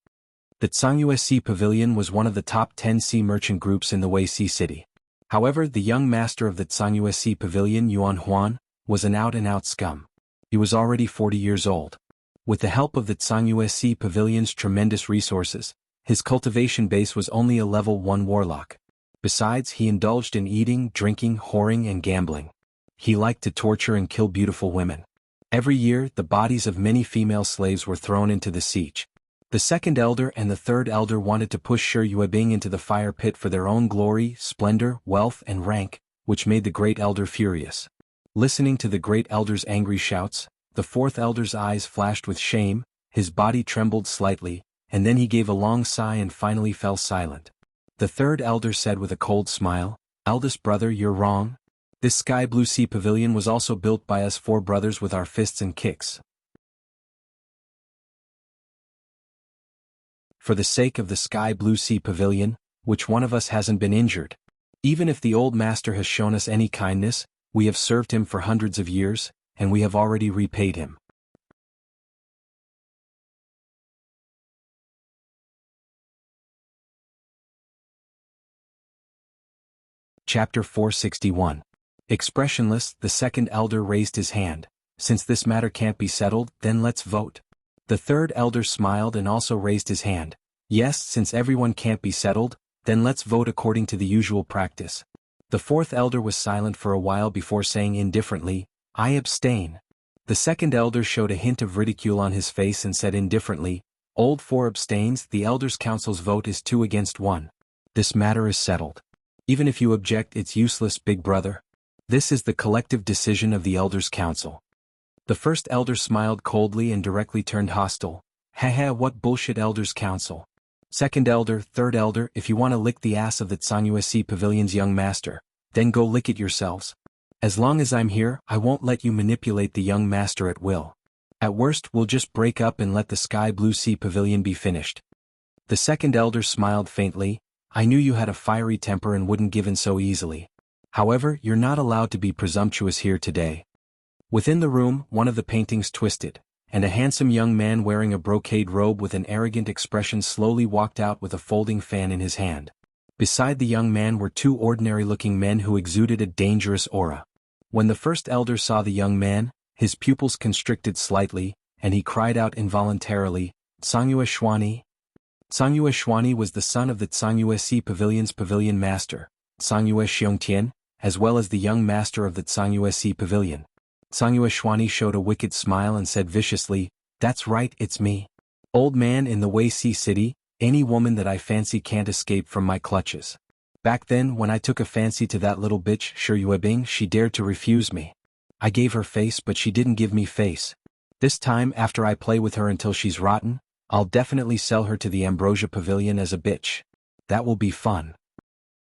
The Sangyue Sea Pavilion was one of the top 10 sea merchant groups in the Wuxia city. However, the young master of the Sangyue Sea Pavilion, Yuan Huan, was an out-and-out scum. He was already 40 years old. With the help of the Sangyue Sea Pavilion's tremendous resources, his cultivation base was only a level 1 warlock. Besides, he indulged in eating, drinking, whoring and gambling. He liked to torture and kill beautiful women. Every year, the bodies of many female slaves were thrown into the siege. The second elder and the third elder wanted to push Shi Yuebing into the fire pit for their own glory, splendor, wealth and rank, which made the great elder furious. Listening to the great elder's angry shouts, the fourth elder's eyes flashed with shame, his body trembled slightly, and then he gave a long sigh and finally fell silent. The third elder said with a cold smile, Eldest brother, you're wrong. This sky blue sea pavilion was also built by us 4 brothers with our fists and kicks. For the sake of the sky blue sea pavilion, which one of us hasn't been injured? Even if the old master has shown us any kindness, we have served him for hundreds of years, and we have already repaid him. Chapter 461. Expressionless, the second elder raised his hand. Since this matter can't be settled, then let's vote. The third elder smiled and also raised his hand. Yes, since everyone can't be settled, then let's vote according to the usual practice. The fourth elder was silent for a while before saying indifferently, I abstain. The second elder showed a hint of ridicule on his face and said indifferently, Old 4 abstains, the elders' council's vote is 2 against 1. This matter is settled. Even if you object, it's useless, big brother. This is the collective decision of the elders' council. The first elder smiled coldly and directly turned hostile. Haha, what bullshit, elders' council. Second elder, third elder, if you want to lick the ass of the Tsangua Pavilion's young master, then go lick it yourselves. As long as I'm here, I won't let you manipulate the young master at will. At worst, we'll just break up and let the sky blue sea pavilion be finished. The second elder smiled faintly. I knew you had a fiery temper and wouldn't give in so easily. However, you're not allowed to be presumptuous here today. Within the room, one of the paintings twisted, and a handsome young man wearing a brocade robe with an arrogant expression slowly walked out with a folding fan in his hand. Beside the young man were 2 ordinary-looking men who exuded a dangerous aura. When the first elder saw the young man, his pupils constricted slightly, and he cried out involuntarily, Tsangua Xuani. Tsangua Xuani was the son of the Tsangua Pavilion's pavilion master, Tsangua Xiongtian, as well as the young master of the Tsangua Pavilion. Tsangua Xuani showed a wicked smile and said viciously, That's right, it's me. Old man in the Wuxia city, any woman that I fancy can't escape from my clutches. Back then when I took a fancy to that little bitch Shi Yuebing, she dared to refuse me. I gave her face but she didn't give me face. This time after I play with her until she's rotten, I'll definitely sell her to the Ambrosia Pavilion as a bitch. That will be fun.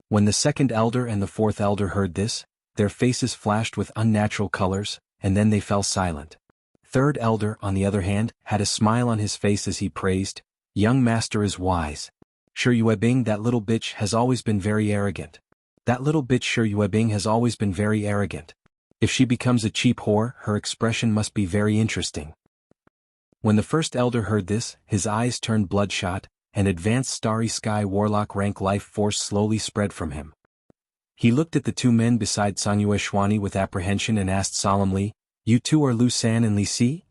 When the second elder and the fourth elder heard this, their faces flashed with unnatural colors, and then they fell silent. Third elder, on the other hand, had a smile on his face as he praised, Young master is wise. Shi Yuebing, that little bitch has always been very arrogant. That little bitch Shi Yuebing has always been very arrogant. If she becomes a cheap whore, her expression must be very interesting. When the first elder heard this, his eyes turned bloodshot, and advanced starry sky warlock rank life force slowly spread from him. He looked at the 2 men beside Tsangua Xuani with apprehension and asked solemnly, You 2 are Lu San and Li Si?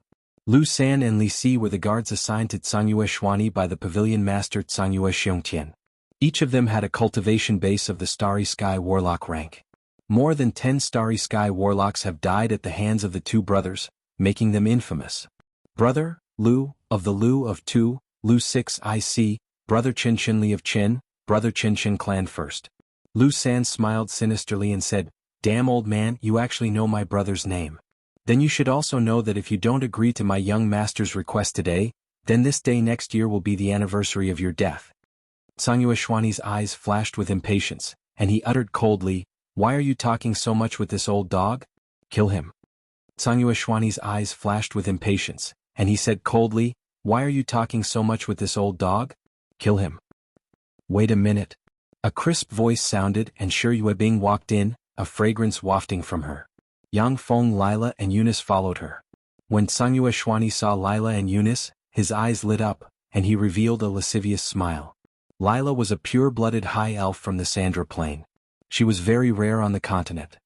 Lu San and Li Si were the guards assigned to Tsangua Xuani by the pavilion master Tsangua Xiongtian. Each of them had a cultivation base of the starry sky warlock rank. More than 10 starry sky warlocks have died at the hands of the 2 brothers, making them infamous. Brother, Lu, of the Lu of 2, Lu 6 IC, Brother Chin Chin Li of Chin, Brother Chin Chin clan first. Lu San smiled sinisterly and said, Damn old man, you actually know my brother's name. Then you should also know that if you don't agree to my young master's request today, then this day next year will be the anniversary of your death. Tsangua Xuani's eyes flashed with impatience, and he uttered coldly, Why are you talking so much with this old dog? Kill him. Tsangua Xuani's eyes flashed with impatience, and he said coldly, Why are you talking so much with this old dog? Kill him. Wait a minute. A crisp voice sounded and Shi Yuebing walked in, a fragrance wafting from her. Yang Feng, Lila and Eunice followed her. When Tsangua Xuani saw Lila and Eunice, his eyes lit up, and he revealed a lascivious smile. Lila was a pure-blooded high elf from the Sandra Plain. She was very rare on the continent.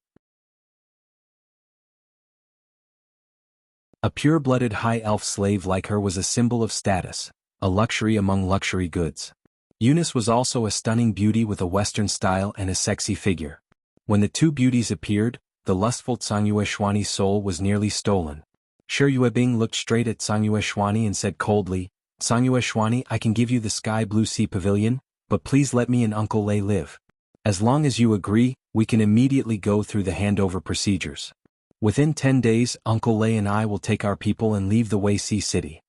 A pure-blooded high elf slave like her was a symbol of status, a luxury among luxury goods. Eunice was also a stunning beauty with a Western style and a sexy figure. When the 2 beauties appeared, the lustful Tsangua Xuani's soul was nearly stolen. Shi Yuebing looked straight at Tsangua Xuani and said coldly, Tsangua Xuani, I can give you the sky blue sea pavilion, but please let me and Uncle Lei live. As long as you agree, we can immediately go through the handover procedures. Within 10 days, Uncle Lei and I will take our people and leave the Wuxia city.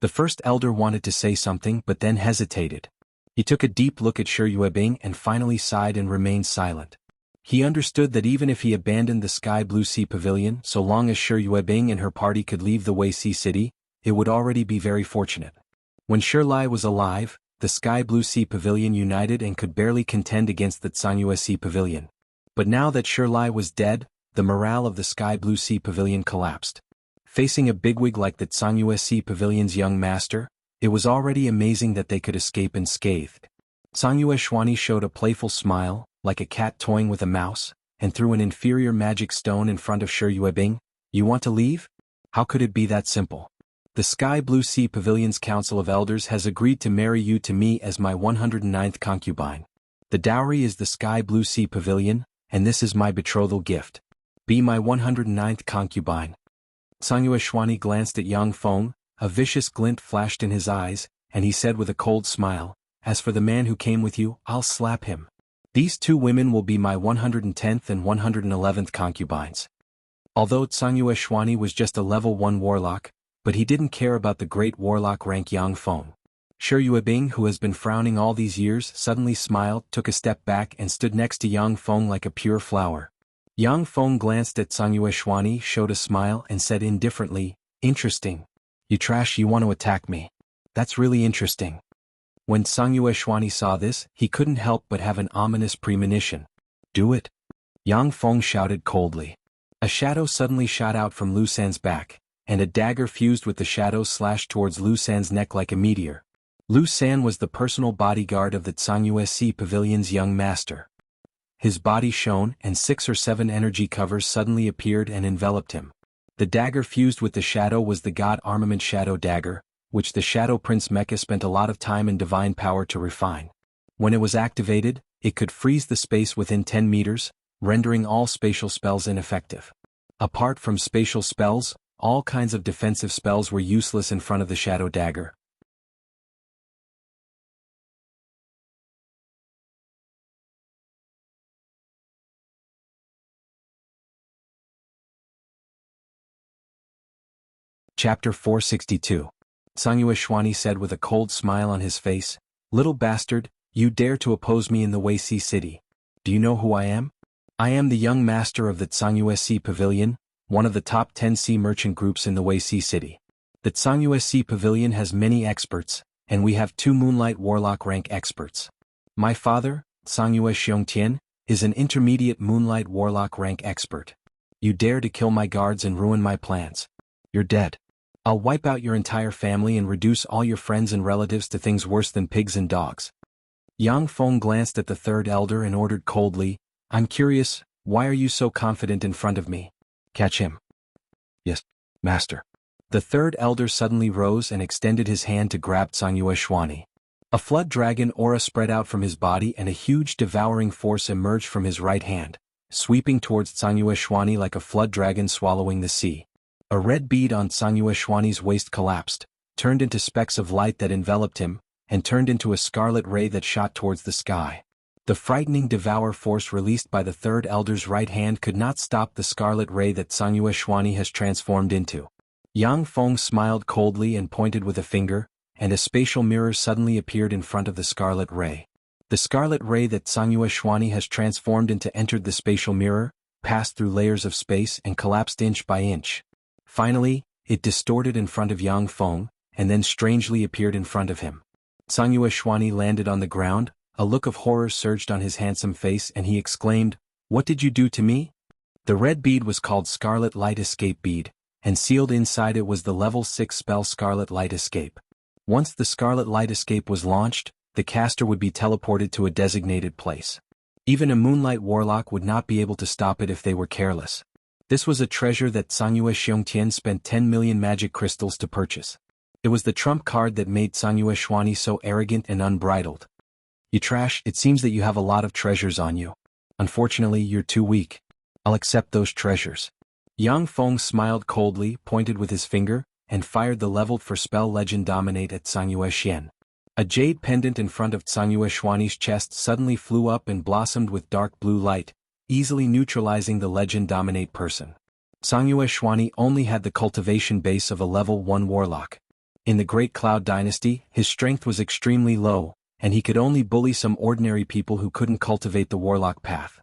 The first elder wanted to say something but then hesitated. He took a deep look at Shi Yuebing and finally sighed and remained silent. He understood that even if he abandoned the Sky Blue Sea Pavilion, so long as Shi Yuebing and her party could leave the Wuxia city, it would already be very fortunate. When Shi Lai was alive, the Sky Blue Sea Pavilion united and could barely contend against the Tsangyue Sea Pavilion. But now that Shi Lai was dead, the morale of the Sky Blue Sea Pavilion collapsed. Facing a bigwig like the Tsangyue Sea Pavilion's young master, it was already amazing that they could escape unscathed. Tsangyue Xuanyi showed a playful smile, like a cat toying with a mouse, and threw an inferior magic stone in front of Shi Yuebing. You want to leave? How could it be that simple? The Sky Blue Sea Pavilion's Council of Elders has agreed to marry you to me as my 109th concubine. The dowry is the Sky Blue Sea Pavilion, and this is my betrothal gift. Be my 109th concubine. Tsangyue Xuanyi glanced at Yang Feng, a vicious glint flashed in his eyes, and he said with a cold smile, as for the man who came with you, I'll slap him. These two women will be my 110th and 111th concubines. Although Tsangyue Xuanyi was just a level 1 warlock, but he didn't care about the great warlock rank Yang Feng. Shi Yuebing, who has been frowning all these years, suddenly smiled, took a step back and stood next to Yang Feng like a pure flower. Yang Feng glanced at Tsangyue Xuanyi, showed a smile and said indifferently, interesting. You want to attack me. That's really interesting. When Tsangyue Xuanyi saw this, he couldn't help but have an ominous premonition. Do it? Yang Feng shouted coldly. A shadow suddenly shot out from Lu San's back, and a dagger fused with the shadow slashed towards Lu San's neck like a meteor. Lu San was the personal bodyguard of the Tsangyue Sea Pavilion's young master. His body shone, and 6 or 7 energy covers suddenly appeared and enveloped him. The dagger fused with the shadow was the God Armament Shadow Dagger, which the Shadow Prince Mecha spent a lot of time and divine power to refine. When it was activated, it could freeze the space within 10 meters, rendering all spatial spells ineffective. Apart from spatial spells, all kinds of defensive spells were useless in front of the Shadow Dagger. Chapter 462. Tsangyue Xuanyi said with a cold smile on his face, Little bastard, you dare to oppose me in the Wuxia city. Do you know who I am? I am the young master of the Tsangyue Sea Pavilion, one of the top 10 sea merchant groups in the Wuxia city. The Tsangyue Sea Pavilion has many experts, and we have 2 Moonlight Warlock rank experts. My father, Tsangyue Xiongtian, is an intermediate Moonlight Warlock rank expert. You dare to kill my guards and ruin my plans. You're dead. I'll wipe out your entire family and reduce all your friends and relatives to things worse than pigs and dogs. Yang Feng glanced at the third elder and ordered coldly, I'm curious, why are you so confident in front of me? Catch him. Yes, master. The third elder suddenly rose and extended his hand to grab Tsangyue Xuanyi. A flood dragon aura spread out from his body and a huge devouring force emerged from his right hand, sweeping towards Tsangyue Xuanyi like a flood dragon swallowing the sea. A red bead on Tsangyue Xuanyi's waist collapsed, turned into specks of light that enveloped him, and turned into a scarlet ray that shot towards the sky. The frightening devour force released by the third elder's right hand could not stop the scarlet ray that Tsangyue Xuanyi has transformed into. Yang Feng smiled coldly and pointed with a finger, and a spatial mirror suddenly appeared in front of the scarlet ray. The scarlet ray that Tsangyue Xuanyi has transformed into entered the spatial mirror, passed through layers of space and collapsed inch by inch. Finally, it distorted in front of Yang Feng, and then strangely appeared in front of him. Tsangyue Xuanyi landed on the ground, a look of horror surged on his handsome face and he exclaimed, What did you do to me? The red bead was called Scarlet Light Escape Bead, and sealed inside it was the level 6 spell Scarlet Light Escape. Once the Scarlet Light Escape was launched, the caster would be teleported to a designated place. Even a Moonlight Warlock would not be able to stop it if they were careless. This was a treasure that Tsangyue Xiongtian spent 10 million magic crystals to purchase. It was the trump card that made Tsangyue Xuanyi so arrogant and unbridled. You trash, it seems that you have a lot of treasures on you. Unfortunately, you're too weak. I'll accept those treasures. Yang Feng smiled coldly, pointed with his finger, and fired the leveled for spell Legend Dominate at Tsangyue Xian. A jade pendant in front of Tsangyue Xuanyi's chest suddenly flew up and blossomed with dark blue light, easily neutralizing the Legend Dominate person. Tsangyue Xuanyi only had the cultivation base of a level 1 warlock. In the Great Cloud Dynasty, his strength was extremely low, and he could only bully some ordinary people who couldn't cultivate the warlock path.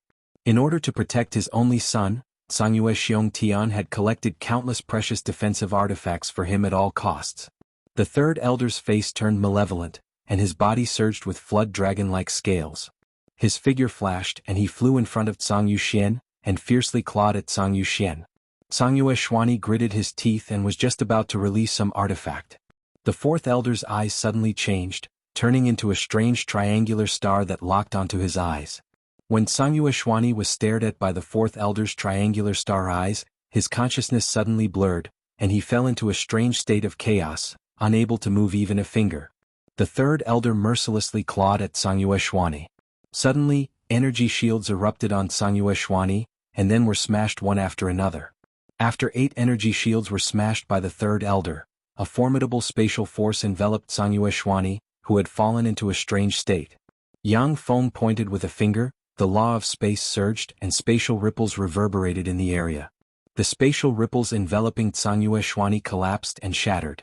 In order to protect his only son, Sangyue Xiongtian had collected countless precious defensive artifacts for him at all costs. The third elder's face turned malevolent, and his body surged with flood dragon-like scales. His figure flashed and he flew in front of Zhang Yuxian, and fiercely clawed at Zhang Yuxian. Sangyue Xuani gritted his teeth and was just about to release some artifact. The fourth elder's eyes suddenly changed, turning into a strange triangular star that locked onto his eyes. When Sangyue Xuani was stared at by the fourth elder's triangular star eyes, his consciousness suddenly blurred, and he fell into a strange state of chaos, unable to move even a finger. The third elder mercilessly clawed at Sangyue Xuani. Suddenly, energy shields erupted on Sangyue Xuani, and then were smashed one after another. After 8 energy shields were smashed by the third elder, a formidable spatial force enveloped Sangyue Xuani, who had fallen into a strange state. Yang Feng pointed with a finger, the law of space surged and spatial ripples reverberated in the area. The spatial ripples enveloping Sangyue Xuani collapsed and shattered.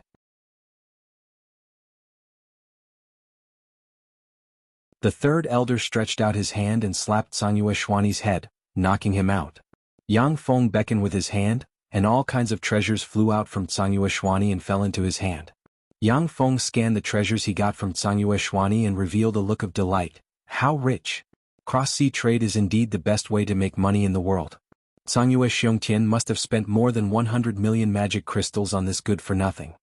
The third elder stretched out his hand and slapped Sangyue Xuani's head, knocking him out. Yang Feng beckoned with his hand, and all kinds of treasures flew out from Sangyue Xuani and fell into his hand. Yang Feng scanned the treasures he got from Sangyue Xuani and revealed a look of delight. How rich! Cross-sea trade is indeed the best way to make money in the world. Sangyue Xiongtian must have spent more than 100 million magic crystals on this good-for-nothing.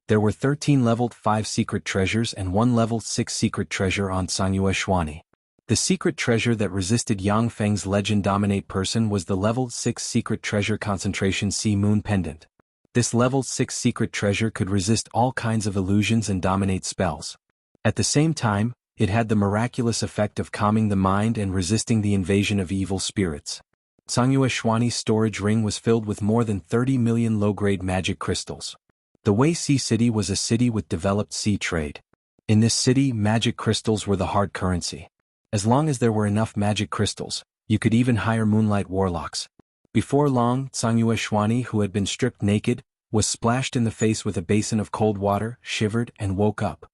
There were 13 leveled 5 secret treasures and 1 leveled 6 secret treasure on Sangyue Xuani. The secret treasure that resisted Yang Feng's legend dominate person was the leveled 6 secret treasure concentration sea moon pendant. This leveled 6 secret treasure could resist all kinds of illusions and dominate spells. At the same time, it had the miraculous effect of calming the mind and resisting the invasion of evil spirits. Sangyue Xuani's storage ring was filled with more than 30 million low-grade magic crystals. The Wei Sea City was a city with developed sea trade. In this city, magic crystals were the hard currency. As long as there were enough magic crystals, you could even hire moonlight warlocks. Before long, Sangyue Xuani, who had been stripped naked, was splashed in the face with a basin of cold water, shivered, and woke up.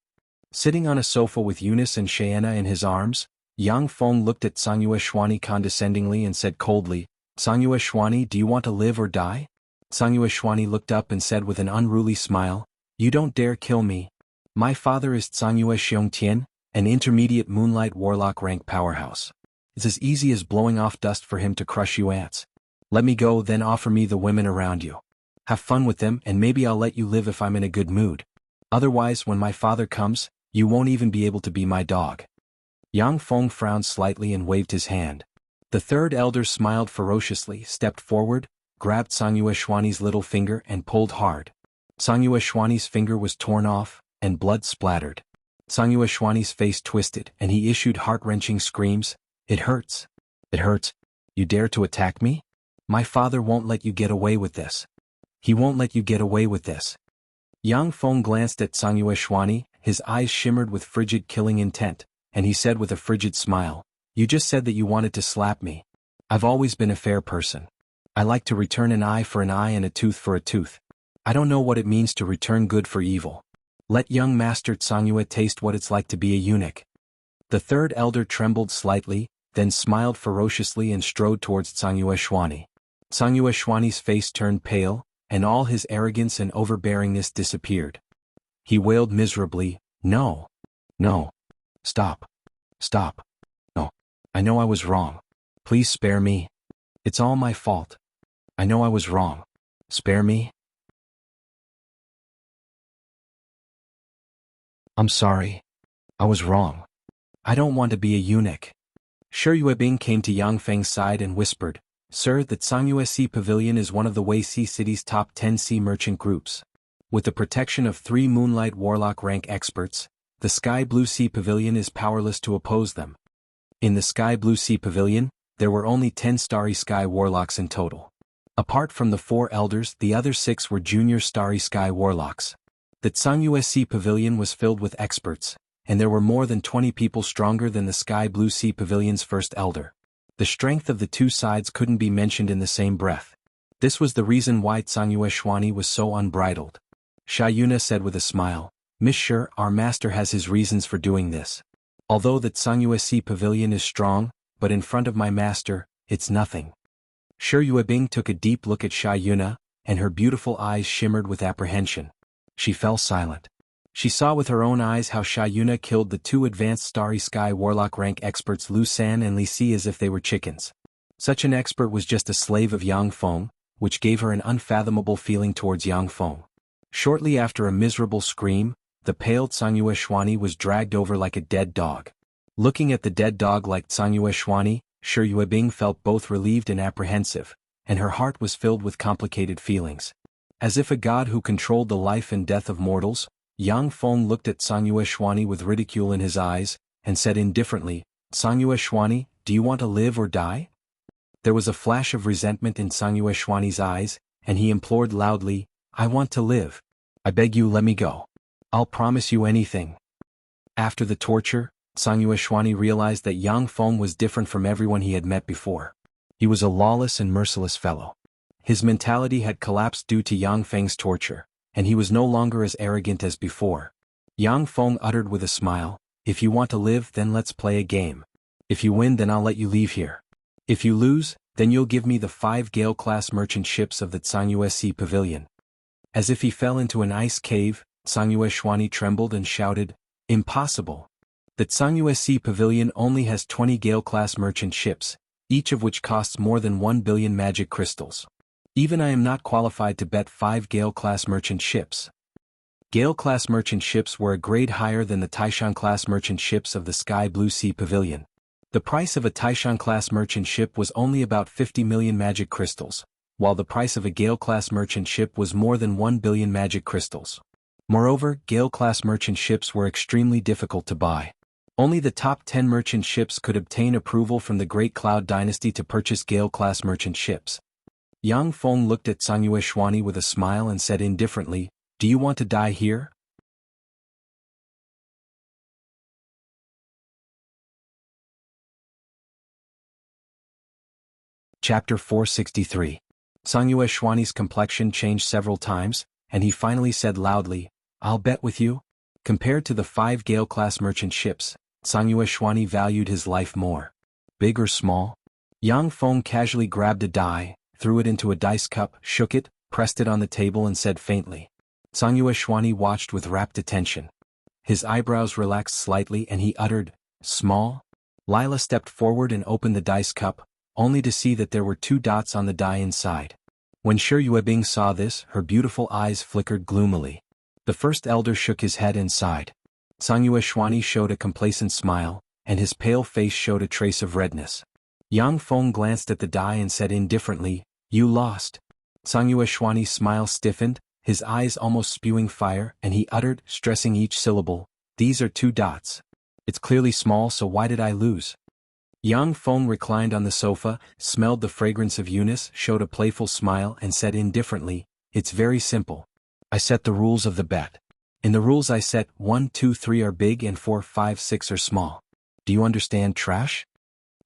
Sitting on a sofa with Eunice and Cheyenne in his arms, Yang Feng looked at Sangyue Xuani condescendingly and said coldly, "Sangyue Xuani, do you want to live or die?" Sangyue Xuani looked up and said with an unruly smile, "You don't dare kill me. My father is Sangyue Xiongtian, an intermediate moonlight warlock rank powerhouse. It's as easy as blowing off dust for him to crush you ants. Let me go, then offer me the women around you. Have fun with them and maybe I'll let you live if I'm in a good mood. Otherwise, when my father comes, you won't even be able to be my dog." Yang Feng frowned slightly and waved his hand. The third elder smiled ferociously, stepped forward, grabbed Sangyue Xuani's little finger and pulled hard. Sangyue Xuani's finger was torn off, and blood splattered. Sangyue Xuani's face twisted and he issued heart-wrenching screams. "It hurts. It hurts. You dare to attack me? My father won't let you get away with this. He won't let you get away with this." Yang Feng glanced at Sangyue Xuani, his eyes shimmered with frigid killing intent, and he said with a frigid smile, "You just said that you wanted to slap me. I've always been a fair person. I like to return an eye for an eye and a tooth for a tooth. I don't know what it means to return good for evil. Let young Master Sangyue taste what it's like to be a eunuch." The third elder trembled slightly, then smiled ferociously and strode towards Sangyue Xuani. Sangyue Xuani's face turned pale, and all his arrogance and overbearingness disappeared. He wailed miserably, "No. No. Stop. Stop. No. I know I was wrong. Please spare me. It's all my fault. I know I was wrong. Spare me." "I'm sorry. I was wrong. I don't want to be a eunuch." Shi Yuebing came to Yang Feng's side and whispered, "Sir, the Sangyue Sea Pavilion is one of the Wei Sea City's top 10 sea merchant groups. With the protection of 3 moonlight warlock rank experts, the Sky Blue Sea Pavilion is powerless to oppose them. In the Sky Blue Sea Pavilion, there were only 10 Starry Sky warlocks in total. Apart from the 4 elders, the other 6 were junior Starry Sky warlocks. The Sangyue Sea Pavilion was filled with experts, and there were more than 20 people stronger than the Sky Blue Sea Pavilion's first elder. The strength of the two sides couldn't be mentioned in the same breath. This was the reason why Sangyue Xuani was so unbridled. Sha Yuna said with a smile, "Miss Shi, our master has his reasons for doing this. Although the Sangyue Sea Pavilion is strong, but in front of my master, it's nothing. Shi Yuebing took a deep look at Xia Yuna, and her beautiful eyes shimmered with apprehension. She fell silent. She saw with her own eyes how Xia Yuna killed the two advanced Starry Sky Warlock rank experts Lu San and Li Si as if they were chickens. Such an expert was just a slave of Yang Feng, which gave her an unfathomable feeling towards Yang Feng. Shortly after a miserable scream, the pale Cangyu Xuani was dragged over like a dead dog. Looking at the dead dog like Cangyu Xuani, Shi Yuebing felt both relieved and apprehensive, and her heart was filled with complicated feelings. As if a god who controlled the life and death of mortals, Yang Feng looked at Cangyu Xuani with ridicule in his eyes, and said indifferently, "Cangyu Xuani, do you want to live or die?" There was a flash of resentment in Cangyu Xuani's eyes, and he implored loudly, "I want to live. I beg you, let me go. I'll promise you anything." After the torture, Cangyu Xuani realized that Yang Feng was different from everyone he had met before. He was a lawless and merciless fellow. His mentality had collapsed due to Yang Feng's torture, and he was no longer as arrogant as before. Yang Feng uttered with a smile, "If you want to live, then let's play a game. If you win, then I'll let you leave here. If you lose, then you'll give me the 5 Gale-class merchant ships of the Cangyu Sea Pavilion." As if he fell into an ice cave, Cangyu Xuani trembled and shouted, "Impossible. The Cangyu Sea Pavilion only has 20 Gale-class merchant ships, each of which costs more than 1 billion magic crystals. Even I am not qualified to bet 5 Gale-class merchant ships." Gale-class merchant ships were a grade higher than the Taishan-class merchant ships of the Sky Blue Sea Pavilion. The price of a Taishan-class merchant ship was only about 50 million magic crystals, while the price of a Gale-class merchant ship was more than 1 billion magic crystals. Moreover, Gale-class merchant ships were extremely difficult to buy. Only the top 10 merchant ships could obtain approval from the Great Cloud Dynasty to purchase Gale-class merchant ships. Yang Feng looked at Cangyu Xuani with a smile and said indifferently, "Do you want to die here?" Chapter 463. Cangyu Xuani's complexion changed several times, and he finally said loudly, "I'll bet with you." Compared to the 5 Gale-class merchant ships, Cangyu Xuani valued his life more. Big or small? Yang Feng casually grabbed a die, threw it into a dice cup, shook it, pressed it on the table and said faintly. Cangyu Xuani watched with rapt attention. His eyebrows relaxed slightly and he uttered, "Small?" Lila stepped forward and opened the dice cup, only to see that there were 2 dots on the die inside. When Shi Yuebing saw this, her beautiful eyes flickered gloomily. The first elder shook his head and sighed. Cangyu Xuani showed a complacent smile, and his pale face showed a trace of redness. Yang Feng glanced at the die and said indifferently, "You lost." Cangyu Xuani's smile stiffened, his eyes almost spewing fire, and he uttered, stressing each syllable, "These are 2 dots. It's clearly small, so why did I lose?" Yang Feng reclined on the sofa, smelled the fragrance of Eunice, showed a playful smile and said indifferently, "It's very simple. I set the rules of the bet. In the rules I set 1, 2, 3 are big and 4, 5, 6 are small. Do you understand, trash?"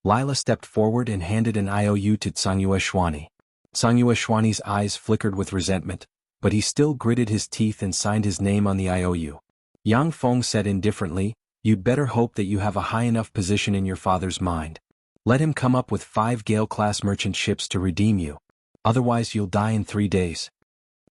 Lila stepped forward and handed an IOU to Cangyu Xuani. Cangyu Xuani's eyes flickered with resentment, but he still gritted his teeth and signed his name on the IOU. Yang Feng said indifferently, "You'd better hope that you have a high enough position in your father's mind. Let him come up with 5 Gale-class merchant ships to redeem you. Otherwise you'll die in 3 days."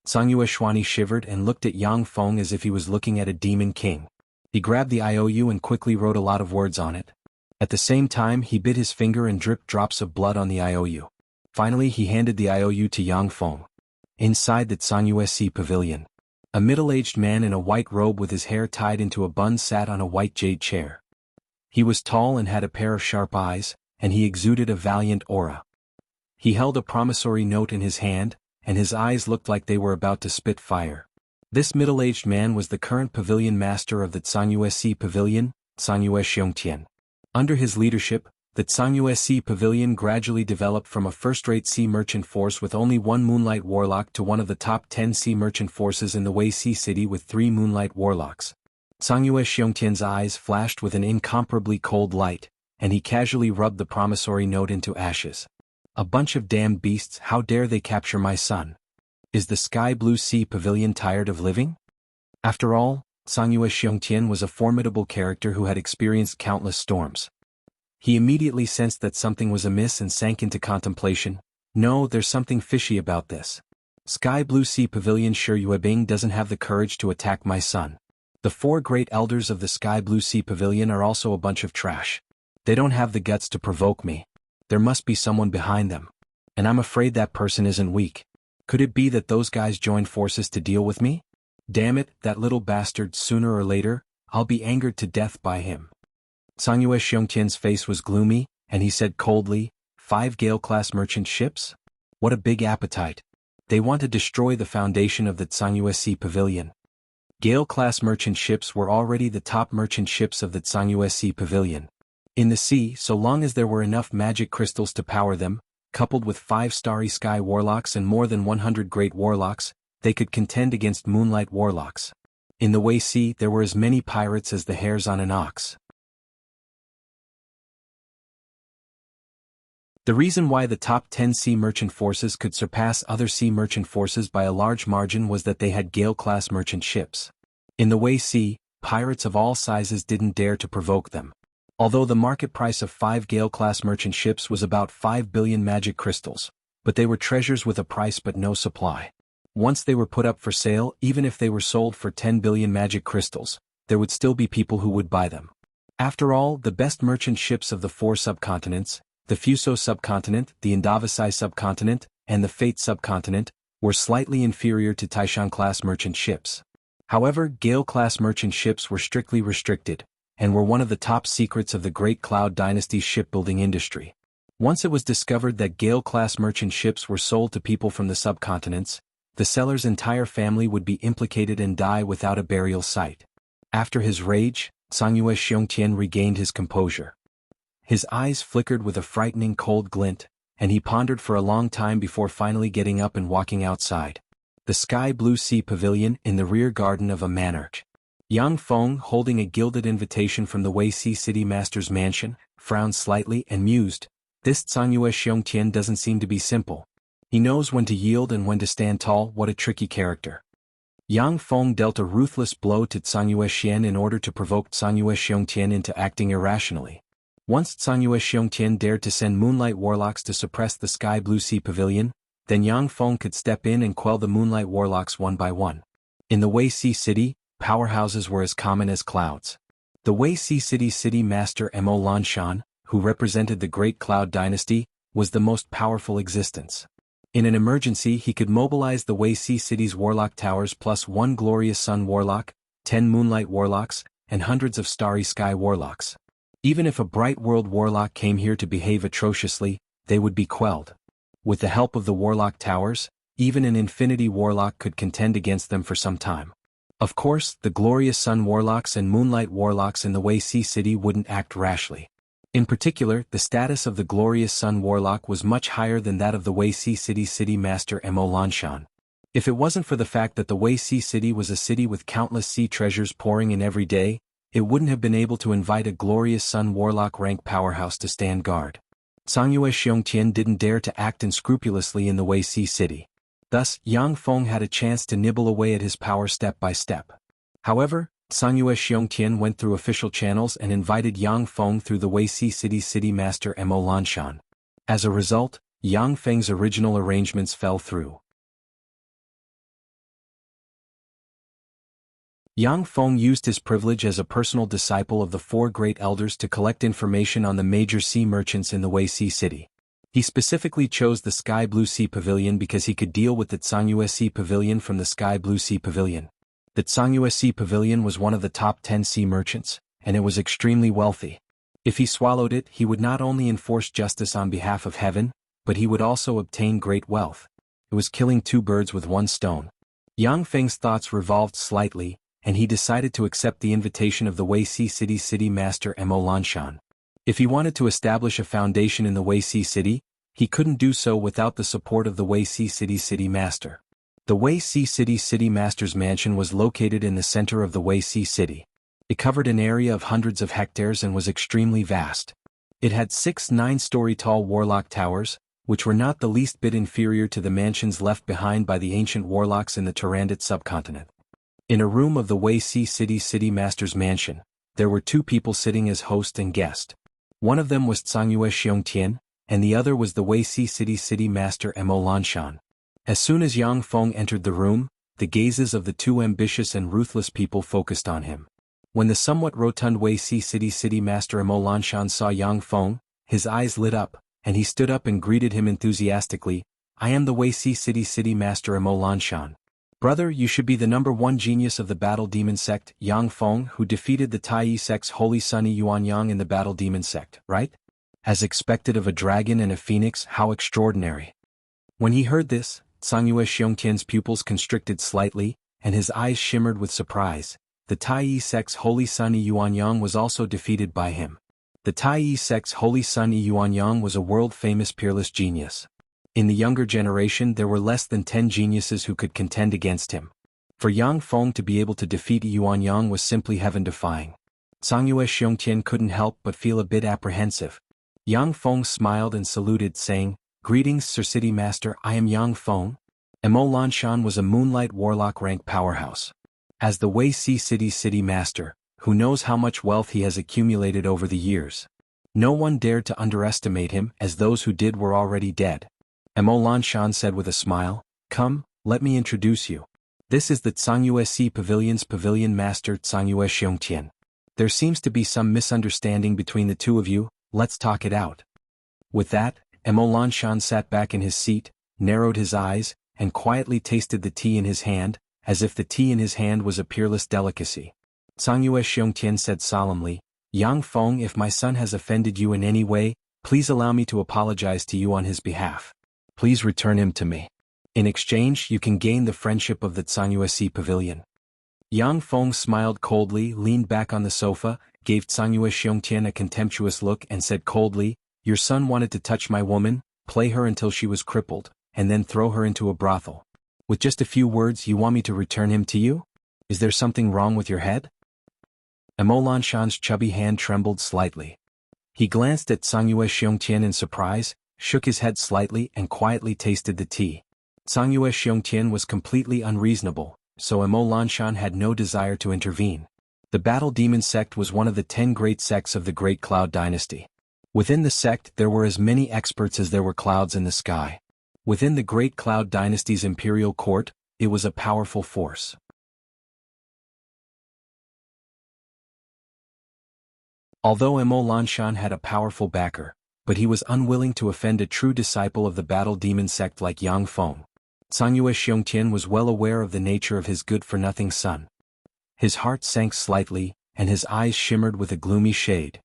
Cangyu Xuani shivered and looked at Yang Feng as if he was looking at a demon king. He grabbed the IOU and quickly wrote a lot of words on it. At the same time he bit his finger and dripped drops of blood on the IOU. Finally he handed the IOU to Yang Feng. Inside the Cangyu Sea Pavilion, a middle-aged man in a white robe with his hair tied into a bun sat on a white jade chair. He was tall and had a pair of sharp eyes, and he exuded a valiant aura. He held a promissory note in his hand, and his eyes looked like they were about to spit fire. This middle-aged man was the current pavilion master of the Cangyu Sea Pavilion, Cangyu Xiongtian. Under his leadership, the Cangyu Sea Pavilion gradually developed from a first-rate sea merchant force with only 1 Moonlight Warlock to one of the top 10 sea merchant forces in the Wei Sea City with 3 Moonlight Warlocks. Cangyu Xiongtian's eyes flashed with an incomparably cold light, and he casually rubbed the promissory note into ashes. "A bunch of damned beasts, how dare they capture my son? Is the Sky Blue Sea Pavilion tired of living?" After all, Cangyu Xiongtian was a formidable character who had experienced countless storms. He immediately sensed that something was amiss and sank into contemplation. No, there's something fishy about this. Sky Blue Sea Pavilion Shi Yuebing doesn't have the courage to attack my son. The 4 great elders of the Sky Blue Sea Pavilion are also a bunch of trash. They don't have the guts to provoke me. There must be someone behind them. And I'm afraid that person isn't weak. Could it be that those guys joined forces to deal with me? Damn it, that little bastard, sooner or later, I'll be angered to death by him. Sangyue Xiongtian's face was gloomy, and he said coldly, 5 Gale-class merchant ships? What a big appetite. They want to destroy the foundation of the Sangyue Sea Pavilion. Gale-class merchant ships were already the top merchant ships of the Sangyue Sea Pavilion. In the sea, so long as there were enough magic crystals to power them, coupled with 5 starry sky warlocks and more than 100 great warlocks, they could contend against moonlight warlocks. In the Wei Sea there were as many pirates as the hairs on an ox. The reason why the top 10 sea merchant forces could surpass other sea merchant forces by a large margin was that they had Gale-class merchant ships. In the Wei Sea, pirates of all sizes didn't dare to provoke them. Although the market price of 5 Gale-class merchant ships was about 5 billion magic crystals, but they were treasures with a price but no supply. Once they were put up for sale, even if they were sold for 10 billion magic crystals, there would still be people who would buy them. After all, the best merchant ships of the 4 subcontinents, the Fuso subcontinent, the Indavasai subcontinent, and the Fate subcontinent, were slightly inferior to Taishan-class merchant ships. However, Gale-class merchant ships were strictly restricted, and were one of the top secrets of the Great Cloud Dynasty's shipbuilding industry. Once it was discovered that Gale-class merchant ships were sold to people from the subcontinents, the seller's entire family would be implicated and die without a burial site. After his rage, Sangyue Xiongtian regained his composure. His eyes flickered with a frightening cold glint, and he pondered for a long time before finally getting up and walking outside. The Sky Blue Sea Pavilion in the rear garden of a manarch. Yang Feng, holding a gilded invitation from the Wei Sea City Master's mansion, frowned slightly and mused, this Sangyue Xiongtian doesn't seem to be simple. He knows when to yield and when to stand tall. What a tricky character. Yang Feng dealt a ruthless blow to Sangyue Xian in order to provoke Sangyue Xiongtian into acting irrationally. Once Sangyue Xiongtian dared to send moonlight warlocks to suppress the Sky Blue Sea Pavilion, then Yang Feng could step in and quell the moonlight warlocks one by one. In the Wei Sea City, powerhouses were as common as clouds. The Wei Sea City's city master Mo Lanshan, who represented the Great Cloud Dynasty, was the most powerful existence. In an emergency he could mobilize the Wei Sea City's warlock towers plus 1 glorious sun warlock, 10 moonlight warlocks, and hundreds of starry sky warlocks. Even if a bright world warlock came here to behave atrociously, they would be quelled. With the help of the warlock towers, even an infinity warlock could contend against them for some time. Of course, the glorious sun warlocks and moonlight warlocks in the Wei Sea City wouldn't act rashly. In particular, the status of the glorious sun warlock was much higher than that of the Wei Sea City's city master Mo Lanshan. If it wasn't for the fact that the Wei Sea City was a city with countless sea treasures pouring in every day, it wouldn't have been able to invite a glorious sun warlock rank powerhouse to stand guard. Sangyue Xiongtian didn't dare to act unscrupulously in the Wei Sea City. Thus, Yang Feng had a chance to nibble away at his power step by step. However, Sangyue Xiongtian went through official channels and invited Yang Feng through the Wei Sea City's city master Mo Lanshan. As a result, Yang Feng's original arrangements fell through. Yang Feng used his privilege as a personal disciple of the 4 great elders to collect information on the major sea merchants in the Wei Sea City. He specifically chose the Sky Blue Sea Pavilion because he could deal with the Sangyue Sea Pavilion from the Sky Blue Sea Pavilion. The Sangyue Sea Pavilion was one of the top 10 sea merchants, and it was extremely wealthy. If he swallowed it, he would not only enforce justice on behalf of heaven, but he would also obtain great wealth. It was killing 2 birds with 1 stone. Yang Feng's thoughts revolved slightly, and he decided to accept the invitation of the Wei Sea City's city master Mo Lanshan. If he wanted to establish a foundation in the Wei Sea City, he couldn't do so without the support of the Wei Sea City's city master. The Wei Sea City's city master's mansion was located in the center of the Wei Sea City. It covered an area of hundreds of hectares and was extremely vast. It had 6 9-story tall warlock towers, which were not the least bit inferior to the mansions left behind by the ancient warlocks in the Turandot subcontinent. In a room of the Wei Sea City's city master's mansion, there were 2 people sitting as host and guest. One of them was Tsangyue Xiongtian, and the other was the Wuxia city master Mo Lanshan. As soon as Yang Feng entered the room, the gazes of the two ambitious and ruthless people focused on him. When the somewhat rotund Wuxia city master Mo Lanshan saw Yang Feng, his eyes lit up, and he stood up and greeted him enthusiastically. "I am the Wuxia city master Mo Lanshan. Brother, you should be the #1 genius of the Battle Demon Sect, Yang Feng, who defeated the Tai Sect's Holy Sunny Yuanyang in the Battle Demon Sect, right? As expected of a dragon and a phoenix, how extraordinary." When he heard this, Tsangyue Xiongtian's pupils constricted slightly, and his eyes shimmered with surprise. The Tai Sect's Holy Sunny Yuanyang was also defeated by him. The Tai Sect's Holy Sunny Yuanyang was a world-famous peerless genius. In the younger generation there were less than 10 geniuses who could contend against him. For Yang Feng to be able to defeat Yuanyang was simply heaven-defying. Tsangyue Xiongtian couldn't help but feel a bit apprehensive. Yang Feng smiled and saluted, saying, "Greetings, Sir City Master, I am Yang Feng." Mo Lanshan was a Moonlight Warlock rank powerhouse. As the Wuxia City Master, who knows how much wealth he has accumulated over the years. No one dared to underestimate him, as those who did were already dead. Mo Lanshan said with a smile, "Come, let me introduce you. This is the Tsangyue Pavilion's Pavilion Master Tsangyue Xiongtian. There seems to be some misunderstanding between the two of you, let's talk it out." With that, Mo Lanshan sat back in his seat, narrowed his eyes, and quietly tasted the tea in his hand, as if the tea in his hand was a peerless delicacy. Tsangyue Xiongtian said solemnly, "Yang Feng, if my son has offended you in any way, please allow me to apologize to you on his behalf. Please return him to me. In exchange, you can gain the friendship of the Tsangyue Pavilion." Yang Feng smiled coldly, leaned back on the sofa, gave Tsangyue Xiongtian a contemptuous look and said coldly, "Your son wanted to touch my woman, play her until she was crippled, and then throw her into a brothel. With just a few words you want me to return him to you? Is there something wrong with your head?" Mo Lanshan's chubby hand trembled slightly. He glanced at Tsangyue Xiongtian in surprise, shook his head slightly and quietly tasted the tea. Tsangyue Xiongtian was completely unreasonable, so Mo Lanshan had no desire to intervene. The Battle Demon Sect was one of the 10 great sects of the Great Cloud Dynasty. Within the sect there were as many experts as there were clouds in the sky. Within the Great Cloud Dynasty's imperial court, it was a powerful force. Although Mo Lanshan had a powerful backer, but he was unwilling to offend a true disciple of the Battle Demon Sect like Yang Feng. Tsangyue Xiongtian was well aware of the nature of his good-for-nothing son. His heart sank slightly, and his eyes shimmered with a gloomy shade.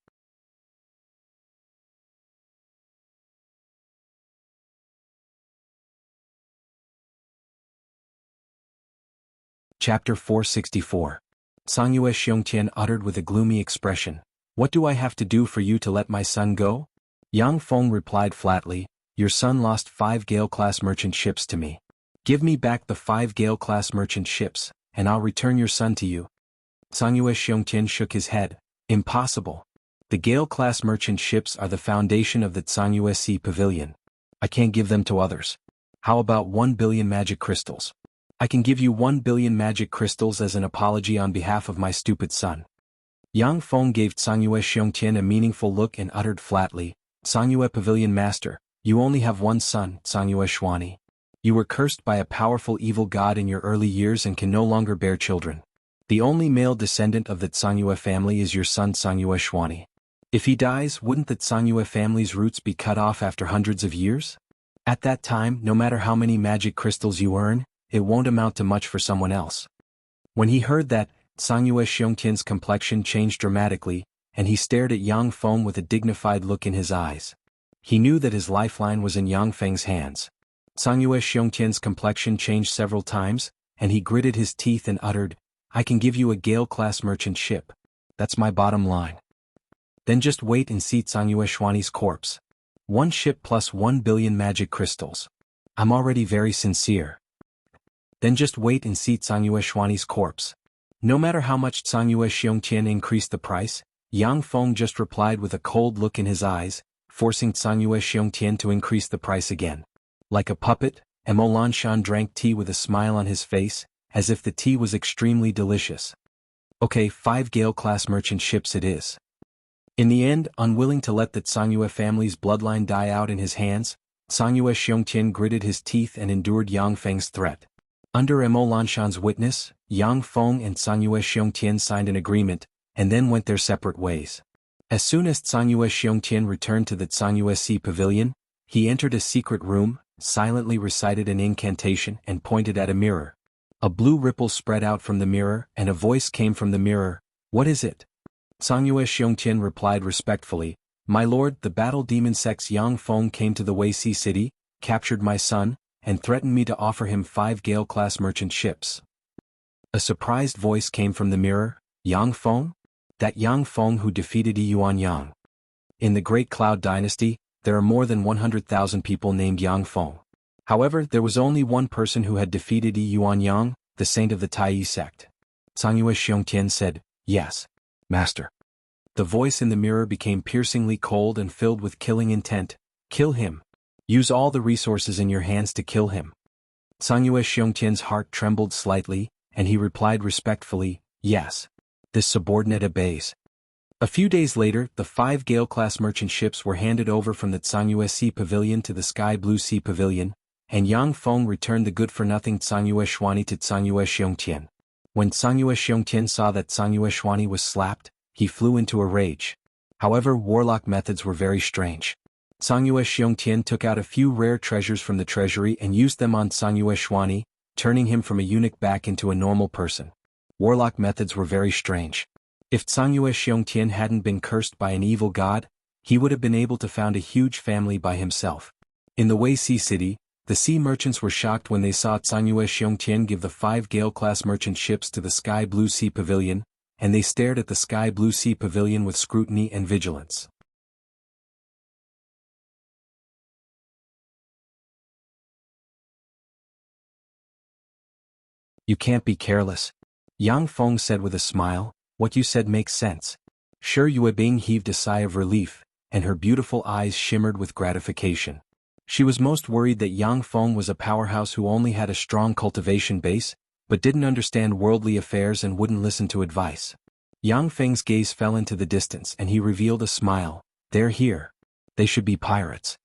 Chapter 464. Tsangyue Xiongtian uttered with a gloomy expression, "What do I have to do for you to let my son go?" Yang Feng replied flatly, "Your son lost 5 Gale-class merchant ships to me. Give me back the 5 Gale-class merchant ships, and I'll return your son to you." Tsangyue Xiongtian shook his head, "Impossible. The Gale-class merchant ships are the foundation of the Tsangyue Pavilion. I can't give them to others. How about 1 billion magic crystals? I can give you 1 billion magic crystals as an apology on behalf of my stupid son." Yang Feng gave Tsangyue Xiongtian a meaningful look and uttered flatly, "Tsangyue Pavilion Master, you only have one son, Tsangyue Xuani. You were cursed by a powerful evil god in your early years and can no longer bear children. The only male descendant of the Tsangyue family is your son Tsangyue Xuani. If he dies, wouldn't the Tsangyue family's roots be cut off after hundreds of years? At that time, no matter how many magic crystals you earn, it won't amount to much for someone else." When he heard that, Tsangyue Xiongtian's complexion changed dramatically, and he stared at Yang Feng with a dignified look in his eyes. He knew that his lifeline was in Yang Feng's hands. Tsangyue Xiongtian's complexion changed several times, and he gritted his teeth and uttered, "I can give you a Gale-class merchant ship. That's my bottom line. Then just wait and see Tsangyue Xuani's corpse. 1 ship plus 1 billion magic crystals. I'm already very sincere. Then just wait and see Tsangyue Xuani's corpse." No matter how much Tsangyue Xiongtian increased the price, Yang Feng just replied with a cold look in his eyes, forcing Tsangyue Xiongtian to increase the price again. Like a puppet, Mo Lanshan drank tea with a smile on his face, as if the tea was extremely delicious. "Okay, 5 Gale-class merchant ships it is. In the end, unwilling to let the Tsangyue family's bloodline die out in his hands, Tsangyue Xiongtian gritted his teeth and endured Yang Feng's threat. Under Mo Lanshan's witness, Yang Feng and Tsangyue Xiongtian signed an agreement, and then went their separate ways. As soon as Tsangyue Xiongtian returned to the Tsangyue Sea Pavilion, he entered a secret room, silently recited an incantation and pointed at a mirror. A blue ripple spread out from the mirror, and a voice came from the mirror. "What is it?" Tsangyue Xiongtian replied respectfully, "My lord, the battle demon sex Yang Feng came to the Wuxia city, captured my son, and threatened me to offer him 5 Gale-class merchant ships." A surprised voice came from the mirror. "Yang Feng? That Yang Feng who defeated Yuan Yang. In the Great Cloud Dynasty, there are more than 100,000 people named Yang Feng. However, there was only one person who had defeated Yuan Yang, the saint of the Tai sect." Tsangyue Xiongtian said, "Yes, master." The voice in the mirror became piercingly cold and filled with killing intent. "Kill him. Use all the resources in your hands to kill him." Tsangyue Xiongtian's heart trembled slightly, and he replied respectfully, "Yes." This subordinate obeys. A few days later, the 5 Gale-class merchant ships were handed over from the Tsangyue Sea Pavilion to the Sky Blue Sea Pavilion, and Yang Feng returned the good-for-nothing Tsangyue Xuani to Tsangyue Xiongtian. When Tsangyue Xiongtian saw that Tsangyue Xuani was slapped, he flew into a rage. However, warlock methods were very strange. Tsangyue Xiongtian took out a few rare treasures from the treasury and used them on Tsangyue Xuani, turning him from a eunuch back into a normal person. Warlock methods were very strange. If Tsangyue Xiongtian hadn't been cursed by an evil god, he would have been able to found a huge family by himself. In the Wuxia city, the sea merchants were shocked when they saw Tsangyue Xiongtian give the 5 Gale-class merchant ships to the Sky Blue Sea Pavilion, and they stared at the Sky Blue Sea Pavilion with scrutiny and vigilance. "You can't be careless," Yang Feng said with a smile. "What you said makes sense." Shi Yuebing heaved a sigh of relief, and her beautiful eyes shimmered with gratification. She was most worried that Yang Feng was a powerhouse who only had a strong cultivation base, but didn't understand worldly affairs and wouldn't listen to advice. Yang Feng's gaze fell into the distance and he revealed a smile. "They're here. They should be pirates."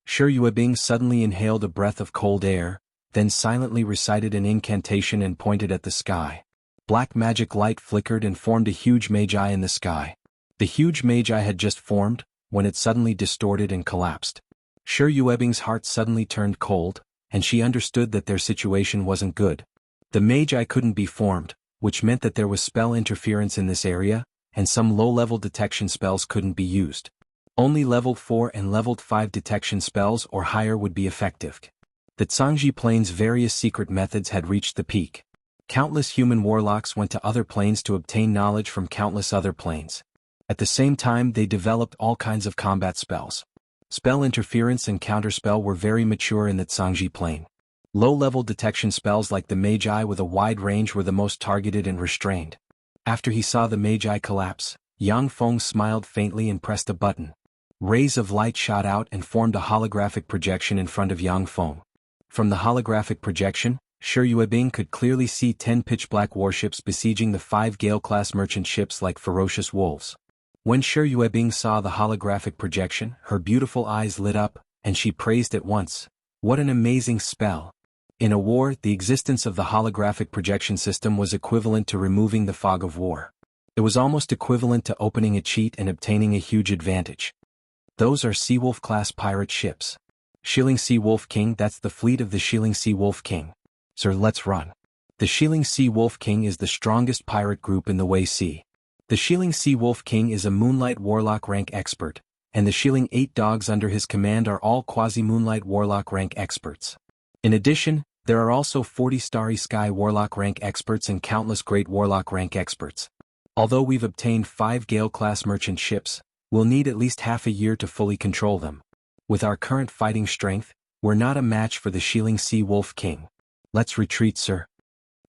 Shi Yuebing suddenly inhaled a breath of cold air, then silently recited an incantation and pointed at the sky. Black magic light flickered and formed a huge magi in the sky. The huge magi had just formed, when it suddenly distorted and collapsed. Shi Yuebing's heart suddenly turned cold, and she understood that their situation wasn't good. The magi couldn't be formed, which meant that there was spell interference in this area, and some low-level detection spells couldn't be used. Only level 4 and level 5 detection spells or higher would be effective. The Tsangji Plane's various secret methods had reached the peak. Countless human warlocks went to other planes to obtain knowledge from countless other planes. At the same time, they developed all kinds of combat spells. Spell interference and counterspell were very mature in the Tsangji Plane. Low-level detection spells like the Magi with a wide range were the most targeted and restrained. After he saw the Magi collapse, Yang Feng smiled faintly and pressed a button. Rays of light shot out and formed a holographic projection in front of Yang Feng. From the holographic projection, Shi Yuebing could clearly see 10 pitch-black warships besieging the 5 Gale-class merchant ships like ferocious wolves. When Shi Yuebing saw the holographic projection, her beautiful eyes lit up, and she praised at once. "What an amazing spell!" In a war, the existence of the holographic projection system was equivalent to removing the fog of war. It was almost equivalent to opening a cheat and obtaining a huge advantage. Those are Seawolf-class pirate ships. Shilling Sea Wolf King, that's the fleet of the Shilling Sea Wolf King. Sir, let's run. The Shilling Sea Wolf King is the strongest pirate group in the Wuxia. The Shilling Sea Wolf King is a Moonlight Warlock rank expert, and the Shilling 8 dogs under his command are all quasi-Moonlight Warlock rank experts. In addition, there are also 40 Starry Sky Warlock rank experts and countless Great Warlock rank experts. Although we've obtained 5 Gale-class merchant ships, we'll need at least half a year to fully control them. With our current fighting strength, we're not a match for the Shilling Sea Wolf King. Let's retreat, sir.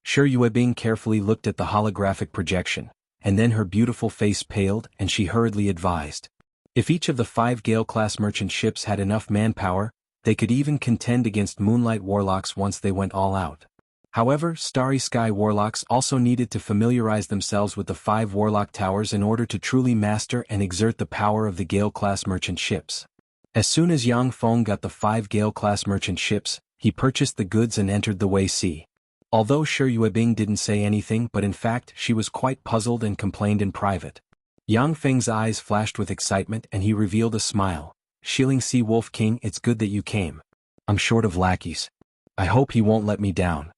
Shi Yuebing carefully looked at the holographic projection, and then her beautiful face paled and she hurriedly advised. If each of the 5 Gale-class merchant ships had enough manpower, they could even contend against Moonlight Warlocks once they went all out. However, Starry Sky Warlocks also needed to familiarize themselves with the 5 Warlock Towers in order to truly master and exert the power of the Gale-class merchant ships. As soon as Yang Feng got the 5 Gale-class merchant ships, he purchased the goods and entered the Wei Sea. Although Shi Yuebing didn't say anything, but in fact she was quite puzzled and complained in private. Yang Feng's eyes flashed with excitement and he revealed a smile. Shilling Sea Wolf King, it's good that you came. I'm short of lackeys. I hope he won't let me down.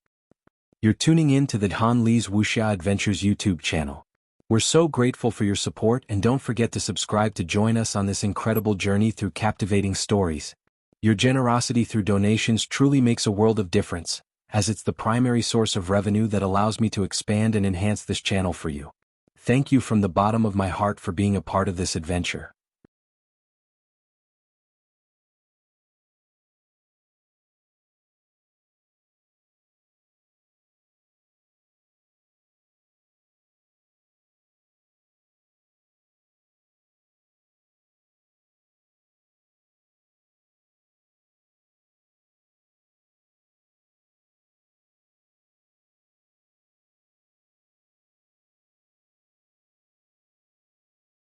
You're tuning in to the Han Li's Wuxia Adventures YouTube channel. We're so grateful for your support and don't forget to subscribe to join us on this incredible journey through captivating stories. Your generosity through donations truly makes a world of difference, as it's the primary source of revenue that allows me to expand and enhance this channel for you. Thank you from the bottom of my heart for being a part of this adventure.